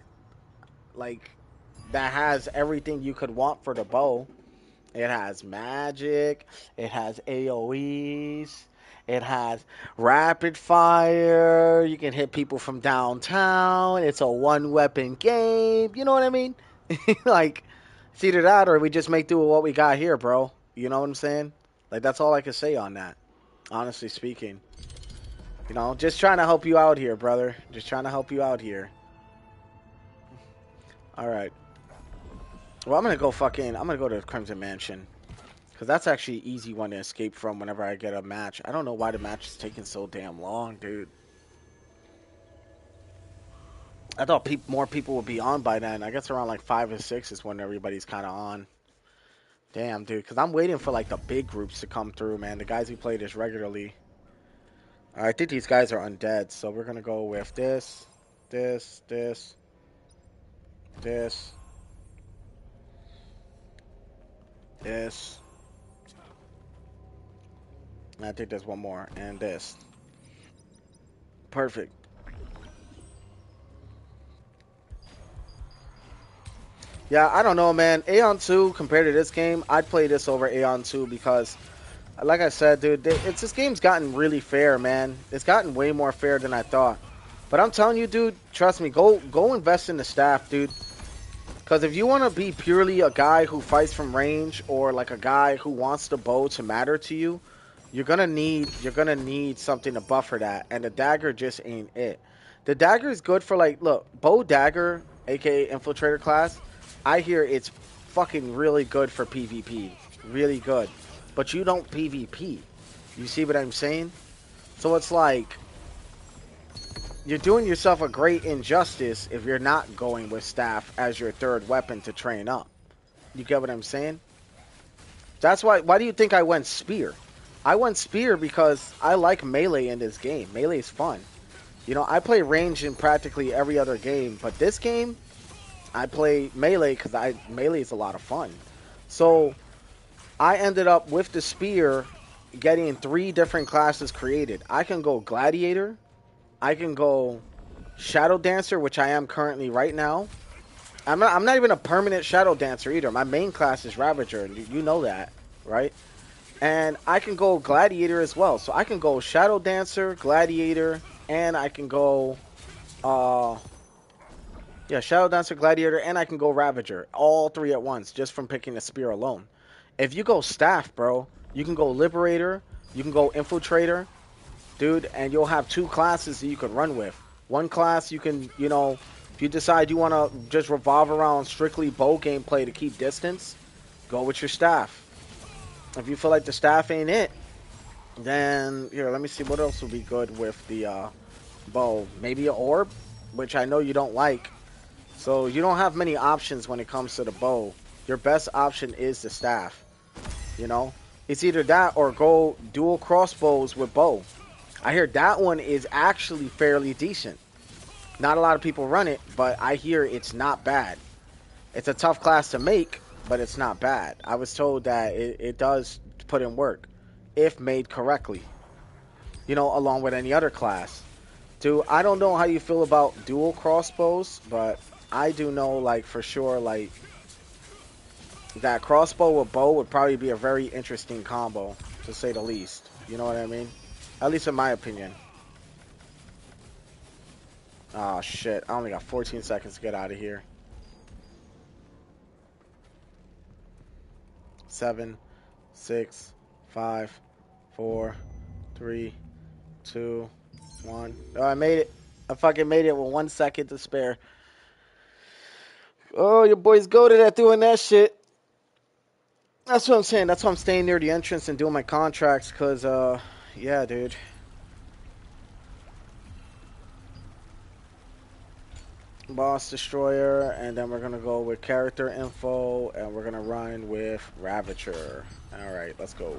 that has everything you could want for the bow. It has magic, it has AoEs, it has rapid fire, you can hit people from downtown, it's a one weapon game, you know what I mean? Like, it's either that or we just make do with what we got here, bro. You know what I'm saying? Like, that's all I can say on that, honestly speaking. You know, just trying to help you out here, brother. Just trying to help you out here. All right. Well, I'm gonna go to the Crimson Mansion. Because that's actually an easy one to escape from whenever I get a match. I don't know why the match is taking so damn long, dude. I thought more people would be on by then. I guess around like 5 or 6 is when everybody's kind of on. Damn, dude. Because I'm waiting for like the big groups to come through, man. The guys who play this regularly. I think these guys are undead. So we're going to go with this, this, this, this, this. And I think there's one more. And this. Perfect. Yeah, I don't know, man. Aeon 2 compared to this game, I'd play this over Aeon 2 because, like I said, dude, this game's gotten really fair, man. It's gotten way more fair than I thought. But I'm telling you, dude, trust me, go invest in the staff, dude. Because if you want to be purely a guy who fights from range or like a guy who wants the bow to matter to you, you're gonna need something to buffer that, and the dagger just ain't it. The dagger is good for like, look, bow dagger, aka infiltrator class. I hear it's fucking really good for PvP, really good. But you don't PvP. You see what I'm saying? So it's like you're doing yourself a great injustice if you're not going with staff as your third weapon to train up. You get what I'm saying? That's why do you think I went spear? I went spear because I like melee in this game. Melee is fun. You know, I play range in practically every other game, but this game I play melee because melee is a lot of fun. So I ended up with the spear getting 3 different classes created. I can go gladiator, I can go Shadowdancer, which I am currently right now. I'm not even a permanent Shadowdancer either. My main class is Ravager, and you know that, right? And I can go Gladiator as well. So I can go Shadowdancer, Gladiator, and I can go, Shadowdancer, Gladiator, and I can go Ravager. All 3 at once, just from picking a spear alone. If you go Staff, bro, you can go Liberator, you can go Infiltrator, dude, and you'll have 2 classes that you can run with. One class you can, you know, if you decide you want to just revolve around strictly bow gameplay to keep distance, go with your staff. If you feel like the staff ain't it, then here, let me see what else would be good with the bow. Maybe an orb, which I know you don't like. So you don't have many options when it comes to the bow. Your best option is the staff. You know, it's either that or go dual crossbows with bow. I hear that one is actually fairly decent. Not a lot of people run it, but I hear it's not bad. It's a tough class to make, but it's not bad. I was told that it does put in work if made correctly, you know, along with any other class. Dude, I don't know how you feel about dual crossbows, but I do know, like, for sure, like, that crossbow with bow would probably be a very interesting combo, to say the least. You know what I mean? At least in my opinion. Oh, shit. I only got 14 seconds to get out of here. 7, 6, 5, 4, 3, 2, 1. Oh, I made it. I fucking made it with 1 second to spare. Oh, your boy's goated at doing that shit. That's what I'm saying. That's why I'm staying near the entrance and doing my contracts, because, yeah, dude. Boss Destroyer, and then we're going to go with character info, and we're going to run with Ravager. Alright, let's go.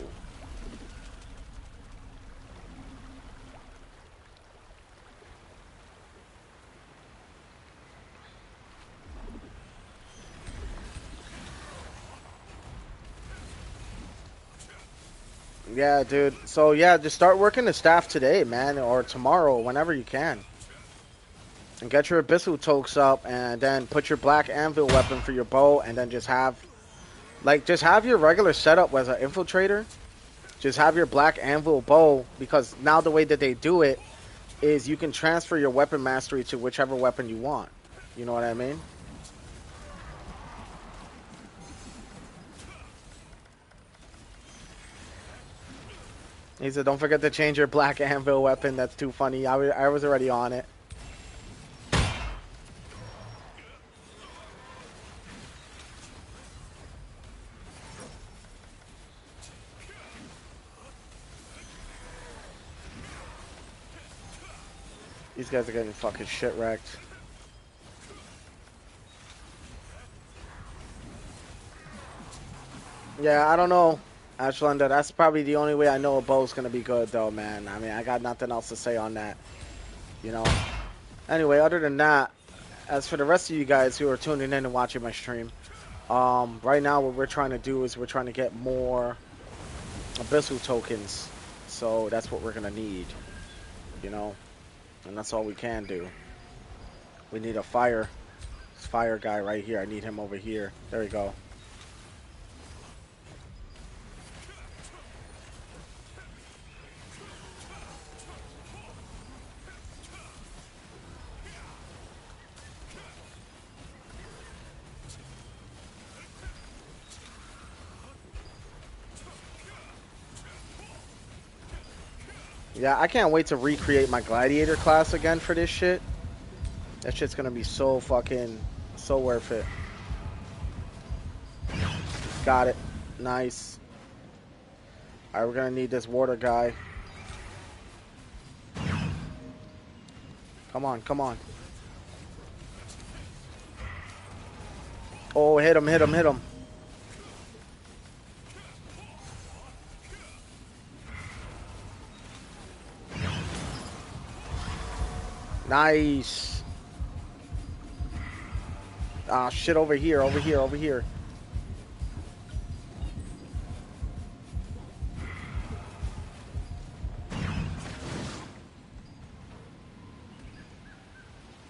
Yeah, dude. So, yeah, just start working the staff today, man, or tomorrow, whenever you can. And get your Abyssal Tokes up, and then put your Black Anvil weapon for your bow, and then just have your regular setup as an Infiltrator. Just have your Black Anvil bow, because now the way that they do it is you can transfer your weapon mastery to whichever weapon you want. You know what I mean? He said, don't forget to change your black anvil weapon. That's too funny. I was already on it. These guys are getting fucking shit wrecked. Yeah, I don't know, Ashlanda. That's probably the only way I know a bow's gonna be good, though, man. I mean, I got nothing else to say on that, you know. Anyway, other than that, as for the rest of you guys who are tuning in and watching my stream, right now what we're trying to do is we're trying to get more abyssal tokens. So that's what we're gonna need, you know, and that's all we can do. We need a fire guy right here. I need him over here. There we go. Yeah, I can't wait to recreate my gladiator class again for this shit. That shit's gonna be so worth it. Got it. Nice. Alright, we're gonna need this water guy. Come on, come on. Oh, hit him, hit him, hit him. Nice. Ah, shit, over here, over here, over here.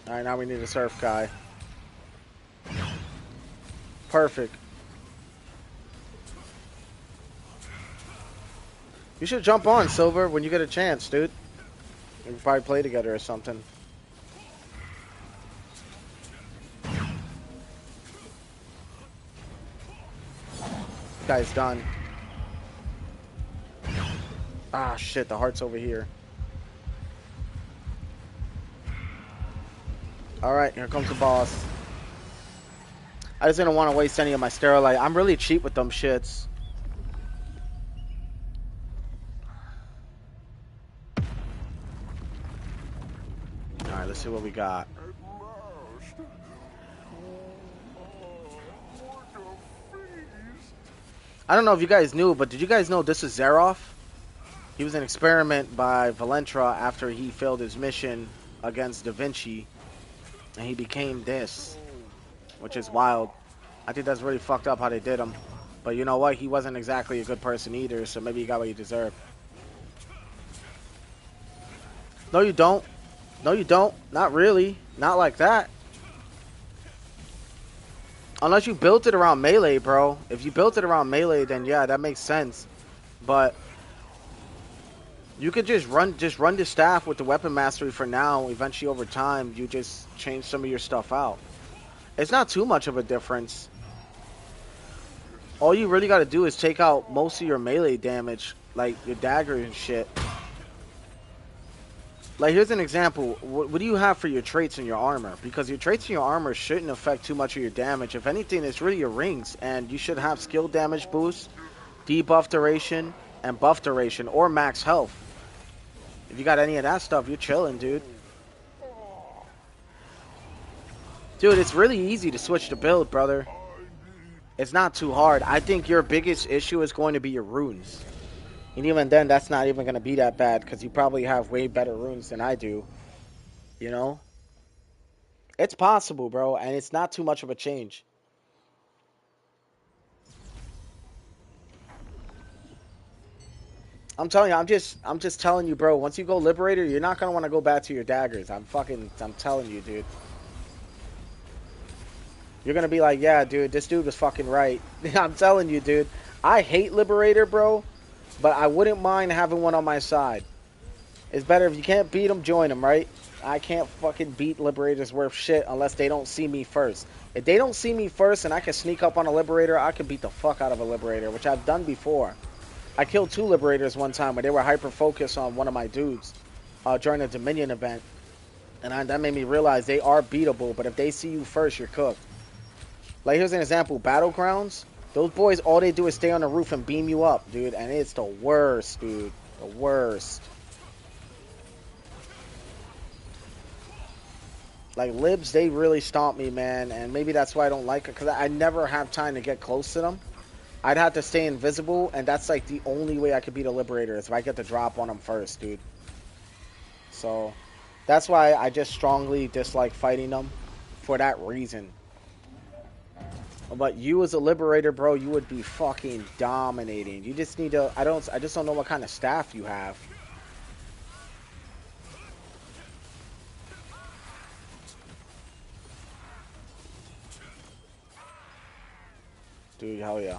Alright, now we need a surf guy. Perfect. You should jump on, Silver, when you get a chance, dude. We can probably play together or something. Guy's done. Ah, shit, the heart's over here. Alright, here comes the boss. I just didn't want to waste any of my sterilite. I'm really cheap with them shits. Alright, let's see what we got. I don't know if you guys knew, but did you guys know this is Zeroff? He was an experiment by Valentra after he failed his mission against Da Vinci. And he became this, which is wild. I think that's really fucked up how they did him. But you know what? He wasn't exactly a good person either, so maybe he got what he deserved. No, you don't. No, you don't. Not really. Not like that. Unless you built it around melee, bro. If you built it around melee, then yeah, that makes sense. But you could just run the staff with the weapon mastery for now. Eventually, over time, you just change some of your stuff out. It's not too much of a difference. All you really got to do is take out most of your melee damage, like your dagger and shit. Like, here's an example. What do you have for your traits and your armor? Because your traits and your armor shouldn't affect too much of your damage. If anything, it's really your rings. And you should have skill damage boost, debuff duration, and buff duration, or max health. If you got any of that stuff, you're chilling, dude. Dude, it's really easy to switch the build, brother. It's not too hard. I think your biggest issue is going to be your runes. And even then, that's not even going to be that bad, because you probably have way better runes than I do. You know? It's possible, bro, and it's not too much of a change. I'm telling you, I'm just telling you, bro, once you go Liberator, you're not going to want to go back to your daggers. I'm telling you, dude. You're going to be like, yeah, dude, this dude was fucking right. I'm telling you, dude. I hate Liberator, bro. But I wouldn't mind having one on my side. It's better if you can't beat them, join them, right? I can't fucking beat Liberators worth shit unless they don't see me first. If they don't see me first and I can sneak up on a Liberator, I can beat the fuck out of a Liberator, which I've done before. I killed 2 Liberators one time when they were hyper focused on one of my dudes during a Dominion event. And that made me realize they are beatable, but if they see you first, you're cooked. Like, here's an example. Battlegrounds, those boys, all they do is stay on the roof and beam you up, dude. And it's the worst, dude. The worst. Like, Libs, they really stomp me, man. And maybe that's why I don't like it, because I never have time to get close to them. I'd have to stay invisible, and that's, like, the only way I could beat a Liberator is if I get the drop on them first, dude. So, that's why I just strongly dislike fighting them for that reason. But you as a Liberator, bro, you would be fucking dominating. You just need to... I just don't know what kind of staff you have. Dude, hell yeah.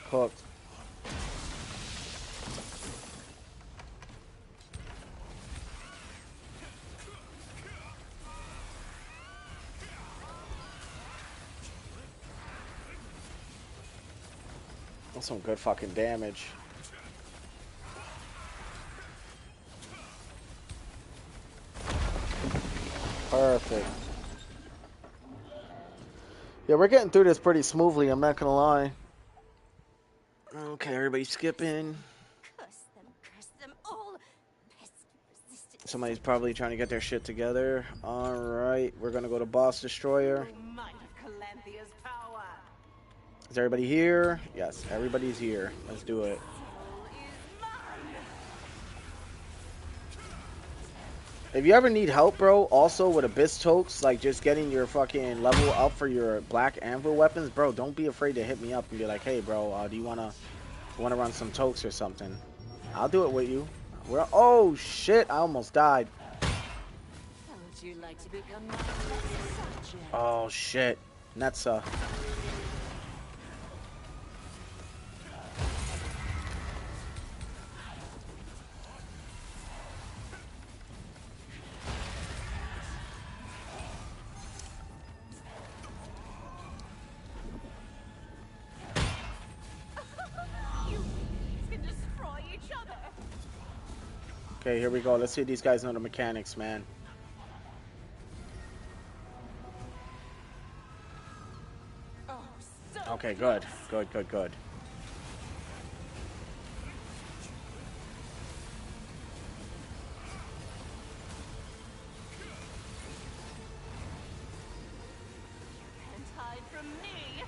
Cooked. That's some good fucking damage. Perfect. Yeah, we're getting through this pretty smoothly, I'm not gonna lie. Okay, everybody skipping. Curse them all. Pesky resistance. Somebody's probably trying to get their shit together. Alright, we're gonna go to Boss Destroyer. True might of Calanthia's power. Is everybody here? Yes, everybody's here. Let's do it. Soul is mine. If you ever need help, bro, also with Abyss Tokes, like just getting your fucking level up for your Black Anvil weapons, bro, don't be afraid to hit me up and be like, hey, bro, do you wanna run some Tokes or something? I'll do it with you. Oh, shit, I almost died. How would you like to become my next subject? Oh, shit. Netza. Okay, here we go. Let's see if these guys know the mechanics, man. Okay, good. Good. Can't hide from me.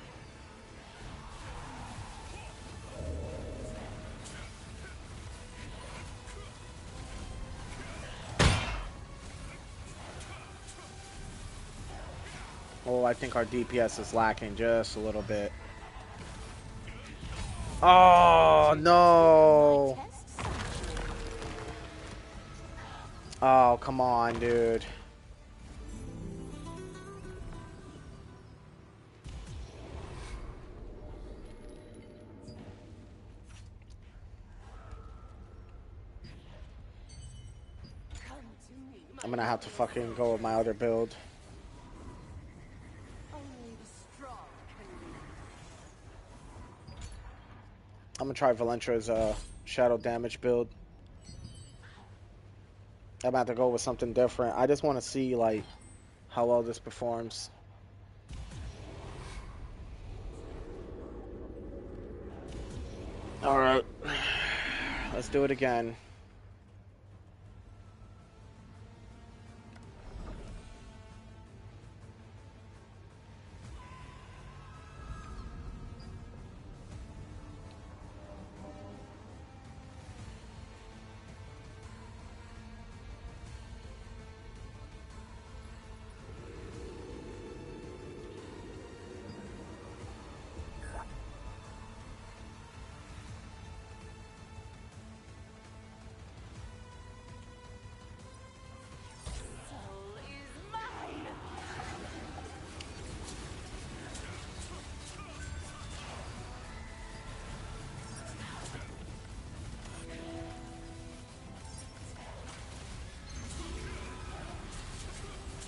Oh, I think our DPS is lacking just a little bit. Oh, no. Oh, come on, dude. I'm gonna have to fucking go with my other build. I'm gonna try Valentra's shadow damage build. I'm about to go with something different. I just want to see like how well this performs. All right, let's do it again.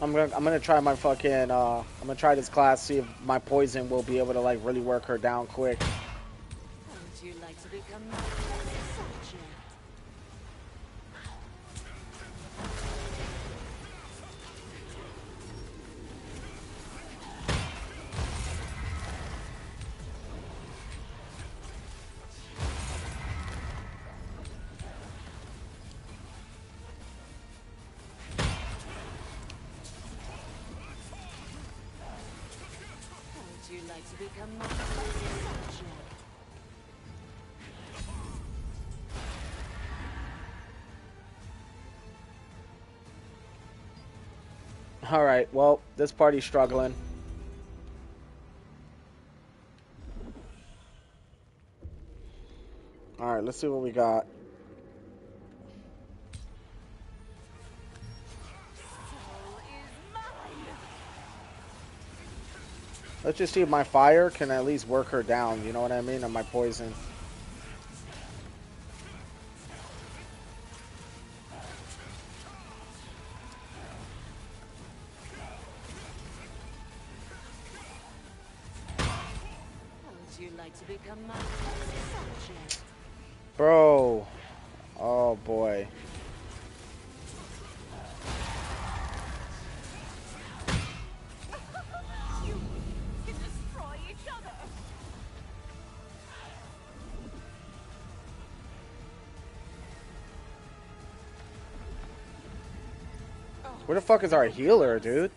I'm gonna try my fucking I'm gonna try this class, see if my poison will be able to like really work her down quick. Would you like to become my test subject? Would you like to become my test subject? All right, well, this party's struggling. All right, let's see what we got. Soul is mine. Let's just see if my fire can at least work her down. You know what I mean? And my poison. Would you like to become my test subject? Bro. Oh boy. You can destroy each other. Where the fuck is our healer, dude?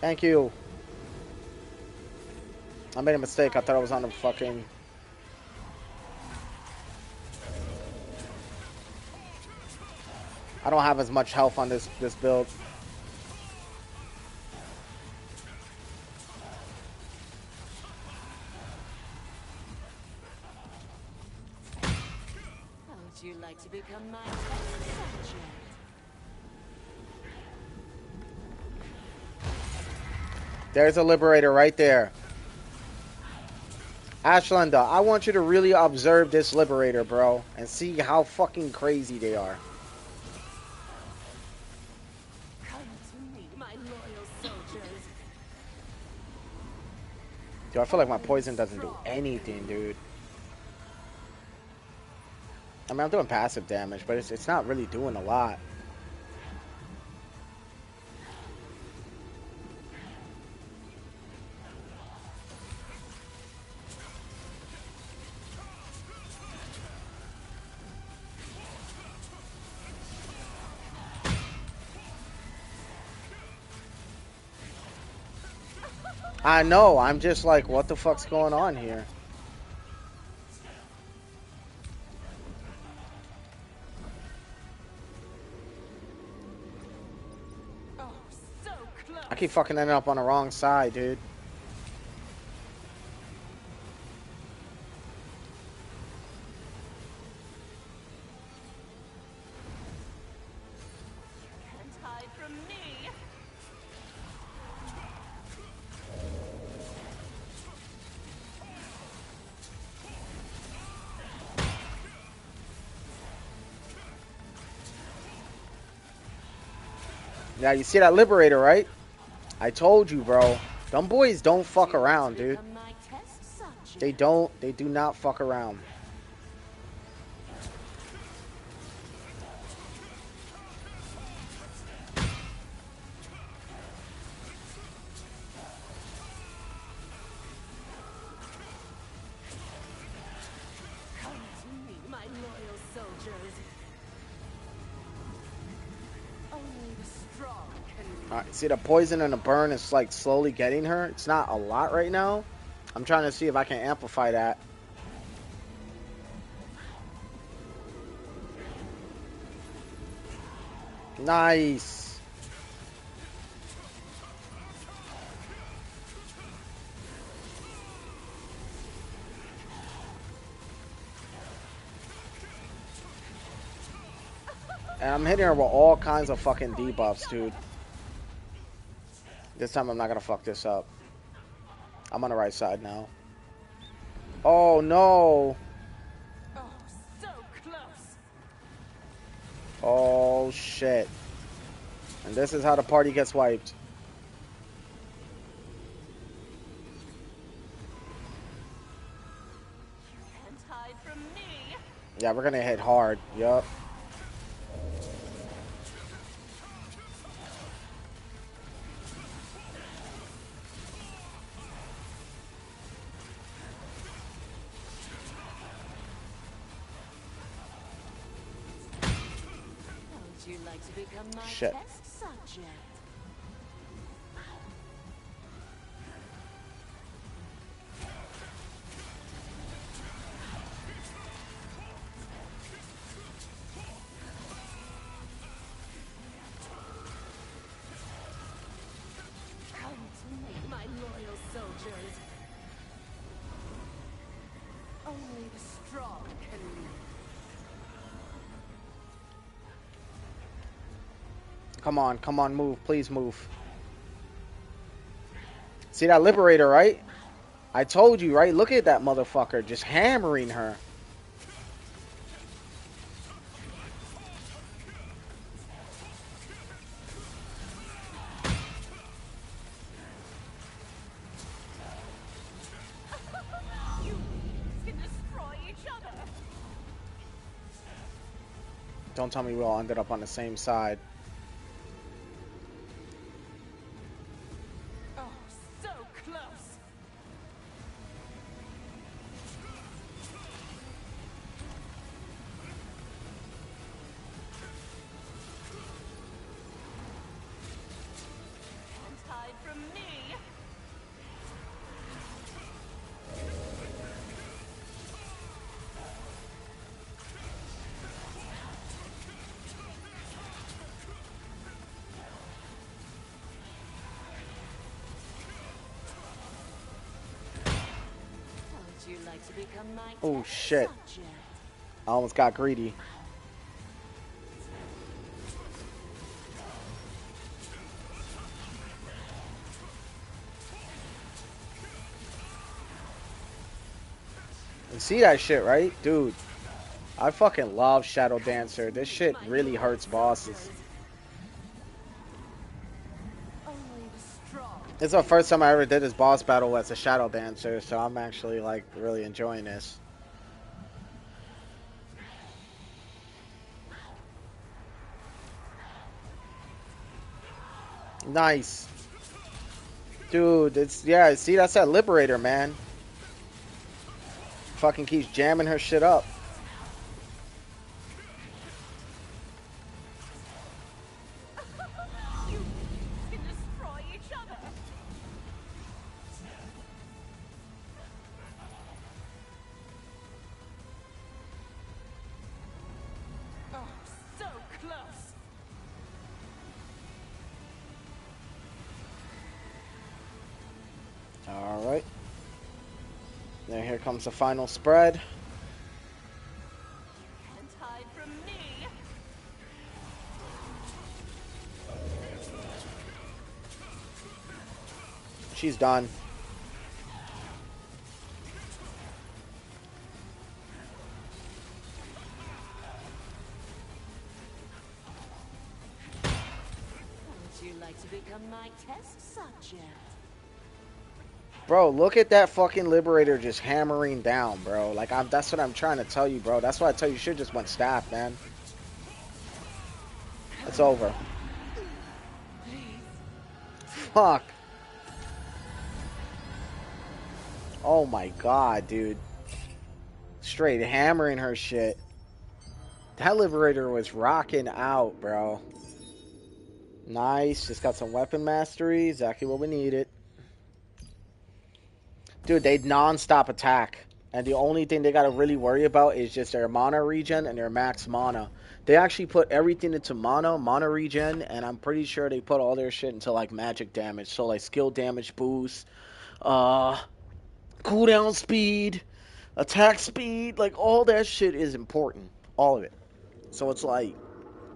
Thank you. I made a mistake. I thought I was on the fucking... I don't have as much health on this build. Would you like to become my test subject? There's a liberator right there. Ashlinda, I want you to really observe this liberator, bro, and see how fucking crazy they are. Come to me, my loyal soldiers. Dude, I feel like my poison doesn't do anything, dude. I mean, I'm doing passive damage, but it's not really doing a lot. I know, I'm just like, what the fuck's going on here? Oh, so close. I keep fucking ending up on the wrong side, dude. Can't hide from me. Yeah, you see that liberator, right? I told you, bro. Them boys don't fuck around, dude. Become my test subject. They do not fuck around. Come to me, my loyal soldiers. Only the strong can. Alright, see the poison and the burn is like slowly getting her. It's not a lot right now. I'm trying to see if I can amplify that. Nice. And I'm hitting her with all kinds of fucking debuffs, dude. This time I'm not gonna fuck this up. I'm on the right side now. Oh no. Oh, so close. Oh shit. And this is how the party gets wiped. You can't hide from me. Yeah, we're gonna hit hard. Yup. Would you like to become my Shit. test subject? Come to make my loyal soldiers. Only the strong can lead. Come on, move. Please move. See that Liberator, right? I told you, right? Look at that motherfucker just hammering her. You can destroy each other. Don't tell me we all ended up on the same side. Oh, so close. Can't hide from me. Would you like to become my Oh test shit. subject? I almost got greedy. You see that shit, right? Dude, I fucking love Shadowdancer. This shit really hurts bosses. Only the strong. This is the first time I ever did this boss battle as a Shadowdancer, so I'm actually, like, really enjoying this. Nice. Dude, it's, yeah, see, that's that Liberator, man. Fucking keeps jamming her shit up. You can destroy each other. Oh, so close. Alright. Then here comes the final spread. Can't hide from me. She's done. Would you like to become my test subject? Bro, look at that fucking Liberator just hammering down, bro. Like, that's what I'm trying to tell you, bro. That's why I tell you should just went staff, man. It's over. Fuck. Oh my god, dude. Straight hammering her shit. That Liberator was rocking out, bro. Nice. Just got some weapon mastery. Exactly what we needed. Dude, they non-stop attack. And the only thing they gotta really worry about is just their mana regen and their max mana. They actually put everything into mana regen, and I'm pretty sure they put all their shit into like magic damage. So like skill damage boost, cooldown speed, attack speed, like all that shit is important. All of it. So it's like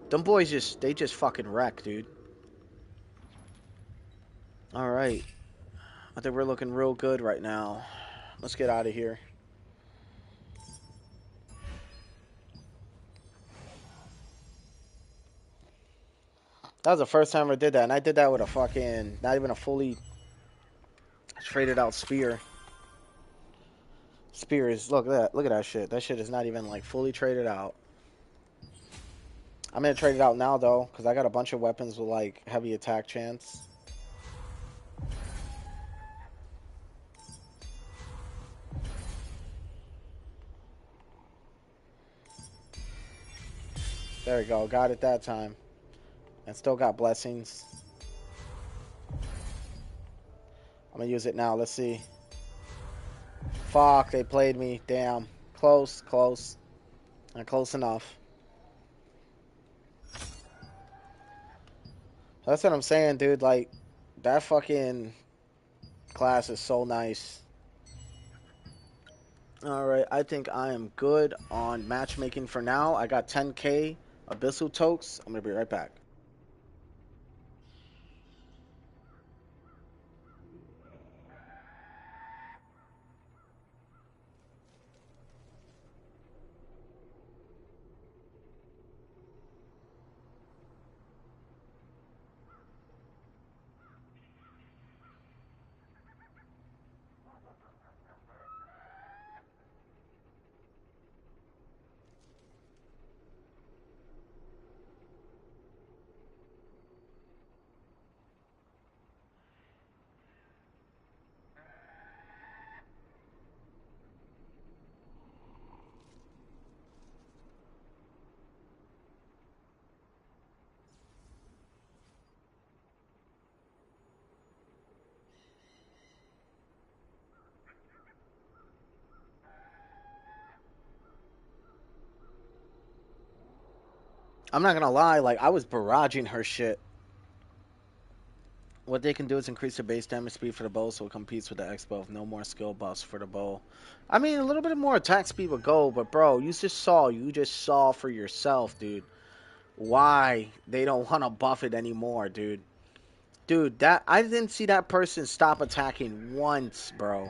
them boys they just fucking wreck, dude. Alright. I think we're looking real good right now. Let's get out of here. That was the first time I did that, and I did that with a fucking, not even a fully traded out spear. Spear is, look at that shit. That shit is not even like fully traded out. I'm gonna trade it out now though, because I got a bunch of weapons with like heavy attack chance. There we go, got it that time. And still got blessings. I'm gonna use it now, let's see. Fuck, they played me, damn. Close, close. Not close enough. That's what I'm saying, dude, like, that fucking class is so nice. Alright, I think I am good on matchmaking for now. I got 10k Abyssal Tokes. I'm gonna be right back. I'm not gonna lie, like, I was barraging her shit. What they can do is increase the base damage speed for the bow so it competes with the X-bow with no more skill buffs for the bow. I mean, a little bit more attack speed would go, but bro, you just saw for yourself, dude, why they don't want to buff it anymore, dude. Dude, that I didn't see that person stop attacking once, bro.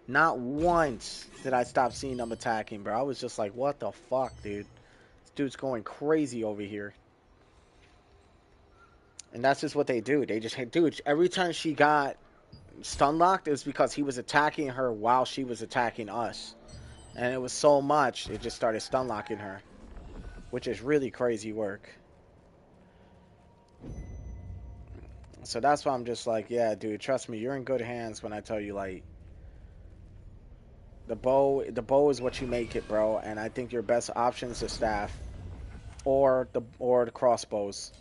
Not once did I stop seeing them attacking, bro. I was just like, what the fuck, dude? This dude's going crazy over here. And that's just what they do. They just, dude, every time she got stun locked, it was because he was attacking her while she was attacking us. And it was so much, it just started stun locking her. Which is really crazy work. So that's why I'm just like, yeah, dude, trust me, you're in good hands when I tell you, like, the bow is what you make it, bro. And I think your best option is the staff. Or the crossbows.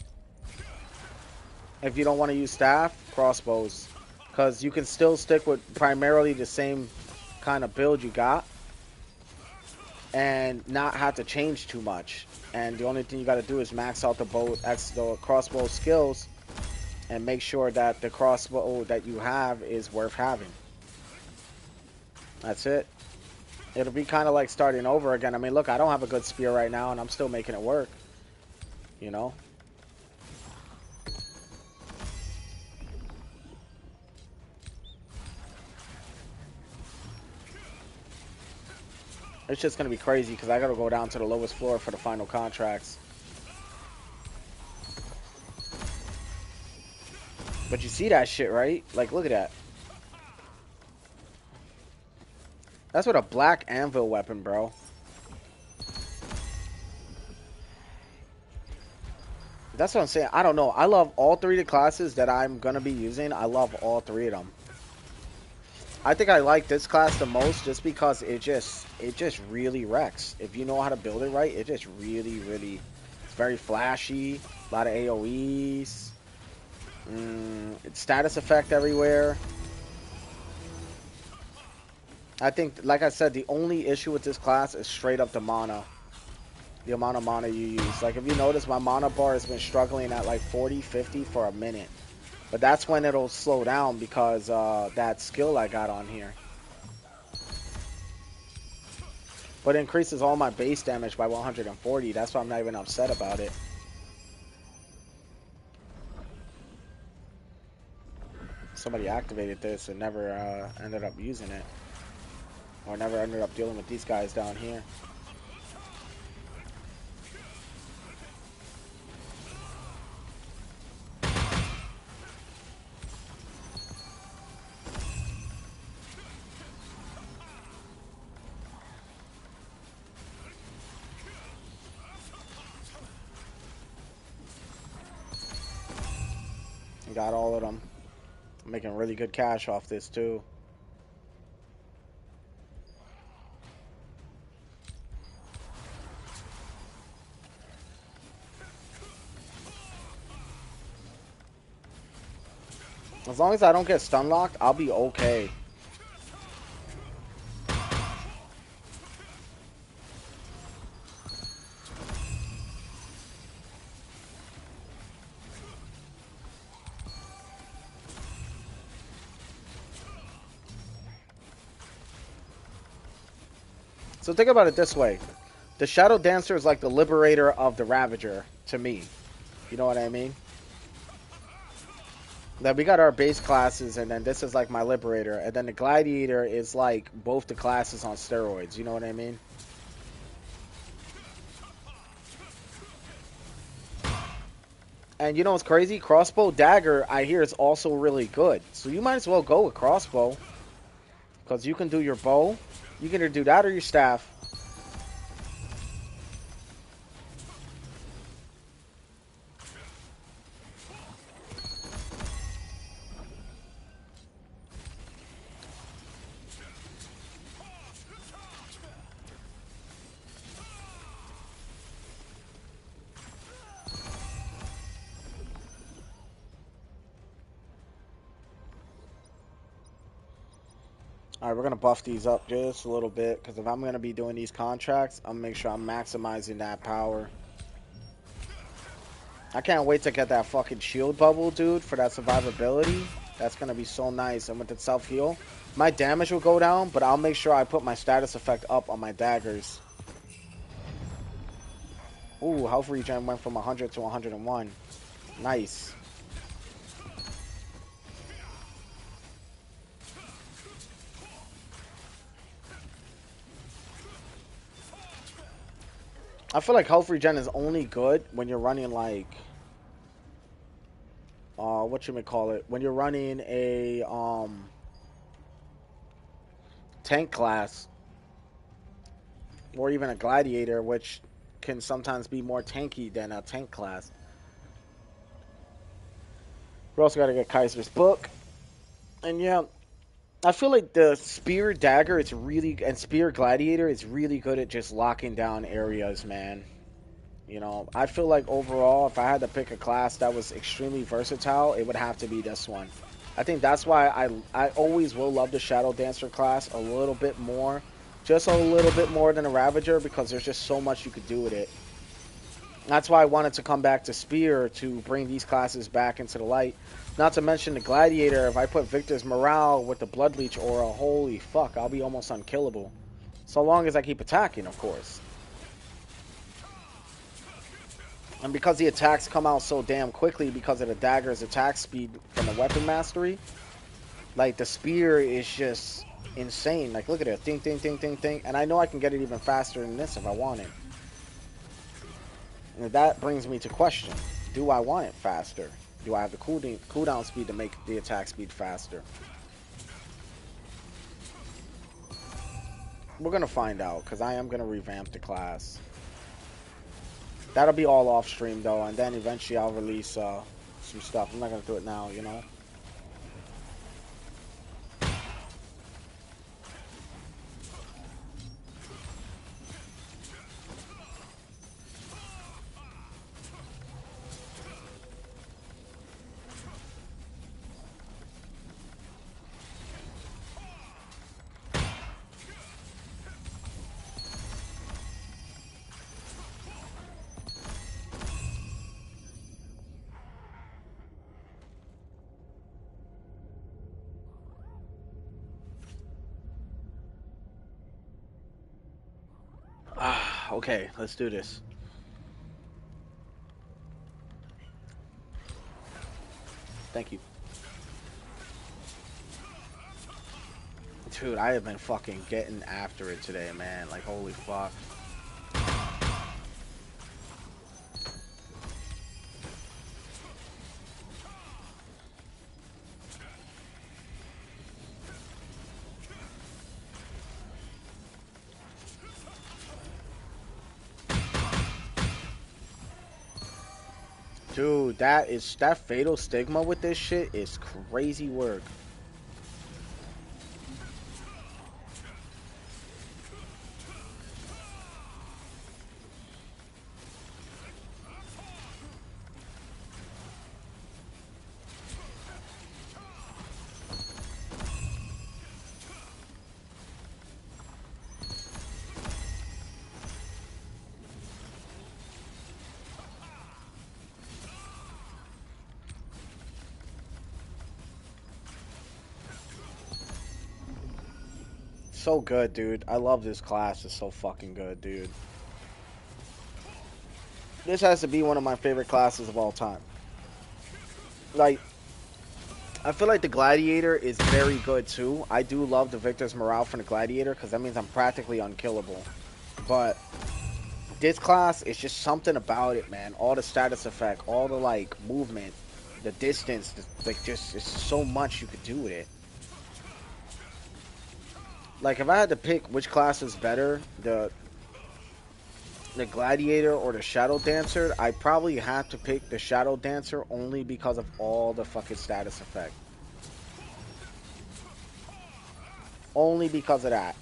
If you don't want to use staff, crossbows. Because you can still stick with primarily the same kind of build you got. And not have to change too much. And the only thing you got to do is max out the crossbow skills. And make sure that the crossbow that you have is worth having. That's it. It'll be kind of like starting over again. I mean, look, I don't have a good spear right now, and I'm still making it work. You know? It's just going to be crazy because I got to go down to the lowest floor for the final contracts. But you see that shit, right? Like, look at that. That's with a black anvil weapon, bro. That's what I'm saying. I don't know. I love all three of the classes that I'm going to be using. I love all three of them. I think I like this class the most just because it just really wrecks. If you know how to build it right, it just really, it's very flashy. A lot of AoEs. It's status effect everywhere. I think, like I said, the only issue with this class is straight up the mana. The amount of mana you use. Like, if you notice, my mana bar has been struggling at like 40, 50 for a minute. But that's when it'll slow down because that skill I got on here. But it increases all my base damage by 140. That's why I'm not even upset about it. Somebody activated this and never ended up using it. Or never ended up dealing with these guys down here. got all of them. I'm making really good cash off this too. As long as I don't get stun locked, I'll be okay. So think about it this way. The Shadowdancer is like the liberator of the Ravager to me. You know what I mean? That we got our base classes, and then this is like my liberator, and then the gladiator is like both the classes on steroids. You know what I mean? And you know what's crazy? Crossbow dagger, I hear, is also really good. So you might as well go with crossbow, because you can do your bow. You can either do that or your staff. Alright, we're going to buff these up just a little bit, because if I'm going to be doing these contracts, I'm going to make sure I'm maximizing that power. I can't wait to get that fucking shield bubble, dude, for that survivability. That's going to be so nice. And with the self-heal, my damage will go down, but I'll make sure I put my status effect up on my daggers. Ooh, health regen went from 100 to 101. Nice. I feel like health regen is only good when you're running like whatchamacallit, when you're running a tank class or even a gladiator, which can sometimes be more tanky than a tank class. We also got to get Kaiser's book. And yeah, I feel like the spear dagger is really, and spear gladiator is really good at just locking down areas, man. You know, I feel like overall, if I had to pick a class that was extremely versatile, it would have to be this one. I think that's why I always will love the Shadowdancer class a little bit more. Just a little bit more than a Ravager, because there's just so much you could do with it. That's why I wanted to come back to Spear to bring these classes back into the light. Not to mention the Gladiator. If I put Victor's Morale with the Blood Leech aura, holy fuck, I'll be almost unkillable. So long as I keep attacking, of course. And because the attacks come out so damn quickly because of the dagger's attack speed from the weapon mastery, like the spear is just insane. Like look at it, ding, ding, ding, ding, ding. And I know I can get it even faster than this if I want it. And that brings me to question, do I want it faster? Do I have the cooldown speed to make the attack speed faster? We're going to find out, because I am going to revamp the class. That'll be all off stream though, and then eventually I'll release some stuff. I'm not going to do it now, you know? Okay, let's do this. Thank you. Dude, I have been fucking getting after it today, man. Like, holy fuck. Dude, that fatal stigma with this shit is crazy work. So good, dude. I love this class. It's so fucking good, dude. This has to be one of my favorite classes of all time. Like, I feel like the Gladiator is very good too. I do love the Victor's morale from the Gladiator because that means I'm practically unkillable. But this class is just something about it, man. All the status effect, all the like movement, the distance, like just it's so much you could do with it. Like if I had to pick which class is better, the Gladiator or the Shadowdancer, I probably have to pick the Shadowdancer only because of all the fucking status effect. Only because of that.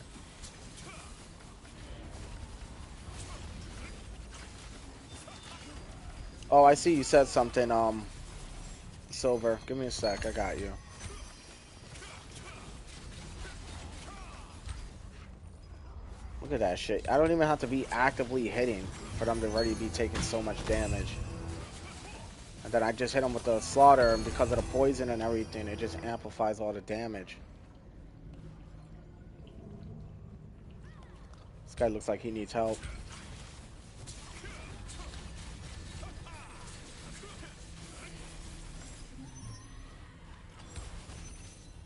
Oh, I see you said something, Silver. Give me a sec, I got you. Look at that shit. I don't even have to be actively hitting for them to already be taking so much damage. And then I just hit them with the slaughter, and because of the poison and everything, it just amplifies all the damage. This guy looks like he needs help.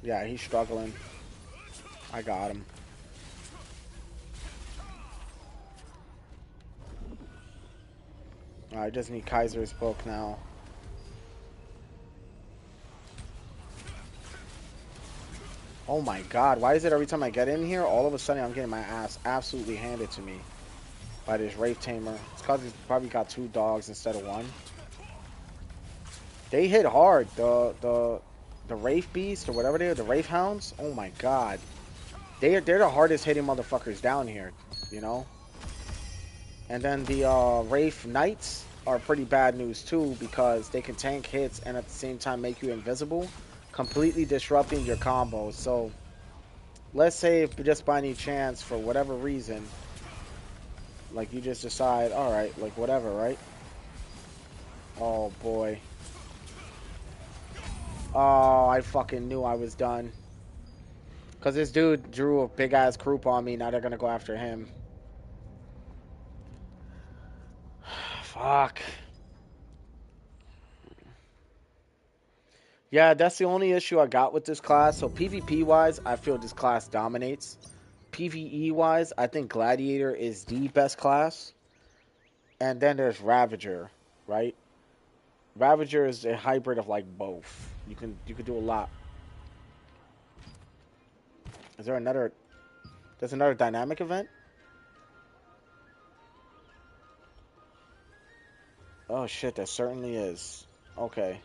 Yeah, he's struggling. I got him. I just need Kaiser's book now. Oh my god, why is it every time I get in here, all of a sudden I'm getting my ass absolutely handed to me by this Wraith Tamer? It's because he's probably got 2 dogs instead of 1. They hit hard. The Wraith Beast or whatever they are, the Wraith Hounds. Oh my god. They're the hardest hitting motherfuckers down here, you know? And then the Wraith Knights are pretty bad news too because they can tank hits and at the same time make you invisible, completely disrupting your combos. So let's say if just by any chance, for whatever reason, like you just decide, alright, like whatever, right? Oh boy. Oh, I fucking knew I was done. Because this dude drew a big ass group on me, now they're gonna go after him. Fuck. Yeah, that's the only issue I got with this class. So PvP wise, I feel this class dominates. PvE wise, I think Gladiator is the best class. And then there's Ravager, right? Ravager is a hybrid of like both. You can do a lot. Is there another? There's another dynamic event. Oh shit, there certainly is. Okay,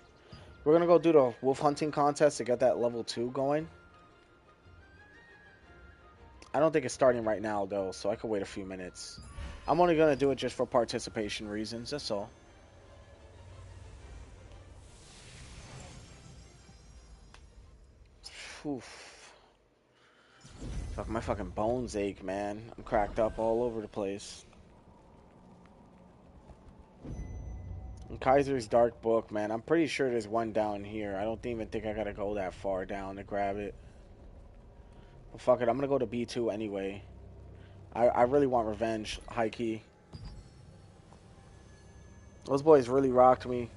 we're gonna go do the wolf hunting contest to get that level 2 going. I don't think it's starting right now though, so I could wait a few minutes. I'm only gonna do it just for participation reasons. That's all. Oof. Fuck, my fucking bones ache, man. I'm cracked up all over the place. And Kaiser's Dark Book, man. I'm pretty sure there's one down here. I don't even think I gotta go that far down to grab it. But fuck it, I'm gonna go to B2 anyway. I really want revenge, high key. Those boys really rocked me.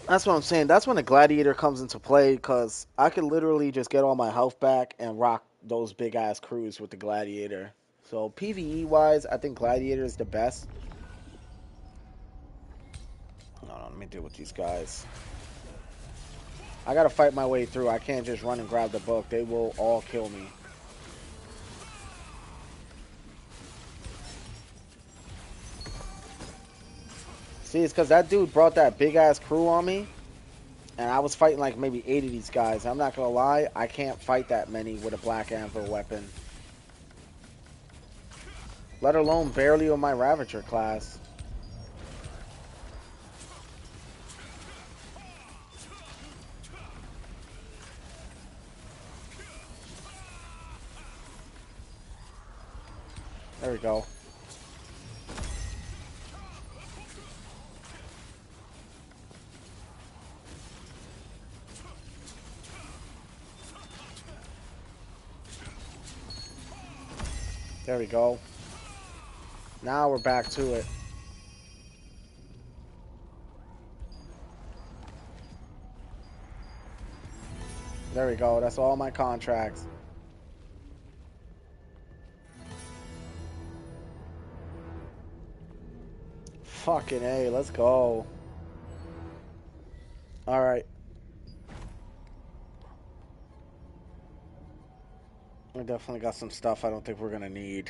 That's what I'm saying. That's when the Gladiator comes into play, because I could literally just get all my health back and rock those big ass crews with the Gladiator. So PvE wise, I think Gladiator is the best. Hold on, let me deal with these guys. I gotta fight my way through. I can't just run and grab the book. They will all kill me. See, it's because that dude brought that big ass crew on me, and I was fighting like maybe 8 of these guys. I'm not gonna lie, I can't fight that many with a black anvil weapon. Let alone barely on my Ravager class. There we go. There we go. Now we're back to it. There we go. That's all my contracts. Fucking A. Let's go. Alright. We definitely got some stuff I don't think we're going to need.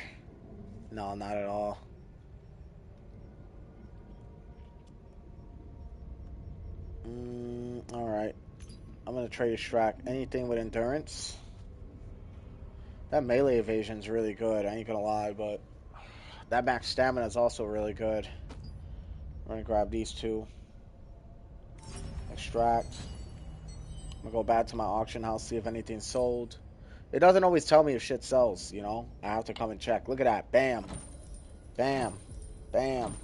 No, not at all. Alright. I'm going to trade Strack. Anything with endurance. That melee evasion is really good. I ain't going to lie, but that max stamina is also really good. I'm going to grab these two. Extract. I'm going to go back to my auction house, see if anything's sold. It doesn't always tell me if shit sells, you know? I have to come and check. Look at that. Bam. Bam. Bam.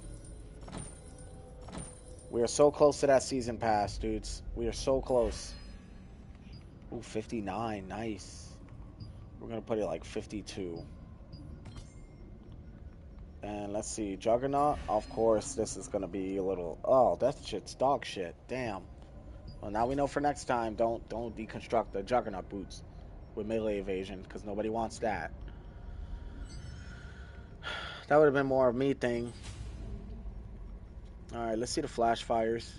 We are so close to that season pass, dudes. We are so close. Ooh, 59. Nice. We're going to put it like 52. And let's see. Juggernaut. Of course, this is going to be a little... Oh, that shit's dog shit. Damn. Well, now we know for next time. Don't deconstruct the Juggernaut boots with melee evasion, because nobody wants that. That would have been more of me thing. Alright, let's see the flash fires.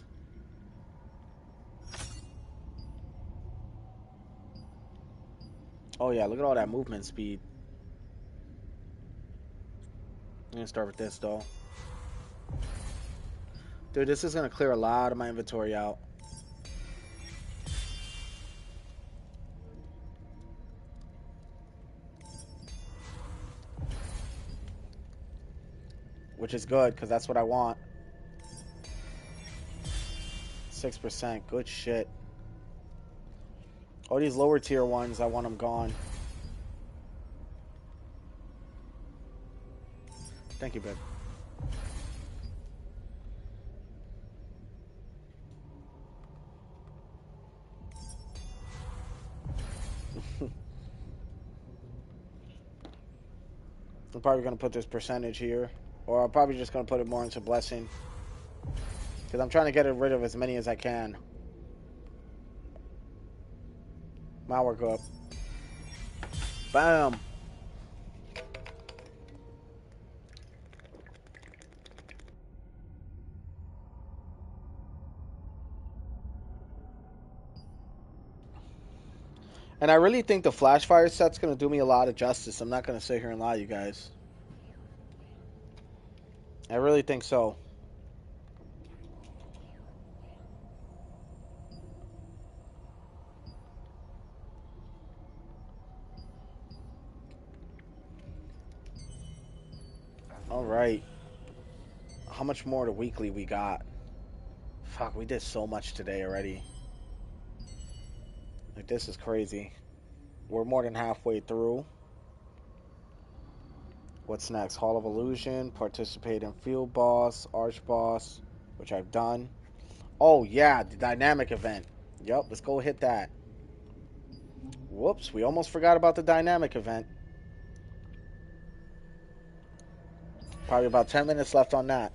Oh yeah, look at all that movement speed. I'm gonna start with this though. Dude, this is gonna clear a lot of my inventory out. Which is good, because that's what I want. 6%, good shit. All these lower tier ones, I want them gone. Thank you, babe. I'm probably going to put this percentage here. Or I'm probably just going to put it more into blessing. Because I'm trying to get rid of as many as I can. Now we're good. Bam! And I really think the flash fire set's going to do me a lot of justice. I'm not going to sit here and lie, you guys. I really think so. Alright. How much more to weekly we got? Fuck, we did so much today already. Like, this is crazy. We're more than halfway through. What's next? Hall of Illusion, participate in Field Boss, Arch Boss, which I've done. Oh, yeah, the dynamic event. Yep, let's go hit that. Whoops, we almost forgot about the dynamic event. Probably about 10 minutes left on that.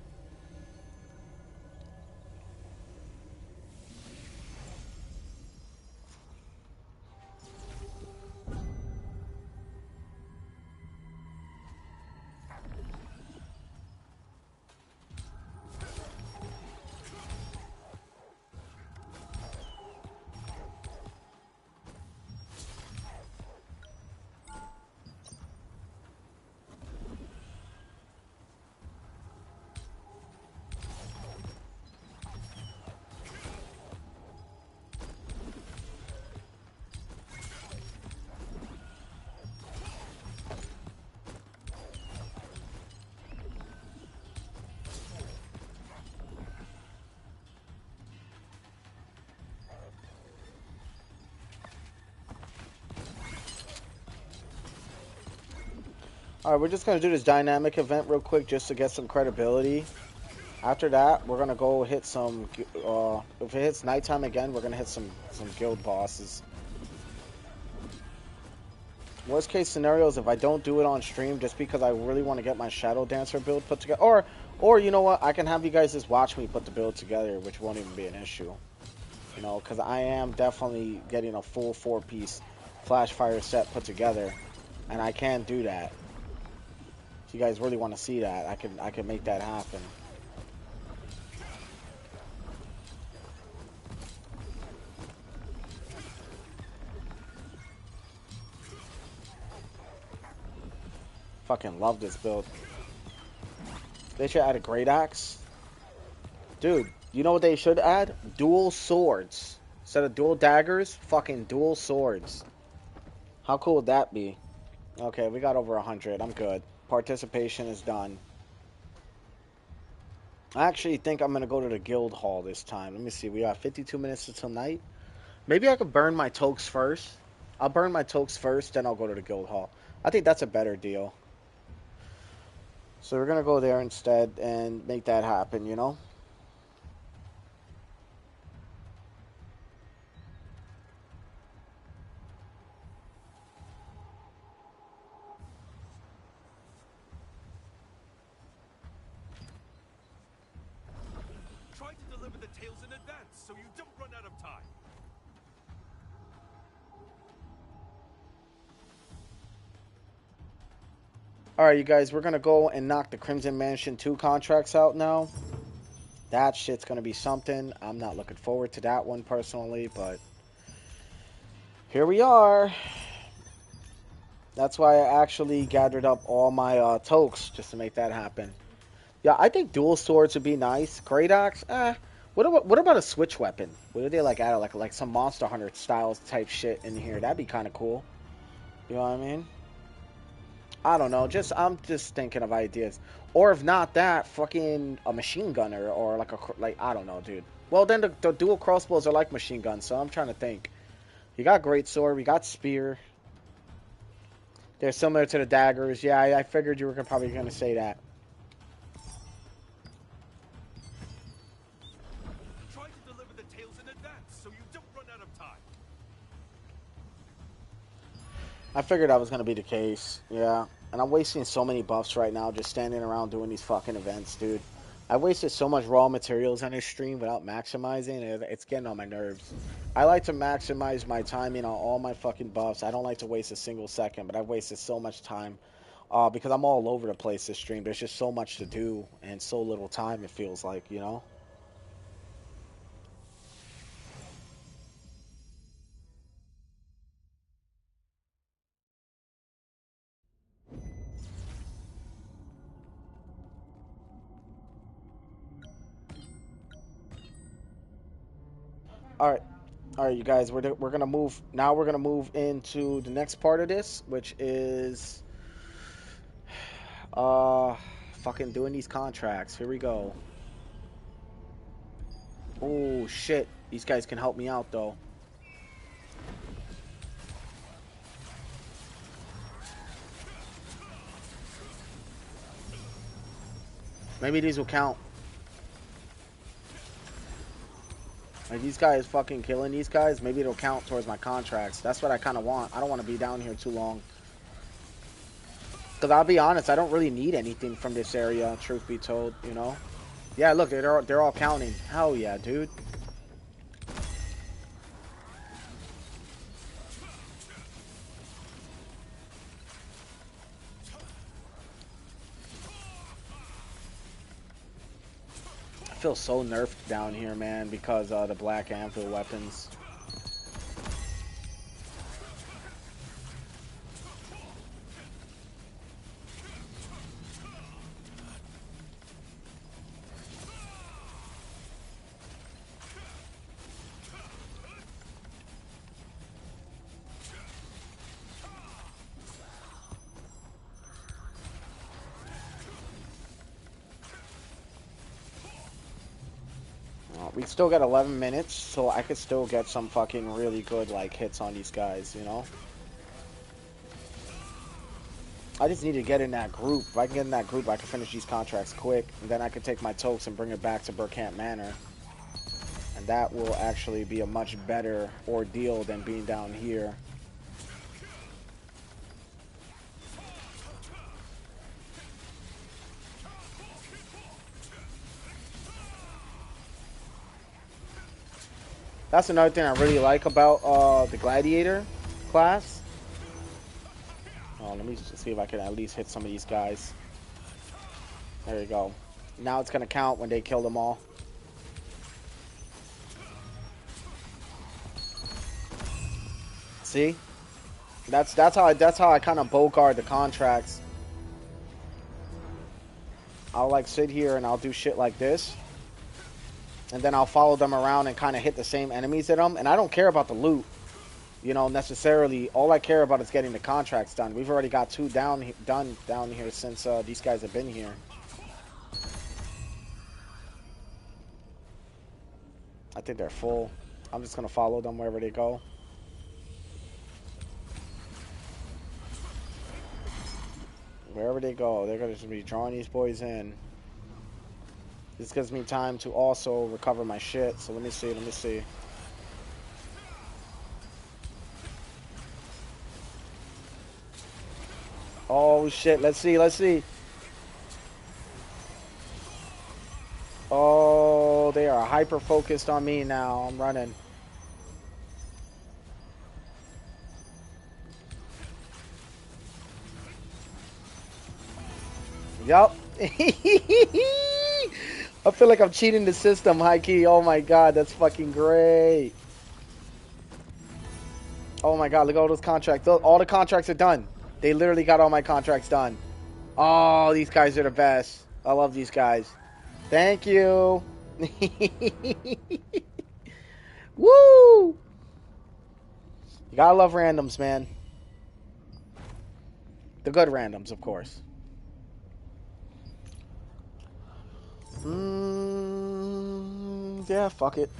Alright, we're just gonna do this dynamic event real quick just to get some credibility. After that, we're gonna go hit some. If it hits nighttime again, we're gonna hit some guild bosses. Worst case scenario is if I don't do it on stream, just because I really want to get my Shadowdancer build put together, or you know what, I can have you guys just watch me put the build together, which won't even be an issue. You know, because I am definitely getting a full 4-piece flash fire set put together, and I can do that. If you guys really want to see that, I can make that happen. Fucking love this build. They should add a great axe. Dude, you know what they should add? Dual swords. Instead of dual daggers, fucking dual swords. How cool would that be? Okay, we got over 100. I'm good. Participation is done. I actually think I'm going to go to the guild hall this time. Let me see. We got 52 minutes until night. Maybe I could burn my tokes first. I'll burn my tokes first, then I'll go to the guild hall. I think that's a better deal. So we're going to go there instead and make that happen, you know? Try to deliver the tales in advance so you don't run out of time. Alright, you guys, we're going to go and knock the Crimson Mansion 2 contracts out now. That shit's going to be something. I'm not looking forward to that one personally, but here we are. That's why I actually gathered up all my tokes just to make that happen. Yeah, I think dual swords would be nice. Great axe, What about a switch weapon? What do they like add like some Monster Hunter styles type shit in here? That'd be kind of cool. You know what I mean? I don't know. I'm just thinking of ideas. Or if not that, fucking a machine gunner or like I don't know, dude. Well, then the dual crossbows are like machine guns, so I'm trying to think. You got great sword, we got spear. They're similar to the daggers. Yeah, I figured you were probably gonna say that. Try to deliver the tales in advance so you don't run out of time. I figured that was gonna be the case. Yeah. And I'm wasting so many buffs right now just standing around doing these fucking events, dude. I wasted so much raw materials on this stream without maximizing it. It's getting on my nerves. I like to maximize my timing on all my fucking buffs. I don't like to waste a single second, but I've wasted so much time because I'm all over the place this stream. There's just so much to do and so little time, it feels like, you know? All right, you guys. We're gonna move now. We're gonna move into the next part of this, which is fucking doing these contracts. Here we go. Oh shit! These guys can help me out though. Maybe these will count. Like these guys fucking killing these guys. Maybe it'll count towards my contracts. That's what I kind of want. I don't want to be down here too long. Because I'll be honest, I don't really need anything from this area, truth be told, you know? Yeah, look, they're all counting. Hell yeah, dude. I feel so nerfed down here, man, because the black anvil weapons. We still got 11 minutes, so I could still get some fucking really good, like, hits on these guys, you know? I just need to get in that group. If I can get in that group, I can finish these contracts quick. And then I can take my Tokes and bring it back to Burkant Manor. And that will actually be a much better ordeal than being down here. That's another thing I really like about the Gladiator class. Oh, let me just see if I can at least hit some of these guys. There you go. Now it's gonna count when they kill them all. See? That's how I kind of bogart the contracts. I'll like sit here and I'll do shit like this. And then I'll follow them around and kind of hit the same enemies at them. And I don't care about the loot, you know, necessarily. All I care about is getting the contracts done. We've already got 2 done down here since these guys have been here. I think they're full. I'm just going to follow them wherever they go. Wherever they go, they're going to just be drawing these boys in. This gives me time to also recover my shit. So let me see. Oh shit, let's see. Oh, they are hyper focused on me now. I'm running. Yup. I feel like I'm cheating the system, high key. Oh my god, that's fucking great. Oh my god, look at all those contracts. All the contracts are done. They literally got all my contracts done. Oh, these guys are the best. I love these guys. Thank you. Woo! You gotta love randoms, man. The good randoms, of course. Yeah, fuck it.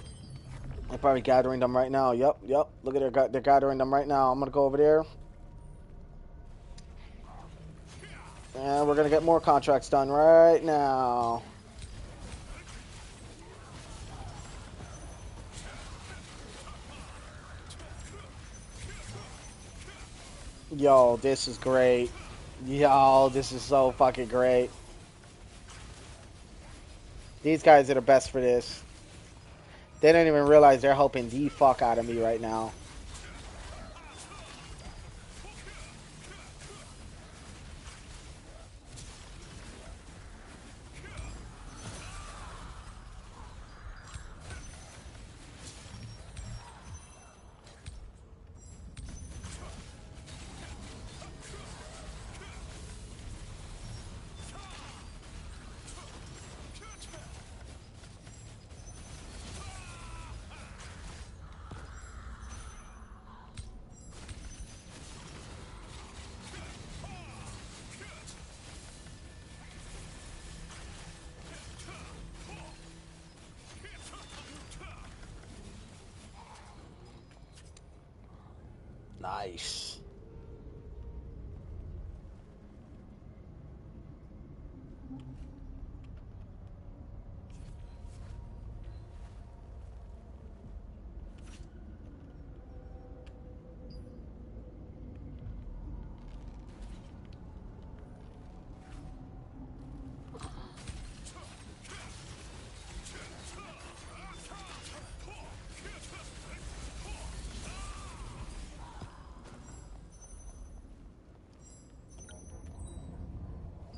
They're probably gathering them right now. Yep. Look at they're gathering them right now. I'm gonna go over there. And we're gonna get more contracts done right now. Yo, this is great. Yo, this is so fucking great. These guys are the best for this. They don't even realize they're helping the fuck out of me right now. Nice.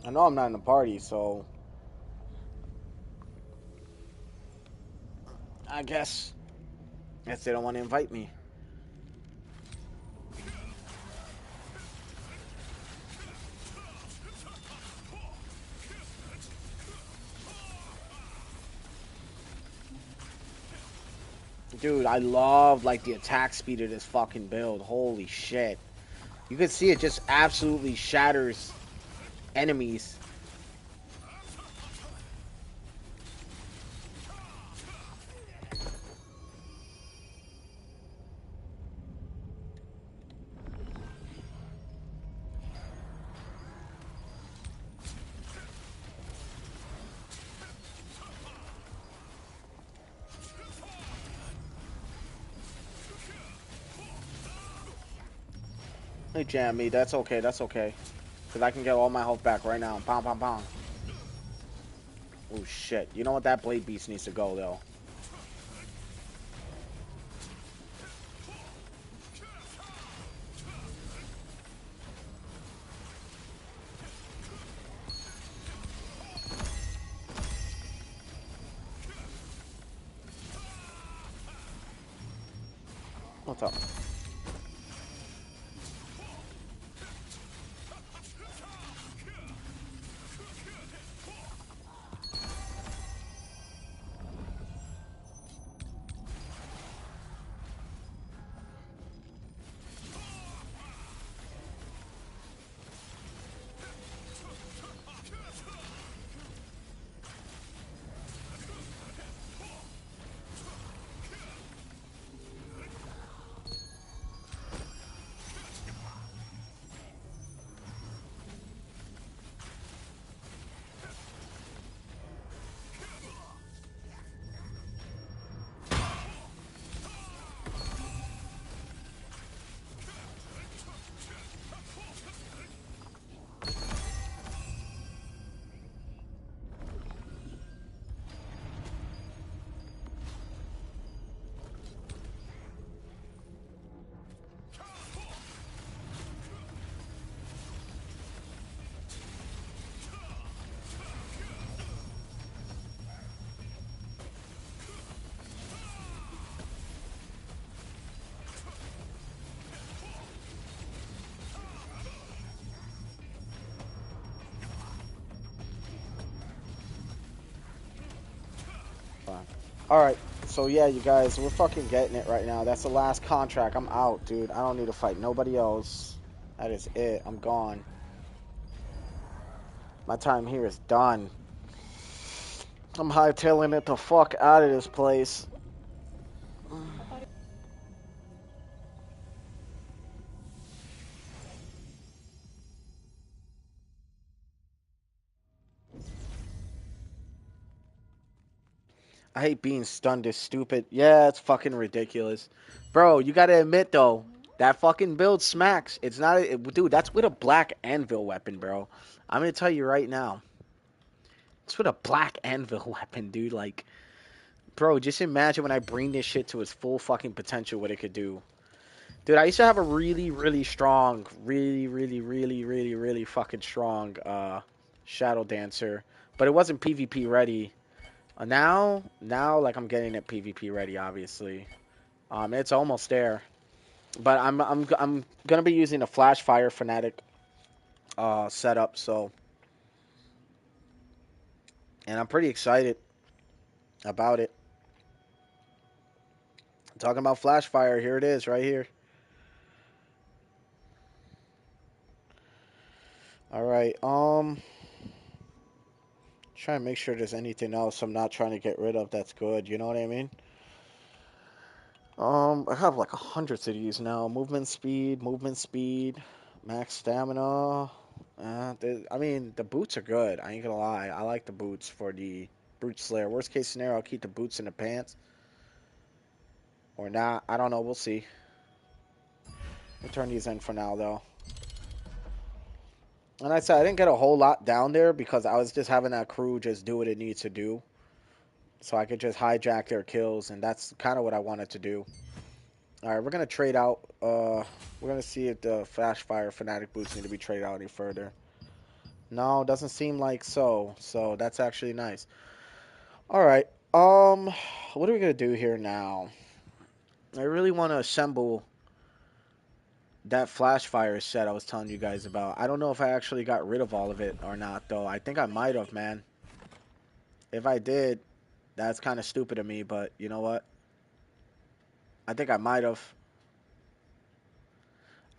I know I'm not in the party, so I guess they don't want to invite me. Dude, I love like the attack speed of this fucking build. Holy shit. You can see it just absolutely shatters enemies. They jam me. That's okay. That's okay. Because I can get all my health back right now. Pound, pound, pound. Oh, shit. You know what? That Blade Beast needs to go, though. What's up? Alright, so yeah, you guys, we're fucking getting it right now. That's the last contract. I'm out, dude. I don't need to fight nobody else. That is it. I'm gone. My time here is done. I'm hightailing it the fuck out of this place. I hate being stunned is stupid. Yeah, it's fucking ridiculous. Bro, you gotta admit though, that fucking build smacks. It's not dude, that's with a black anvil weapon, bro. I'm gonna tell you right now. It's with a black anvil weapon, dude. Like, bro, just imagine when I bring this shit to its full fucking potential what it could do. Dude, I used to have a really, really strong, really fucking strong Shadowdancer. But it wasn't PvP ready. Now, like I'm getting it PvP ready, obviously. It's almost there, but I'm gonna be using a Flash Fire Fanatic setup. So, and I'm pretty excited about it. Talking about Flash Fire, here it is, right here. All right. Trying to make sure there's anything else I'm not trying to get rid of that's good. You know what I mean? I have like hundreds of these now. Movement speed, max stamina. I mean, the boots are good. I ain't gonna lie. I like the boots for the Brute Slayer. Worst case scenario, I'll keep the boots in the pants. Or not. I don't know. We'll see. We'll turn these in for now, though. And I said I didn't get a whole lot down there because I was just having that crew just do what it needs to do. So I could just hijack their kills, and that's kind of what I wanted to do. Alright, we're going to trade out. We're going to see if the Flash Fire Fanatic boots need to be traded out any further. No, doesn't seem like so. So that's actually nice. Alright, what are we going to do here now? I really want to assemble that Flash Fire set I was telling you guys about. I don't know if I actually got rid of all of it or not, though. I think I might have, man. If I did, that's kind of stupid of me, but you know what? I think I might have.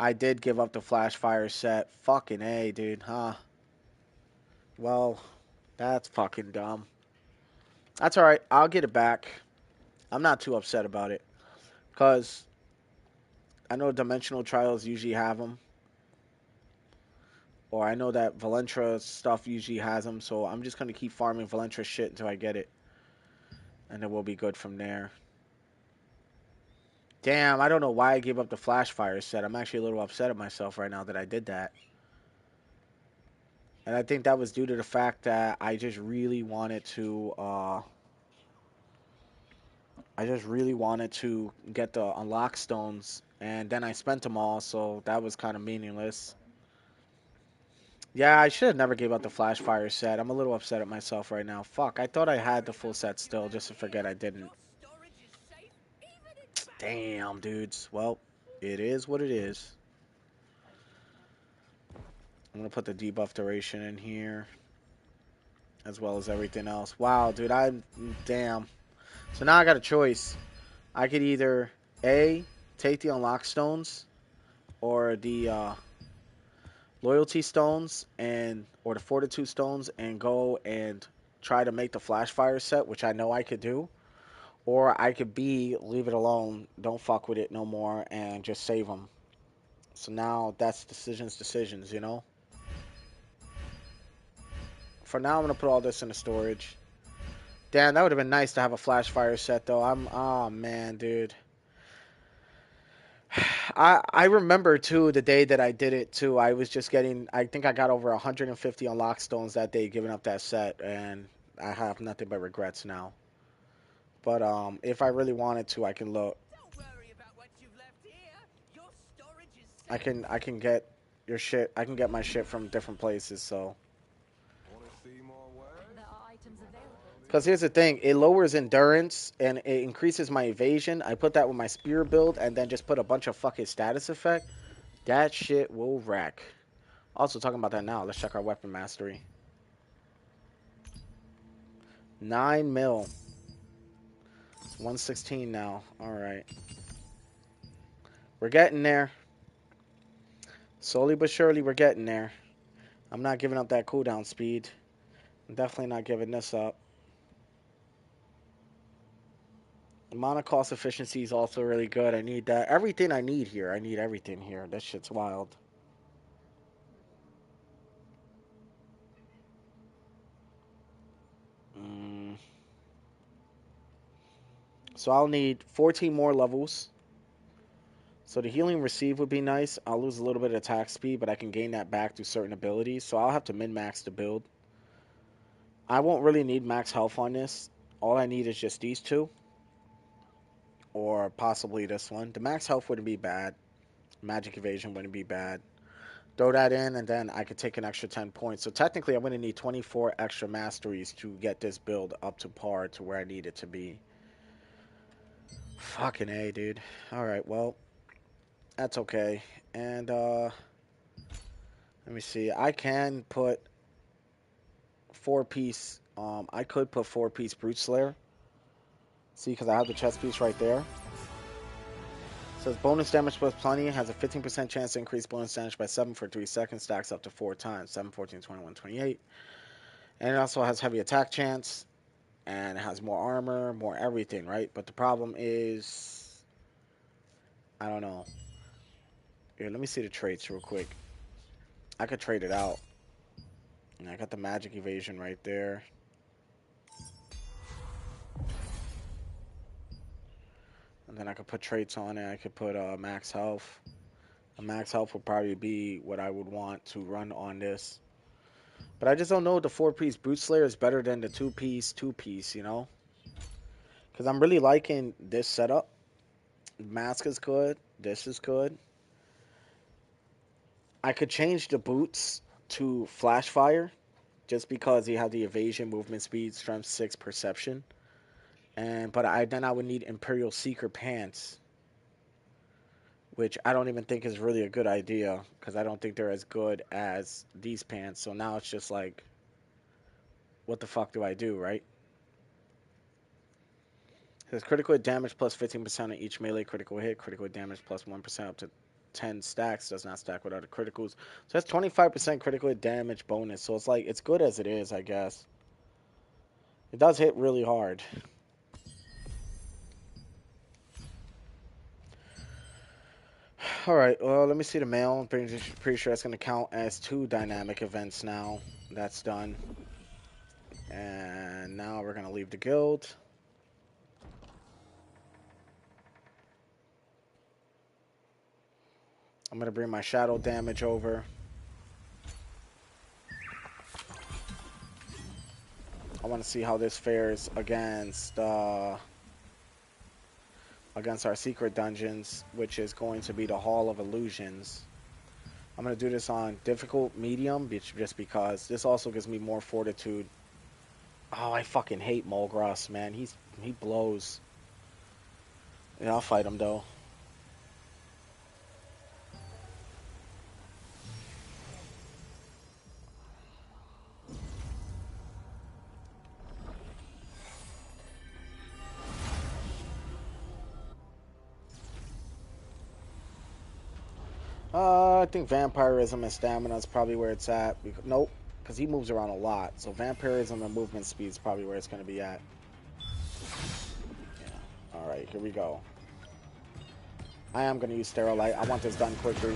I did give up the Flash Fire set. Fucking A, dude, huh? Well, that's fucking dumb. That's alright. I'll get it back. I'm not too upset about it. Because I know Dimensional Trials usually have them. Or I know that Valentra stuff usually has them. So I'm just going to keep farming Valentra shit until I get it. And then we'll be good from there. Damn, I don't know why I gave up the flash fire set. I'm actually a little upset at myself right now that I did that. And I think that was due to the fact that I just really wanted to get the unlock stones, and then I spent them all, so that was kind of meaningless. Yeah, I should have never gave up the flash fire set. I'm a little upset at myself right now. Fuck, I thought I had the full set still, just to forget I didn't. Damn, dudes. Well, it is what it is. I'm gonna put the debuff duration in here, as well as everything else. Wow, dude, damn. So now I got a choice. I could either A, take the unlock stones, or the loyalty stones, or the fortitude stones, and go and try to make the flash fire set, which I know I could do. Or I could B, leave it alone, don't fuck with it no more, and just save them. So now that's decisions, you know? For now, I'm going to put all this into storage. Damn, that would have been nice to have a flash fire set, though. Oh, man, dude. I remember, too, the day that I did it, too. I was just getting, I think I got over 150 unlock stones that day giving up that set, and I have nothing but regrets now. But if I really wanted to, I can look. Don't worry about what you've left here. Your storage is I can get your shit. I can get my shit from different places, so. There are items available. Because here's the thing, it lowers endurance and it increases my evasion. I put that with my spear build and then just put a bunch of fucking status effect. That shit will wreck. Also, talking about that now, let's check our weapon mastery. 9 mil. 116 now. Alright. We're getting there. Slowly but surely, we're getting there. I'm not giving up that cooldown speed. I'm definitely not giving this up. Mana cost efficiency is also really good. I need that. Everything I need here. I need everything here. That shit's wild. So I'll need 14 more levels. So the healing receive would be nice. I'll lose a little bit of attack speed, but I can gain that back through certain abilities. So I'll have to min-max the build. I won't really need max health on this. All I need is just these two. Or possibly this one. The max health wouldn't be bad. Magic evasion wouldn't be bad. Throw that in, and then I could take an extra 10 points. So technically, I'm going to need 24 extra masteries to get this build up to par to where I need it to be. Fucking A, dude. Alright, well, that's okay. And, let me see. I can put 4-piece, I could put 4-piece Brute Slayer. See, because I have the chest piece right there. Says bonus damage plus plenty, has a 15% chance to increase bonus damage by 7 for 3 seconds, stacks up to 4 times, 7, 14, 21, 28. And it also has heavy attack chance, and it has more armor, more everything, right? But the problem is, I don't know. Here, let me see the traits real quick. I could trade it out. And I got the magic evasion right there. And then I could put traits on it. I could put max health. A max health would probably be what I would want to run on this. But I just don't know if the 4-piece Brute Slayer is better than the 2-piece, you know? Because I'm really liking this setup. Mask is good. This is good. I could change the boots to Flash Fire. Just because you have the evasion, movement speed, strength 6, perception. But then I would need Imperial Seeker pants, which I don't even think is really a good idea because I don't think they're as good as these pants. So now it's just like, what the fuck do I do, right? It says critical hit damage plus 15% on each melee critical hit. Critical hit damage plus 1% up to 10 stacks. Does not stack with other criticals. So that's 25% critical hit damage bonus. So it's like, it's good as it is, I guess. It does hit really hard. Alright, well, let me see the mail. I'm pretty sure that's going to count as 2 dynamic events now. That's done. And now we're going to leave the guild. I'm gonna bring my shadow damage over. I want to see how this fares against our secret dungeons, which is going to be the Hall of Illusions. I'm going to do this on difficult medium, just because this also gives me more fortitude. Oh, I fucking hate Mulgras, man. He blows. Yeah, I'll fight him though. I think vampirism and stamina is probably where it's at. Nope, because he moves around a lot. So vampirism and movement speed is probably where it's going to be at. Yeah. All right, here we go. I am going to use Sterilite. I want this done quickly.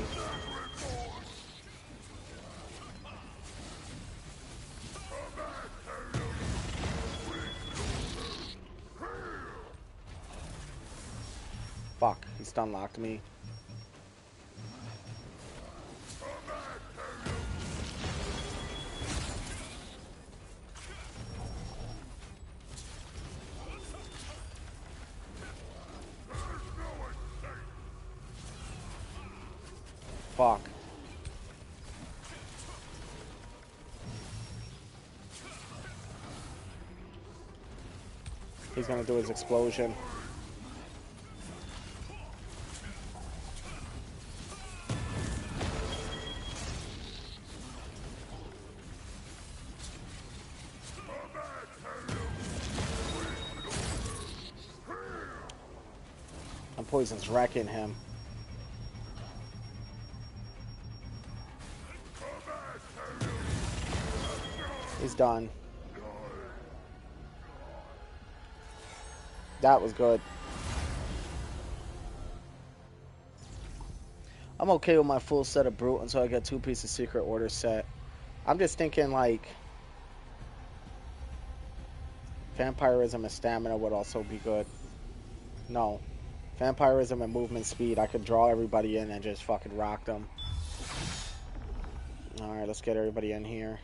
Fuck, he stun locked me. Fuck. He's gonna do his explosion. And poison's wrecking him. He's done. That was good. I'm okay with my full set of Brute until I get 2-piece of Secret Order set. I'm just thinking, like, Vampirism and Stamina would also be good. No. Vampirism and Movement Speed. I could draw everybody in and just fucking rock them. Alright, let's get everybody in here.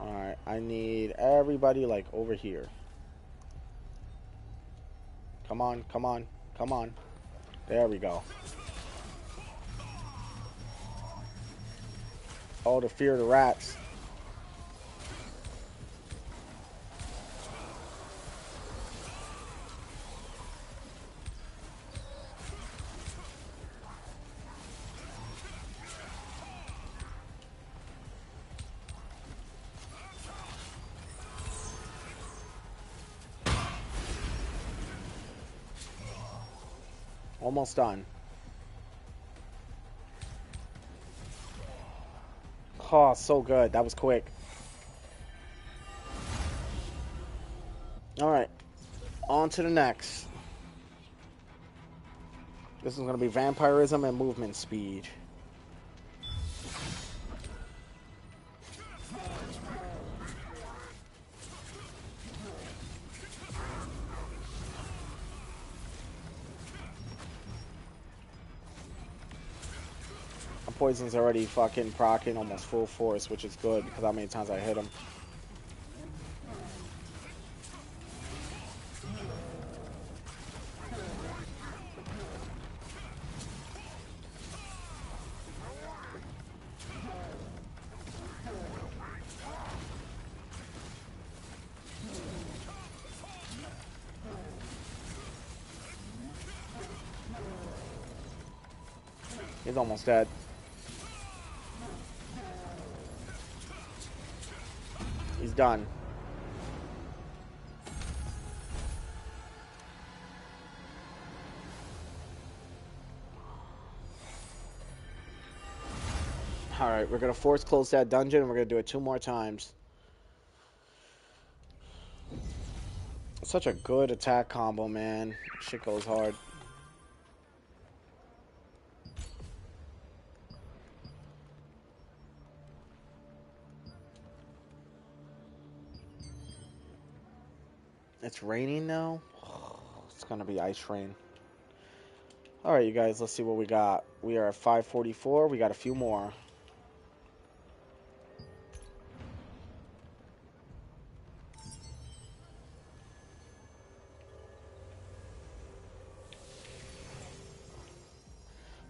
Alright, I need everybody, like, over here. Come on, come on, come on. There we go. Oh, the fear of the rats. Almost done. Oh, so good. That was quick. Alright. On to the next. This is going to be Vampirism and Movement Speed. My poison's already fucking proccing almost full force, which is good because how many times I hit him. He's almost dead. He's done. Alright, we're going to force close that dungeon and we're going to do it 2 more times. Such a good attack combo, man. Shit goes hard. It's raining now. It's gonna be ice rain. All right, you guys. Let's see what we got. We are at 544. We got a few more.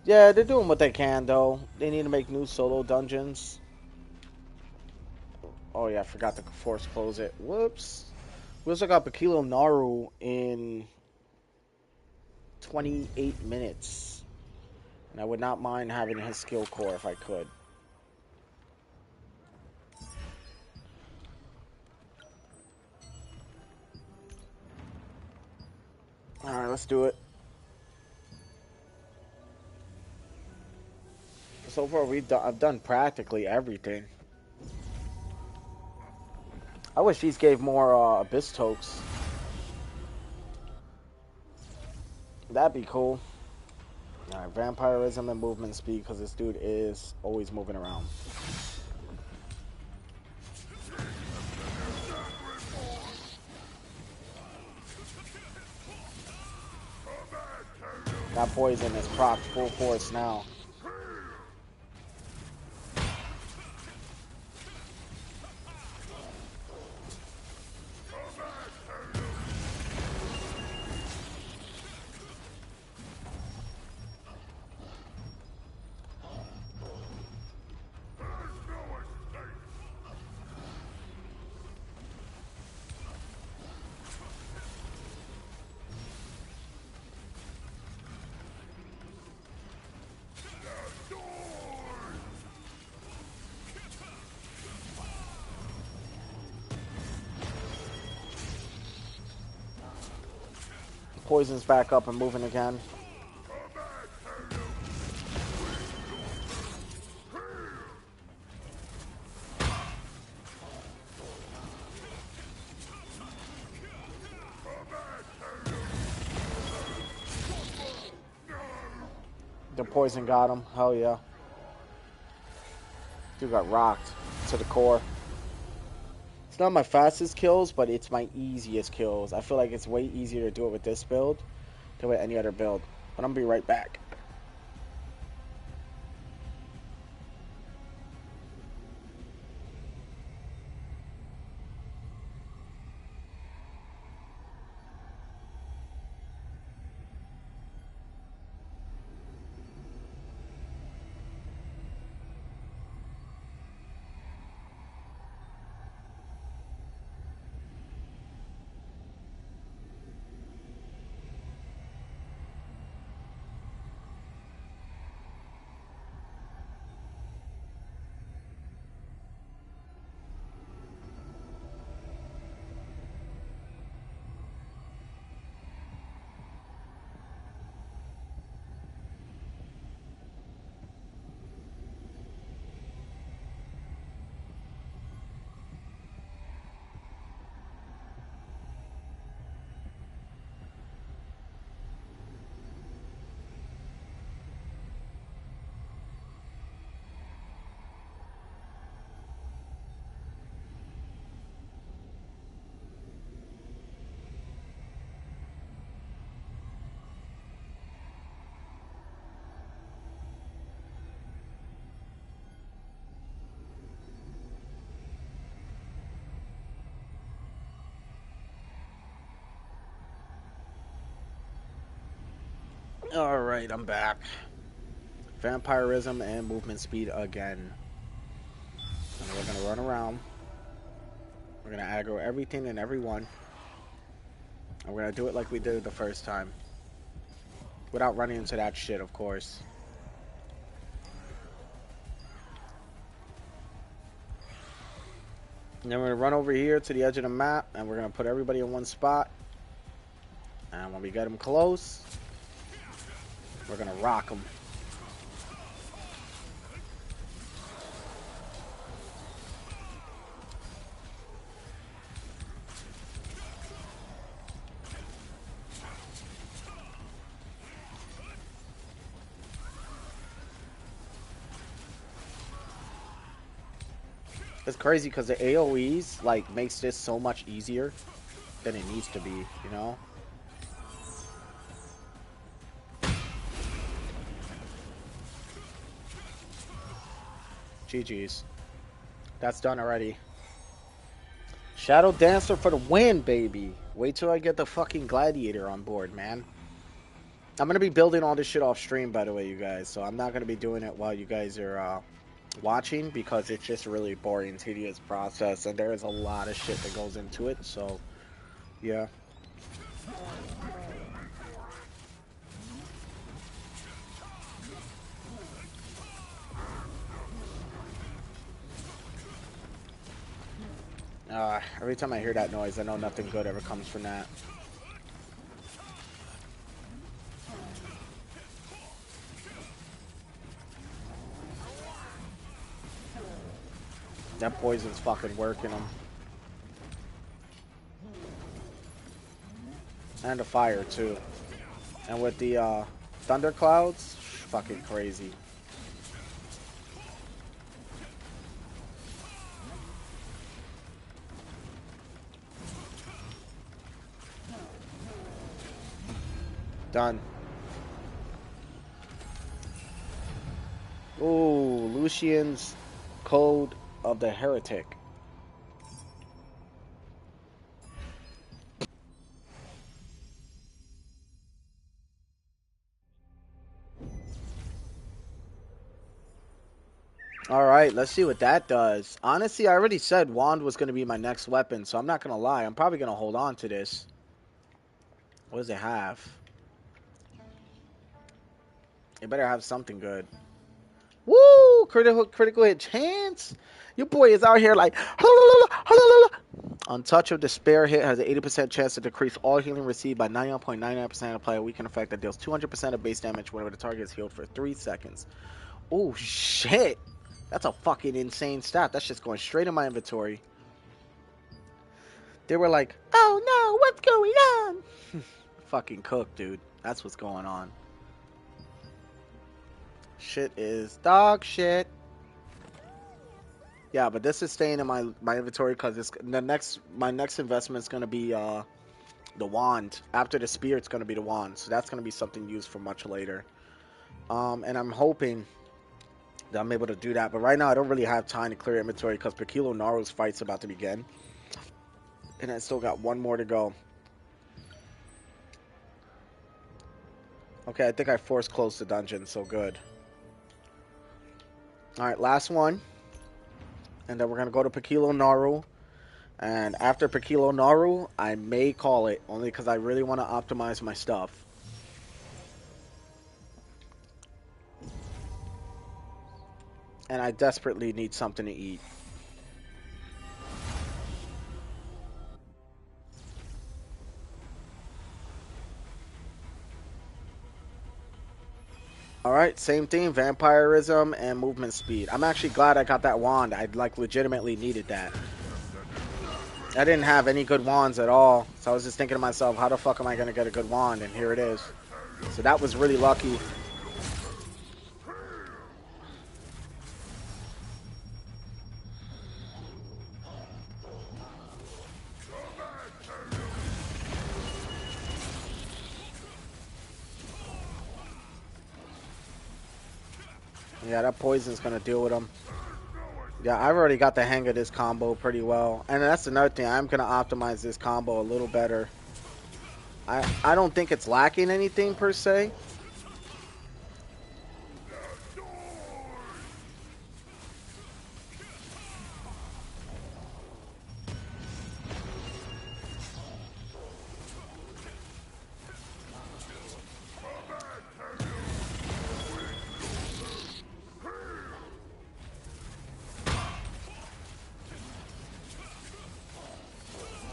Yeah, they're doing what they can, though. They need to make new solo dungeons. Oh, yeah, I forgot to force close it. Whoops. We also got Bakilo Naru in 28 minutes. And I would not mind having his skill core if I could. Alright, let's do it. So far, I've done practically everything. I wish these gave more Abyss Tokes. That'd be cool. Alright, Vampirism and movement speed, because this dude is always moving around. That poison is proc full force now. Poison's back up and moving again. The poison got him. Hell yeah. Dude got rocked to the core. It's not my fastest kills, but it's my easiest kills. I feel like it's way easier to do it with this build than with any other build. But I'm gonna be right back. Alright, I'm back. Vampirism and movement speed again. And we're gonna run around. We're gonna aggro everything and everyone. And we're gonna do it like we did it the first time. Without running into that shit, of course. And then we're gonna run over here to the edge of the map, and we're gonna put everybody in one spot. And when we get them close, we're gonna rock them. It's crazy because the AoEs like makes this so much easier. than it needs to be, you know? GG's. That's done already. Shadowdancer for the win, baby. Wait till I get the fucking gladiator on board, man. I'm going to be building all this shit off stream, by the way, you guys. So I'm not going to be doing it while you guys are watching, because it's just a really boring, tedious process. And there is a lot of shit that goes into it. So, yeah. Every time I hear that noise, I know nothing good ever comes from that. That poison's fucking working them. And the fire, too. And with the thunder clouds, fucking crazy. Done. Ooh, Lucian's Code of the Heretic. Alright, let's see what that does. Honestly, I already said Wand was going to be my next weapon, so I'm not going to lie. I'm probably going to hold on to this. What does it have? It better have something good. Woo! Critical hit chance? Your boy is out here like... Untouch of Despair hit has an 80% chance to decrease all healing received by 99.99% and apply a weaken effect that deals 200% of base damage whenever the target is healed for 3 seconds. Oh, shit! That's a fucking insane stat. That's just going straight in my inventory. They were like, oh no, what's going on? Fucking cook, dude. That's what's going on. Shit is dog shit. Yeah, but this is staying in my inventory because it's my next investment is gonna be the wand. After the spear, it's gonna be the wand. So that's gonna be something used for much later. And I'm hoping that I'm able to do that. But right now, I don't really have time to clear inventory because Pakilo Naru's fight's about to begin. And I still got one more to go. Okay, I think I force closed the dungeon, so good. Alright, last one. And then we're going to go to Pakilo Naru. And after Pakilo Naru, I may call it. Only because I really want to optimize my stuff. And I desperately need something to eat. Alright, same thing, vampirism and movement speed. I'm actually glad I got that wand. I legitimately needed that. I didn't have any good wands at all. So I was just thinking to myself, how the fuck am I going to get a good wand? And here it is. So that was really lucky. Yeah, that poison's going to deal with him. Yeah, I've already got the hang of this combo pretty well. And that's another thing. I'm going to optimize this combo a little better. I don't think it's lacking anything per se.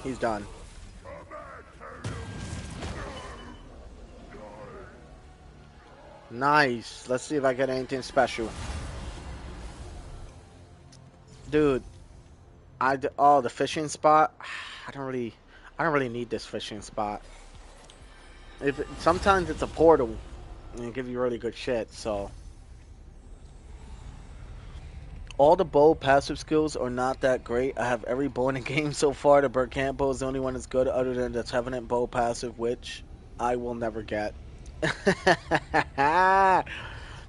He's done. Nice. Let's see if I get anything special. Dude, oh, the fishing spot. I don't really need this fishing spot. Sometimes it's a portal and it give you really good shit, so. all the bow passive skills are not that great. I have every bow in the game so far. The Burkant bow is the only one that's good other than the Tevenant bow passive, which I will never get.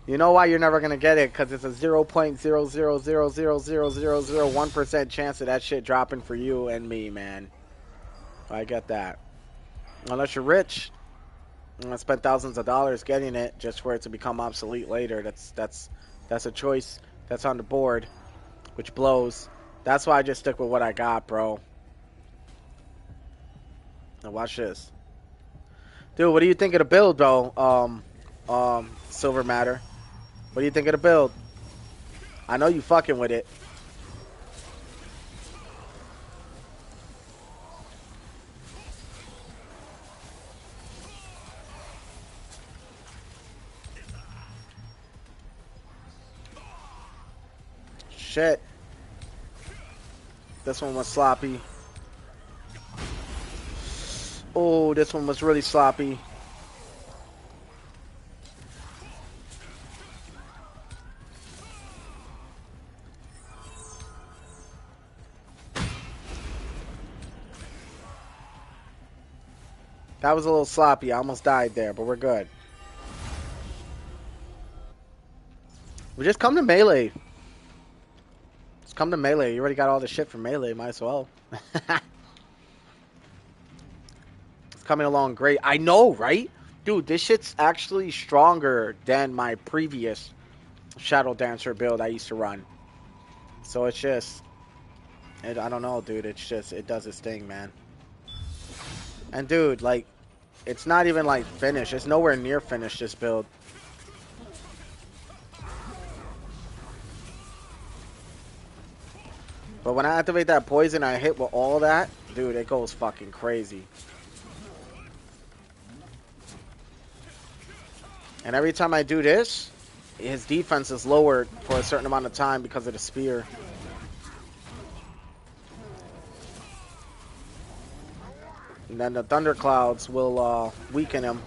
You know why you're never going to get it? Because it's a 0.000000001% chance of that shit dropping for you and me, man. I get that. Unless you're rich. I spent thousands of dollars getting it just for it to become obsolete later. That's a choice that's on the board, which blows. That's why I just stick with what I got, bro. Now watch this. Dude, what do you think of the build, though? Silver Matter. What do you think of the build? I know you fucking with it. Shit. This one was sloppy. Oh, this one was really sloppy. That was a little sloppy. I almost died there, but we're good. We just come to melee. Just come to melee. You already got all the shit from melee. Might as well. It's coming along great. I know, right? Dude, this shit's actually stronger than my previous Shadowdancer build I used to run. So it's just... I don't know, dude. It's just... It does its thing, man. And, dude, like... It's not even, like, finished. It's nowhere near finished, this build. But when I activate that poison, I hit with all that. Dude, it goes fucking crazy. And every time I do this, his defense is lowered for a certain amount of time because of the spear. And then the thunderclouds will weaken him.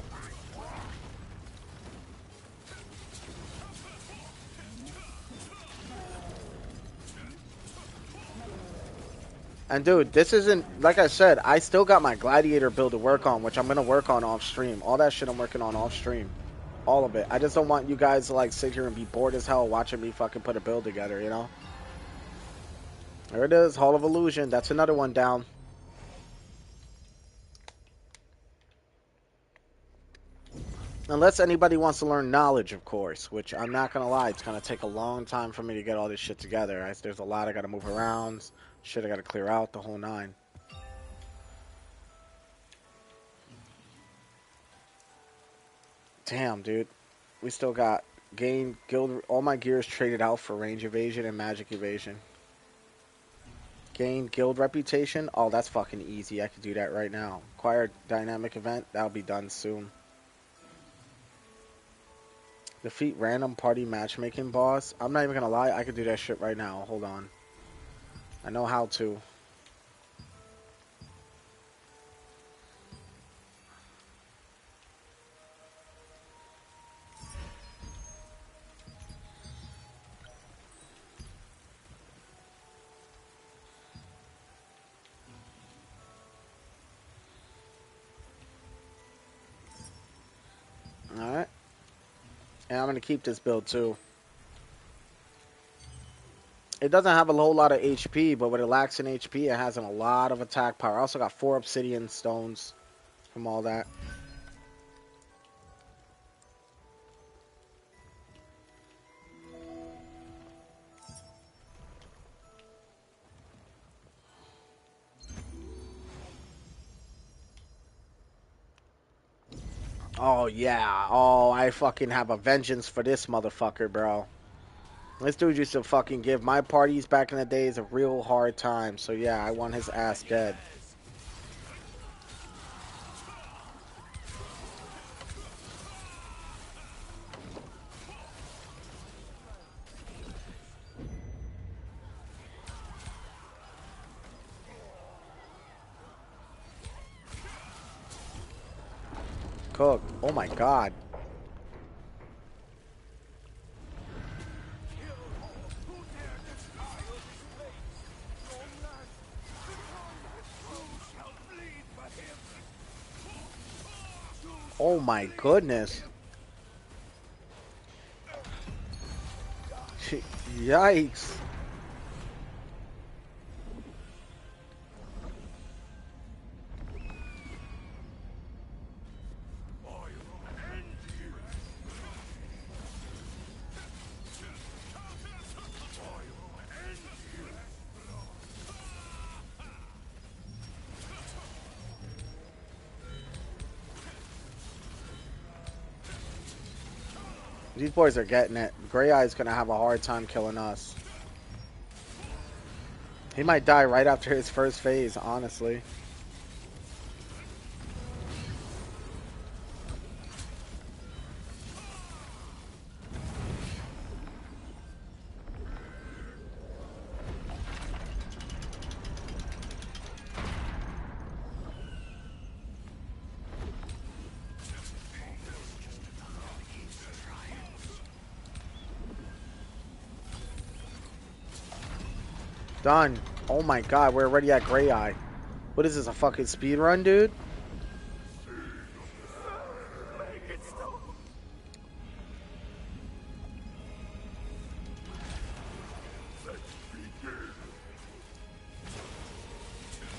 And dude, this isn't, like I said, I still got my gladiator build to work on, which I'm going to work on off stream. All that shit I'm working on off stream. All of it. I just don't want you guys to like sit here and be bored as hell watching me fucking put a build together, you know? There it is, Hall of Illusion. That's another one down. Unless anybody wants to learn knowledge, of course, which I'm not going to lie, it's going to take a long time for me to get all this shit together. There's a lot I got to move around, shit I got to clear out, the whole nine. Damn, dude. We still got gain guild, all my gears traded out for range evasion and magic evasion. Gain guild reputation. Oh, that's fucking easy. I could do that right now. Acquire dynamic event. That'll be done soon. Defeat random party matchmaking boss. I'm not even gonna lie. I could do that shit right now. Hold on. I know how to. Alright. And I'm going to keep this build too. It doesn't have a whole lot of HP, but when it lacks in HP, it has a lot of attack power. I also got 4 obsidian stones from all that. Oh, yeah. Oh, I fucking have a vengeance for this motherfucker, bro. This dude used to fucking give my parties back in the days a real hard time. So, yeah, I want his ass dead. Cook. Oh, my God. Oh my goodness. Yikes. These boys are getting it. Gray Eye's gonna have a hard time killing us. He might die right after his first phase, honestly. Done. Oh my god, we're already at Gray Eye. What is this, a fucking speed run, dude?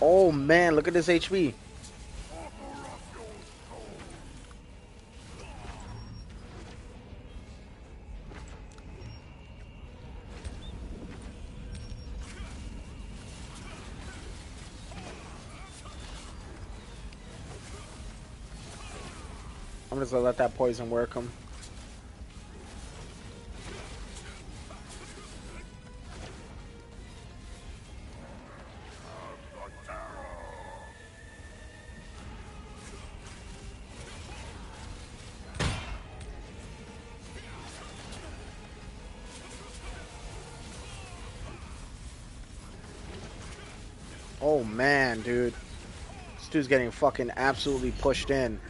Oh man, look at this HP. I'm just gonna let that poison work him. Oh man, dude. This dude's getting fucking absolutely pushed in.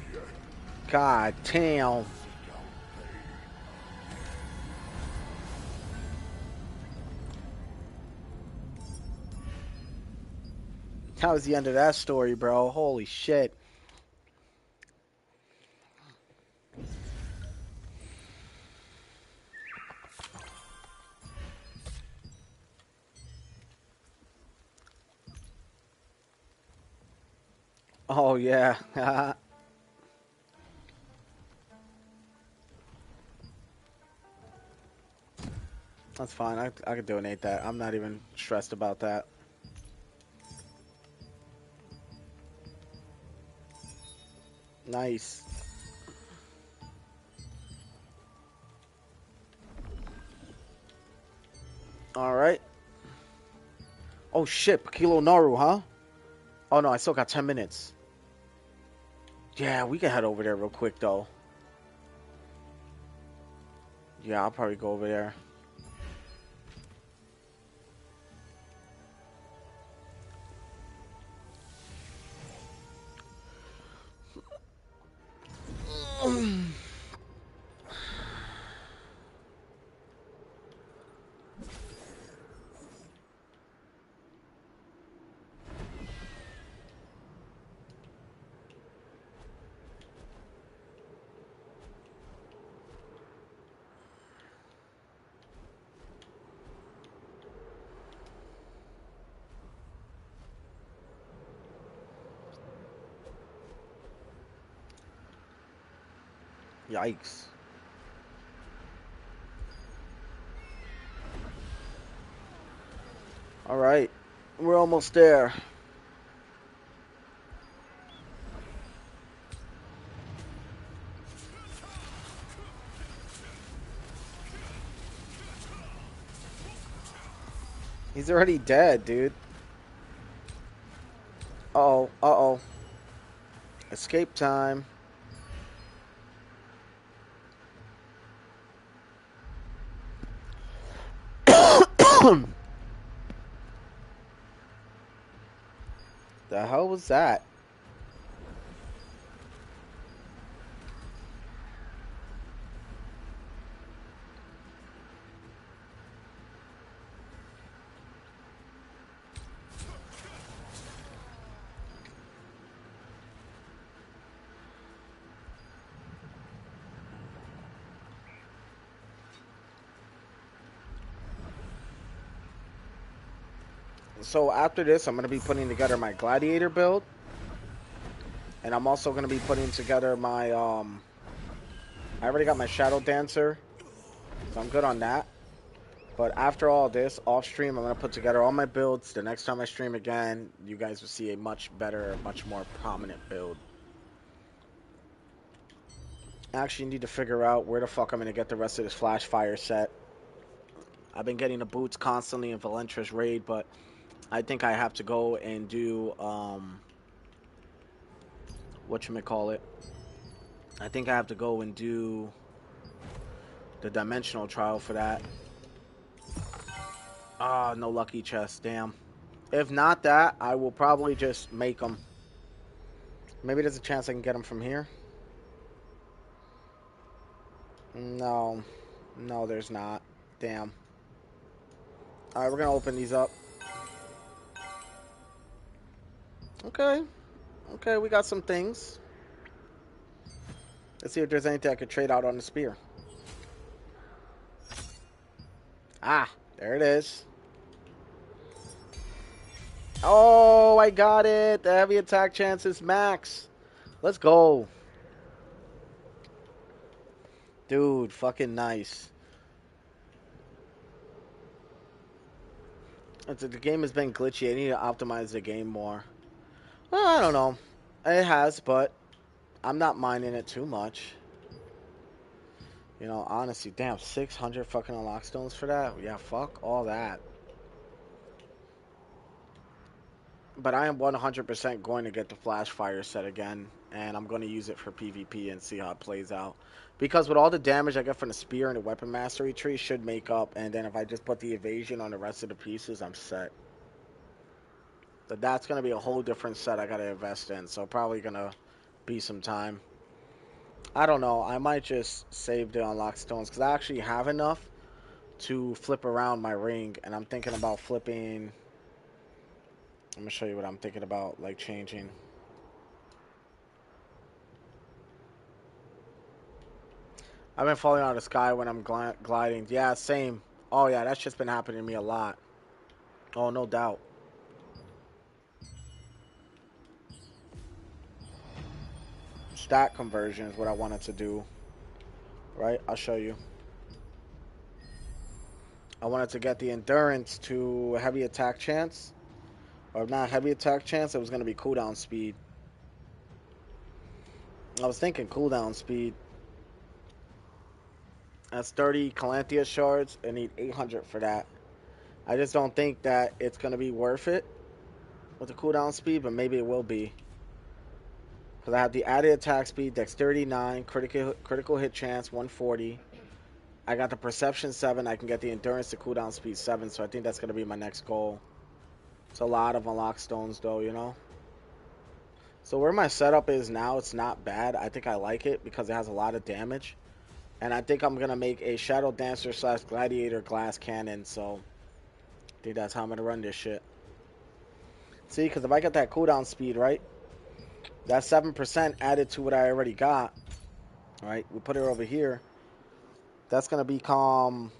God damn. That was the end of that story, bro. Holy shit. Oh yeah. That's fine. I could donate that. I'm not even stressed about that. Nice. Alright. Oh shit, Kilo Naru, huh? Oh no, I still got 10 minutes. Yeah, we can head over there real quick though. Yeah, I'll probably go over there. Yikes. Alright. We're almost there. He's already dead, dude. Uh-oh. Uh-oh. Escape time. The hell was that? So after this, I'm going to be putting together my gladiator build. And I'm also going to be putting together my, I already got my Shadowdancer. So I'm good on that. But after all this, off stream, I'm going to put together all my builds. The next time I stream again, you guys will see a much better, much more prominent build. I actually need to figure out where the fuck I'm going to get the rest of this Flash Fire set. I've been getting the boots constantly in Valentra's raid, but I think I have to go and do, whatchamacallit. I think I have to go and do the dimensional trial for that. Ah, no lucky chest, damn. If not that, I will probably just make them. Maybe there's a chance I can get them from here. No. No, there's not. Damn. Alright, we're going to open these up. Okay. Okay, we got some things. Let's see if there's anything I could trade out on the spear. Ah, there it is. Oh, I got it. The heavy attack chance is max. Let's go. Dude, fucking nice. The game has been glitchy. I need to optimize the game more. Well, I don't know. It has, but I'm not minding it too much. You know, honestly, damn, 600 fucking unlock stones for that? Yeah, fuck all that. But I am 100% going to get the Flash Fire set again, and I'm going to use it for PvP and see how it plays out. Because with all the damage I get from the spear and the weapon mastery tree should make up, and then if I just put the evasion on the rest of the pieces, I'm set. But that's going to be a whole different set I got to invest in, so probably going to be some time. I don't know. I might just save the unlock stones because I actually have enough to flip around my ring, and I'm thinking about flipping. I'm gonna show you what I'm thinking about, like changing. I've been falling out of the sky when I'm gliding. Yeah, same. Oh yeah, that's just been happening to me a lot. Oh, no doubt. Stat conversion is what I wanted to do. Right? I'll show you. I wanted to get the endurance to heavy attack chance. Or not heavy attack chance, it was going to be cooldown speed. I was thinking cooldown speed. That's 30 Calanthea shards. I need 800 for that. I just don't think that it's going to be worth it with the cooldown speed, but maybe it will be. Because I have the added attack speed, dexterity 9, critical hit chance 140. I got the perception 7. I can get the endurance to cooldown speed 7, so I think that's going to be my next goal. It's a lot of unlock stones, though, you know? So where my setup is now, it's not bad. I think I like it because it has a lot of damage. And I think I'm going to make a Shadowdancer / Gladiator glass cannon, so I think that's how I'm going to run this shit. See, because if I get that cooldown speed, right? That's 7% added to what I already got. Right? We put it over here. That's going to become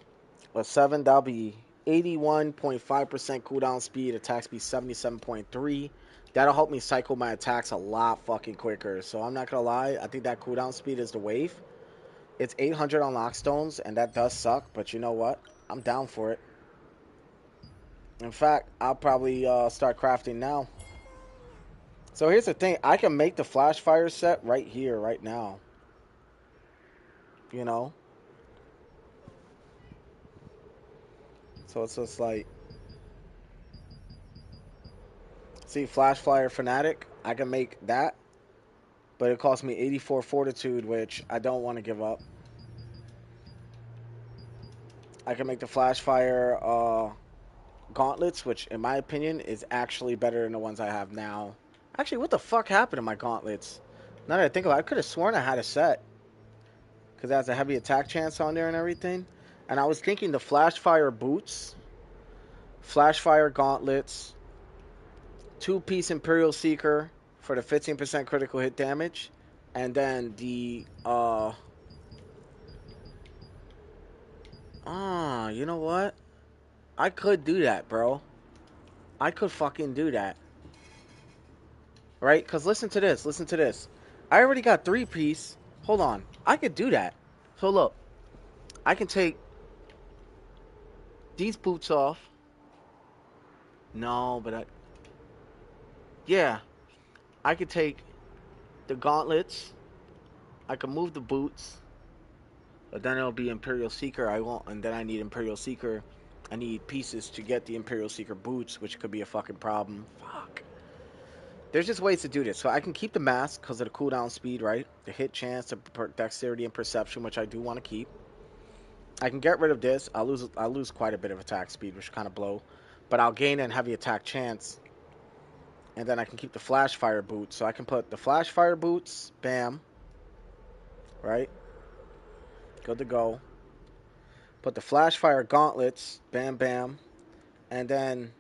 a 7. That'll be 81.5% cooldown speed. Attack speed 77.3. That'll help me cycle my attacks a lot fucking quicker. So I'm not going to lie. I think that cooldown speed is the wave. It's 800 unlock stones, and that does suck. But you know what? I'm down for it. In fact, I'll probably start crafting now. So here's the thing. I can make the Flash Fire set right here, right now. You know? So it's just like... See, Flash Flyer Fanatic. I can make that. But it cost me 84 Fortitude, which I don't want to give up. I can make the Flash Fire Gauntlets, which in my opinion is actually better than the ones I have now. Actually, what the fuck happened to my Gauntlets? Now that I think about it, I could have sworn I had a set. Because it has a heavy attack chance on there and everything. And I was thinking the Flash Fire Boots, Flash Fire Gauntlets, 2-piece Imperial Seeker for the 15% critical hit damage. And then the, you know what? I could do that, bro. I could fucking do that. Right? Because listen to this. Listen to this. I already got 3-piece. Hold on. I could do that. So look. I can take these boots off. No, but yeah. I could take the gauntlets. I can move the boots. But then it'll be Imperial Seeker. I won't, and then I need Imperial Seeker. I need pieces to get the Imperial Seeker boots, which could be a fucking problem. Fuck. There's just ways to do this. So I can keep the mask because of the cooldown speed, right? The hit chance, the dexterity and perception, which I do want to keep. I can get rid of this. I'll lose quite a bit of attack speed, which kind of blow. But I'll gain a heavy attack chance. And then I can keep the flash fire boots. So I can put the flash fire boots, bam. Right? Good to go. Put the flash fire gauntlets, bam, bam. And then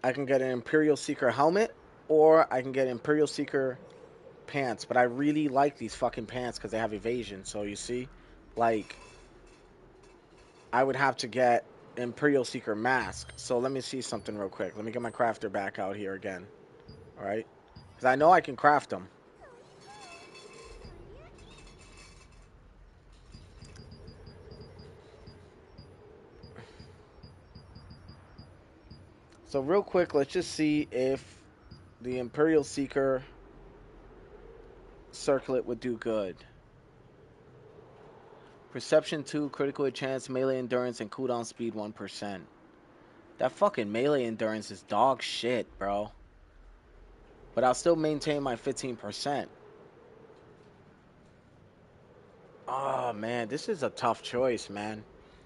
I can get an Imperial Seeker helmet, or I can get Imperial Seeker pants. But I really like these fucking pants because they have evasion. So you see, like, I would have to get Imperial Seeker mask. So let me see something real quick. Let me get my crafter back out here again. All right, because I know I can craft them. So real quick, let's just see if the Imperial Seeker circlet would do good. Perception 2, critical hit chance, melee endurance, and cooldown speed 1%. That fucking melee endurance is dog shit, bro. But I'll still maintain my 15%. Oh, man, this is a tough choice, man.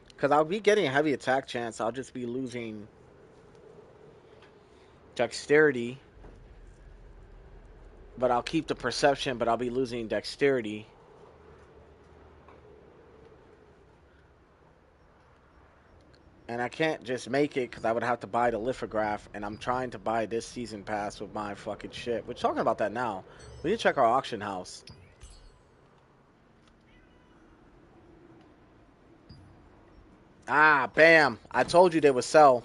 Because I'll be getting a heavy attack chance. I'll just be losing dexterity. But I'll keep the perception, but I'll be losing dexterity. And I can't just make it because I would have to buy the lithograph. And I'm trying to buy this season pass with my fucking shit. We're talking about that now. We need to check our auction house. Ah, bam. I told you they would sell.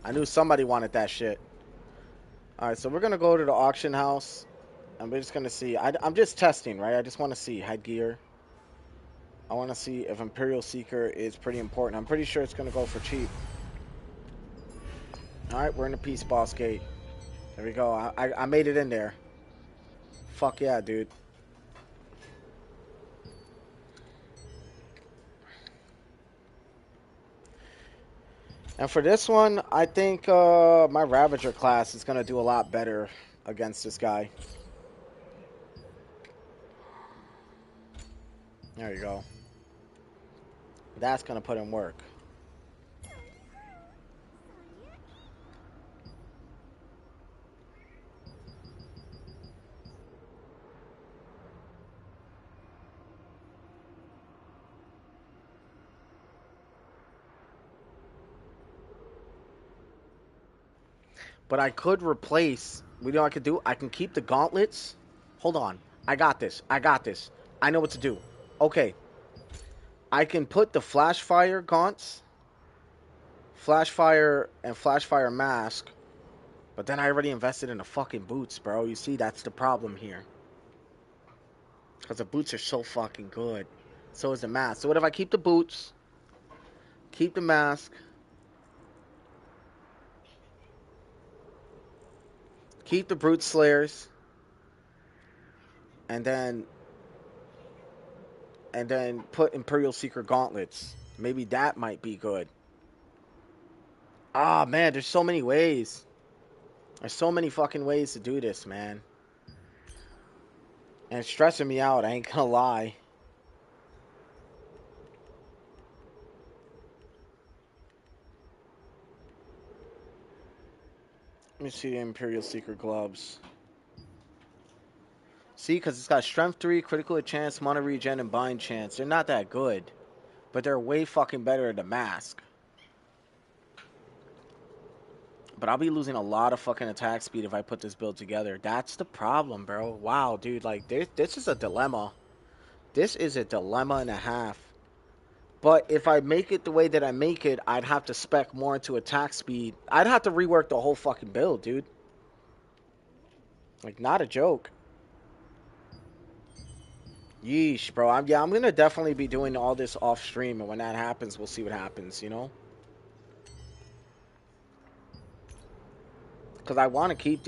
I knew somebody wanted that shit. Alright, so we're going to go to the auction house. And we're just going to see. I'm just testing, right? I just want to see headgear. I want to see if Imperial Seeker is pretty important. I'm pretty sure it's going to go for cheap. Alright, we're in the Peace Boss Gate. There we go. I made it in there. Fuck yeah, dude. And for this one, I think my Ravager class is going to do a lot better against this guy. There you go. That's going to put in work. But I could replace, you know what I could do? I can keep the gauntlets. Hold on. I got this. I got this. I know what to do. Okay. I can put the flash fire gaunts, flash fire, and flash fire mask. But then I already invested in the fucking boots, bro. You see, that's the problem here. Because the boots are so fucking good. So is the mask. So what if I keep the boots, keep the mask, keep the brute slayers, and then put Imperial Seeker gauntlets. Maybe that might be good. Ah, man, there's so many ways. There's so many fucking ways to do this, man. And it's stressing me out, I ain't gonna lie. Let me see the Imperial Seeker gloves. See, because it's got Strength 3, Critical Hit Chance, Mana Regen, and Bind Chance. They're not that good. But they're way fucking better than the mask. But I'll be losing a lot of fucking attack speed if I put this build together. That's the problem, bro. Wow, dude, like, this is a dilemma. This is a dilemma and a half. But if I make it the way that I make it, I'd have to spec more into attack speed. I'd have to rework the whole fucking build, dude. Like, not a joke. Yeesh, bro. I'm gonna definitely be doing all this off stream, and when that happens, we'll see what happens, you know? Because I want to keep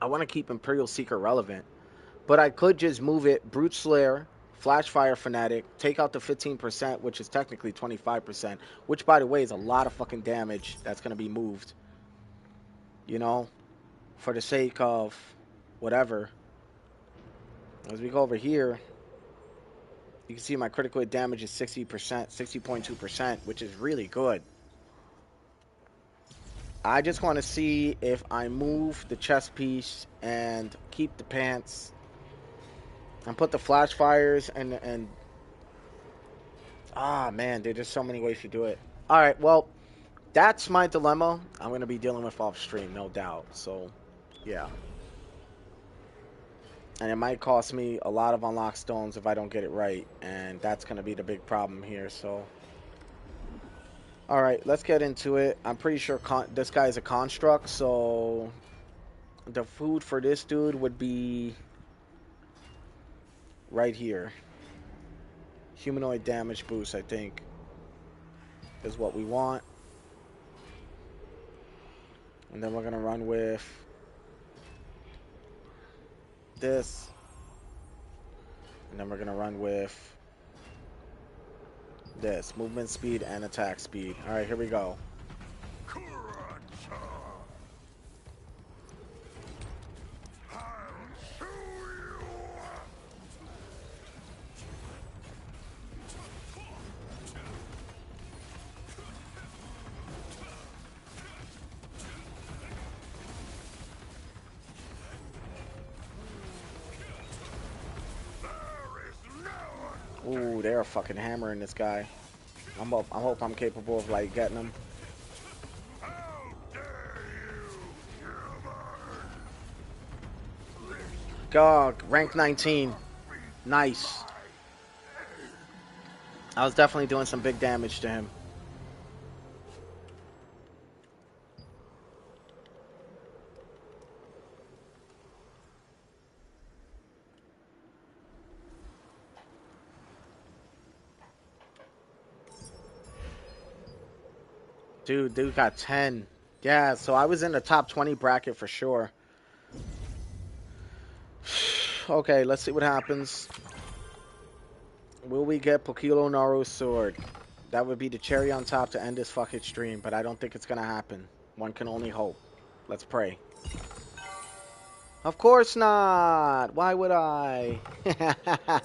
I want to keep Imperial Seeker relevant. But I could just move it Brute Slayer, Flash Fire Fanatic, take out the 15%, which is technically 25%, which, by the way, is a lot of fucking damage that's going to be moved, you know, for the sake of whatever. As we go over here, you can see my critical hit damage is 60%, 60.2%, which is really good. I just want to see if I move the chest piece and keep the pants and put the flash fires and ah, man, there's just so many ways to do it. All right, well, that's my dilemma. I'm going to be dealing with off stream, no doubt. So, yeah. And it might cost me a lot of unlock stones if I don't get it right. And that's going to be the big problem here. So, all right, let's get into it. I'm pretty sure this guy is a construct. So, the food for this dude would be right here. Humanoid damage boost, I think, is what we want. And then we're going to run with this. And then we're going to run with this. Movement speed and attack speed. All right, here we go. Ooh, they're fucking hammering this guy. I hope I'm capable of, like, getting him. God, rank 19. Nice. I was definitely doing some big damage to him. Dude got 10. Yeah, so I was in the top 20 bracket for sure. Okay, let's see what happens. Will we get Pokilo Naru's sword? That would be the cherry on top to end this fucking stream, but I don't think it's gonna happen. One can only hope. Let's pray. Of course not! Why would I?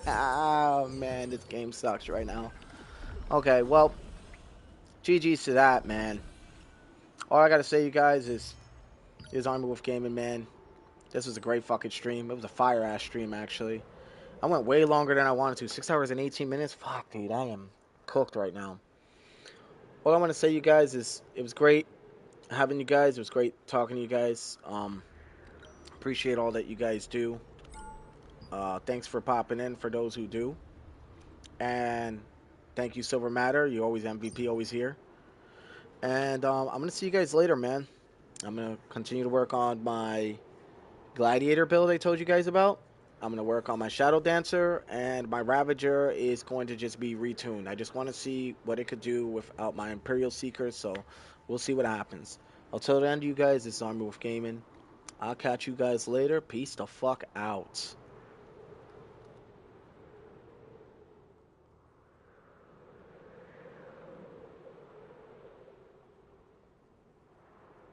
Oh man, this game sucks right now. Okay, well, GG's to that, man. All I gotta say, you guys, is Army Wolf Gaming, man. This was a great fucking stream. It was a fire-ass stream, actually. I went way longer than I wanted to. 6 hours and 18 minutes? Fuck, dude, I am cooked right now. All I want to say, you guys, is it was great having you guys. It was great talking to you guys. Appreciate all that you guys do. Thanks for popping in for those who do. And thank you, Silver Matter. You always MVP, always here. And I'm going to see you guys later, man. I'm going to continue to work on my Gladiator build I told you guys about. I'm going to work on my Shadowdancer, and my Ravager is going to just be retuned. I just want to see what it could do without my Imperial Seekers, so we'll see what happens. Until then, you guys, this is Army with Gaming. I'll catch you guys later. Peace the fuck out.